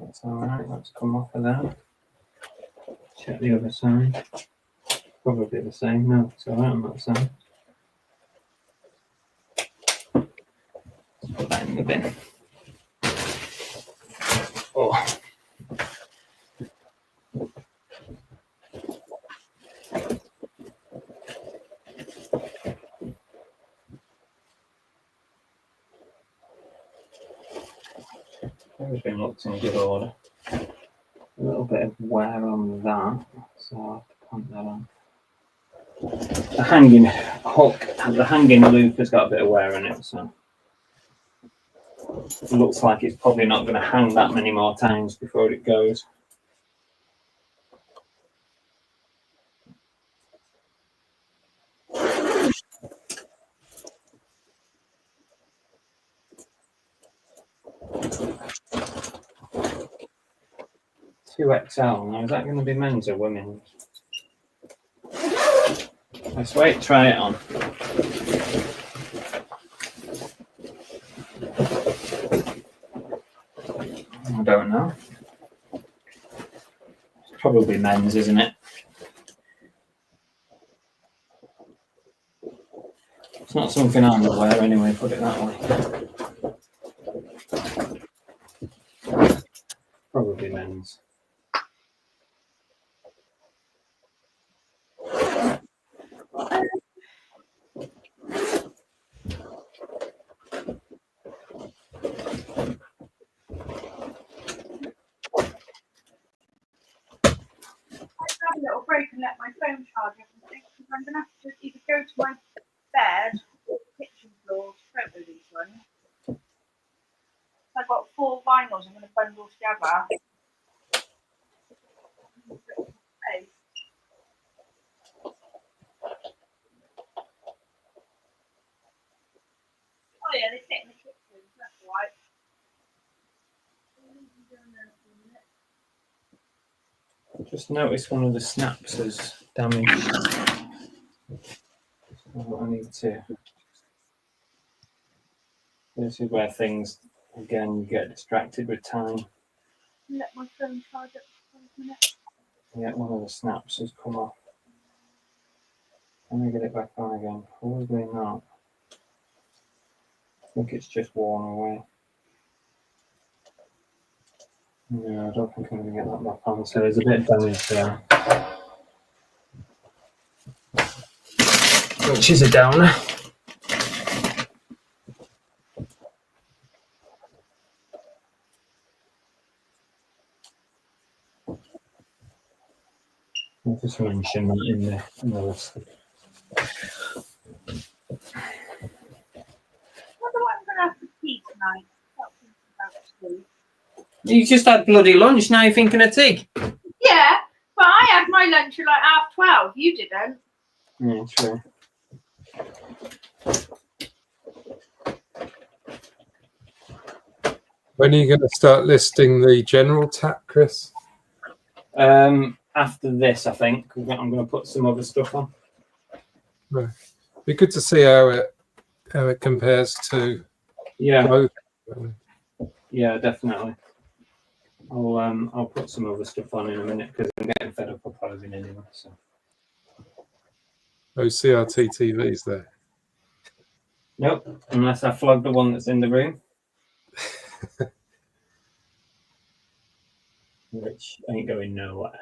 That's all right. Let's come off of that. Check the other side. Probably the same. No, it's all right on that side. Put that in the bin. Oh. Everything looks in good order. A little bit of wear on that, so I'll have to pump that on. The hanging hook, the hanging loop has got a bit of wear in it, so it looks like it's probably not going to hang that many more times before it goes. XL. Now, is that going to be men's or women's? Let's wait, try it on. I don't know. It's probably men's, isn't it? It's not something I'm going to wear anyway, put it that way. Probably men's. A little break and let my phone charge everything because I'm going to have to either go to my bed or the kitchen floor to photo these ones. I've got 4 vinyls I'm going to bundle together. Oh yeah, they sit in the kitchen, that's right. Just noticed one of the snaps is damaged. So I need to. This is where things Again, you get distracted with time. Let my phone charge up for 5 minutes. Yeah, one of the snaps has come off. Let me get it back on again. Probably not. I think it's just worn away. No, I don't think I'm going to get that back on. So there's a bit of damage there. Which is a downer. I'll just mention that in the list. I wonder what I'm going to have for tea tonight. Stop thinking about tea. You just had bloody lunch, now you're thinking of tea. Yeah, but I had my lunch at like 12:30. You didn't. Yeah, true. When are you going to start listing the general tap, Chris? After this, I think I'm going to put some other stuff on. Right. Be good to see how it compares to both. Yeah, definitely. I'll put some other stuff on in a minute because I'm getting fed up of posing anyway. So. Those CRT TVs there. Nope, unless I flog the one that's in the room. Which ain't going nowhere.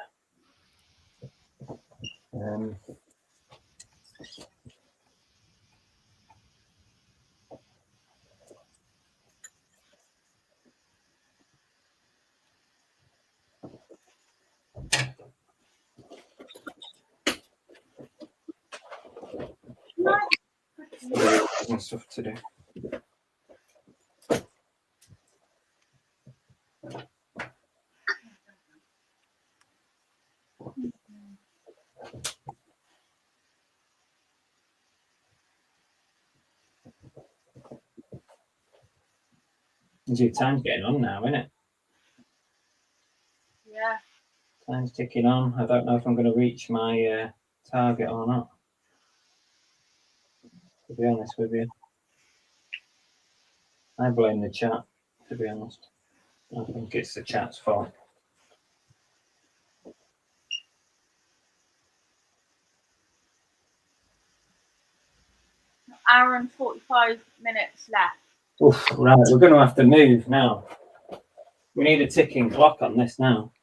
Stuff to do. Your time's getting on now, isn't it? Yeah. Time's ticking on. I don't know if I'm going to reach my target or not. To be honest with you, I blame the chat. To be honest, I think it's the chat's fault. Hour and 45 minutes left. Oof, right, we're going to have to move now. We need a ticking clock on this now.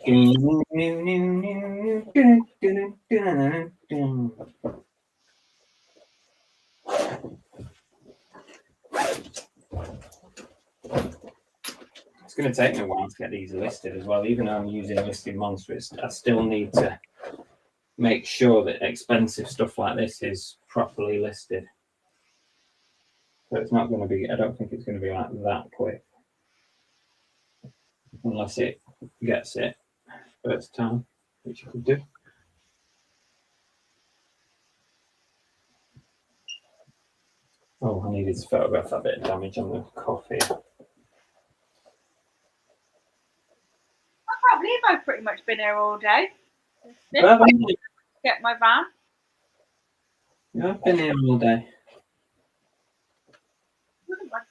It's going to take me a while to get these listed as well. Even though I'm using Listing Monster, I still need to make sure that expensive stuff like this is properly listed. So it's not going to be, I don't think it's going to be like that quick. Unless it gets it first time, which you could do. Oh, I needed to photograph that bit of damage on the coffee. I can't believe I've pretty much been here all day. Get my van. Yeah, I've been here all day. Look at my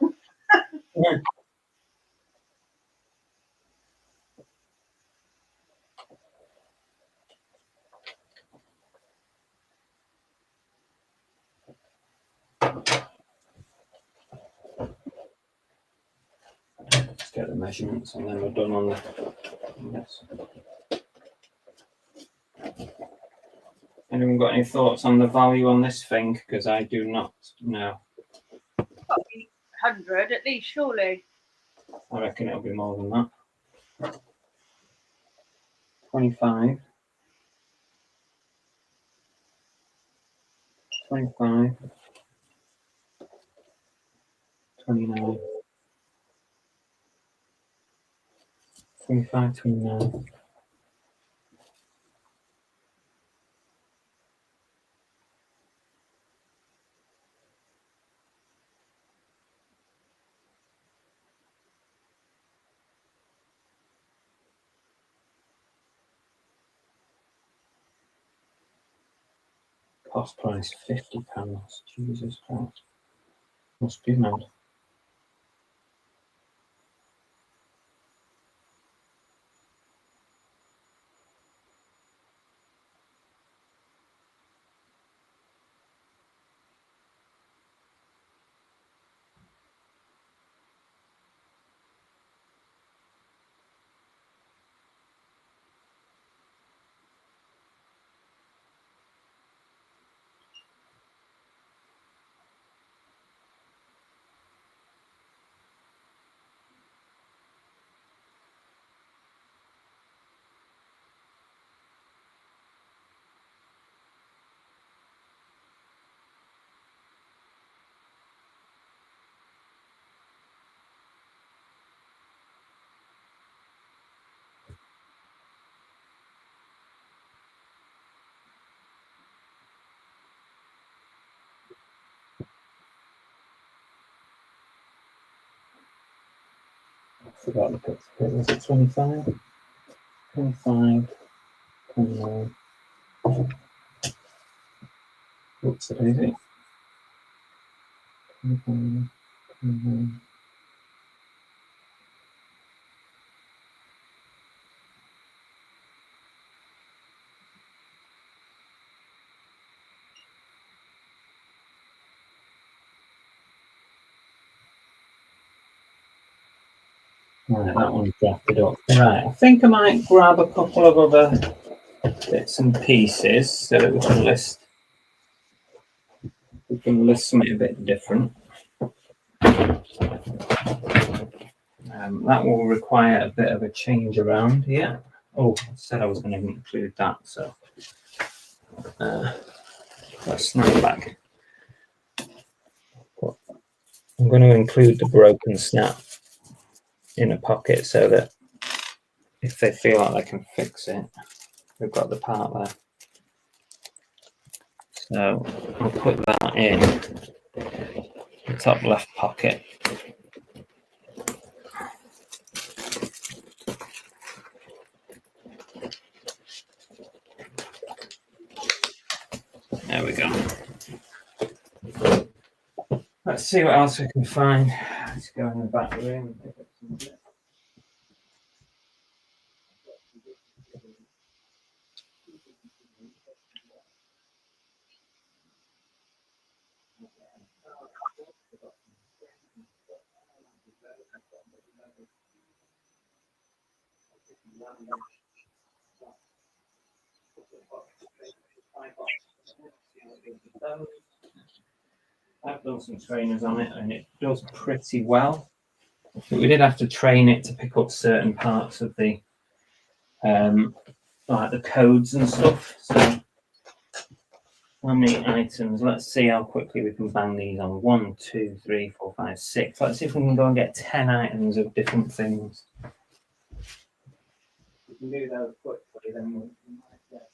van. Yeah. Let's get the measurements and then we're done on the yes. Anyone got any thoughts on the value on this thing? Because I do not know. Probably 100 at least, surely. I reckon it'll be more than that. 25. 25. 29. 25, 29. Cost price £50. Jesus Christ. Must be mad. I forgot the picture. Was it 25? 25. 29. What's the daisy? 25. 29. Right, that one's drafted up. Right, I think I might grab a couple of other bits and pieces so that we can list something a bit different. That will require a bit of a change around here. Oh, I said I was going to include that, so let's snap back. I'm going to include the broken snap in a pocket so that if they feel like they can fix it, we've got the part there. So I'll put that in the top left pocket. There we go. Let's see what else we can find. Let's go in the back room and pick up some bits. I've done some trainers on it and it does pretty well. But we did have to train it to pick up certain parts of the like the codes and stuff. So how many items? Let's see how quickly we can bang these on. 1, 2, 3, 4, 5, 6. Let's see if we can go and get 10 items of different things. If we can do those quickly, then we might get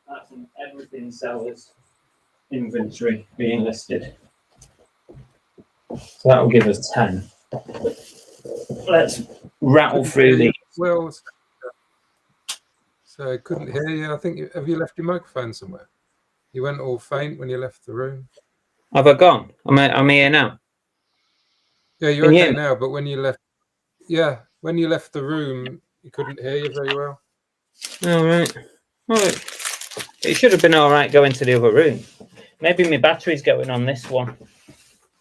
That's an everything sellers inventory being listed. So that will give us 10. Let's rattle through these. Well, so I couldn't hear you. I think have you left your microphone somewhere? You went all faint when you left the room. Have I gone? I'm here now. Yeah, you're okay now, but when you left, when you left the room, you couldn't hear you very well. All right. Well, it should have been all right going to the other room. Maybe my battery's going on this one.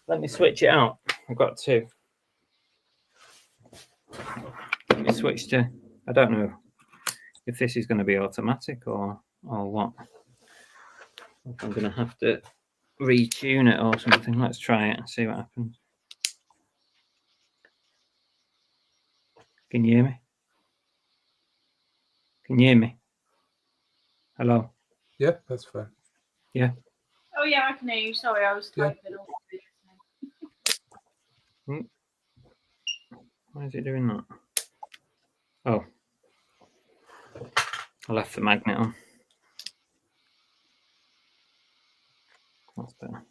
Let me switch it out. I've got two. Let me switch to, I don't know if this is going to be automatic or what. I'm going to have to retune it or something. Let's try it and see what happens. Can you hear me? Can you hear me? Hello? Yeah, that's fine. Yeah. Oh yeah, I can hear you. Sorry, I was Yeah. typing. Why is it doing that? Oh. I left the magnet on. That's better.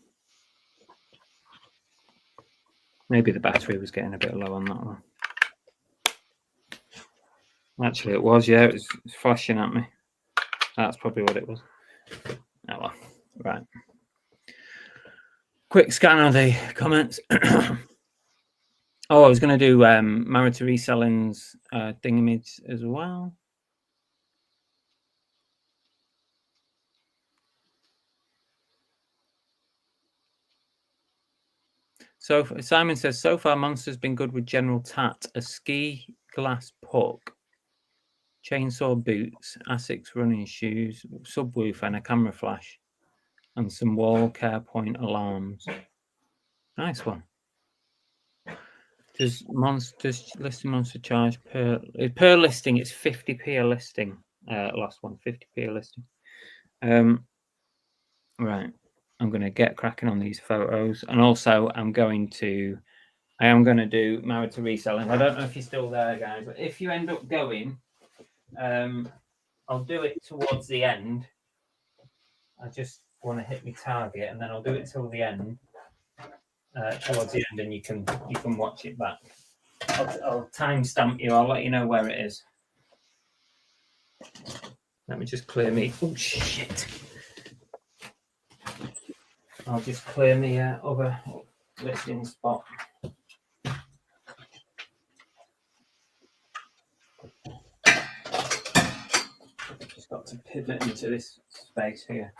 Maybe the battery was getting a bit low on that one. Actually, it was, yeah. It was flashing at me. That's probably what it was. Oh, well. Right. Quick scan of the comments. Oh, I was going to do Married to Reselling's thingamage as well. So Simon says, so far Monster's been good with General Tat, a ski glass puck, chainsaw boots, Asics running shoes, subwoofer and a camera flash, and some wall care point alarms. Nice one. Does listing Monster charge per listing? It's 50p a listing. Last one, 50p a listing. Right. I'm going to get cracking on these photos, and also I am going to do Married to Reselling. I don't know if you're still there, guys, but if you end up going, I'll do it towards the end. I just want to hit my target, and then I'll do it till the end, towards the end, and you can watch it back. I'll timestamp you. I'll let you know where it is. Let me just clear me. Oh shit! I'll just clear me other listing spot. Just got to pivot into this space here.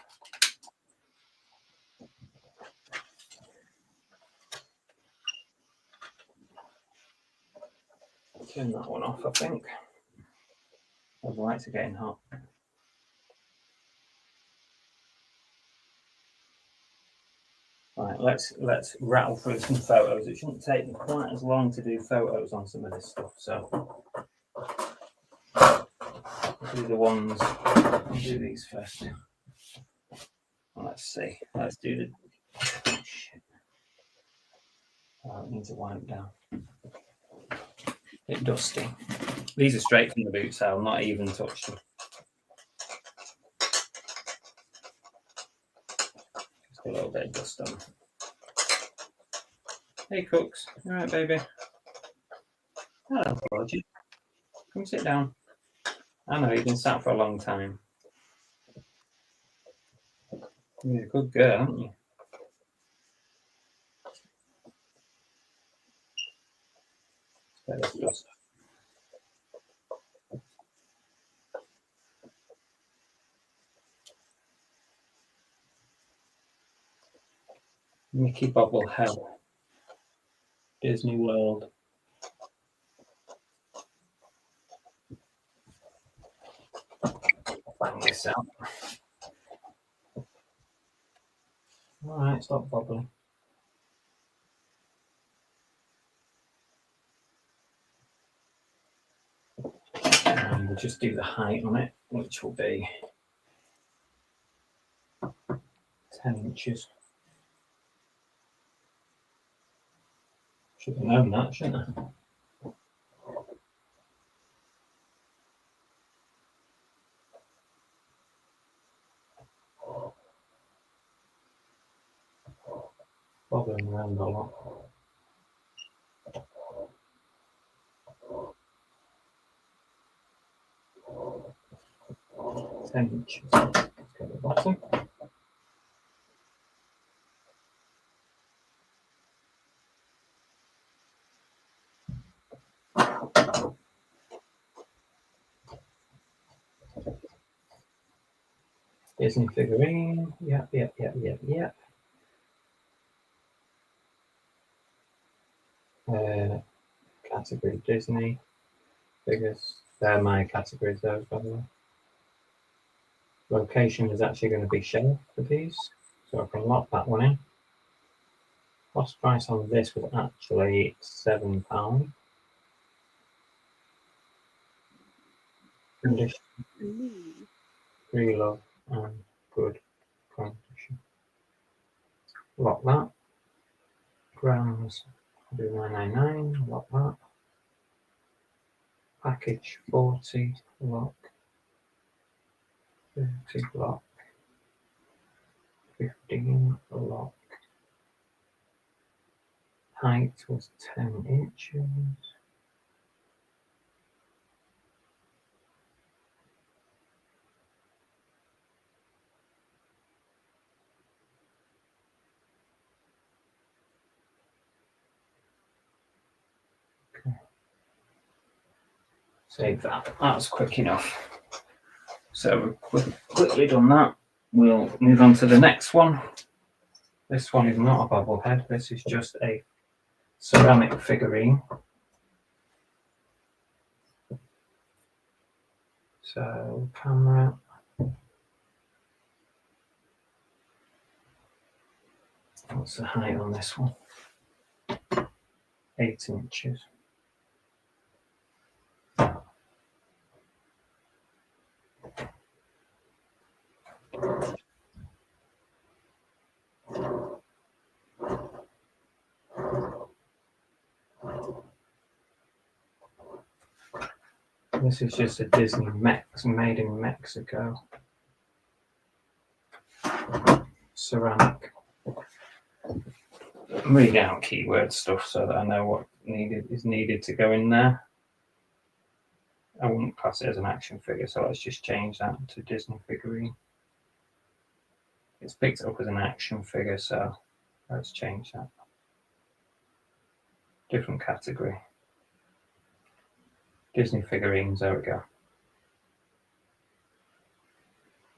Turn that one off, I think. The lights are getting hot. Right, let's rattle through some photos. It shouldn't take me quite as long to do photos on some of this stuff, so I'll do the ones. I'll do these first. Let's see. Let's do the. Oh, shit. Oh, it needs a wipe down. Bit dusty. These are straight from the boot sale, not even touched them. Just a little bit of dust on them. Hey, Cooks. All right, baby. Hello, Roger. Come sit down. I know you've been sat for a long time. You're a good girl, aren't you? Mickey Bobble Hell. Disney World. Find this out. All right, stop bobbling. And we'll just do the height on it, which will be 10 inches. Should have known that, shouldn't I? Bobbling around a lot. Inches. Let's go to the bottom. Disney figurine. Yep. Category Disney figures. They're my categories, those, by the way. Location is actually going to be shelf for these, so I can lock that one in. Cost price on this was actually £7. Condition, pre-love and good condition. Lock that. Grams, I'll do 999, lock that. Package 40, lock. 30, lock. 15, lock. Height was 10 inches. Save that. That's quick enough. So we've quickly done that. We'll move on to the next one. This one is not a bobblehead. This is just a ceramic figurine. So camera. What's the height on this one? 8 inches. This is just a Disney made in Mexico. Ceramic. I'm reading out keyword stuff so that I know what is needed to go in there. I wouldn't class it as an action figure, so let's just change that to Disney figurine. It's picked up as an action figure, so let's change that. Different category. Disney figurines, there we go.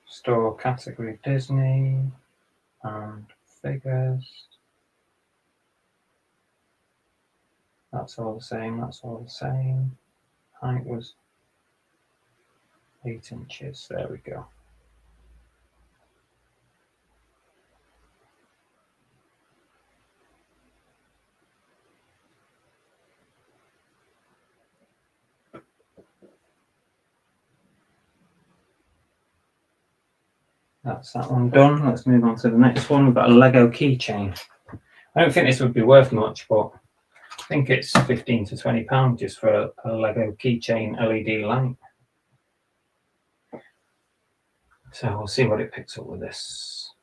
Store category Disney and figures. That's all the same, that's all the same. Height was 8 inches, there we go. That's that one done. Let's move on to the next one. We've got a Lego keychain. I don't think this would be worth much, but I think it's £15 to £20 just for a Lego keychain LED light. So we'll see what it picks up with this.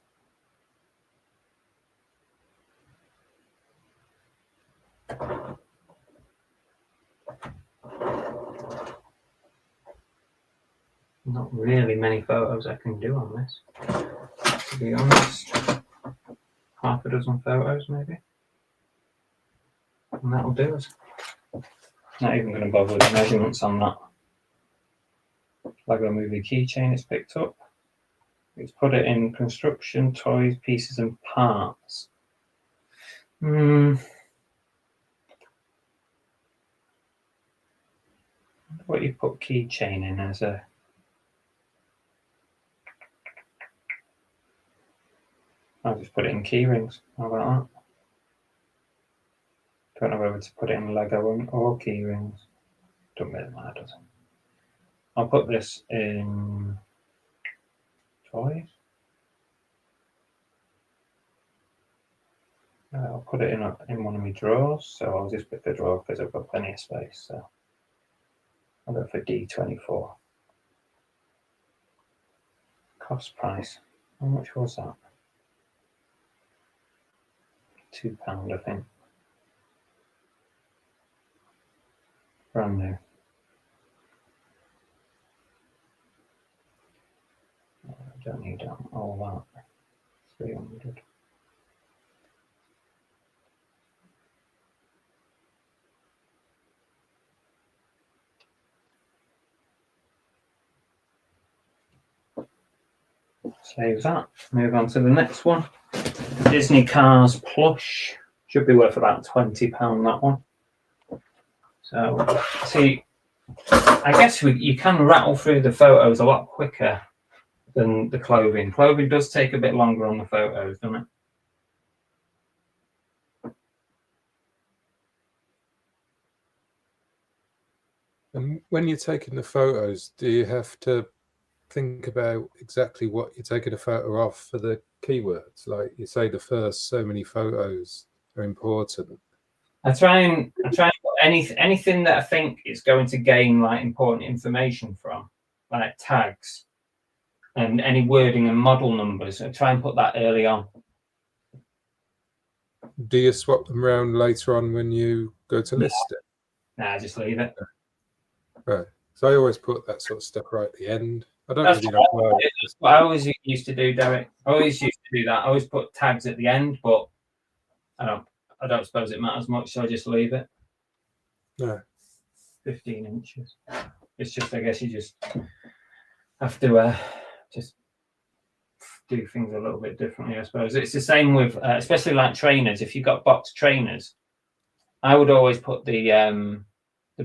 Not really many photos I can do on this, to be honest. Half a dozen photos maybe. And that'll do us. Not even going to bother with the measurements on that Lego movie keychain it's picked up. It's put it in construction, toys, pieces and parts. What you put keychain in as a... I'll just put it in key rings. How about that? Don't know whether to put it in Lego or key rings. Don't really matter, does it? I'll put this in toys. I'll put it in one of my drawers. So I'll just pick the drawer because I've got plenty of space. So I'll go for D24. Cost price. How much was that? £2, I think. Brand new. I don't need all that. 300. Save that. Move on to the next one. Disney Cars plush. Should be worth about £20, that one. So, see, I guess you can rattle through the photos a lot quicker than the clothing. Clothing does take a bit longer on the photos, doesn't it? And when you're taking the photos, do you have to think about exactly what you're taking a photo of for the keywords? Like you say, the first so many photos are important. I try and put anything that I think is going to gain like important information from, like tags and any wording and model numbers. I try and put that early on. Do you swap them around later on when you go to list it? Nah, just leave it. Right. So I always put that sort of stuff right at the end. I don't That's really know why. what I always used to do, Derek. I always used to do that. I always put tags at the end, but I don't suppose it matters much, so I just leave it. No. 15 inches. It's just, I guess you just have to just do things a little bit differently, I suppose. It's the same with, especially like trainers. If you've got box trainers, I would always put the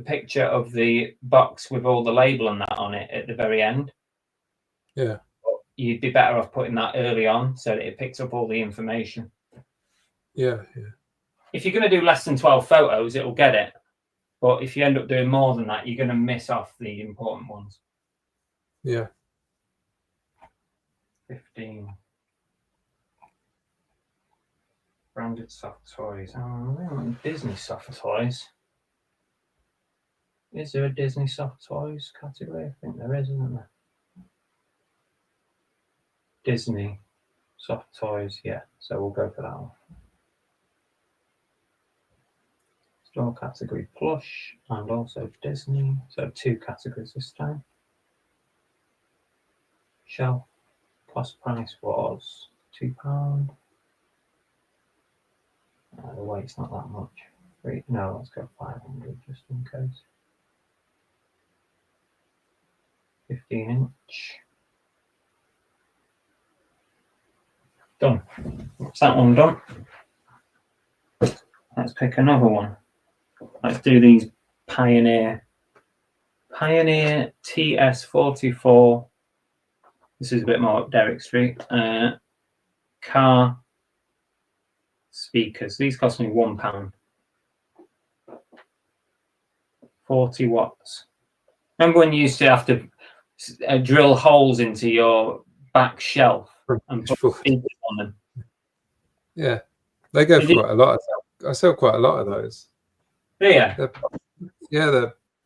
picture of the box with all the label and that on it at the very end. Yeah. You'd be better off putting that early on so that it picks up all the information. Yeah. If you're going to do less than 12 photos, it'll get it. But if you end up doing more than that, you're going to miss off the important ones. Yeah. 15. Branded soft toys. Oh, we want Disney soft toys. Is there a Disney soft toys category? I think there is, isn't there? Disney soft toys, yeah. So we'll go for that one. Store category plush and also Disney. So 2 categories this time. Shelf cost price was £2. The weight's not that much. No, let's go 500 just in case. 15-inch. Done. That's that one done. Let's pick another one. Let's do these Pioneer TS44. This is a bit more up Derrick Street. Car speakers. These cost me £1. 40 watts. Remember when you used to have to drill holes into your back shelf and put speakers on them? Yeah, they go for quite a lot. I sell quite a lot of those. Yeah.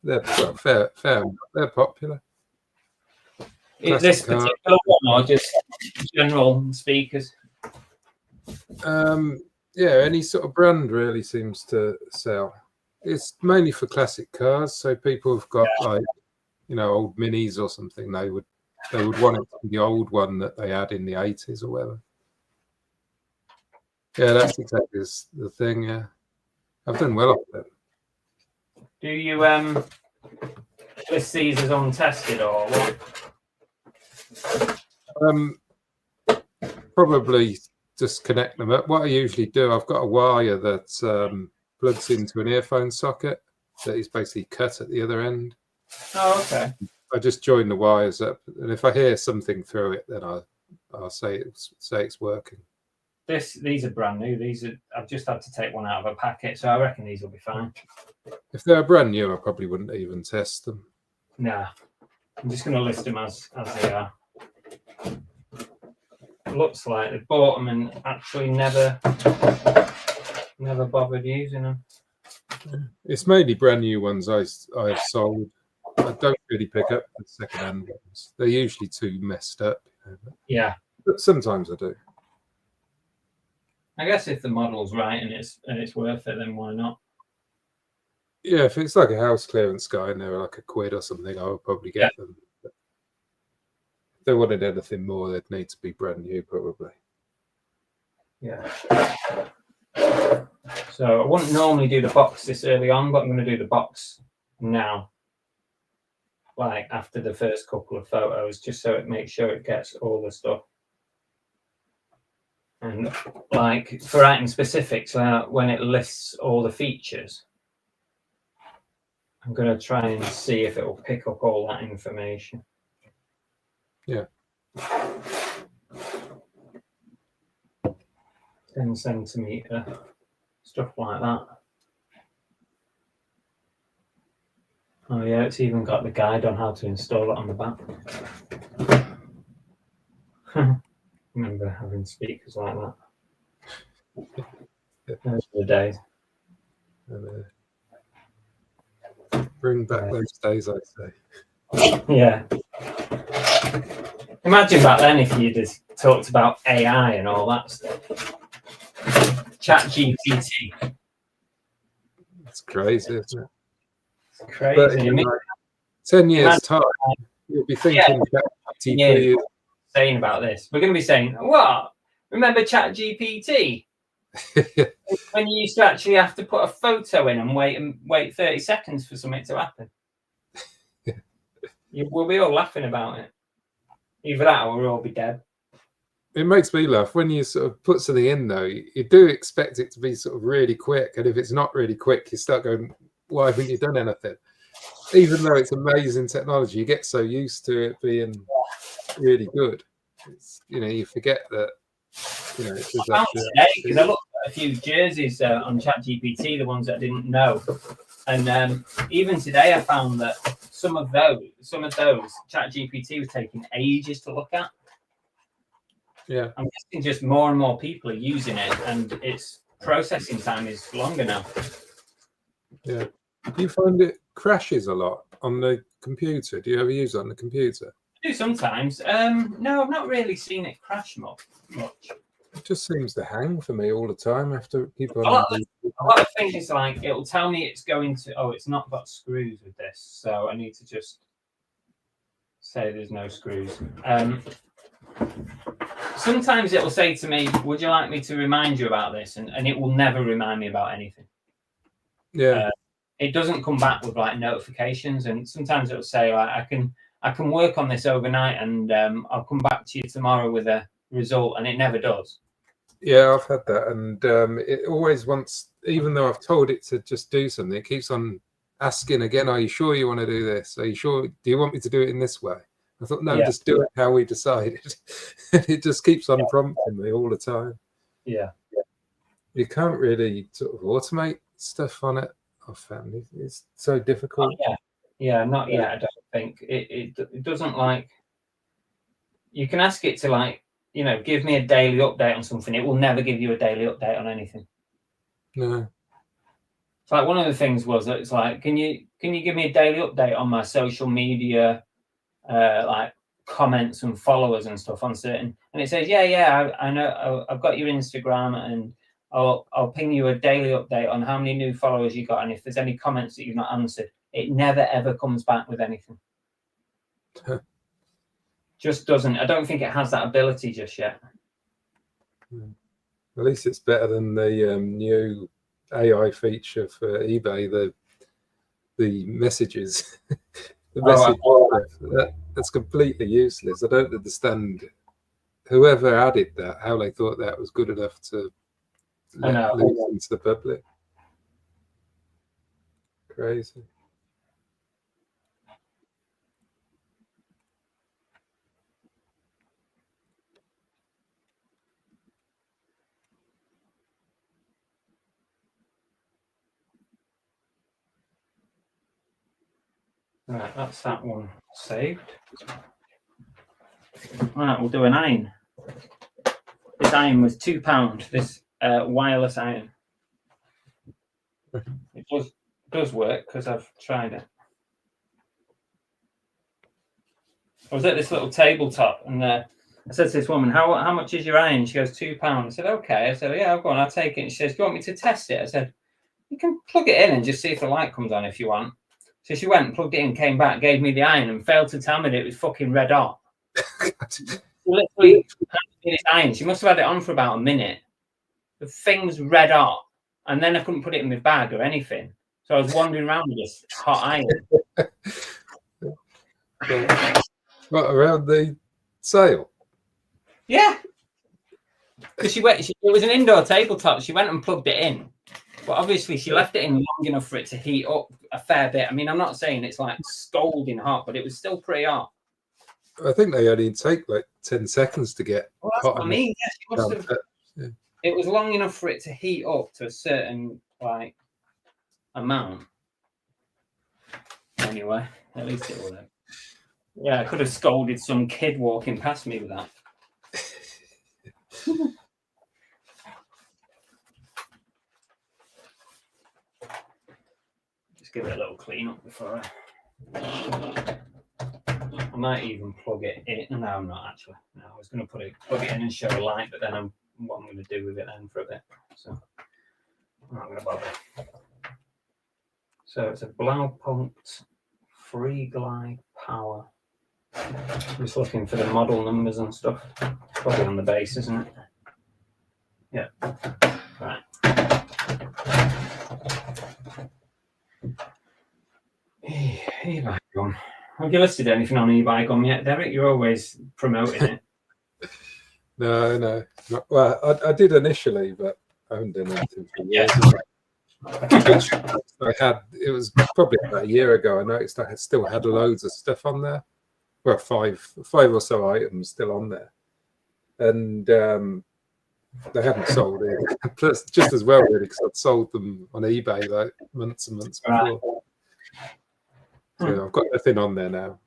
They're fair. They're popular. Is this particular one or just general speakers? Yeah, any sort of brand really seems to sell. It's mainly for classic cars, so people have got like, old Minis or something. They would want it to be the old one that they had in the 80s or whatever. Yeah, that's exactly the thing. Yeah, I've done well off them. Do you list these as untested or what? Probably just connect them up. What I usually do, I've got a wire that plugs into an earphone socket that is basically cut at the other end. Oh, okay. I just join the wires up, and if I hear something through it, then I'll say it's working. These are brand new. I've just had to take one out of a packet, so I reckon these will be fine. If they're brand new, I probably wouldn't even test them. Nah, I'm just going to list them as they are. Looks like they bought them and actually never bothered using them. It's mainly brand new ones I've sold. I don't really pick up the second-hand ones. They're usually too messed up. Yeah, but sometimes I do. I guess if the model's right and it's worth it, then why not? Yeah, if it's like a house clearance guy and they're like £1 or something, I would probably get them. But if they wanted anything more, they'd need to be brand new, probably. Yeah. So I wouldn't normally do the box this early on, but I'm going to do the box now, like after the first couple of photos, just so it makes sure it gets all the stuff. And like for item specifics, when it lists all the features, I'm going to try and see if it will pick up all that information. Yeah. 10 centimetre, stuff like that. Oh yeah, it's even got the guide on how to install it on the back. Remember having speakers like that. Those were the days. Bring back those days, I say. Yeah. Imagine back then if you'd just talked about AI and all that stuff. ChatGPT. It's crazy, isn't it? It's crazy. But in like 10 years' time, you'll be thinking ChatGPT. Saying about this, we're going to be saying, what? Remember ChatGPT? When you used to actually have to put a photo in and wait 30 seconds for something to happen. We'll be all laughing about it. Either that or we'll all be dead. It makes me laugh when you sort of put something in, though. You do expect it to be sort of really quick, and if it's not really quick, you start going, "Why haven't you done anything?" Even though it's amazing technology, you get so used to it being really good. It's, you forget that. It's I today because I looked at a few jerseys on ChatGPT, the ones that I didn't know, and even today I found that some of those ChatGPT was taking ages to look at. Yeah, I'm guessing just more and more people are using it, and its processing time is longer now. Yeah. Do you find it crashes a lot on the computer? Do you ever use it on the computer? I do sometimes. No, I've not really seen it crash much. It just seems to hang for me all the time after people. A lot of things like it'll tell me it's going to. Oh, it's not got screws with this, so I need to just say there's no screws. Sometimes it will say to me, "Would you like me to remind you about this?" And it will never remind me about anything. Yeah. It doesn't come back with like notifications, and sometimes it will say like I can work on this overnight, and I'll come back to you tomorrow with a result, and it never does. Yeah, I've had that, and it always wants, even though I've told it to just do something, it keeps on asking again, "Are you sure you want to do this? Are you sure? Do you want me to do it in this way?" I thought, no, just do it how we decided. It just keeps on prompting me all the time. Yeah. You can't really sort of automate stuff on it. I've found it's so difficult. Not yet. I don't think it doesn't like. You can ask it to like, give me a daily update on something. It will never give you a daily update on anything. No. It's like one of the things was that it's like, can you give me a daily update on my social media, like comments and followers and stuff on certain? And it says, I know, I've got your Instagram, and I'll ping you a daily update on how many new followers you got, and if there's any comments that you've not answered. It never ever comes back with anything. Just doesn't. I don't think it has that ability just yet. At least it's better than the new AI feature for eBay, the messages. That's completely useless. I don't understand whoever added that, how they thought that was good enough to let loose into the public. Crazy. Right, that's that one saved. Right, we'll do an iron. This iron was £2. This wireless iron. It does work because I've tried it. I was at this little tabletop, and I said to this woman, "How much is your iron?" She goes, £2. I said, "Okay." I said, "Yeah, go on, I'll take it." And she says, "Do you want me to test it?" I said, "You can plug it in and just see if the light comes on if you want." So she went, plugged it in, came back, gave me the iron, and failed to tell me that it was fucking red hot. She literally this iron. She must have had it on for about a minute. The thing's red hot, and then I couldn't put it in my bag or anything. So I was wandering around with this hot iron. What, around the sale? Yeah. Because it was an indoor tabletop. She went and plugged it in, But obviously she left it in long enough for it to heat up a fair bit. I mean, I'm not saying it's like scalding hot, but it was still pretty hot. I think they only take like 10 seconds to get Well, that's hot. what I mean. Yeah, she must have, Yeah. it was long enough for it to heat up to a certain like amount. Anyway, at least it will. Yeah, I could have scolded some kid walking past me with that. Just give it a little clean up before I might even plug it in. No, I'm not actually. No, I was going to plug it in and show a light, but then what I'm going to do with it then for a bit. So I'm not going to bother. So it's a Blaupunkt Free Glide Power. I'm just looking for the model numbers and stuff. Probably on the base, isn't it? Yeah. Right. eBay gum. Have you listed anything on eBay gum yet, Derek? You're always promoting it. No. Well, I did initially, but I haven't done anything for years. It was probably about a year ago. I noticed I still had loads of stuff on there. Well, five or so items still on there, and they hadn't sold it. Plus, just as well, really, because I'd sold them on eBay like months and months before. So I've got nothing on there now.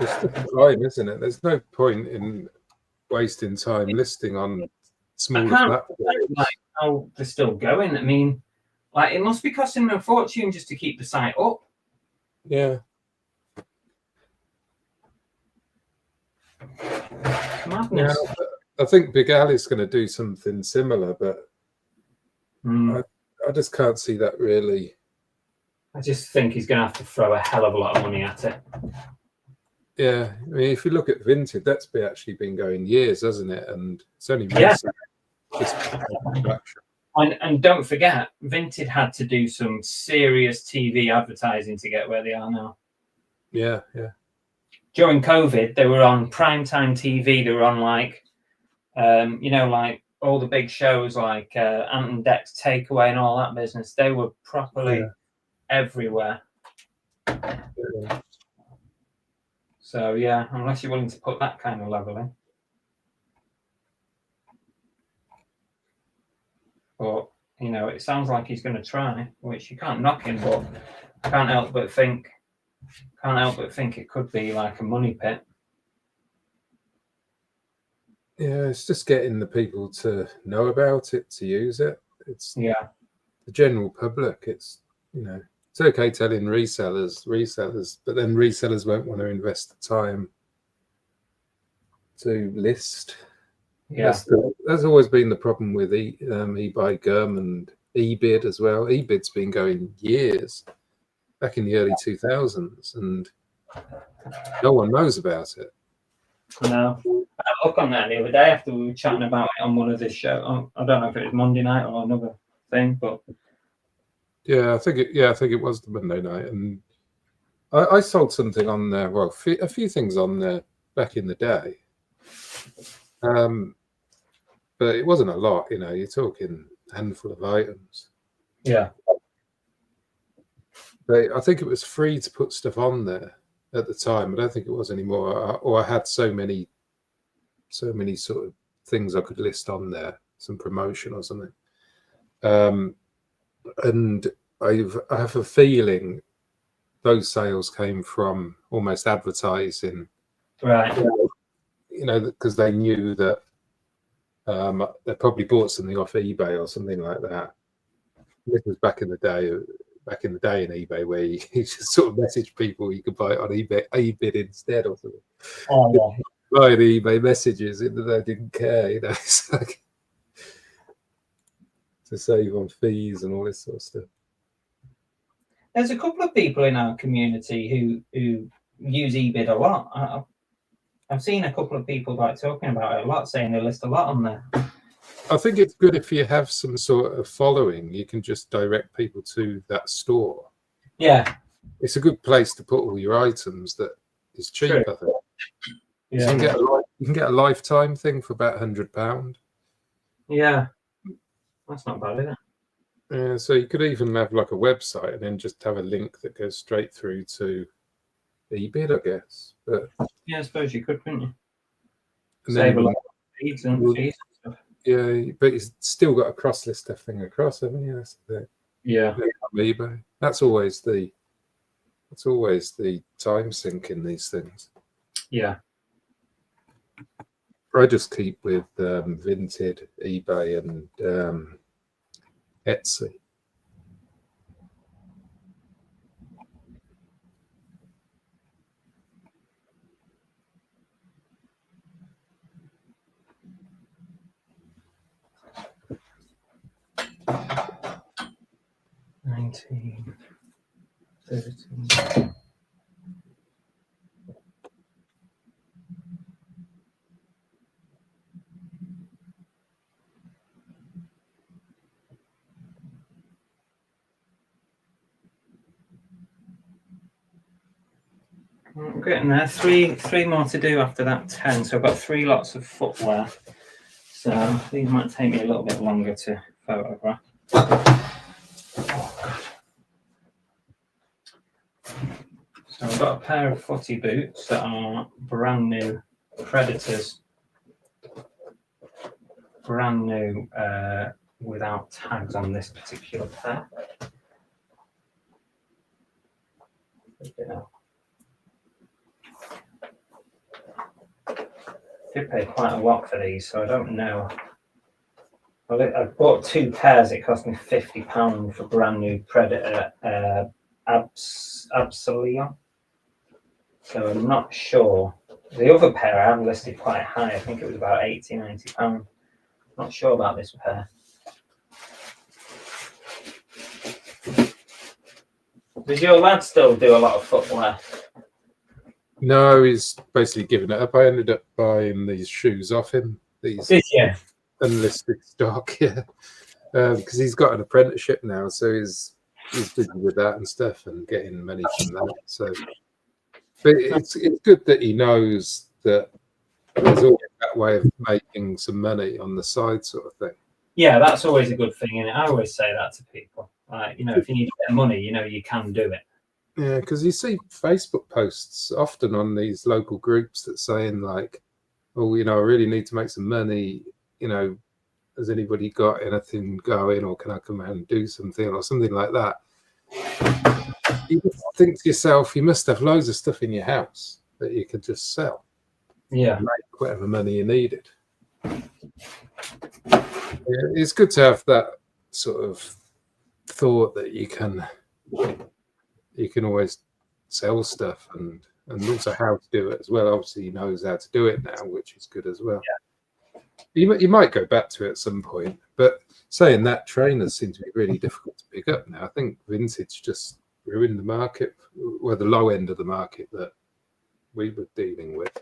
It's the time, isn't it? There's no point in wasting time listing on smaller platforms. Like how they're still going. I mean, like it must be costing them a fortune just to keep the site up. Yeah. Madness. Yeah, I think Big Ali's going to do something similar, but I just can't see that really. I just think he's going to have to throw a hell of a lot of money at it. Yeah, I mean, if you look at Vinted, that's actually been going years, hasn't it? And it's only recent. Just and don't forget, Vinted had to do some serious TV advertising to get where they are now. Yeah. During COVID, they were on primetime TV. They were on like, like all the big shows like Ant and Dec's Takeaway and all that business. They were properly everywhere. Yeah. So yeah, unless you're willing to put that kind of level in. But it sounds like he's going to try, which you can't knock him, but can't help but think it could be like a money pit. Yeah, it's just getting the people to know about it, to use it. It's the general public. It's it's okay telling resellers, but then resellers won't want to invest the time to list. Yeah, that's always been the problem with eBay Gum and eBid as well. eBid's been going years, back in the early 2000s, and no one knows about it. No, I had a look on that the other day after we were chatting about it on one of the shows. I don't know if it was Monday night or another thing, but I think it was the Monday night, and I sold something on there. Well, a few things on there back in the day, but it wasn't a lot. You're talking a handful of items. Yeah. But I think it was free to put stuff on there at the time. I don't think it was anymore. Or I had so many sort of things I could list on there, some promotion or something. And I have a feeling those sales came from almost advertising, right? Because they knew that they probably bought something off eBay or something like that. This was back in the day in eBay, where you just sort of message people you could buy it on eBid instead or something. Oh, yeah. Buying eBay messages, and they didn't care, It's like to save on fees and all this sort of stuff. There's a couple of people in our community who use eBid a lot. I've seen a couple of people talking about it a lot, saying they list a lot on there. I think it's good if you have some sort of following. You can just direct people to that store. Yeah, it's a good place to put all your items that is cheap. True. I think Yeah. you can get a lifetime thing for about £100. Yeah. That's not bad, is it? Yeah, so you could even have like a website and then just have a link that goes straight through to eBay, I guess. But Yeah, I suppose you could, couldn't you? and Save a then lot of fees and fees and stuff. yeah, but you've still got to cross-list everything across, haven't you? That's the thing. Yeah. eBay. That's always the time sink in these things. Yeah. I just keep with Vinted, eBay, and Etsy. $19, $13. I'm getting there. Three more to do after that 10. So I've got 3 lots of footwear. So these might take me a little bit longer to photograph. So I've got a pair of footy boots that are brand new Predators. Brand new without tags on this particular pair. Yeah. Did pay quite a lot for these, so I don't know. Well, I bought 2 pairs. It cost me £50 for brand new Predator Absolion. So I'm not sure. The other pair I have listed quite high. I think it was about £80–90. Not sure about this pair. Does your lad still do a lot of footwear? No, he's basically given it up. I ended up buying these shoes off him. These Did you? unlisted stock, yeah. Because he's got an apprenticeship now, so he's busy with that and stuff and getting money from that. So, but it's good that he knows that there's always that way of making some money on the side, sort of thing. Yeah, that's always a good thing, and I always say that to people. Like, you know, if you need to get money, you know, you can do it. Yeah, because you see Facebook posts often on these local groups that saying like, "Oh, you know, I really need to make some money. You know, has anybody got anything going, or can I come out and do something, or something like that?" You think to yourself, you must have loads of stuff in your house that you could just sell. Yeah, Make whatever money you needed. Yeah, it's good to have that sort of thought that you can always sell stuff and also how to do it as well. Obviously, he knows how to do it now, which is good as well. Yeah. You might go back to it at some point, but saying that, trainers seem to be really difficult to pick up now. I think Vintage just ruined the market, well, the low end of the market that we were dealing with.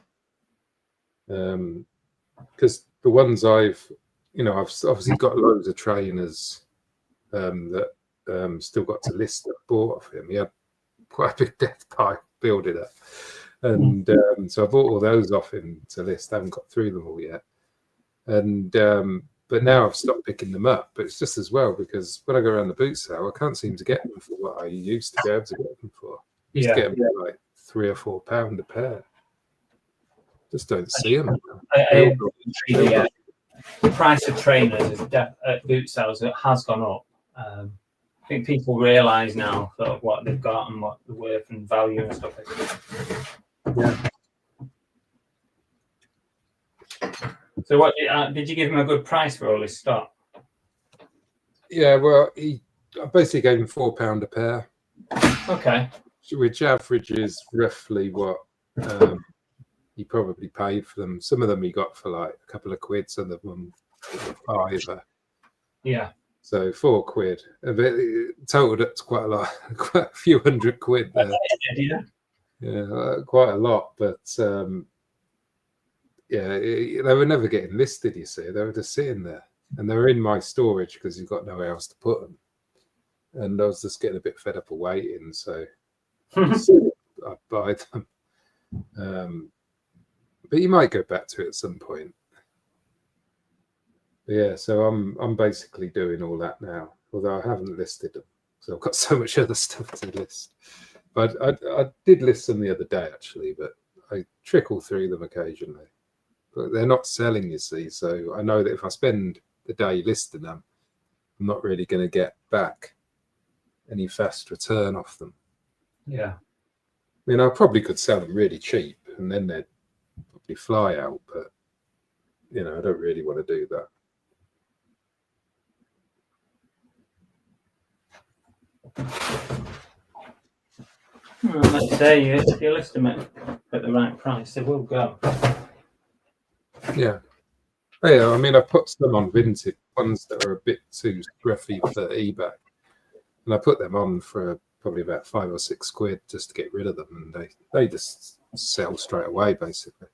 Because the ones I've obviously got loads of trainers that still got to list that bought off him. He had quite a big death pipe building it, and so I bought all those off him to list. I haven't got through them all yet, and but now I've stopped picking them up. But it's just as well because when I go around the boot sale, I can't seem to get them for what I used to be able to get them for. I used to get them for like £3 or £4 a pair. Just don't see them. The price of trainers at boot sales has gone up. I think people realise now sort of what they've got and what the worth and value and stuff is. Yeah. So, what did you give him a good price for all his stock? Yeah, well, I basically gave him £4 a pair. Okay. Which averages roughly what he probably paid for them. Some of them he got for like a couple of quid, some of them £5. Yeah. So £4. It totaled up to quite a lot, quite a few £100 there. Yeah, quite a lot. But yeah, they were never getting listed. You see, they were just sitting there, and they were in my storage because you've got nowhere else to put them. And I was just getting a bit fed up of waiting, so I buy them. But you might go back to it at some point. But yeah, so I'm basically doing all that now, although I haven't listed them, so I've got so much other stuff to list. But I did list them the other day actually, but I trickle through them occasionally. But they're not selling, you see, so I know that if I spend the day listing them, I'm not really going to get back any fast return off them. Yeah. I mean, I probably could sell them really cheap and then they'd probably fly out, but you know, I don't really want to do that. Like you say, if you list them at the right price, they will go. Yeah. Oh, yeah, I mean, I put some on Vinted, ones that are a bit too scruffy for eBay. And I put them on for probably about £5 or £6 just to get rid of them. And they just sell straight away, basically.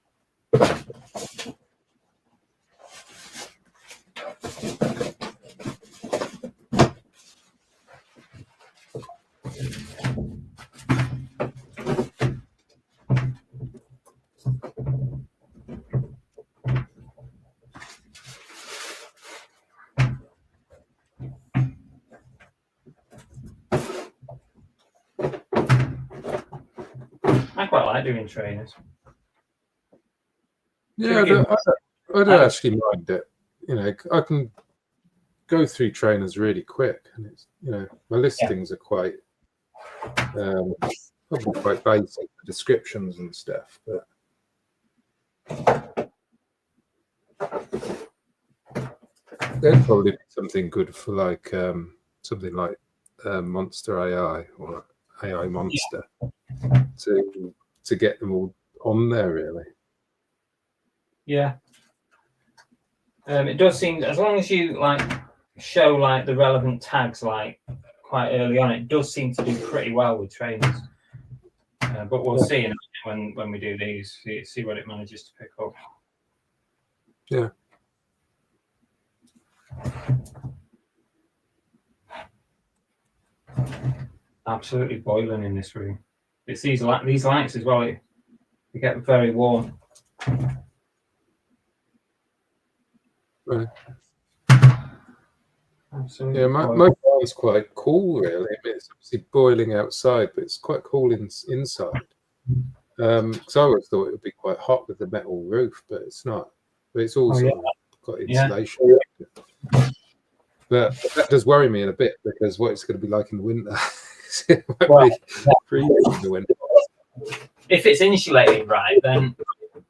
I quite like doing trainers. Yeah, I don't actually mind it. You know, I can go through trainers really quick, and it's, you know, my listings are quite probably quite basic descriptions and stuff, but there'd probably be something good for like something like Monster AI or AI Monster to get them all on there, really. Yeah. It does seem, as long as you like show like the relevant tags like quite early on, it does seem to do pretty well with trainers. But we'll see in a minute when we do these, see what it manages to pick up. Yeah. Absolutely boiling in this room. It's these lights as well. They get very warm. Right. Absolutely. Yeah, my barn's quite cool, really. I mean, it's obviously boiling outside, but it's quite cool inside. Because I always thought it would be quite hot with the metal roof, but it's not. But it's also got insulation. Yeah. But that does worry me in a bit, because what it's going to be like in the winter. It might be freezing in the winter. If it's insulated right, then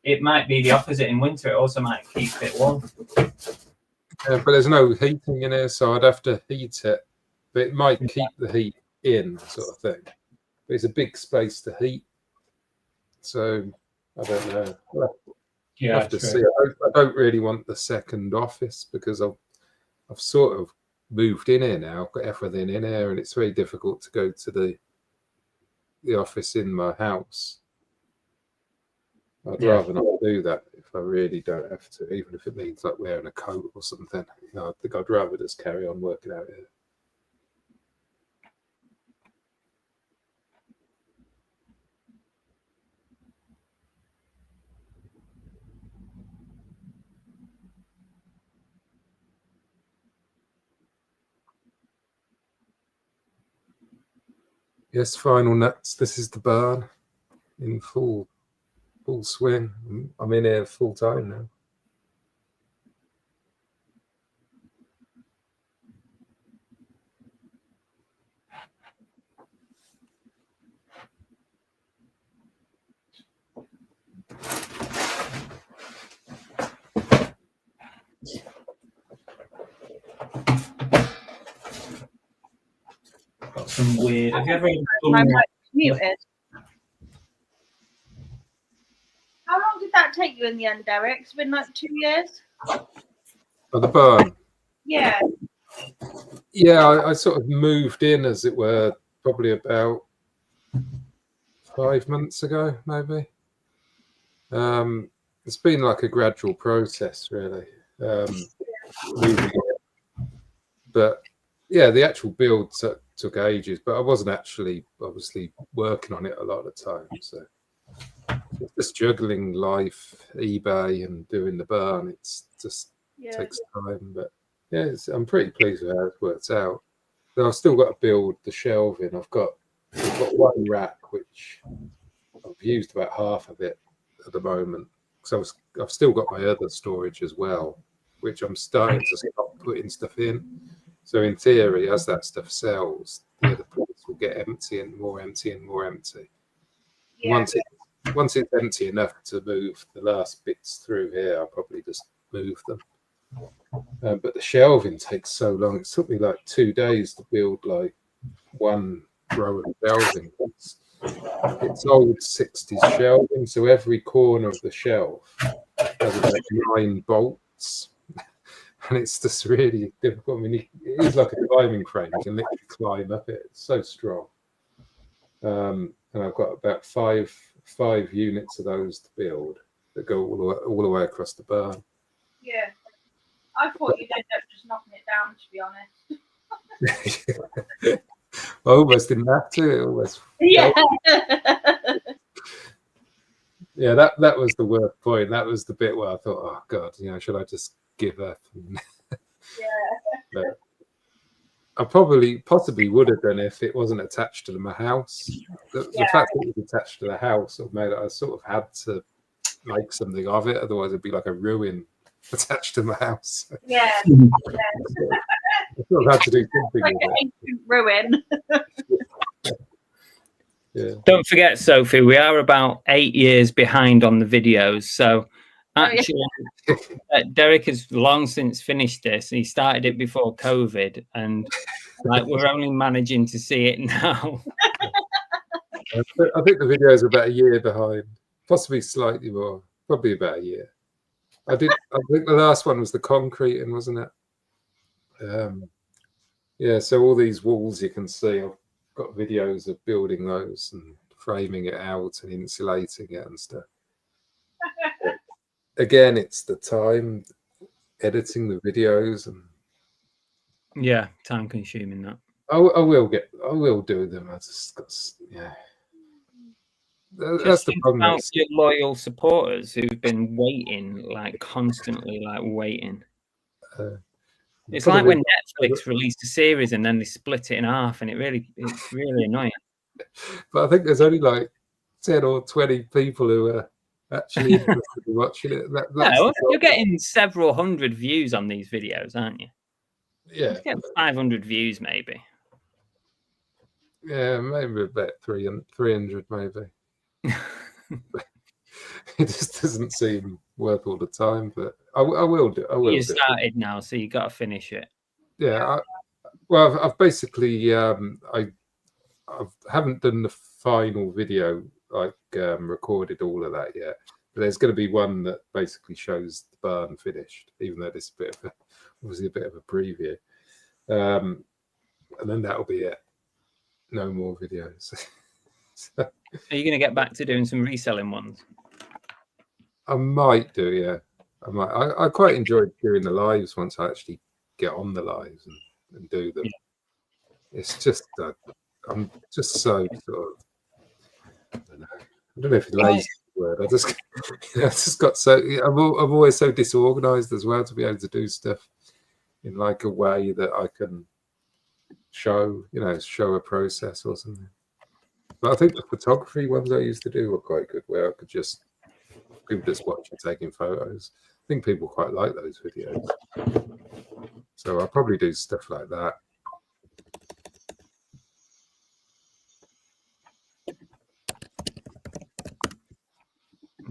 it might be the opposite in winter. It also might keep it warm. But there's no heating in here, so I'd have to heat it. But it might keep the heat in, sort of thing. But it's a big space to heat, so I don't know. I'll have to see. I don't really want the second office, because I've sort of moved in here now. I've got everything in here, and it's very difficult to go to the office in my house. I'd rather not do that if I really don't have to, even if it means like wearing a coat or something. You know, I think I'd rather just carry on working out here. Yes, final nuts. This is the barn in full swing. I'm in here full time now. Got some weird. Have you ever My mic muted. How long did that take you in the end, Derek? It's been like 2 years. Oh, the barn. Yeah. Yeah, I sort of moved in, as it were, probably about 5 months ago, maybe. It's been like a gradual process, really. Moving in. But yeah, the actual build took ages, but I wasn't actually obviously working on it a lot of the time. So just juggling life, eBay, and doing the barn. It's just Yeah. takes time, but yeah, I'm pretty pleased with how it works out. Though I've still got to build the shelving. I've got one rack which I've used about half of it at the moment. So I've still got my other storage as well, which I'm starting to stop putting stuff in. So in theory, as that stuff sells, the other place will get empty and more empty and more empty. Yeah. Once it's empty enough to move the last bits through here, I'll probably just move them. But the shelving takes so long. It took me like 2 days to build like one row of shelving. It's old 60s shelving, so every corner of the shelf has about 9 bolts. And it's just really difficult. I mean, it is like a climbing frame. You can literally climb up it. It's so strong. And I've got about five units of those to build that go all the way across the barn. Yeah. I thought you'd end up just knocking it down, to be honest. I almost didn't have to. It almost Yeah. Yeah, that was the worst point. That was the bit where I thought, oh God, should I just give up? Yeah. I possibly would have done if it wasn't attached to my house. The fact that it was attached to the house made it, I sort of had to make something of it. Otherwise, it'd be like a ruin attached to my house. Yeah. I sort of had to do something Like with an it. ancient ruin. Yeah. Don't forget, Sophie, we are about 8 years behind on the videos. So actually, Derek has long since finished this. He started it before COVID, and we're only managing to see it now. I think the videos are about a year behind, possibly slightly more, probably about a year. I think the last one was the concreting, wasn't it? Yeah, so all these walls you can see, I've got videos of building those and framing it out and insulating it and stuff. Again, it's the time editing the videos, and Yeah, time consuming that. I will do them. I just got, yeah. That's the problem. About your loyal supporters who've been waiting, constantly, waiting. It's like when Netflix released a series and then they split it in half, and it's really annoying. But I think there's only like 10 or 20 people who are actually interested in watching it. No, you're getting several hundred views on these videos, aren't you? Yeah. You get 500 views, maybe. Yeah, maybe about 300 maybe. It just doesn't seem worth all the time, but I will do. You started now, so you got to finish it. Yeah. I've basically I haven't done the final video, recorded all of that yet. But there's going to be one that basically shows the barn finished, even though this is obviously a bit of a preview. And then that'll be it. No more videos. Are you going to get back to doing some reselling ones? I might do, yeah. I might. I quite enjoyed doing the lives once I actually get on the lives and do them. Yeah. It's just I'm just so sort of, I don't know if lazy is the word. I just got so I'm always so disorganized as well to be able to do stuff in like a way that I can show a process or something. But I think the photography ones I used to do were quite good, where I could people just watching, taking photos. I think people quite like those videos. So I'll probably do stuff like that.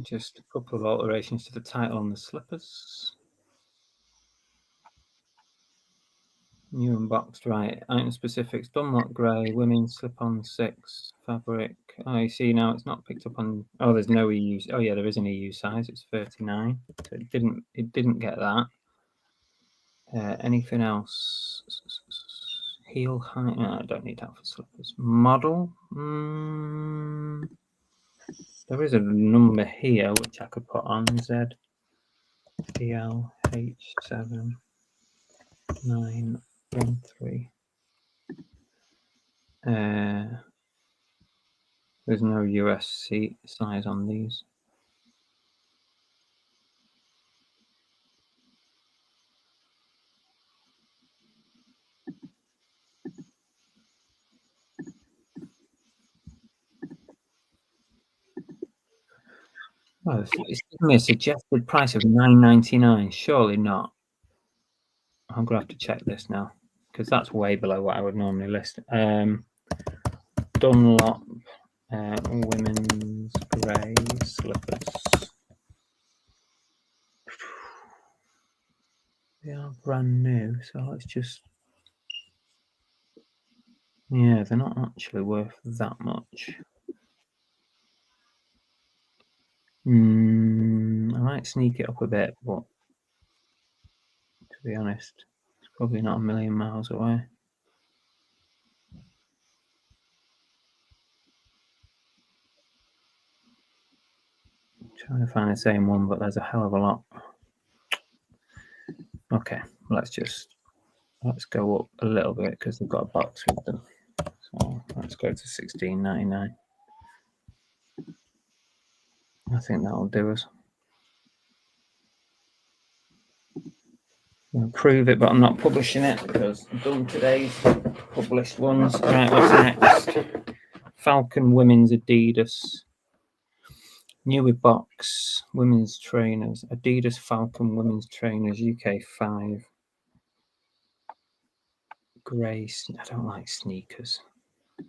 Just a couple of alterations to the title on the slippers. New unboxed, right. Item specifics, Dunlop grey, women's slip-on 6, fabric. Oh, you see now it's not picked up on. Oh, there's no EU. Oh yeah, there is an EU size. It's 39. So it didn't get that. Anything else? Heel height. No, I don't need that for slippers. Model. There is a number here which I could put on Z. DLH7 913. There's no US size on these. Oh, it's giving me a suggested price of $9.99. Surely not. I'm gonna have to check this now because that's way below what I would normally list. Dunlop women's grey slippers. They are brand new, so let's just. Yeah, they're not actually worth that much. I might sneak it up a bit, but to be honest, it's probably not a million miles away. I'm trying to find the same one, but there's a hell of a lot. Okay, let's go up a little bit because they've got a box with them. So let's go to $16.99. I think that'll do us. I'll prove it, but I'm not publishing it because I've done today's published ones. Right, what's next? Falcon Women's Adidas. Newbie box. Women's trainers. Adidas Falcon Women's Trainers UK 5. Grey. I don't like sneakers. I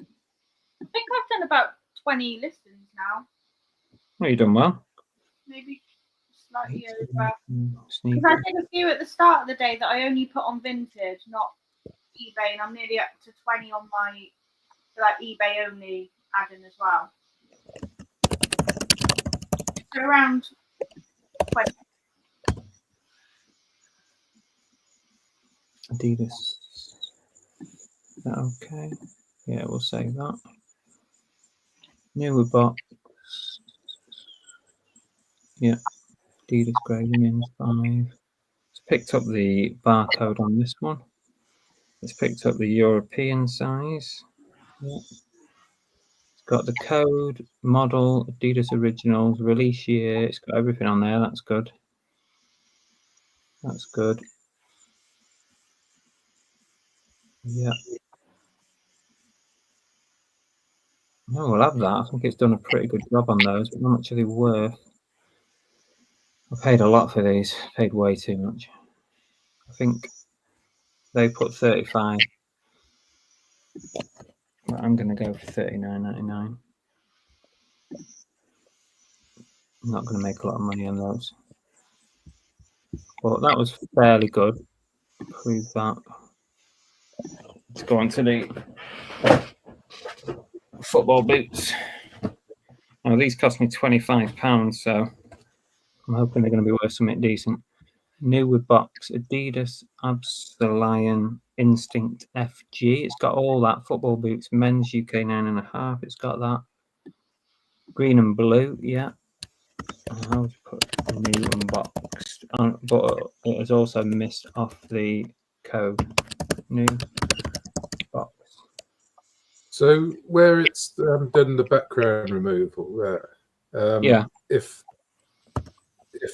think I've done about 20 listings now. Well, you've done well. Maybe slightly over. Because Sneakers. I did a few at the start of the day that I only put on Vinted, not eBay, and I'm nearly up to 20 on my eBay only add-in as well. So around 20. Adidas. Is that okay? Yeah, we'll save that. Newer box. Yeah. Adidas Grey Women's 5. It's picked up the barcode on this one. It's picked up the European size. Yeah. It's got the code, model, Adidas Originals, release year. It's got everything on there. That's good. That's good. Yeah. No, we'll have that. I think it's done a pretty good job on those, but how much are they worth? I paid a lot for these. Paid way too much. I think they put 35. But I'm going to go for $39.99. I'm not going to make a lot of money on those. But that was fairly good. Prove that. Let's go on to the football boots. Now, these cost me £25, so I'm hoping they're going to be worth something decent. New with box, Adidas Absolion Instinct FG. It's got all that. Football boots, men's UK 9.5. It's got that. Green and blue, yeah. I'll put new unboxed, but it has also missed off the code. New box. So where it's done the background removal there, Yeah. If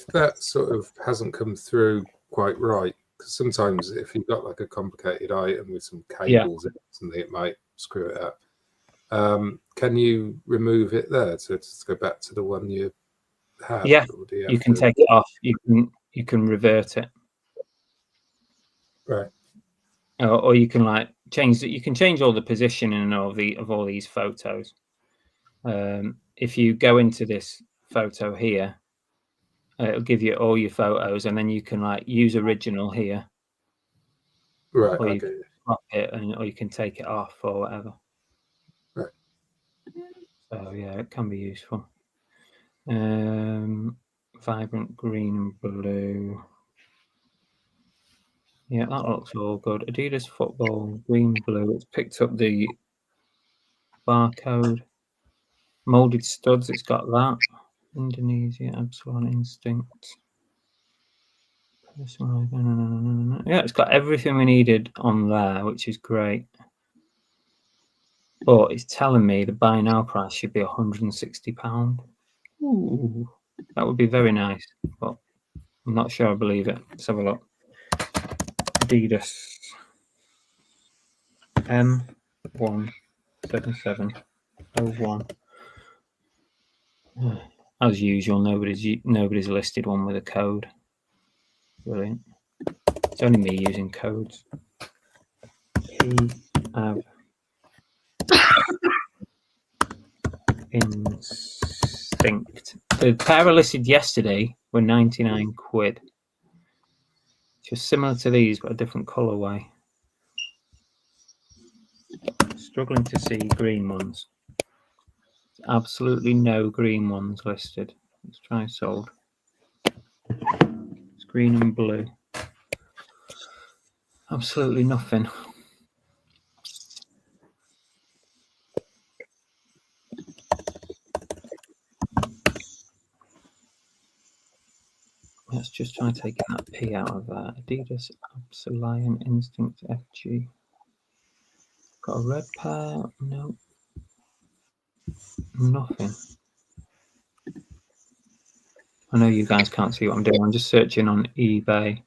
that sort of hasn't come through quite right, because sometimes if you've got like a complicated item with some cables in it, something, it might screw it up. Can you remove it there to go back to the one you have? Yeah, you can take it off. You can revert it. Right. Or you can like change it. You can change all the positioning of all these photos. If you go into this photo here, it'll give you all your photos, and then you can like use original here. Right. Or Okay. you can crop it, or you can take it off or whatever. Right. So yeah, it can be useful. Vibrant green and blue. Yeah, that looks all good. Adidas football, green, blue. It's picked up the barcode. Molded studs, it's got that. Indonesia, Epsilon Instinct. Personalized. Yeah, it's got everything we needed on there, which is great. But it's telling me the buy now price should be £160. Ooh, that would be very nice, but I'm not sure I believe it. Let's have a look. Adidas M17701. as usual, nobody's listed one with a code. Brilliant. It's only me using codes. Instinct. The pair I listed yesterday were 99 quid. Just similar to these, but a different colourway. Struggling to see green ones. Absolutely no green ones listed. Let's try sold. It's green and blue. Absolutely nothing. Let's just try taking that P out of there. Adidas, Absolion, Instinct, FG. Got a red pair? No. Nothing. I know you guys can't see what I'm doing. I'm just searching on eBay.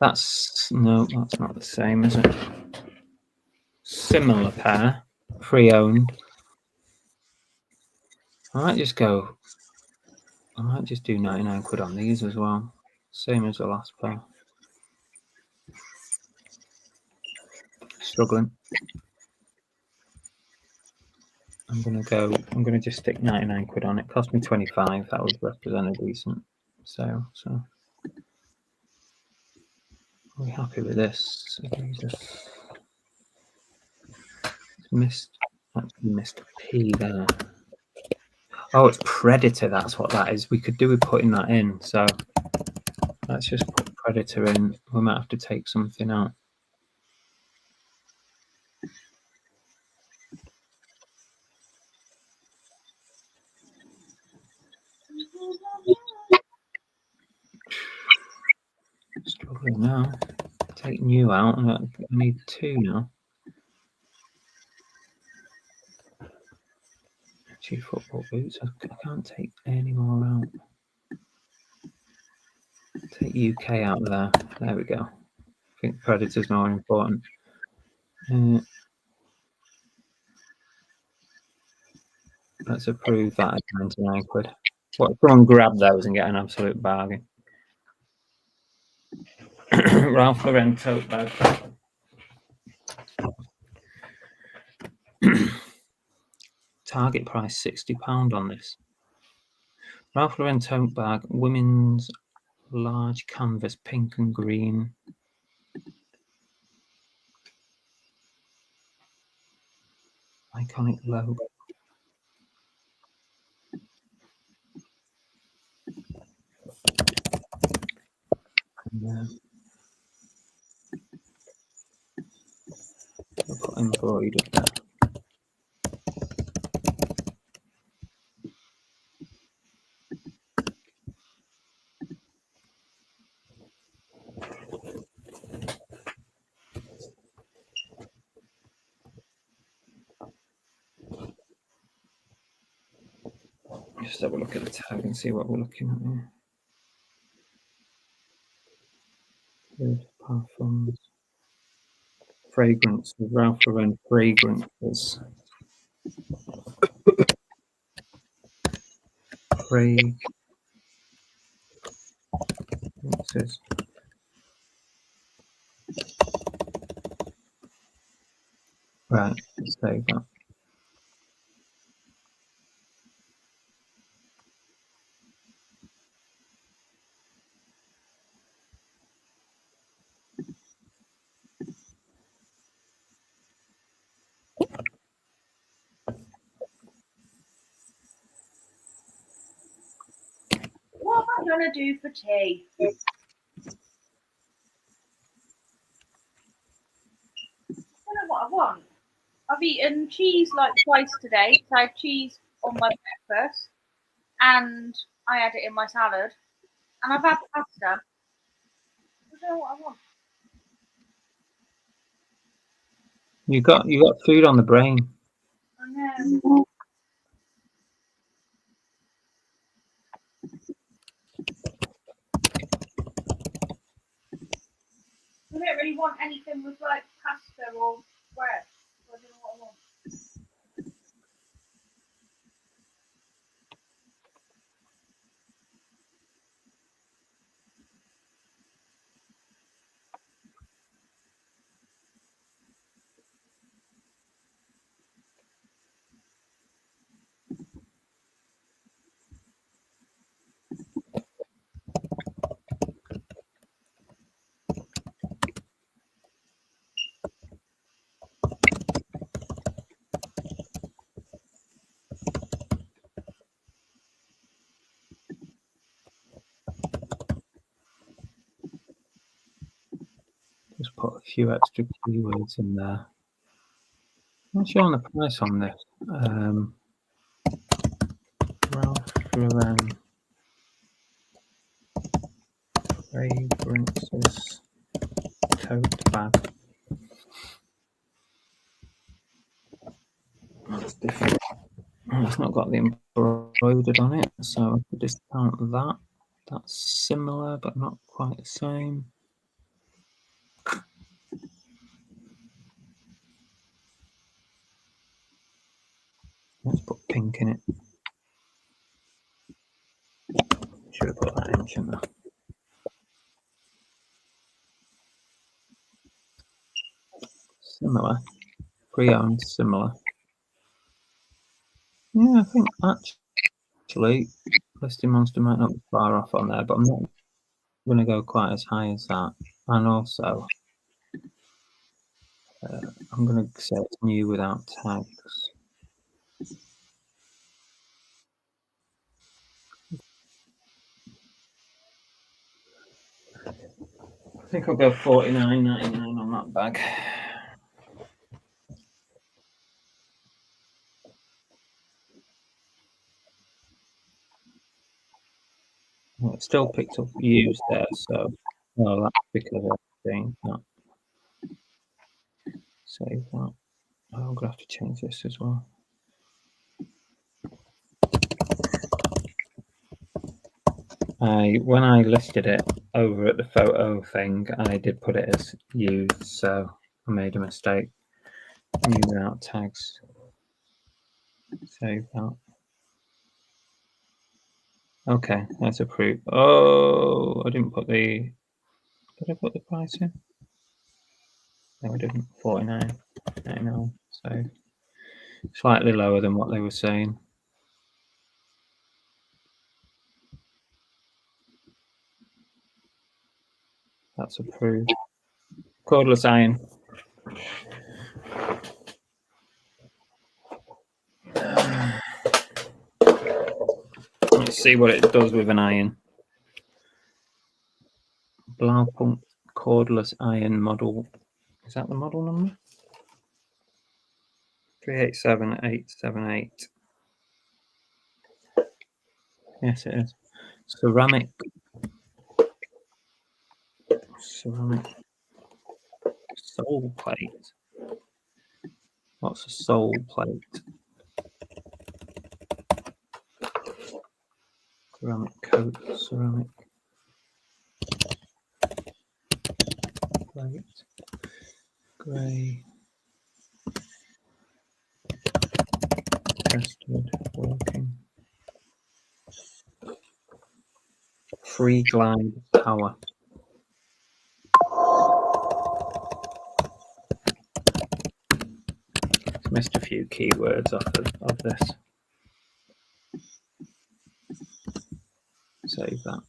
That's not the same, is it? Similar pair, pre-owned. I might just do 99 quid on these as well. Same as the last pair. Struggling. I'm gonna just stick 99 quid on it. Cost me 25. That would represent a decent sale. So are we happy with this? Missed a P there. Oh, it's Predator. That's what that is. We could do with putting that in. So let's just put Predator in. We might have to take something out. Struggling now. Take new out. I need 2 now. 2 football boots. I can't take any more out. Take UK out there. There we go. I think Predator's more important. Let's approve that at 99 quid. What? Someone grab those and get an absolute bargain. Ralph Lauren tote bag. Target price £60 on this. Ralph Lauren tote bag, women's large canvas, pink and green. Iconic logo. I'll put embroidered there. Just have a look at the tag and see what we're looking at here. Here's parfums. Fragrance, the Ralph Lauren fragrances. Fragrances. Right, let's save that. What am I gonna do for tea? I don't know what I want. I've eaten cheese like twice today. So I had cheese on my breakfast, and I had it in my salad, and I've had pasta. I don't know what I want. You got food on the brain. I know. I don't really want anything with like pasta or bread. So I don't know what I want. put a few extra keywords in there. I'm not showing the price on this. Ralph Lauren fragrances tote bag. That's different. It's not got the embroidered on it, so I could discount that. That's similar, but not quite the same. Let's put pink in it. Should have put that in, shouldn't I? Similar. Pre-owned, similar. Yeah, I think actually Listing Monster might not be far off on there, but I'm not going to go quite as high as that. And also, I'm going to say it's new without tags. I think I'll go $49.99 on that bag. Well, it still picked up used there, so that's because of everything. That. Save that. Oh, I'm going to have to change this as well. When I listed it over at the photo thing, I did put it as used, so I made a mistake. New without tags. Save that. Okay, that's approved. Oh, I didn't put the. Did I put the price in? No, I didn't. $49.99. So slightly lower than what they were saying. That's approved. Cordless iron. Let's see what it does with an iron. Blaupunkt cordless iron model. Is that the model number? 387878. Yes, it is. Ceramic sole plate. What's a sole plate? Ceramic coat, ceramic plate, grey, tested, working. Free glide power. Missed a few keywords of this. Save that.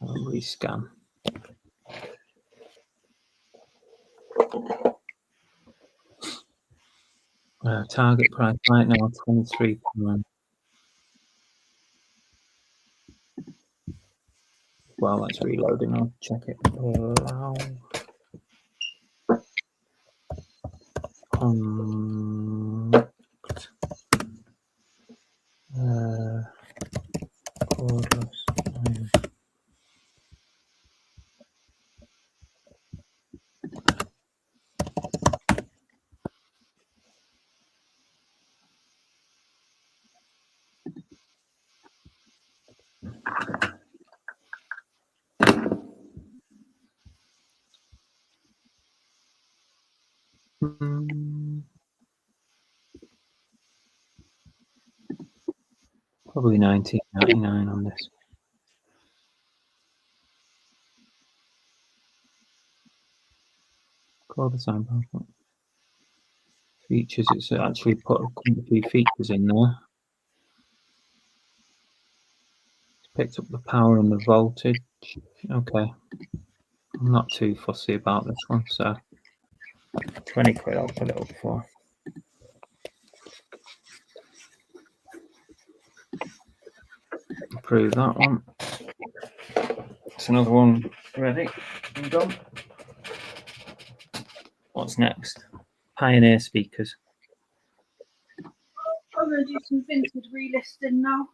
I'll rescan. Target price right now £23. Well, that's reloading. I'll check it. Allow. Cordless iron. Probably $19.99 on this. Cordless iron features. It's actually put quite a few features in there. It's picked up the power and the voltage. Okay, I'm not too fussy about this one, so 20 quid I'll put it up for. Approve that one. It's another one ready and done. What's next? Pioneer speakers. I'm going to do some Vinted relisting now.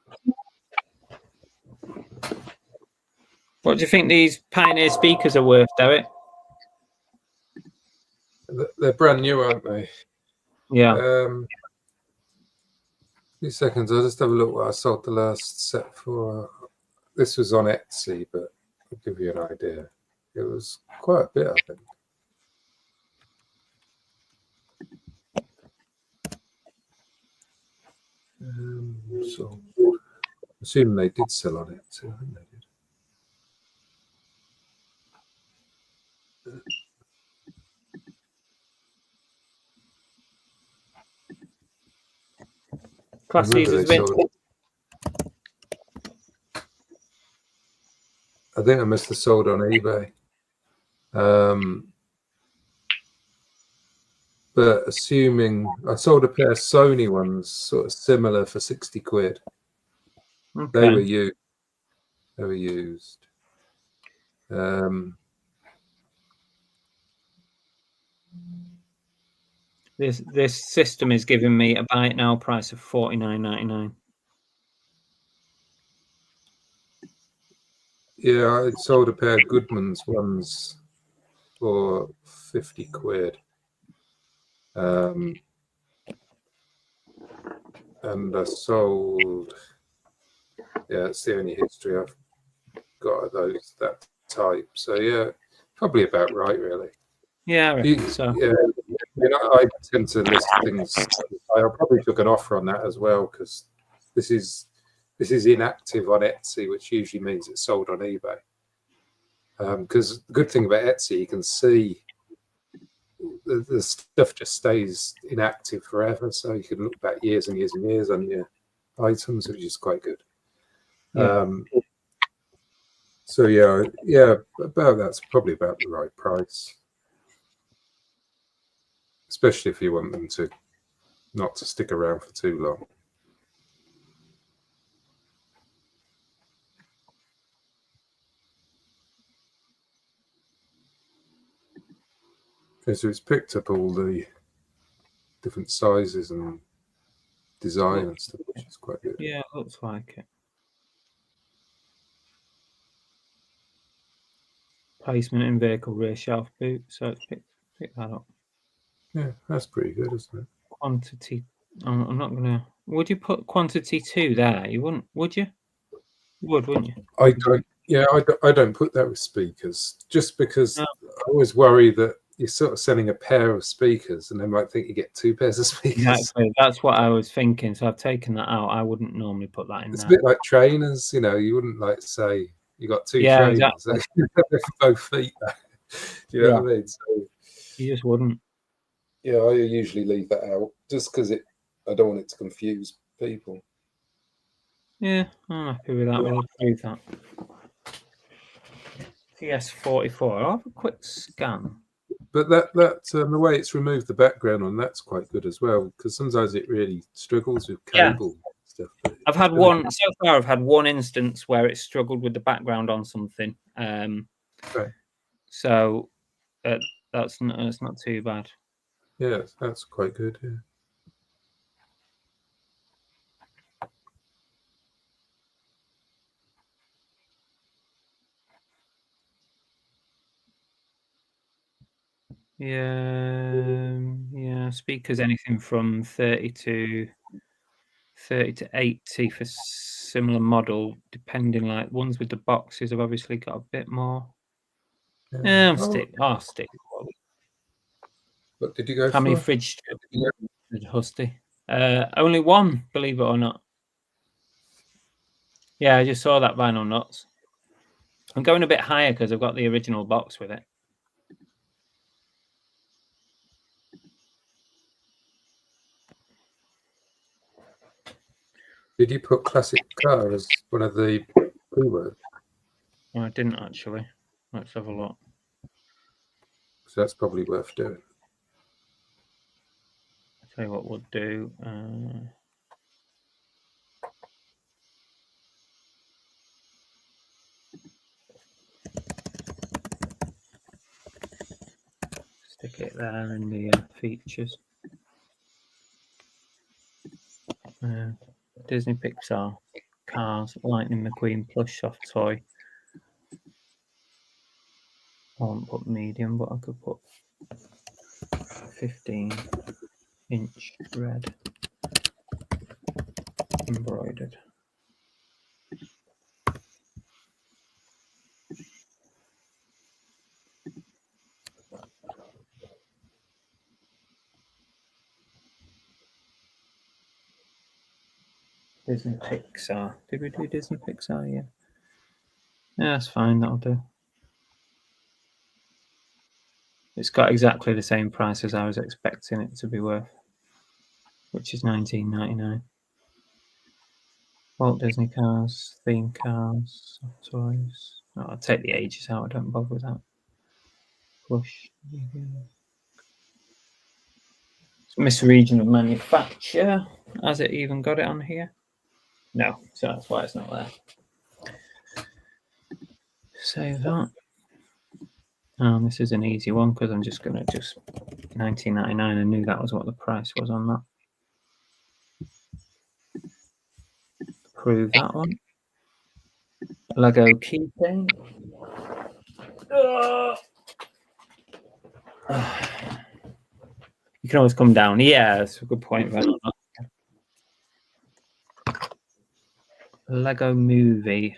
What do you think these Pioneer speakers are worth, Derek? They're brand new, aren't they? Yeah. 2 seconds. I'll just have a look what I sold the last set for. This was on Etsy, but I'll give you an idea. It was quite a bit, I think. So, assuming they did sell on Etsy. I think they did. Class these as vintage. I think I must have sold on eBay. But assuming I sold a pair of Sony ones, sort of similar, for 60 quid. Okay. They were used. They were used. This system is giving me a buy it now price of $49.99. Yeah, I sold a pair of Goodman's ones for 50 quid. And I sold, yeah, it's the only history I've got of those, that type. So yeah, probably about right, really. Yeah, I reckon so. Yeah, I tend to list things. I probably took an offer on that as well, because this is inactive on Etsy, which usually means it's sold on eBay. Because the good thing about Etsy, you can see the stuff just stays inactive forever, so you can look back years and years and years on your items, which is quite good. Yeah. So yeah, about that's probably about the right price, especially if you want them to not to stick around for too long. Okay, so it's picked up all the different sizes and design and stuff, which is quite good. Yeah, it looks like it. Placement in vehicle rear shelf boot, so it's pick that up. Yeah, that's pretty good, isn't it? Quantity. I'm not gonna. Would you put quantity 2 there? You wouldn't, would you? You would, wouldn't you? I don't. Yeah, I don't put that with speakers, just because No. I always worry that you're sort of selling a pair of speakers, and they might think you get 2 pairs of speakers. Exactly. That's what I was thinking. So I've taken that out. I wouldn't normally put that in It's there. a bit like trainers, you know. You wouldn't like say you got 2 Yeah, trainers exactly. for both feet. Do you know what I mean? So You just wouldn't. yeah, I usually leave that out just because I don't want it to confuse people. Yeah, I'm happy with that. We'll approve that. PS44. I'll have a quick scan. But that the way it's removed the background on that's quite good as well, because sometimes it really struggles with cable stuff. I've had one so far. I've had one instance where it struggled with the background on something. Right. So that's not too bad. Yeah, that's quite good. Yeah. Yeah. Speakers anything from 30 to 80 for similar model, depending. Like ones with the boxes have obviously got a bit more. Yeah. I'll stick. What did you go How for? many fridge strips did Husty? Only one, believe it or not. Yeah, I just saw that vinyl nuts. I'm going a bit higher because I've got the original box with it. Did you put classic car as one of the keywords? No, I didn't actually. Let's have a look. So that's probably worth doing. I'll tell you what we'll do. Stick it there in the features. Disney Pixar cars, Lightning McQueen plush soft toy. I won't put medium, but I could put 15-inch red embroidered. Disney Pixar. Did we do Disney Pixar? Yeah. Yeah, that's fine. That'll do. It's got exactly the same price as I was expecting it to be worth, which is $19.99. Walt Disney cars, theme cars, soft toys. Oh, I'll take the ages out. I don't bother with that. Plush. Miss region of manufacture. Has it even got it on here? No, so that's why it's not there. Save that. This is an easy one because I'm just going to just $19.99. I knew that was what the price was on that. Approve that one. Lego keychain. You can always come down. Yeah, that's a good point. Lego movie.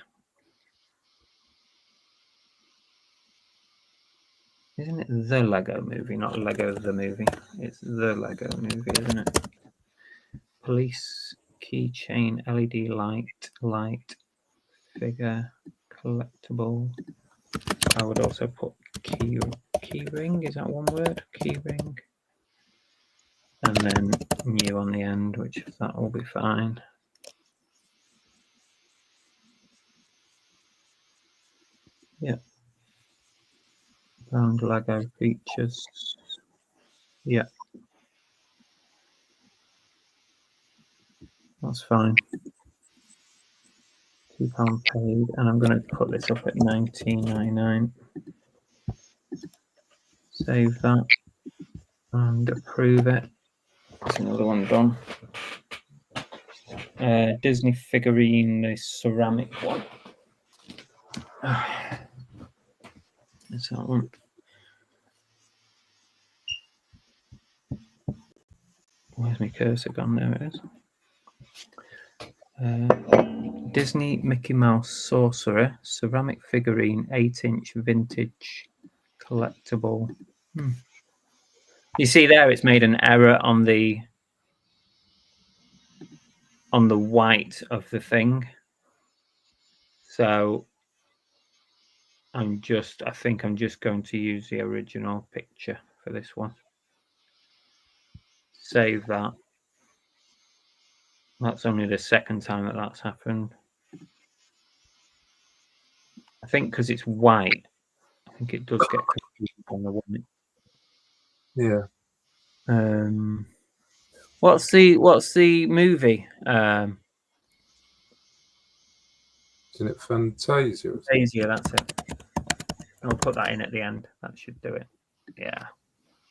Isn't it the Lego movie, not Lego the movie? It's the Lego movie, isn't it? Police keychain, LED light, figure, collectible. I would also put key ring. Is that one word? Key ring. And then new on the end, which that will be fine. Yeah. Round Lego features. Yeah. That's fine. £2 paid, and I'm going to put this up at $19.99. Save that and approve it. That's another one done. Disney figurine, the ceramic one. That's that one. Where's my cursor gone? There it is. Disney Mickey Mouse Sorcerer ceramic figurine, 8-inch vintage collectible. You see there, it's made an error on the white of the thing. So I think I'm just going to use the original picture for this one. Save that. That's only the second time that that's happened. I think because it's white, I think it does get confused on the one. Yeah. What's the movie? Isn't it Fantasia? Fantasia, that's it. I'll put that in at the end. That should do it. Yeah,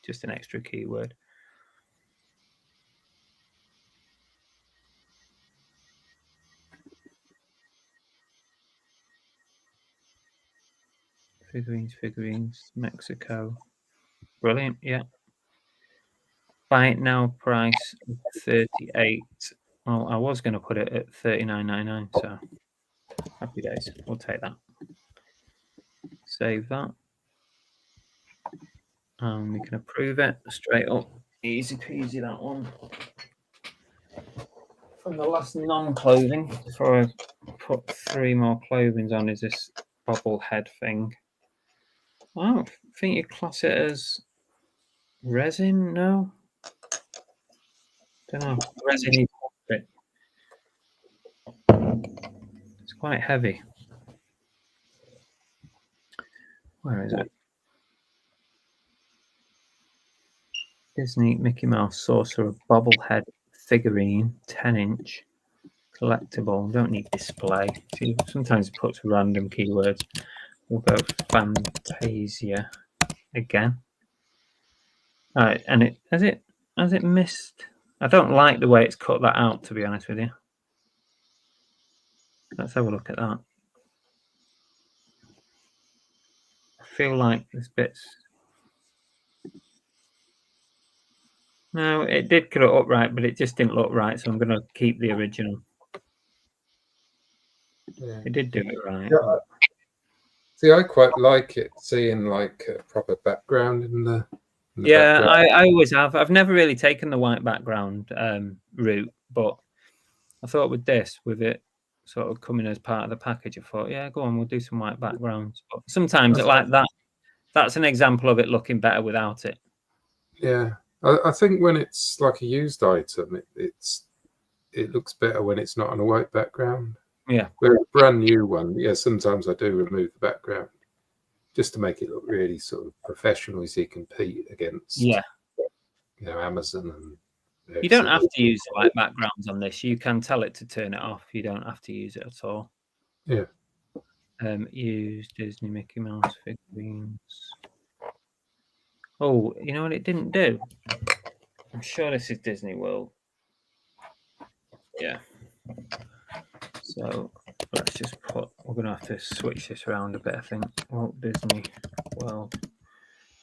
just an extra keyword. Figurines, Mexico. Brilliant, yeah. Buy it now, price 38. Well, I was going to put it at $39.99, so happy days. We'll take that. Save that. And we can approve it straight up. Easy peasy, that one. From the last non-clothing, before I put 3 more clothings on, is this bobblehead thing. I don't think you class it as resin, no? Don't know. Resin. It's quite heavy. Where is it? Disney Mickey Mouse Sorcerer bobblehead figurine, 10-inch collectible. Don't need display. See, sometimes it puts random keywords. We'll go Fantasia again. All right, and it has it missed? I don't like the way it's cut that out, to be honest with you. Let's have a look at that. I feel like there's bits. No, it did cut it up right, but it just didn't look right, so I'm going to keep the original. Yeah. It did do it right. Yeah. See, I quite like it, seeing like a proper background in the Yeah, background. I always have. I've never really taken the white background route, but I thought with this, with it sort of coming as part of the package, I thought, yeah, go on, we'll do some white backgrounds. But sometimes it like that. That's an example of it looking better without it. Yeah, I think when it's like a used item, it looks better when it's not on a white background. Yeah. Whereas a brand new one, yeah, sometimes I do remove the background just to make it look really sort of professional as you compete against, Amazon and. You don't have to use white backgrounds on this. You can tell it to turn it off. You don't have to use it at all. Yeah. Use Disney Mickey Mouse figurines. Oh, you know what it didn't do? I'm sure this is Disney World. Yeah. So let's just we're going to have to switch this around a bit, I think. Walt Disney World.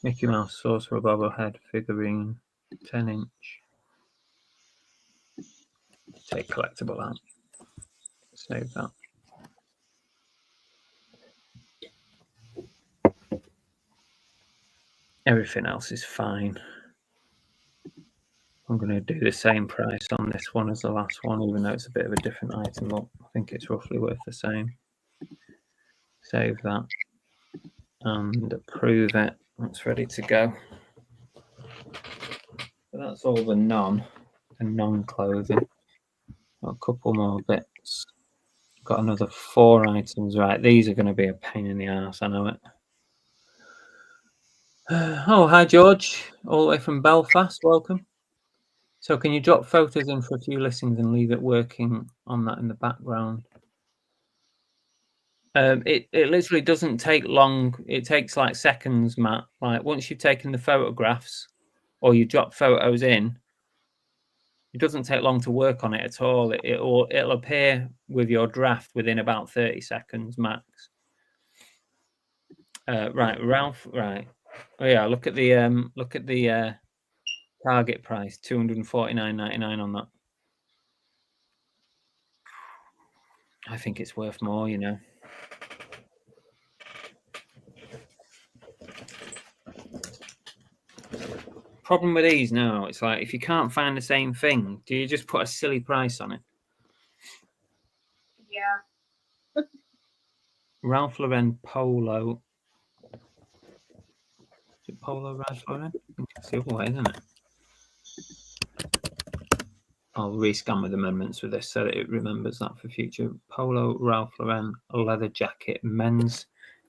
Mickey Mouse Sorcerer Bobblehead figurine, 10-inch. Take collectible out. Save that. Everything else is fine. I'm going to do the same price on this one as the last one, even though it's a bit of a different item. But I think it's roughly worth the same. Save that and approve it. That's ready to go. So that's all the non-clothing. Got a couple more bits. Got another 4 items. Right, these are going to be a pain in the ass. I know it. Oh, hi George, all the way from Belfast. Welcome. So, can you drop photos in for a few listings and leave it working on that in the background? It literally doesn't take long. It takes like seconds, Matt. Like once you've taken the photographs or you drop photos in, it doesn't take long to work on it at all. It'll appear with your draft within about 30 seconds max. Right, Ralph. Right. Oh yeah. Look at the target price, $249.99 on that. I think it's worth more, you know. Problem with these now, it's like if you can't find the same thing, do you just put a silly price on it? Yeah. Ralph Lauren Polo. Is it Polo Ralph Lauren? I think it's the other way, isn't it? I'll rescan with amendments with this so that it remembers that for future. Polo Ralph Lauren leather jacket, men's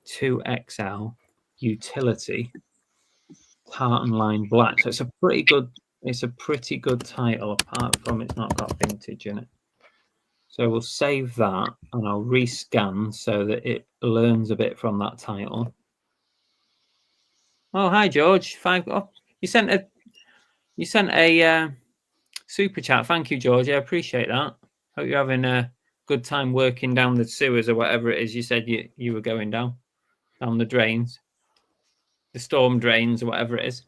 2XL utility, tartan line black. So it's a pretty good title, apart from it's not got vintage in it. So we'll save that and I'll rescan so that it learns a bit from that title. Oh, hi George. You sent a super chat. Thank you, George. I appreciate that. Hope you're having a good time working down the sewers or whatever it is you said you were going down the drains, the storm drains or whatever it is.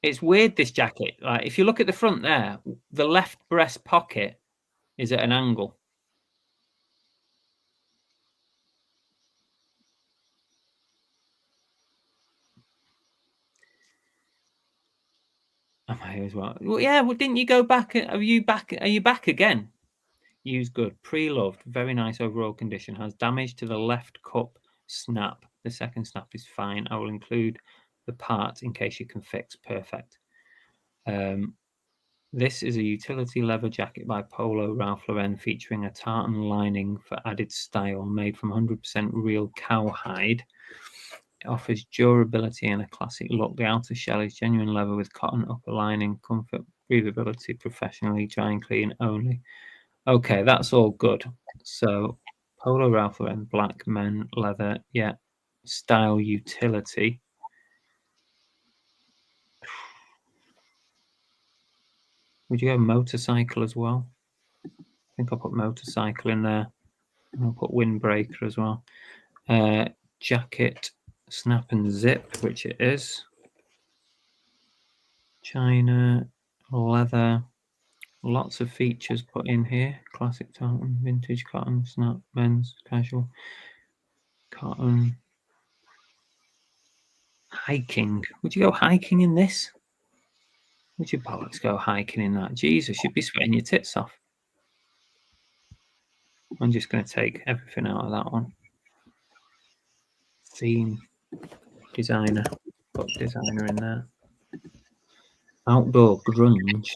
It's weird, this jacket. Like if you look at the front there, the left breast pocket is at an angle. Am I as well? Well, yeah. Well, didn't you go back? Are you back? Are you back again? Used good, pre-loved, very nice overall condition. Has damage to the left cup snap. The second snap is fine. I will include the part in case you can fix. Perfect. This is a utility leather jacket by Polo Ralph Lauren featuring a tartan lining for added style, made from 100% real cowhide. It offers durability and a classic look. The outer shell is genuine leather with cotton upper lining, comfort, breathability, professionally dry and clean only. Okay, that's all good. So, Polo Ralph Lauren, black men leather, yeah, style utility. Would you go motorcycle as well? I think I'll put motorcycle in there. And I'll put windbreaker as well. Jacket, snap and zip, which it is. China, leather, lots of features put in here. Classic tartan, vintage cotton, snap, men's, casual, cotton. Hiking. Would you go hiking in this? Would you bollocks go hiking in that? Jesus, you'd be sweating your tits off. I'm just going to take everything out of that one. Theme, designer, put designer in there. Outdoor, grunge,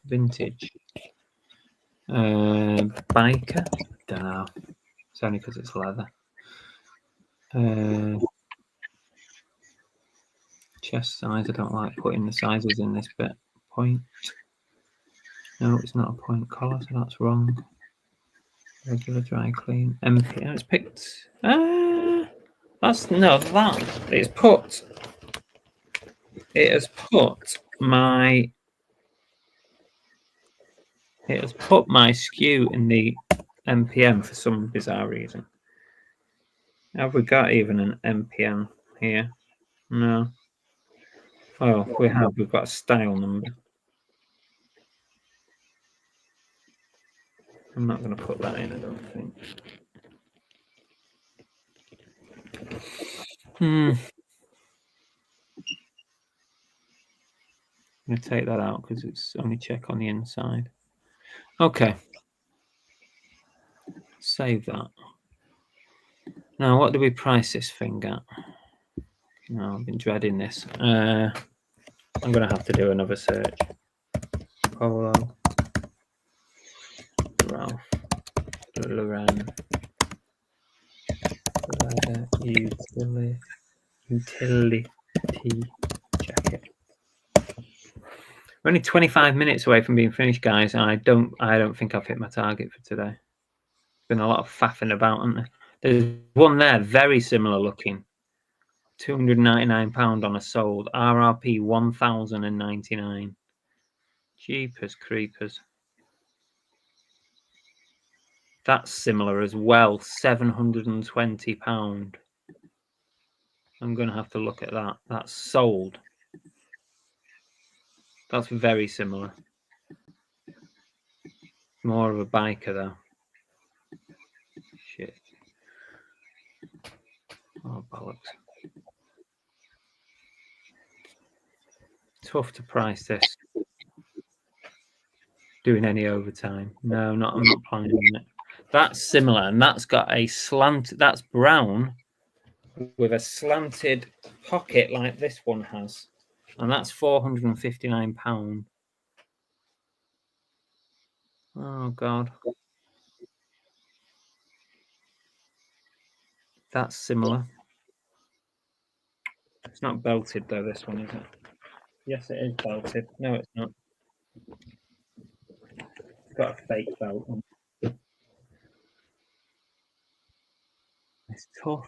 vintage, biker, don't know. It's only because it's leather. Chest size, I don't like putting the sizes in this bit. Point. No, it's not a point collar, so that's wrong. Regular dry clean. MP. Oh, it's picked. That's no that. It's put. It has put my. It has put my SKU in the MPM for some bizarre reason. Have we got even an MPM here? No. Oh, we have. We've got a style number. I'm not going to put that in, I don't think. I'm going to take that out because it's only check on the inside. Okay. Save that. Now, what do we price this thing at? No, I've been dreading this. I'm going to have to do another search. Polo. Ralph. Lauren. Utility jacket. We're only 25 minutes away from being finished, guys, and I don't think I've hit my target for today. There's been a lot of faffing about, hasn't there? There's one there, very similar looking. £299 on a sold. RRP 1,099. Jeepers creepers. That's similar as well. £720. I'm going to have to look at that. That's sold. That's very similar. More of a biker though. Shit. Oh, bollocks. Tough to price this. Doing any overtime. No, I'm not planning on it. That's similar, and that's got a slant. That's brown with a slanted pocket like this one has. And that's £459. Oh, God. That's similar. It's not belted, though, this one, is it? Yes, it is belted. No, it's not. It's got a fake belt on. It's tough.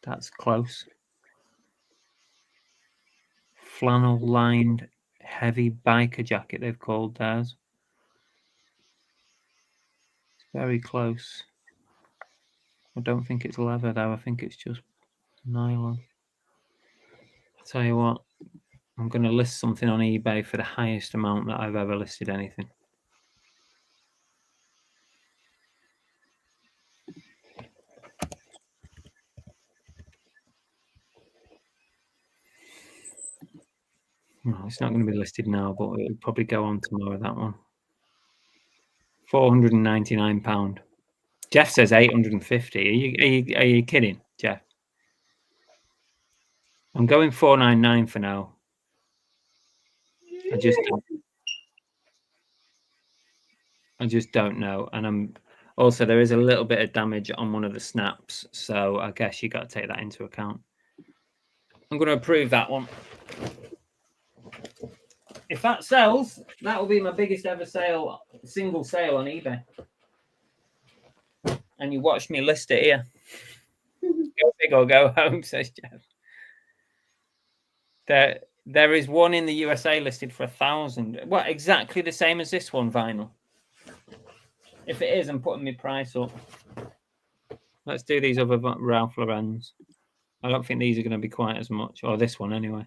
That's close. Flannel lined heavy biker jacket, they've called theirs. It's very close. I don't think it's leather though. I think it's just nylon. I'll tell you what, I'm going to list something on eBay for the highest amount that I've ever listed anything. No, it's not going to be listed now, but it'll probably go on tomorrow, that one. £499. Jeff says 850. Are you kidding, Jeff? I'm going 499 for now. I just don't know. And I'm also, there is a little bit of damage on one of the snaps, so I guess you got to take that into account. I'm going to approve that one. if that sells, that will be my biggest ever single sale on eBay. And you watch me list it here. Go big or go home, says Jeff. There is one in the USA listed for 1,000. What, exactly the same as this one, vinyl? If it is, I'm putting my price up. Let's do these other Ralph Lauren's. I don't think these are going to be quite as much, or this one anyway.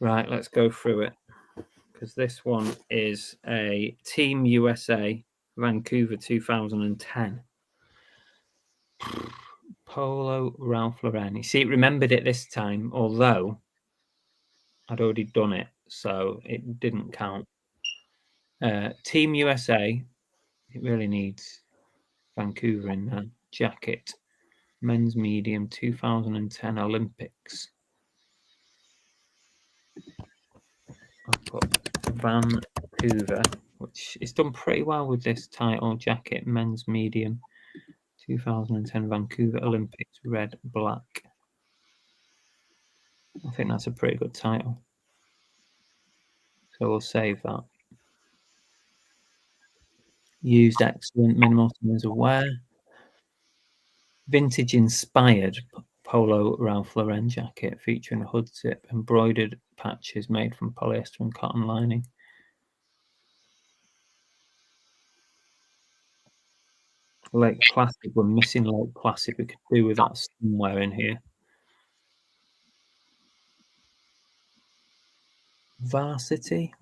Right, let's go through it. Because this one is a Team USA Vancouver 2010. Polo Ralph Lauren. You see, it remembered it this time, although I'd already done it, so it didn't count. Team USA. It really needs Vancouver in there. Jacket. Men's medium 2010 Olympics. I'll put Vancouver, which is done pretty well with this title. Jacket. Men's medium 2010 Vancouver Olympics. Red, black. I think that's a pretty good title. So we'll save that. Used excellent, minimal times of wear. Vintage inspired polo Ralph Lauren jacket featuring a hood zip, embroidered patches made from polyester and cotton lining. Lake Placid, we're missing Lake Placid. We could do with that somewhere in here. Varsity,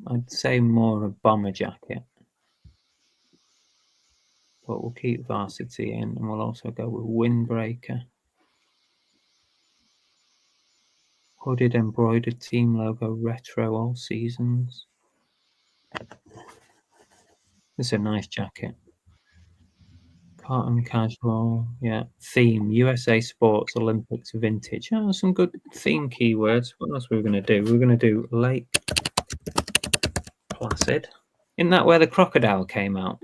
I'd say more a bomber jacket. But we'll keep Varsity in, and we'll also go with Windbreaker. Hooded embroidered team logo, retro all seasons. This is a nice jacket. Cotton casual, yeah. Theme, USA Sports, Olympics, vintage. Oh, some good theme keywords. What else were we going to do? We're going to do Lake Placid. Isn't that where the crocodile came out?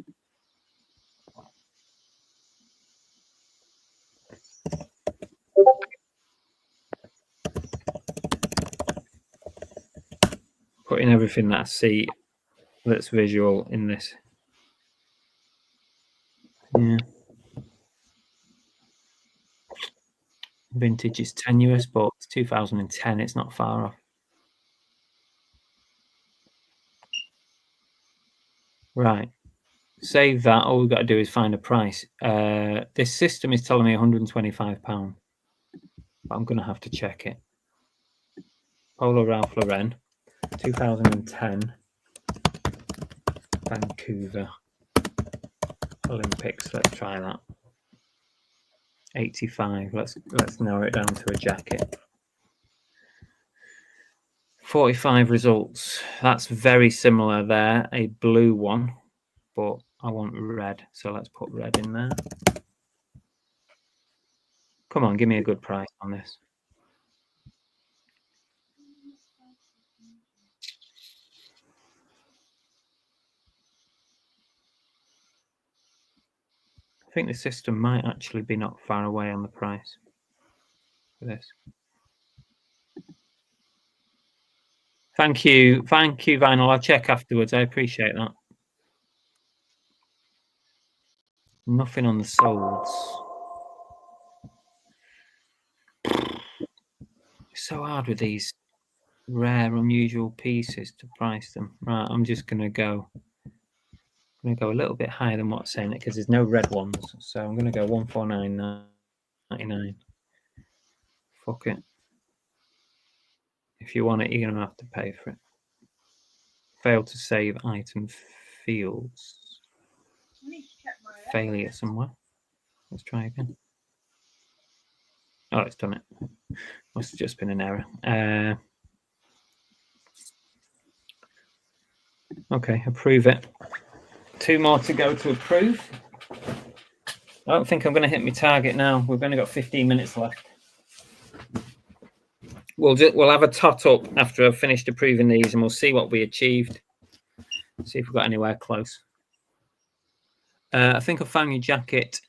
Putting everything that I see that's visual in this. Yeah. Vintage is 10 US Sports, 2010. It's not far off. Right. Save that. All we've got to do is find a price. This system is telling me £125. But I'm going to have to check it. Polo Ralph Lauren, 2010, Vancouver Olympics. Let's try that. 85. Let's narrow it down to a jacket. 45 results. That's very similar there. A blue one, but I want red, so let's put red in there. Come on, give me a good price on this. I think the system might actually be not far away on the price for this. Thank you, Vinyl. I'll check afterwards. I appreciate that. Nothing on the solds. It's so hard with these rare, unusual pieces to price them. Right, I'm just gonna go. I'm gonna go a little bit higher than what's saying it because there's no red ones. So I'm gonna go 149.99. Fuck it. If you want it, you're gonna have to pay for it. Failed to save item fields. Failure somewhere. Let's try again. Oh, it's done it. Must have just been an error. Okay, approve it. 2 more to go to approve. I don't think I'm going to hit my target now. We've only got 15 minutes left. We'll have a tot up after I've finished approving these, and we'll see what we achieved. See if we've got anywhere close. I think I found your jacket.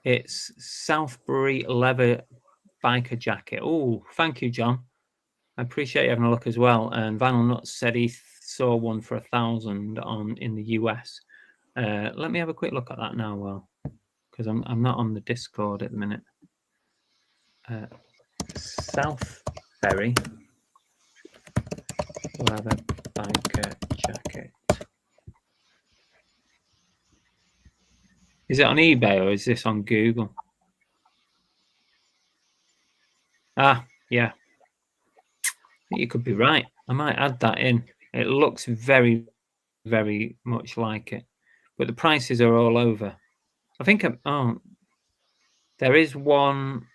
It's Southbury leather biker jacket. Oh, thank you, John. I appreciate you having a look as well. And Vinyl Nuts said he saw one for 1,000 in the US. Let me have a quick look at that now, well, because I'm not on the Discord at the minute. Southbury leather biker jacket. Is it on eBay or is this on Google? Ah, yeah. I think you could be right. I might add that in. It looks very, very much like it, but the prices are all over. I think there is one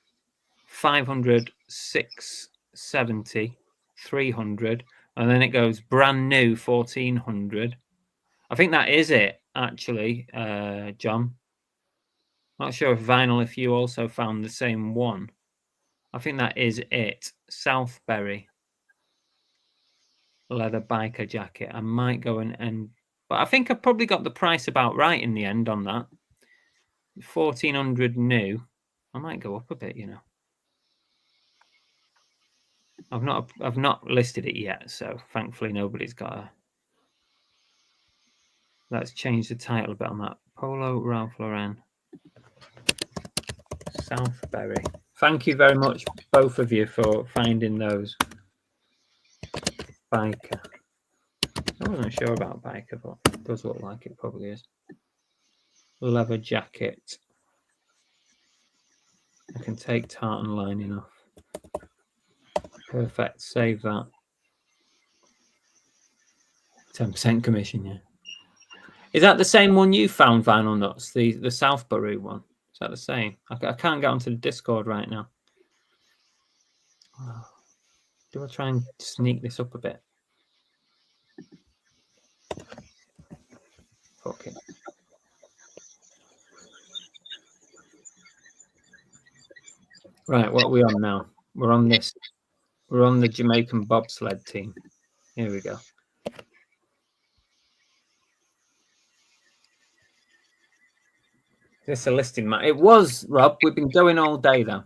500, 670, 300, and then it goes brand new 1,400. I think that is it, actually, John. Not sure if Vinyl, if you also found the same one. I think that is it. Southbury leather biker jacket. I might go and but I think I probably got the price about right in the end on that. 1,400 new. I might go up a bit, you know. I've not listed it yet, so thankfully nobody's got a. Let's change the title a bit on that. Polo Ralph Lauren Southbury. Thank you very much, both of you, for finding those. Biker. I wasn't sure about biker, but it does look like it probably is. Leather jacket. I can take tartan lining off. Perfect. Save that. 10% commission, yeah. Is that the same one you found, Vinyl Nuts? The Southbury one? Is that the same? I can't get onto the Discord right now. Do I try and sneak this up a bit? Fuck it. Right, what are we on now? We're on this. We're on the Jamaican bobsled team. Here we go. This is a listing, Matt. It was, Rob. We've been going all day, though.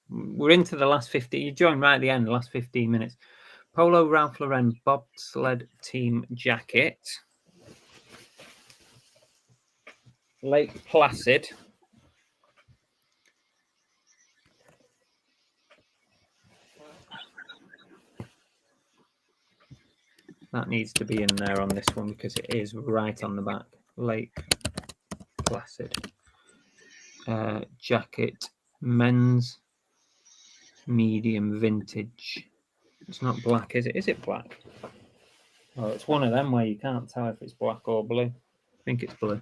We're into the last 50. You joined right at the end, the last 15 minutes. Polo Ralph Lauren bobsled team jacket. Lake Placid. That needs to be in there on this one because it is right on the back. Lake Placid. Jacket. Men's medium vintage. It's not black, is it? Is it black? Oh, it's one of them where you can't tell if it's black or blue. I think it's blue.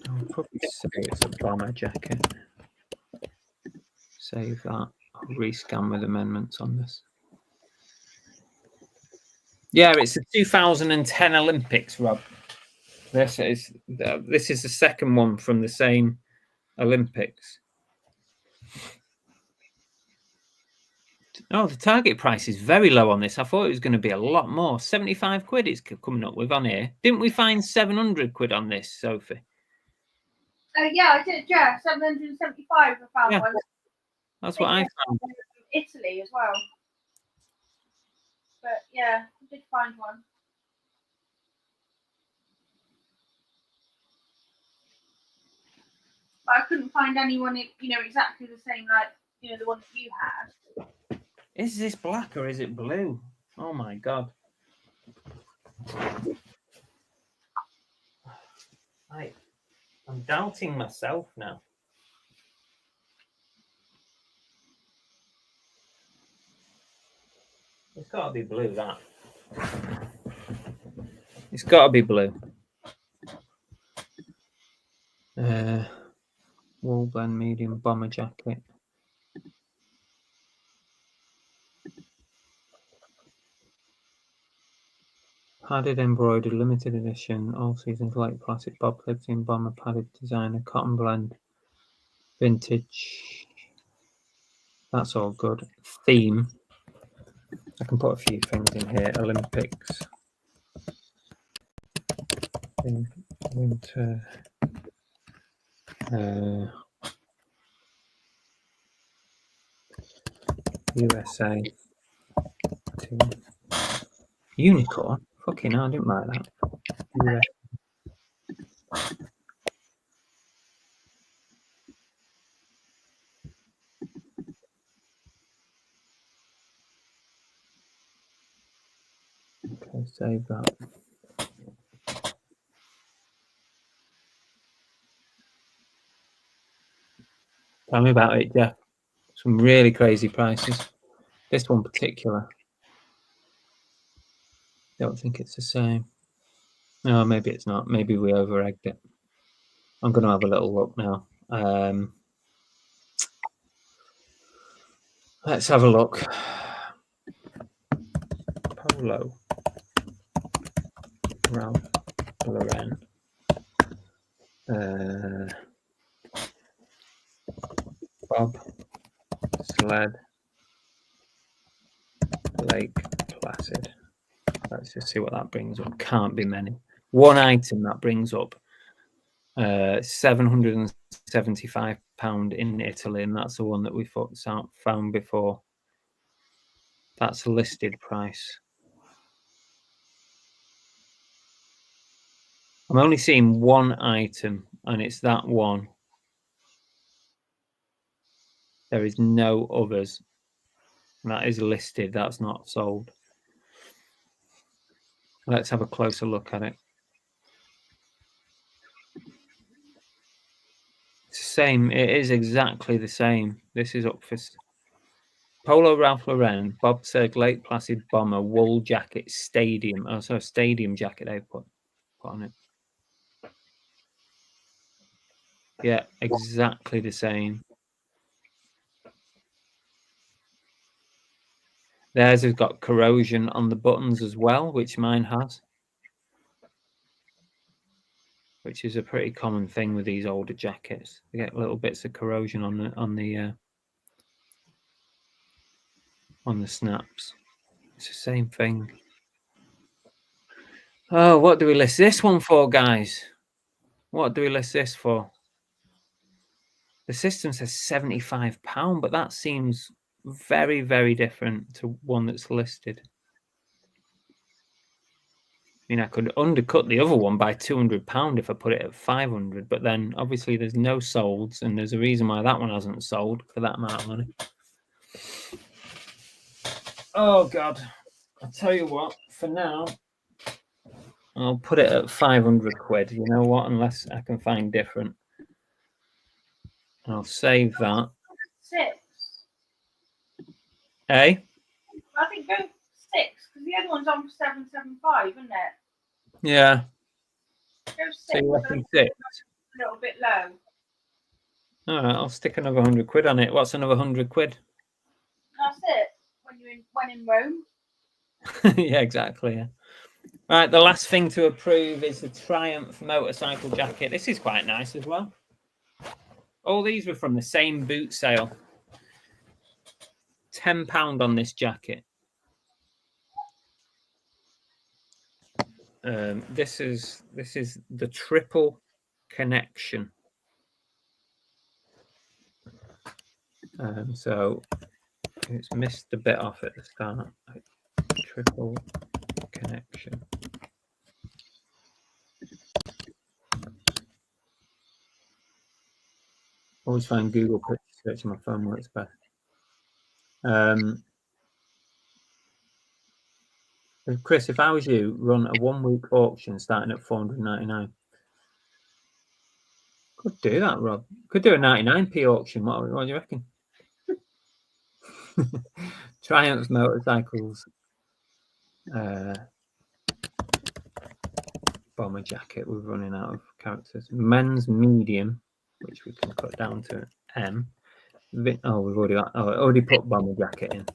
I'll probably say it's a bomber jacket. Save that. I'll rescan with amendments on this. Yeah, it's the 2010 Olympics, Rob. This is the second one from the same Olympics. Oh, the target price is very low on this. I thought it was going to be a lot more. 75 quid it's coming up with on here. Didn't we find 700 quid on this, Sophie? Yeah, I did. Yeah, 775. I found one. That's what I found. Italy as well. But yeah, I did find one. But I couldn't find anyone, exactly the same, like, the one that you had. Is this black or is it blue? Oh my God. I'm doubting myself now. It's got to be blue, that. It's got to be blue. Wool blend medium bomber jacket. Padded embroidered limited edition all seasons Lake Placid bobsled team bomber padded designer cotton blend vintage. That's all good. Theme. I can put a few things in here. Olympics. Winter. USA to unicorn. Fucking hell, I didn't like that. US. Okay, save that. Tell me about it, Jeff. Some really crazy prices. This one particular. Don't think it's the same. No, maybe it's not. Maybe we over-egged it. I'm going to have a little look now. Let's have a look. Polo. Ralph Lauren. Bob. Sled. Lake Placid. Let's just see what that brings up. Can't be many. One item that brings up £775 in Italy, and that's the one that we found before. That's a listed price. I'm only seeing one item, and it's that one. There is no others. That is listed. That's not sold. Let's have a closer look at it. It's the same. It is exactly the same. This is up for Polo Ralph Lauren, Bob Serg Lake Placid Bomber, wool jacket, stadium. Oh, so stadium jacket they put on it. Yeah, exactly the same. Theirs has got corrosion on the buttons as well, which mine has. Which is a pretty common thing with these older jackets. They get little bits of corrosion on the snaps. It's the same thing. Oh, what do we list this one for, guys? What do we list this for? The system says £75, but that seems very, very different to one that's listed. I mean, I could undercut the other one by £200 if I put it at 500, but then obviously there's no solds, and there's a reason why that one hasn't sold for that amount of money. Oh God, I'll tell you what. For now, I'll put it at 500 quid. You know what? Unless I can find different, I'll save that. 6. Hey. I think go 6 because the other one's on for 775, isn't it? Yeah. Go 6. So you reckon 6? A little bit low. All right, I'll stick another 100 quid on it. What's another 100 quid? That's it. When in Rome. Yeah, exactly. Yeah. Right, the last thing to approve is the Triumph motorcycle jacket. This is quite nice as well. All these were from the same boot sale. £10 on this jacket. This is the triple connection. So it's missed a bit off at the start. Triple connection. Always find Google quick search on my phone works best. Chris, if I was you, run a 1-week auction starting at $499. Could do that, Rob. Could do a 99p auction. What do you reckon? Triumph motorcycles. Bomber jacket. We're running out of characters. Men's medium, which we can cut down to M. Oh, we've already got. Oh, I already put bomber jacket in.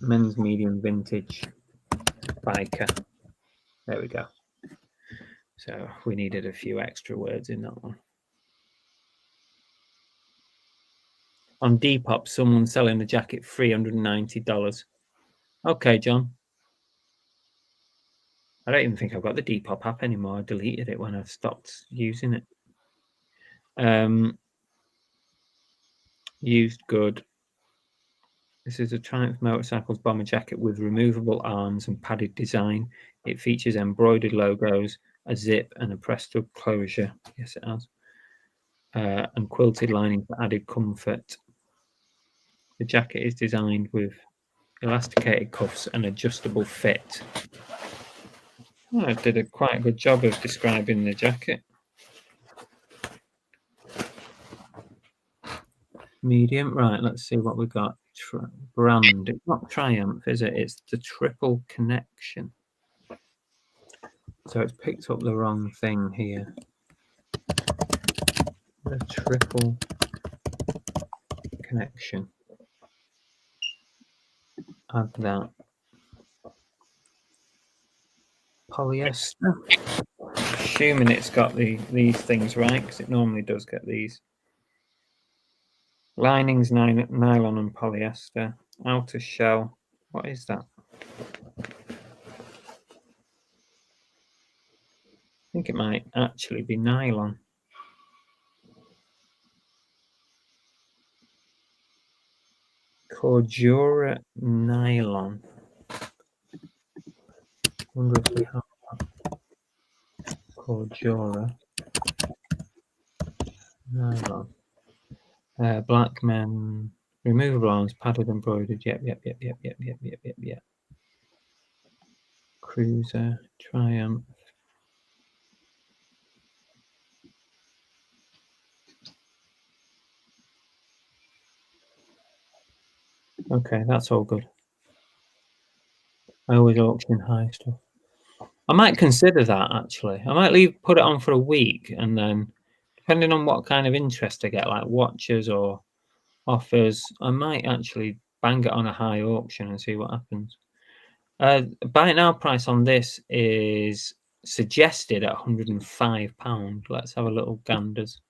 Men's medium vintage biker. There we go. So we needed a few extra words in that one. On Depop, someone's selling the jacket $390. Okay, John. I don't even think I've got the Depop app anymore. I deleted it when I stopped using it. Used good. This is a Triumph Motorcycles bomber jacket with removable arms and padded design. It features embroidered logos, a zip, and a pressed-up closure. Yes, it has. And quilted lining for added comfort. The jacket is designed with elasticated cuffs and adjustable fit. Oh, I did quite a good job of describing the jacket. Medium, right, let's see what we got. Brand, it's not Triumph, is it? It's the Triple Connection. So it's picked up the wrong thing here. The Triple Connection. Add that. Polyester. Assuming it's got these things right, because it normally does get these. Linings, nylon and polyester. Outer shell. What is that? I think it might actually be nylon. Cordura nylon. Wonder if we have that. Cordura nylon. Black men, removable arms, padded, embroidered. Yep. Cruiser, Triumph. Okay, that's all good. I always auction high stuff. I might consider that actually. I might put it on for a week, and then depending on what kind of interest I get, like watches or offers, I might actually bang it on a high auction and see what happens. Buy now price on this is suggested at £105. Let's have a little ganders.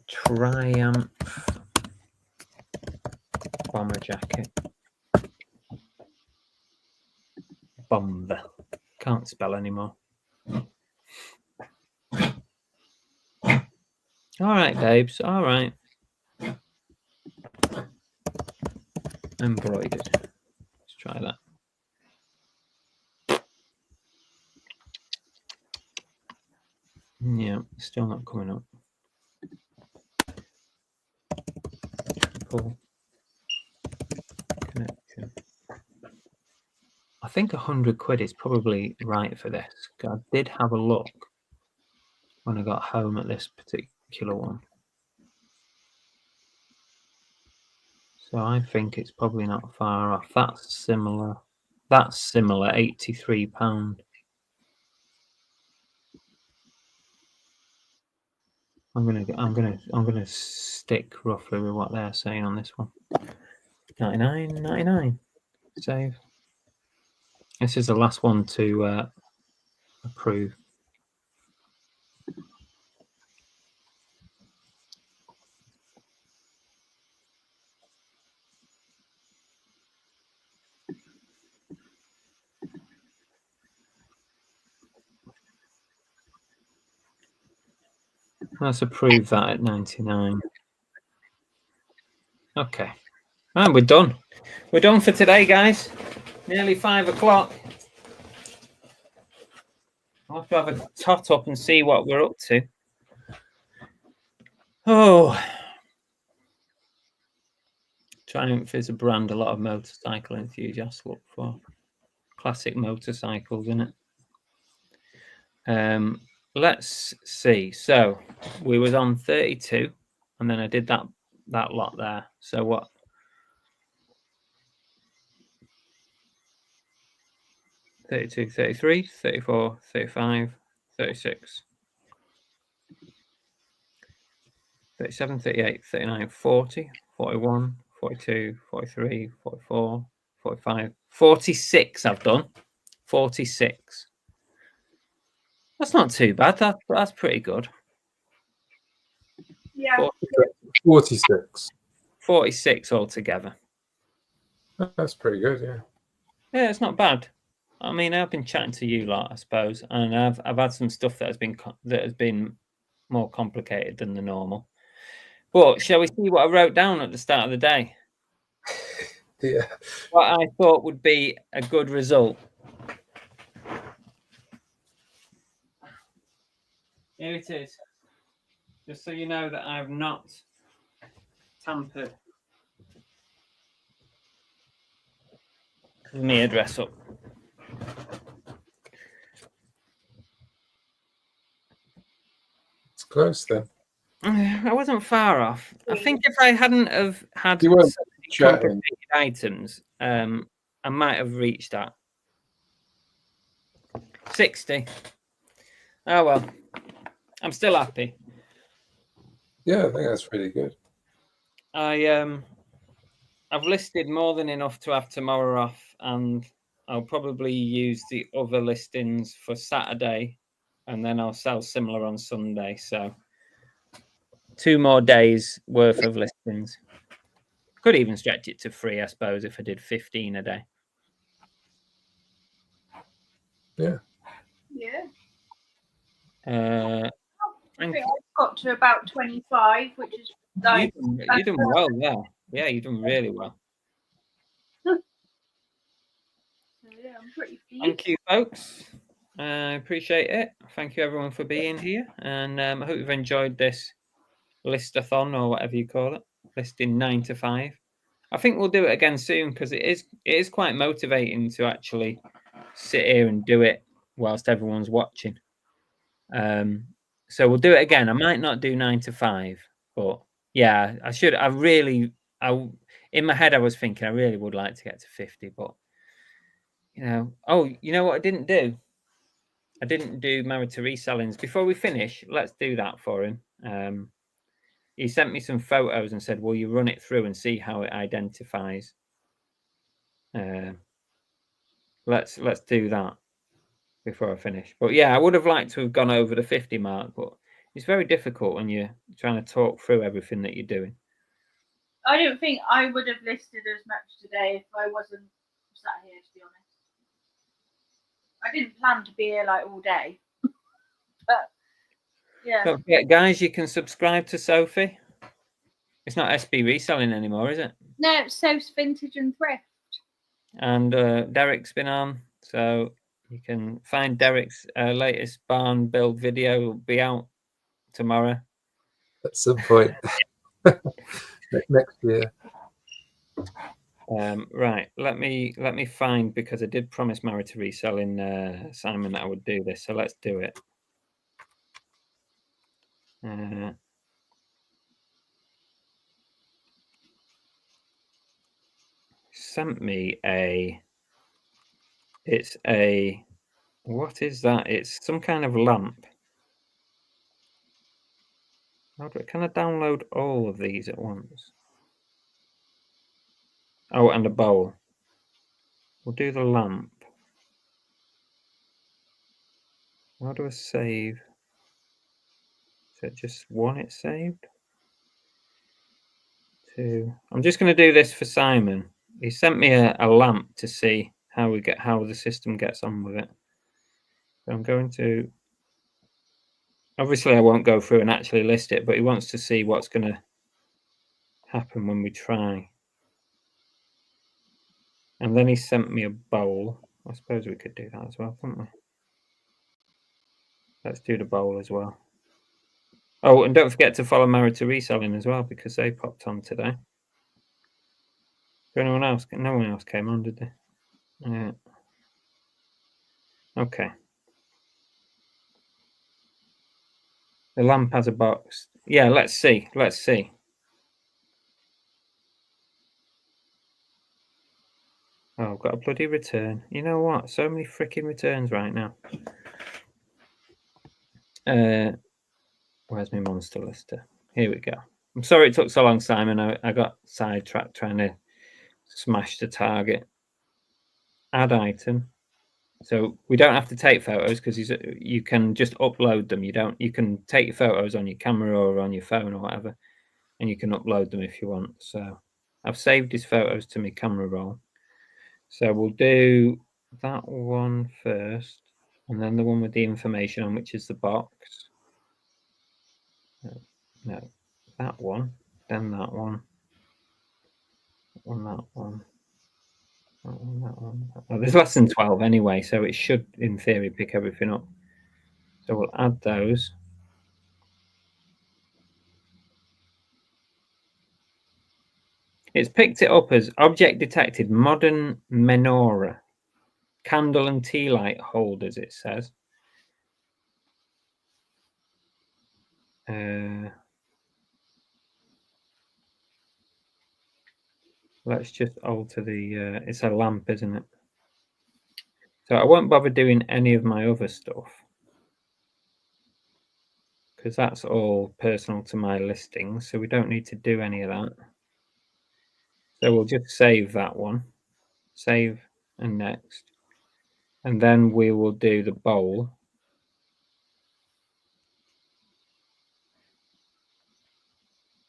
Triumph bomber jacket. Bomber. Can't spell anymore. All right, babes. All right. Embroidered. Let's try that. Yeah, still not coming up. Triple Connection. I think £100 is probably right for this. I did have a look when I got home at this particular one. So I think it's probably not far off. That's similar. That's similar, £83. I'm gonna stick roughly with what they're saying on this one. 99.99. Save. This is the last one to approve. Let's approve that at 99. Okay. And we're done. We're done for today, guys. Nearly 5 o'clock. I'll have to have a tot up and see what we're up to. Oh. Triumph is a brand a lot of motorcycle enthusiasts look for. Classic motorcycles, isn't it? Let's see. So we was on 32, and then I did that lot there. So what? 32, 33, 34, 35, 36, 37, 38, 39, 40, 41, 42, 43, 44, 45, 46 I've done. 46. That's not too bad. That's pretty good. Yeah. 46. 46 altogether. That's pretty good, yeah. Yeah, it's not bad. I mean, I've been chatting to you lot, I suppose, and I've had some stuff that has been more complicated than the normal. But shall we see what I wrote down at the start of the day? Yeah. What I thought would be a good result. Here it is. Just so you know that I have not tampered with my address up. It's close then. I wasn't far off. I think if I hadn't have had You weren't so many chatting. complicated items, I might have reached that. 60. Oh well. I'm still happy. Yeah, I think that's really good. I've listed more than enough to have tomorrow off, and I'll probably use the other listings for Saturday, and then I'll sell similar on Sunday. So 2 more days worth of listings. Could even stretch it to 3, I suppose, if I did 15 a day. Yeah. Yeah. Uh, I think I've got to about 25, which is like you've done well there. Yeah, you've done really well. yeah, I'm pretty pleased. Thank you, folks. I appreciate it. Thank you, everyone, for being here. And I hope you've enjoyed this listathon, or whatever you call it, listing 9 to 5. I think we'll do it again soon, because it is quite motivating to actually sit here and do it whilst everyone's watching. So we'll do it again. I might not do 9 to 5, but yeah, I should. In my head, I was thinking I really would like to get to 50, but you know what I didn't do? I didn't do married to resellings. Before we finish, let's do that for him. He sent me some photos and said, will you run it through and see how it identifies? Let's do that before I finish. But yeah, I would have liked to have gone over the 50 mark, but it's very difficult when you're trying to talk through everything that you're doing. I don't think I would have listed as much today if I wasn't sat here, to be honest. I didn't plan to be here like all day. But yeah. Don't forget, guys, you can subscribe to Sophie. It's not SB Reselling anymore, is it? No, it's So's Vintage and Thrift. And Derek's been on, so you can find Derek's latest barn build video. Will be out tomorrow. At some point next year. Right, let me find, because I did promise married to reselling Simon that I would do this, so let's do it. Sent me what is that? It's some kind of lamp. Can I download all of these at once? Oh, and a bowl. We'll do the lamp. How do I save? Is it just 1 it's saved? 2. I'm just going to do this for Simon. He sent me a lamp to see how the system gets on with it. So I'm going to, obviously I won't go through and actually list it, but he wants to see what's going to happen when we try. And then he sent me a bowl. I suppose we could do that as well, couldn't we? Let's do the bowl as well. Oh, and don't forget to follow Married to Reselling as well, because they popped on today. Did anyone else? No one else came on, did they? Yeah. Okay. The lamp has a box. Yeah, let's see. Let's see. Oh, I've got a bloody return. You know what? So many freaking returns right now. Where's my monster lister? Here we go. I'm sorry it took so long, Simon. I got sidetracked trying to smash the target. Add item. So we don't have to take photos, because you can just upload them. You can take your photos on your camera or on your phone or whatever, and you can upload them if you want. So I've saved his photos to my camera roll. So we'll do that one first, and then the one with the information on, which is the box. No, that one, then that one, that one, that one, that one, that one. Oh, there's less than 12 anyway, so it should, in theory, pick everything up. So we'll add those. It's picked it up as object detected, modern menorah, candle and tea light holders, it says. Let's just alter the, it's a lamp, isn't it? So I won't bother doing any of my other stuff, because that's all personal to my listings, so we don't need to do any of that. So we'll just save that one, save and next, and then we will do the bowl.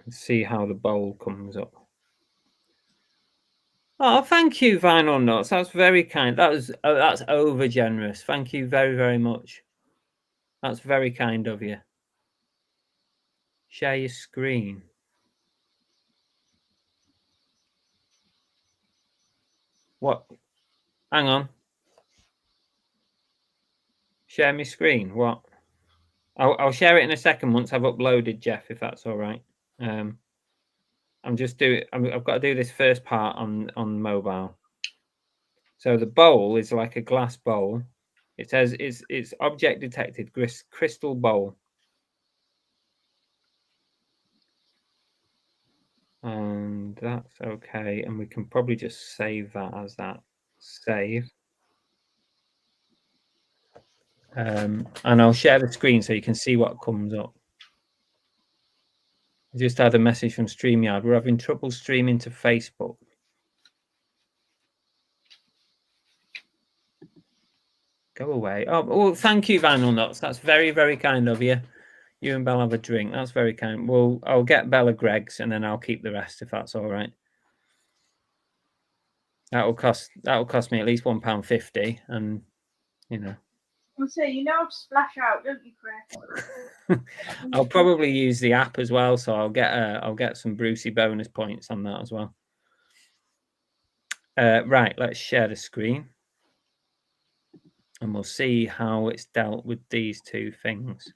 And see how the bowl comes up. Oh, thank you, Vinyl Nuts. That's very kind. That's over generous. Thank you very, very much. That's very kind of you. Share your screen. What? Hang on. Share my screen. What? I'll share it in a second once I've uploaded, Jeff, if that's all right. I'm just doing. I've got to do this first part on mobile. So the bowl is like a glass bowl. It says it's object detected crystal bowl. And that's okay. And we can probably just save that as that. Save. And I'll share the screen so you can see what comes up. I just had a message from StreamYard. We're having trouble streaming to Facebook. Go away. Oh, well, thank you, Vinyl Nuts. That's very, very kind of you. You and Bella have a drink. That's very kind. Well, I'll get Bella Greg's and then I'll keep the rest if that's all right. That'll cost me at least £1.50, and you know. I'll say you know how to splash out, don't you, Chris? I'll probably use the app as well, so I'll get some Brucey bonus points on that as well. Right, let's share the screen, and we'll see how it's dealt with these two things.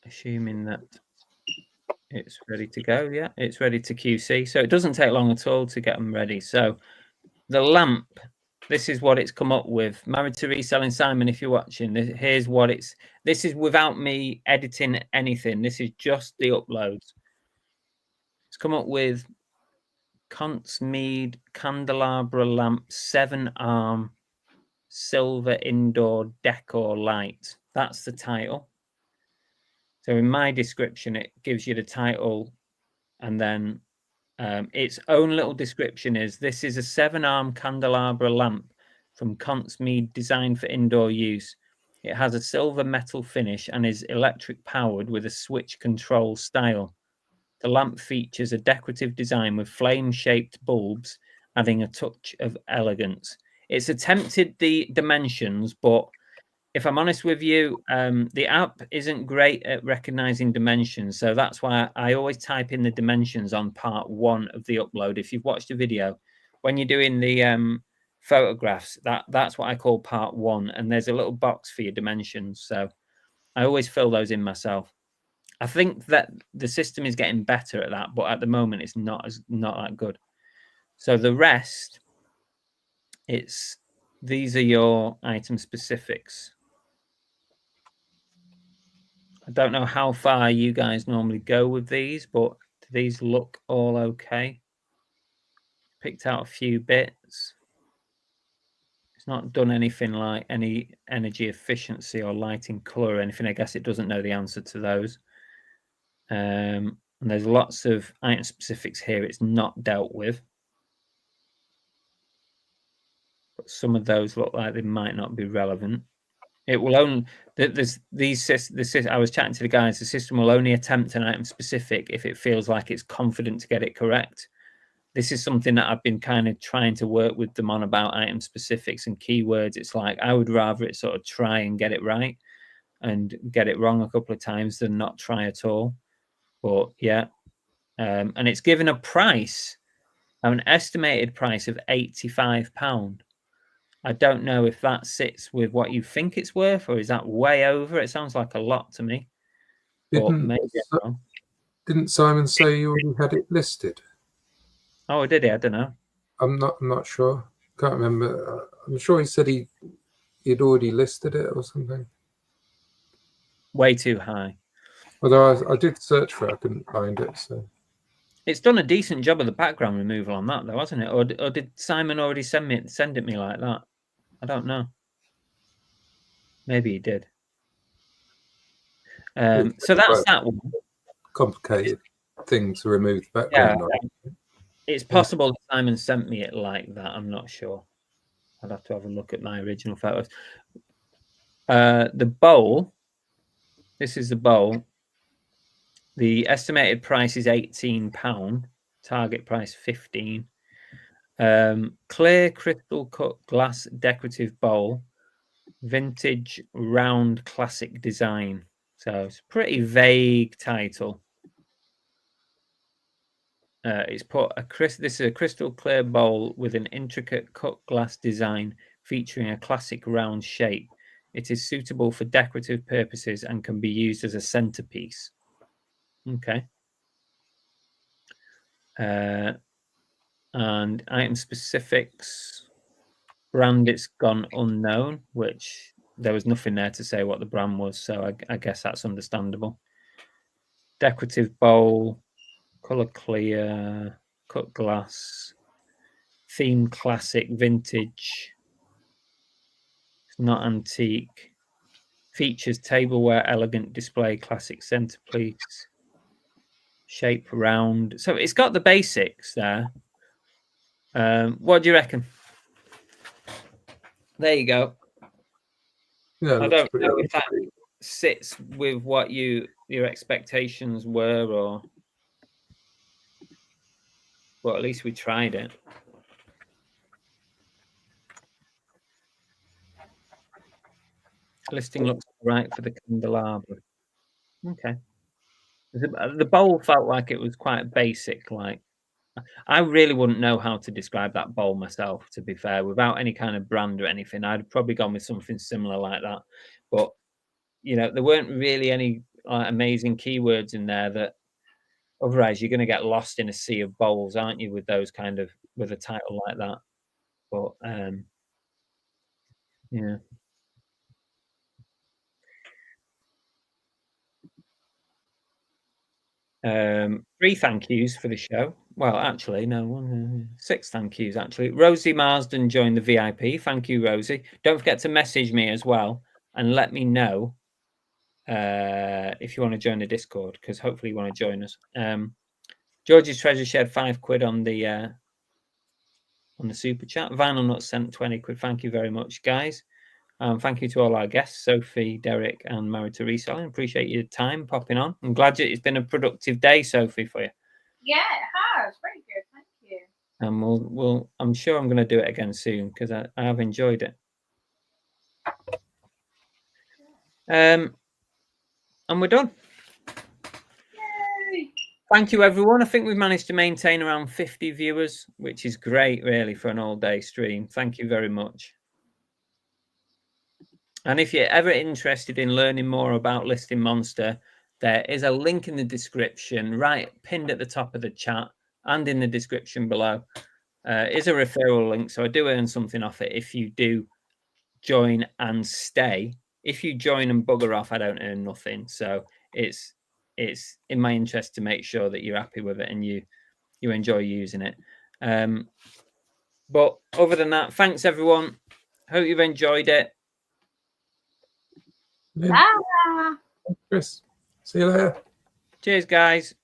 Assuming that it's ready to go. Yeah, it's ready to QC. So it doesn't take long at all to get them ready. So the lamp, this is what it's come up with. Married to Reselling, Simon, if you're watching, here's what this is without me editing anything. This is just the uploads. It's come up with Contsmead candelabra lamp, 7-arm silver indoor decor light. That's the title. So in my description, it gives you the title, and then its own little description is, this is a 7-arm candelabra lamp from Contsmead, designed for indoor use. It has a silver metal finish and is electric powered with a switch control style. The lamp features a decorative design with flame-shaped bulbs, adding a touch of elegance. It's attempted the dimensions, but if I'm honest with you, the app isn't great at recognizing dimensions. So that's why I always type in the dimensions on part 1 of the upload. If you've watched a video, when you're doing the photographs, that's what I call part 1. And there's a little box for your dimensions. So I always fill those in myself. I think that the system is getting better at that, but at the moment it's not that good. So the rest, these are your item specifics. I don't know how far you guys normally go with these, but do these look all okay? Picked out a few bits. It's not done anything like any energy efficiency or lighting color or anything. I guess it doesn't know the answer to those. And there's lots of item specifics here it's not dealt with. But some of those look like they might not be relevant. It will only, I was chatting to the guys, the system will only attempt an item specific if it feels like it's confident to get it correct. This is something that I've been kind of trying to work with them on about item specifics and keywords. It's like, I would rather it sort of try and get it right. and get it wrong a couple of times than not try at all. But yeah, and it's given a price, an estimated price of £85. I don't know if that sits with what you think it's worth, or is that way over? It sounds like a lot to me. But maybe I'm wrong. Didn't Simon say you already had it listed? Oh, did he? I don't know. I'm not sure. Can't remember. I'm sure he said he'd already listed it or something. Way too high. Although I did search for it, I couldn't find it. So it's done a decent job of the background removal on that, though, hasn't it? Or did Simon already send it me like that? I don't know. Maybe he did. So that's that one. Complicated thing to remove the background on. It's possible that Simon sent me it like that. I'm not sure. I'd have to have a look at my original photos. The bowl. This is the bowl. The estimated price is £18. Target price £15. Clear crystal cut glass decorative bowl. Vintage round classic design. So it's a pretty vague title. It's put this is a crystal clear bowl with an intricate cut glass design featuring a classic round shape. It is suitable for decorative purposes and can be used as a centerpiece. Okay. And item specifics, brand, it's gone unknown, which there was nothing there to say what the brand was, so I guess that's understandable. Decorative bowl, color clear, cut glass, theme classic, vintage, it's not antique, features tableware, elegant display, classic centerpiece, shape round. So it's got the basics there. What do you reckon? There you go. Yeah, I don't know if that sits with what your expectations were, or well, at least we tried it. Listing looks right for the candelabra. Okay. The bowl felt like it was quite basic. Like, I really wouldn't know how to describe that bowl myself, to be fair, without any kind of brand or anything. I'd probably gone with something similar like that. But, you know, there weren't really any amazing keywords in there that otherwise you're going to get lost in a sea of bowls, aren't you, with those kind of, with a title like that. But, yeah. 3 thank yous for the show. Well, actually, no, 6 thank yous, actually. Rosie Marsden joined the VIP. Thank you, Rosie. Don't forget to message me as well and let me know if you want to join the Discord, because hopefully you want to join us. George's Treasure shared £5 on the super chat. Vinyl Nuts sent 20 quid. Thank you very much, guys. Thank you to all our guests, Sophie, Derek, and Married to Reselling. Appreciate your time popping on. I'm glad it's been a productive day, Sophie, for you. Yeah, it has. Very good. Thank you. And I'm sure I'm going to do it again soon, because I have enjoyed it. And we're done. Yay. Thank you, everyone. I think we've managed to maintain around 50 viewers, which is great, really, for an all-day stream. Thank you very much. And if you're ever interested in learning more about Listing Monster, there is a link in the description, right pinned at the top of the chat and in the description below. Is a referral link, so I do earn something off it if you do join and stay. If you join and bugger off, I don't earn nothing. So it's in my interest to make sure that you're happy with it and you enjoy using it. But other than that, thanks everyone. Hope you've enjoyed it. Yeah. Chris, see you later. Cheers, guys.